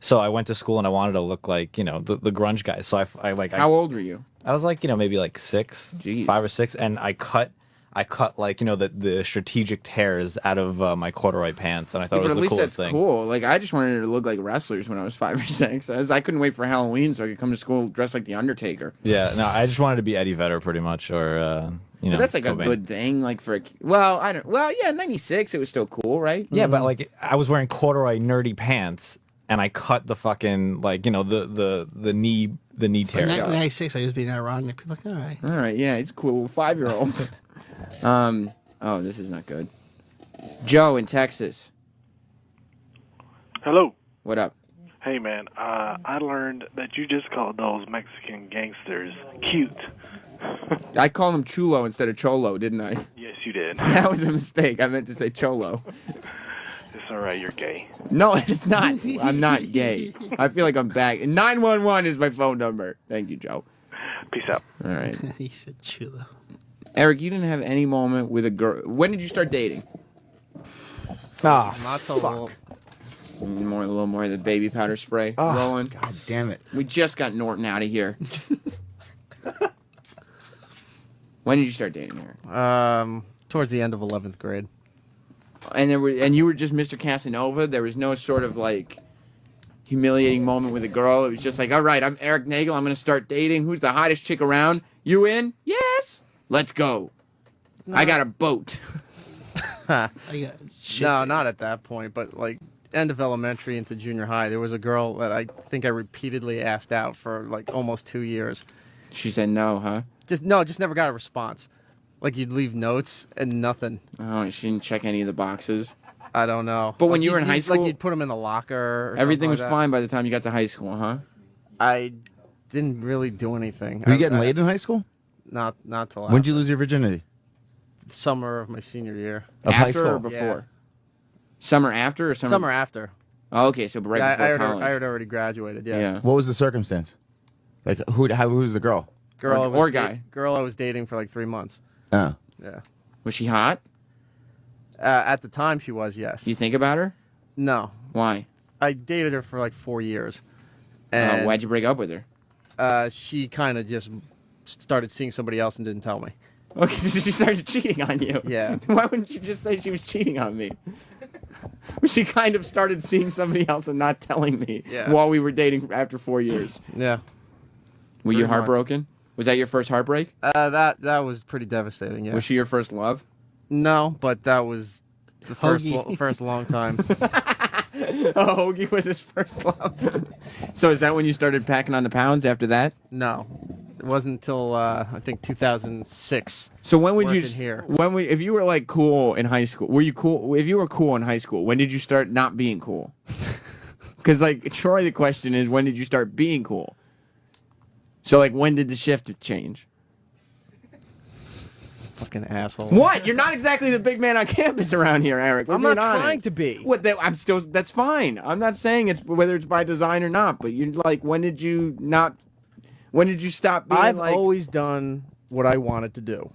So I went to school and I wanted to look like the grunge guys. So I How old were you? I was maybe 6, 5 or 6, and I cut the strategic tears out of my corduroy pants, and I thought Yeah, it but was at the least coolest that's thing. cool. I just wanted to look like wrestlers when I was 5 or 6. I couldn't wait for Halloween so I could come to school dressed like the Undertaker. Yeah, no, I just wanted to be Eddie Vedder pretty much, or But that's a Cobain. good thing. For yeah, 96 it was still cool, right? Yeah, but I was wearing corduroy nerdy pants, and I cut the fucking the knee tear. In 1996, I was being ironic. People are like, all right. All right, yeah, he's a cool little 5-year-old. Oh, this is not good. Joe in Texas. Hello. What up? Hey, man. I learned that you just called those Mexican gangsters cute. I called him Chulo instead of Cholo, didn't I? Yes, you did. That was a mistake. I meant to say Cholo. It's all right. You're gay. No, it's not. I'm not gay. I feel like I'm back. 911 is my phone number. Thank you, Joe. Peace out. All right. He said chulo. Eric, you didn't have any moment with a girl. When did you start dating? Ah, Not so long. A little more of the baby powder spray rolling. God damn it. We just got Norton out of here. When did you start dating her? Towards the end of 11th grade. And you were just Mr. Casanova? There was no sort of humiliating moment with a girl? It was just all right, I'm Eric Nagel. I'm going to start dating. Who's the hottest chick around? You in? Yes. Let's go. I got a boat. No, not at that point, but like end of elementary into junior high, there was a girl that I think I repeatedly asked out for like almost 2 years. She said no, huh? Just never got a response. Like you'd leave notes and nothing. Oh, she didn't check any of the boxes. I don't know. But when Like, you were in high school, like you'd put them in the locker. Or everything something was like fine by the time you got to high school, huh? I didn't really do anything. Were you getting laid in high school? Not till When did you lose your virginity? summer of my senior year. Of after high school? or before? Summer after or summer? Summer after. Oh, okay, so right Yeah, before college. I had already graduated. Yeah. What was the circumstance? Like who was the girl? Girl, Or guy. Girl, I was dating for like 3 months. Oh. Yeah. Was she hot? At the time, she was. Yes. You think about her? No. Why? I dated her for like 4 years. And Why'd you break up with her? She kind of just started seeing somebody else and didn't tell me. Okay, so she started cheating on you. Yeah. Why wouldn't she just say she was cheating on me? She kind of started seeing somebody else and not telling me while we were dating after 4 years. Yeah. Were you Pretty much. heartbroken? Was that your first heartbreak? That was pretty devastating. Yeah. Was she your first love? No, but that was the Hoagie. first long time. Oh, Hoagie was his first love. So is that when you started packing on the pounds after that? No, it wasn't until I think 2006. So when would you working here? if you were like cool in high school, were you cool? If you were cool in high school, when did you start not being cool? Because like Troy, the question is, when did you start being cool? So like, when did the shift change? Fucking asshole. What? You're not exactly the big man on campus around here, Eric. We're I'm not being honest. trying to be. What? I'm still. That's fine. I'm not saying it's whether it's by design or not. But you're like, when did you not? When did you stop being I've like? always done what I wanted to do.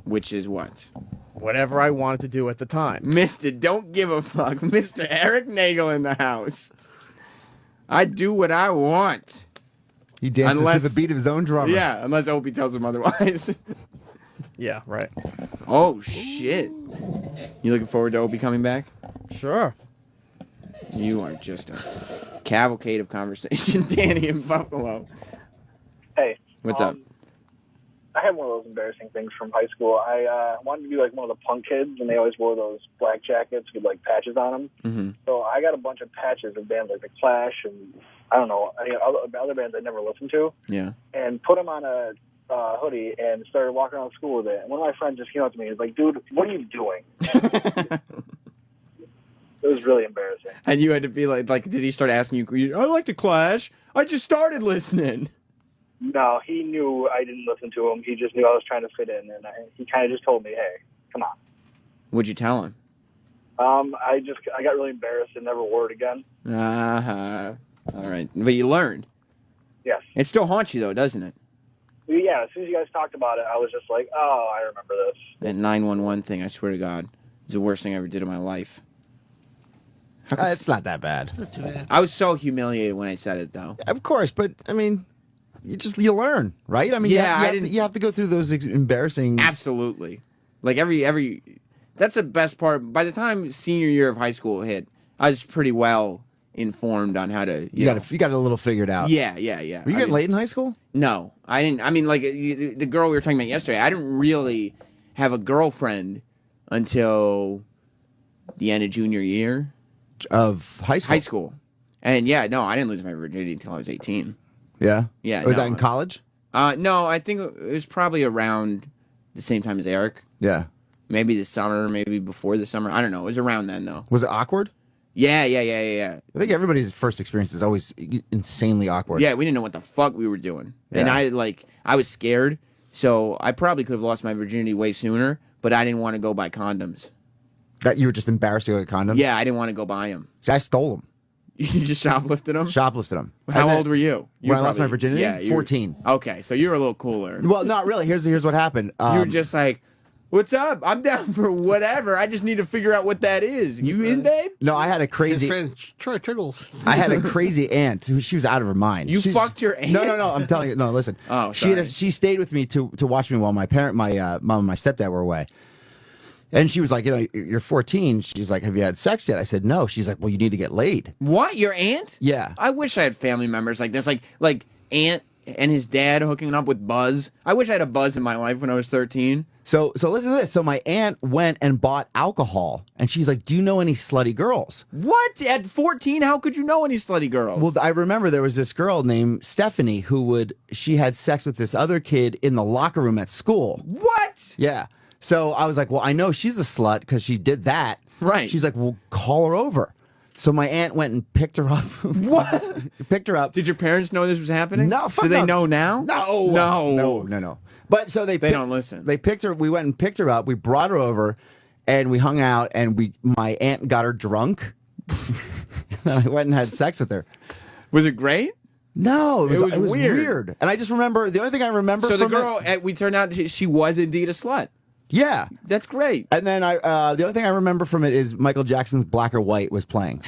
Which is what? Whatever I wanted to do at the time. Mr. Don't give a fuck, Mr. Eric Nagel in the house. I do what I want. He dances to the beat of his own drummer. Yeah, unless Opie tells him otherwise. Yeah, right. Oh shit! You looking forward to Opie coming back? Sure. You are just a cavalcade of conversation, Danny in Buffalo. Hey. What's up? I had one of those embarrassing things from high school. I wanted to be like one of the punk kids, and they always wore those black jackets with like patches on them. Mm-hmm. So I got a bunch of patches of bands like The Clash and I don't know, other bands I never listened to, Yeah. and put them on a hoodie and started walking around school with it. And one of my friends just came up to me and was like, "Dude, what are you doing?" It was really embarrassing. And you had to be like, did he start asking you? I like The Clash. I just started listening. No, he knew I didn't listen to him. He just knew I was trying to fit in, and he kind of just told me, "Hey, come on." What'd you tell him? I got really embarrassed and never wore it again. All right, but you learned. Yes. It still haunts you though, doesn't it? Yeah, as soon as you guys talked about it, I was just like, "Oh, I remember this." That 911 thing, I swear to God, is the worst thing I ever did in my life. It's not that bad. I was so humiliated when I said it, though. Of course, but I mean, you learn, right? I mean, Yeah, you have to go through those embarrassing. Absolutely. Like every that's the best part. By the time senior year of high school hit, I was pretty well informed on how to. You got a little figured out. Yeah. Were you getting late in high school? No, I didn't. I mean, like the girl we were talking about yesterday, I didn't really have a girlfriend until the end of junior year of high school. High school, and yeah, no, I didn't lose my virginity until I was 18. Yeah. Yeah. Was no. that in college? No, I think it was probably around the same time as Eric. Yeah. Maybe the summer, maybe before the summer. I don't know. It was around then, though. Was it awkward? Yeah. I think everybody's first experience is always insanely awkward. Yeah, we didn't know what the fuck we were doing. Yeah. And I was scared, so I probably could have lost my virginity way sooner, but I didn't want to go buy condoms. That you were just embarrassed to go get condoms? Yeah, I didn't want to go buy them. See, I stole them. You just shoplifted them? Shoplifted them. How old were you? When I lost my virginity? Yeah, 14. Okay, so you were a little cooler. Well, not really. Here's what happened. You were just like, what's up? I'm down for whatever. I just need to figure out what that is. You in, babe? No, I had a crazy. His friend Troy Turtles. I had a crazy aunt who she was out of her mind. You She's- fucked your aunt? No. I'm telling you. No, listen. Oh, She stayed with me to watch me while my mom and my stepdad were away. And she was like, you're 14. She's like, have you had sex yet? I said, no. She's like, well, you need to get laid. What? Your aunt? Yeah. I wish I had family members like this. Like and his dad hooking up with Buzz. I wish I had a Buzz in my life when I was 13. So listen to this. So my aunt went and bought alcohol, and she's like, "Do you know any slutty girls?" What? At 14, how could you know any slutty girls? Well, I remember there was this girl named Stephanie she had sex with this other kid in the locker room at school. What? Yeah. So I was like, well, I know she's a slut because she did that. Right. She's like, well, call her over. So my aunt went and picked her up. What? Picked her up. Did your parents know this was happening? No. Do they know now? No. But so they don't listen. They picked her. We went and picked her up. We brought her over, and we hung out. And my aunt got her drunk. And I went and had sex with her. Was it great? No, it was weird. weird. And I just remember the only thing I remember. So the from girl, we turned out she was indeed a slut. Yeah, that's great. And then the only thing I remember from it is Michael Jackson's "Black or White" was playing.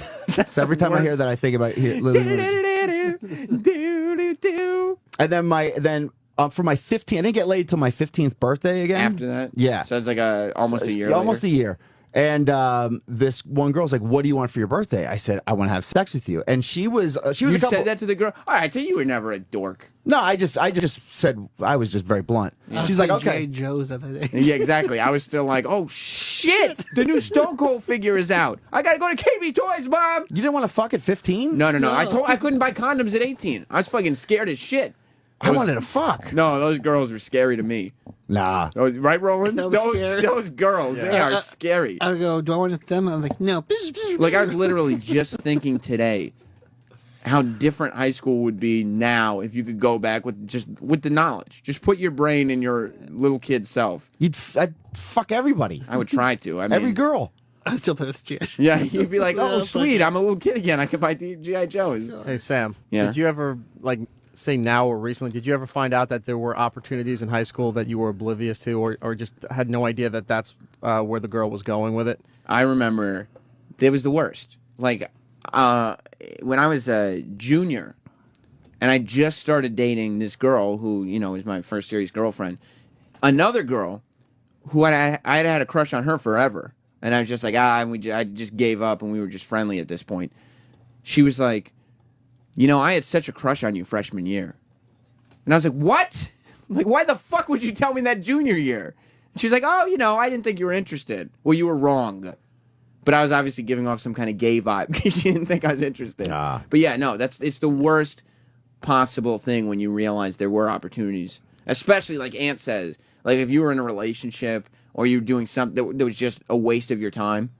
So every time I hear that, I think about And then for my 15th, I didn't get laid till my 15th birthday again. After that, yeah. So it's like almost a year. Almost later. a year. And this one girl's like, "What do you want for your birthday?" I said, "I want to have sex with you." And she was You a couple. said that to the girl. All right, I tell you were never a dork. No, I just said I was just very blunt. She's like, "Okay." G.I. Joe's at that age. Yeah, exactly. I was still like, oh shit, the new Stone Cold figure is out. I gotta go to KB Toys, Mom. You didn't want to fuck at 15? No. I couldn't buy condoms at 18. I was fucking scared as shit. I wanted to fuck. No, those girls were scary to me. Nah. Right, Roland? That was scary. Those girls, they are scary. I go, do I want them? I was like, no. Like, I was literally just thinking today how different high school would be now if you could go back with the knowledge. Just put your brain in your little kid self. I'd fuck everybody. I would try to. I mean, Every girl. I still play with G.I. Yeah, you'd be like, oh, Yeah, sweet, I'm a little kid again. I can buy G.I. Joes. Hey, Sam. Yeah? Did you ever, say now or recently, did you ever find out that there were opportunities in high school that you were oblivious to or just had no idea that that's where the girl was going with it? I remember it was the worst. Like, when I was a junior and I just started dating this girl who, was my first serious girlfriend, another girl who I had a crush on her forever. And I was just like, I just gave up and we were just friendly at this point. She was like, I had such a crush on you freshman year. And I was like, what? Like, why the fuck would you tell me that junior year? And she was like, oh, I didn't think you were interested. Well, you were wrong. But I was obviously giving off some kind of gay vibe because she didn't think I was interested. But yeah, no, it's the worst possible thing when you realize there were opportunities. Especially like Ant says, like if you were in a relationship or you were doing something that was just a waste of your time.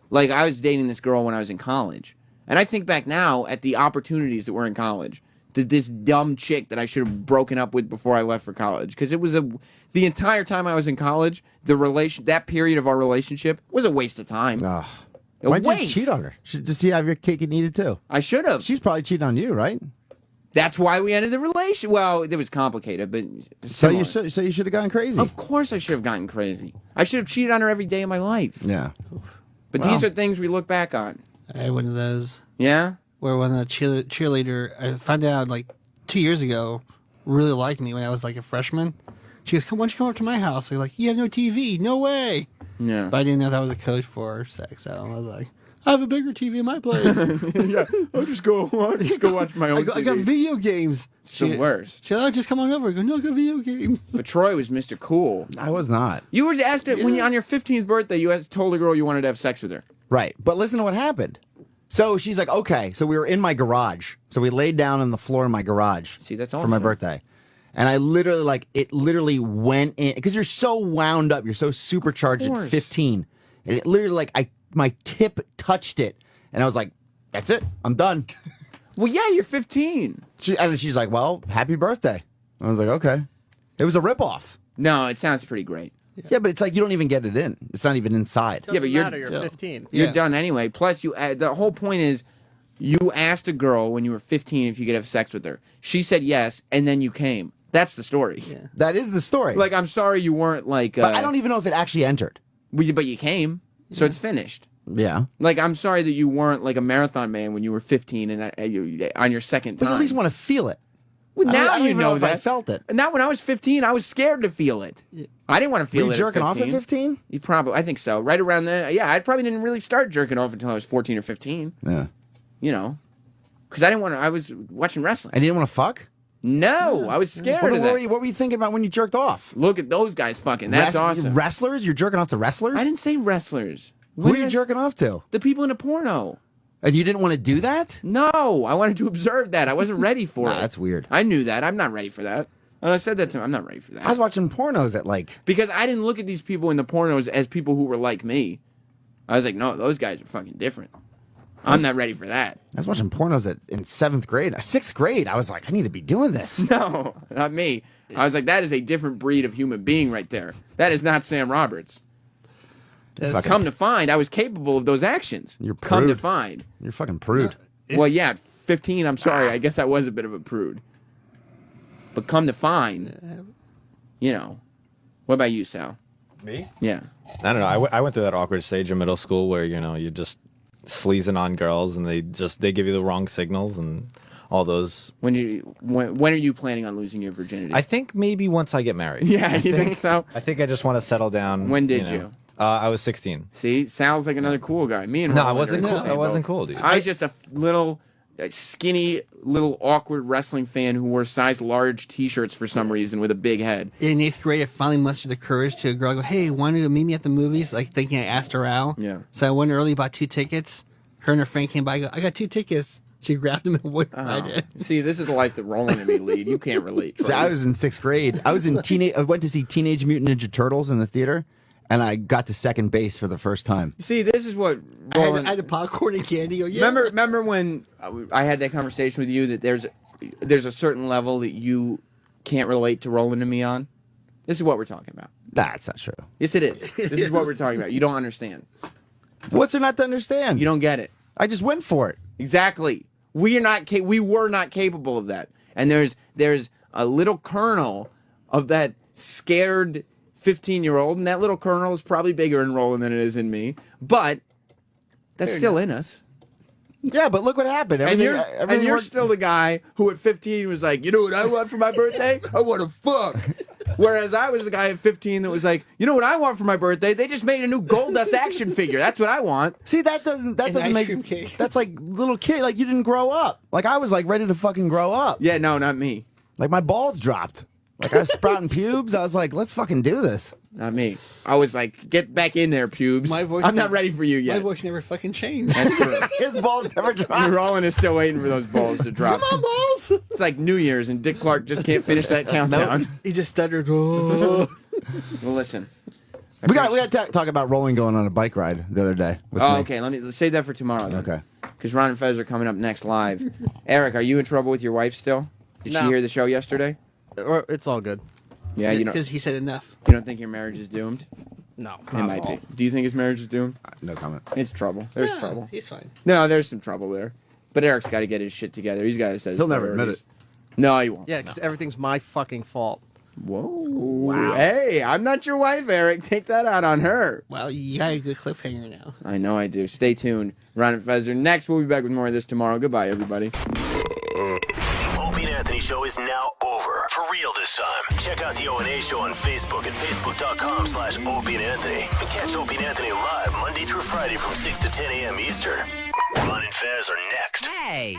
Like I was dating this girl when I was in college. And I think back now at the opportunities that were in college. This dumb chick that I should have broken up with before I left for college. Because it was the entire time I was in college, that period of our relationship was a waste of time. Why'd you cheat on her? Just you have your cake and eat it too. I should have. She's probably cheating on you, right? That's why we ended the relationship. Well, it was complicated, but So you similar. should have gone crazy. Of course I should have gotten crazy. I should have cheated on her every day of my life. Yeah. But these are things we look back on. I had one of those. Yeah? Where when a cheerleader, I found out like 2 years ago, really liked me when I was like a freshman. She goes, why don't you come up to my house? I'm like, you have no TV. No way. Yeah. But I didn't know that was a code for sex. So I was like, I have a bigger TV in my place. Yeah, I'll just go watch my own I got TV. video games. It's the worst. She'll just come on over. I go, no, I got video games. But Troy was Mr. Cool. I was not. You were asked it when you on your 15th birthday. You told a girl you wanted to have sex with her. Right. But listen to what happened. So she's like, okay. So we were in my garage. So we laid down on the floor in my garage. See, that's for my awesome. birthday. And I literally went in because you're so wound up. You're so supercharged Of at course. 15. And it literally my tip touched it. And I was like, that's it. I'm done. Well, yeah, you're 15. And she's like, well, happy birthday. I was like, okay. It was a ripoff. No, it sounds pretty great. Yeah, but it's like you don't even get it in. It's not even inside. Yeah, but you're 15. You're done anyway. Plus, the whole point is, you asked a girl when you were 15 if you could have sex with her. She said yes, and then you came. That's the story. Yeah. That is the story. Like, I'm sorry you weren't like. But I don't even know if it actually entered. But you came, so it's finished. Yeah. Like, I'm sorry that you weren't like a marathon man when you were 15 and on your second time. But you at least want to feel it. Well, I don't- now I don't you even know if that. I felt it. And now when I was 15, I was scared to feel it. I didn't want to feel Were you it. jerking at off at 15? You probably, I think so. Right around then. Yeah, I probably didn't really start jerking off until I was 14 or 15. Yeah. You know, because I didn't want to. I was watching wrestling. I didn't want to fuck? No, I was scared What of that. were you thinking about when you jerked off? Look at those guys fucking. That's awesome. Wrestlers? You're jerking off to wrestlers? I didn't say wrestlers. Who are you jerking off to? The people in a porno. And you didn't want to do that? No, I wanted to observe that. I wasn't ready for it. That's weird. I knew that. I'm not ready for that. And I said that to him. I'm not ready for that. I was watching pornos at like... Because I didn't look at these people in the pornos as people who were like me. I was like, no, those guys are fucking different. I'm not ready for that. I was watching pornos in 7th grade. 6th grade, I was like, I need to be doing this. No, not me. I was like, that is a different breed of human being right there. That is not Sam Roberts. Come to find, I was capable of those actions. You're prude. Come to find. You're fucking prude. Well, yeah, at 15, I'm sorry. I guess I was a bit of a prude. But come to find, you know. What about you, Sal? Me? Yeah. I don't know. I went through that awkward stage in middle school where, you know, you're just sleazing on girls and they give you the wrong signals and all those. When are you planning on losing your virginity? I think maybe once I get married. Yeah, you think so? I think I just want to settle down. When did know. you? I was 16. See, sounds like another cool guy. Me and No, Roland I wasn't are in the cool. same I wasn't boat. cool, dude. I was just a little skinny, little awkward wrestling fan who wore size large T-shirts for some reason with a big head. In 8th grade, I finally mustered the courage to a girl. I go, hey, wanted to meet me at the movies? Like thinking I asked her out. Yeah. So I went early, bought 2 tickets. Her and her friend came by. I go, I got 2 tickets. She grabbed them and went right in. See, this is the life that Roland and me lead. You can't relate. So I was in 6th grade. I went to see Teenage Mutant Ninja Turtles in the theater, and I got to second base for the first time. See, this is what I Roland. had the popcorn and candy. Go, yeah. Remember when I had that conversation with you that there's a certain level that you can't relate to Roland and me on? This is what we're talking about. That's not true. Yes, it is. This is what we're talking about. You don't understand. What's there not to understand? You don't get it. I just went for it. Exactly. We were not capable of that. And there's a little kernel of that scared 15-year-old, and that little kernel is probably bigger in Roland than it is in me. But that's still in us. Yeah, but look what happened. And you're worked- still the guy who at 15 was like, you know what I want for my birthday? I want to fuck. Whereas I was the guy at 15 that was like, you know what I want for my birthday? They just made a new Goldust action figure. That's what I want. See, that doesn't ice make cream cake. That's like little kid. Like you didn't grow up. Like I was like ready to fucking grow up. Yeah, no, not me. Like my balls dropped. Like I was sprouting pubes. I was like, let's fucking do this. Not me. I was like, get back in there, pubes. My voice I'm not ready for you My yet. voice never fucking changed. That's true. His balls never dropped. Roland is still waiting for those balls to drop. Come on, balls. It's like New Year's and Dick Clark just can't finish that countdown. He just stuttered. Oh. Well, listen. We got to talk about Rolling going on a bike ride the other day. With me. Okay. Let's save that for tomorrow. Then. Okay. Because Ron and Fez are coming up next live. Eric, are you in trouble with your wife still? Did she No. hear the show yesterday? It's all good. Yeah, you don't. Because he said enough. You don't think your marriage is doomed? No. It might be. Do you think his marriage is doomed? No comment. It's trouble. There's Yeah, trouble. He's fine. No, there's some trouble there. But Eric's got to get his shit together. He's got to say. He'll never admit it. No, he won't. Yeah, because everything's my fucking fault. Whoa. Wow. Hey, I'm not your wife, Eric. Take that out on her. Well, you got a good cliffhanger now. I know I do. Stay tuned. Ron and Fez are next. We'll be back with more of this tomorrow. Goodbye, everybody. The Opie and Anthony Show is now over. For real this time. Check out the O&A Show on Facebook at facebook.com/Opie and Anthony. And catch Opie and Anthony live Monday through Friday from 6 to 10 a.m. Eastern. Ron and Fez are next. Hey.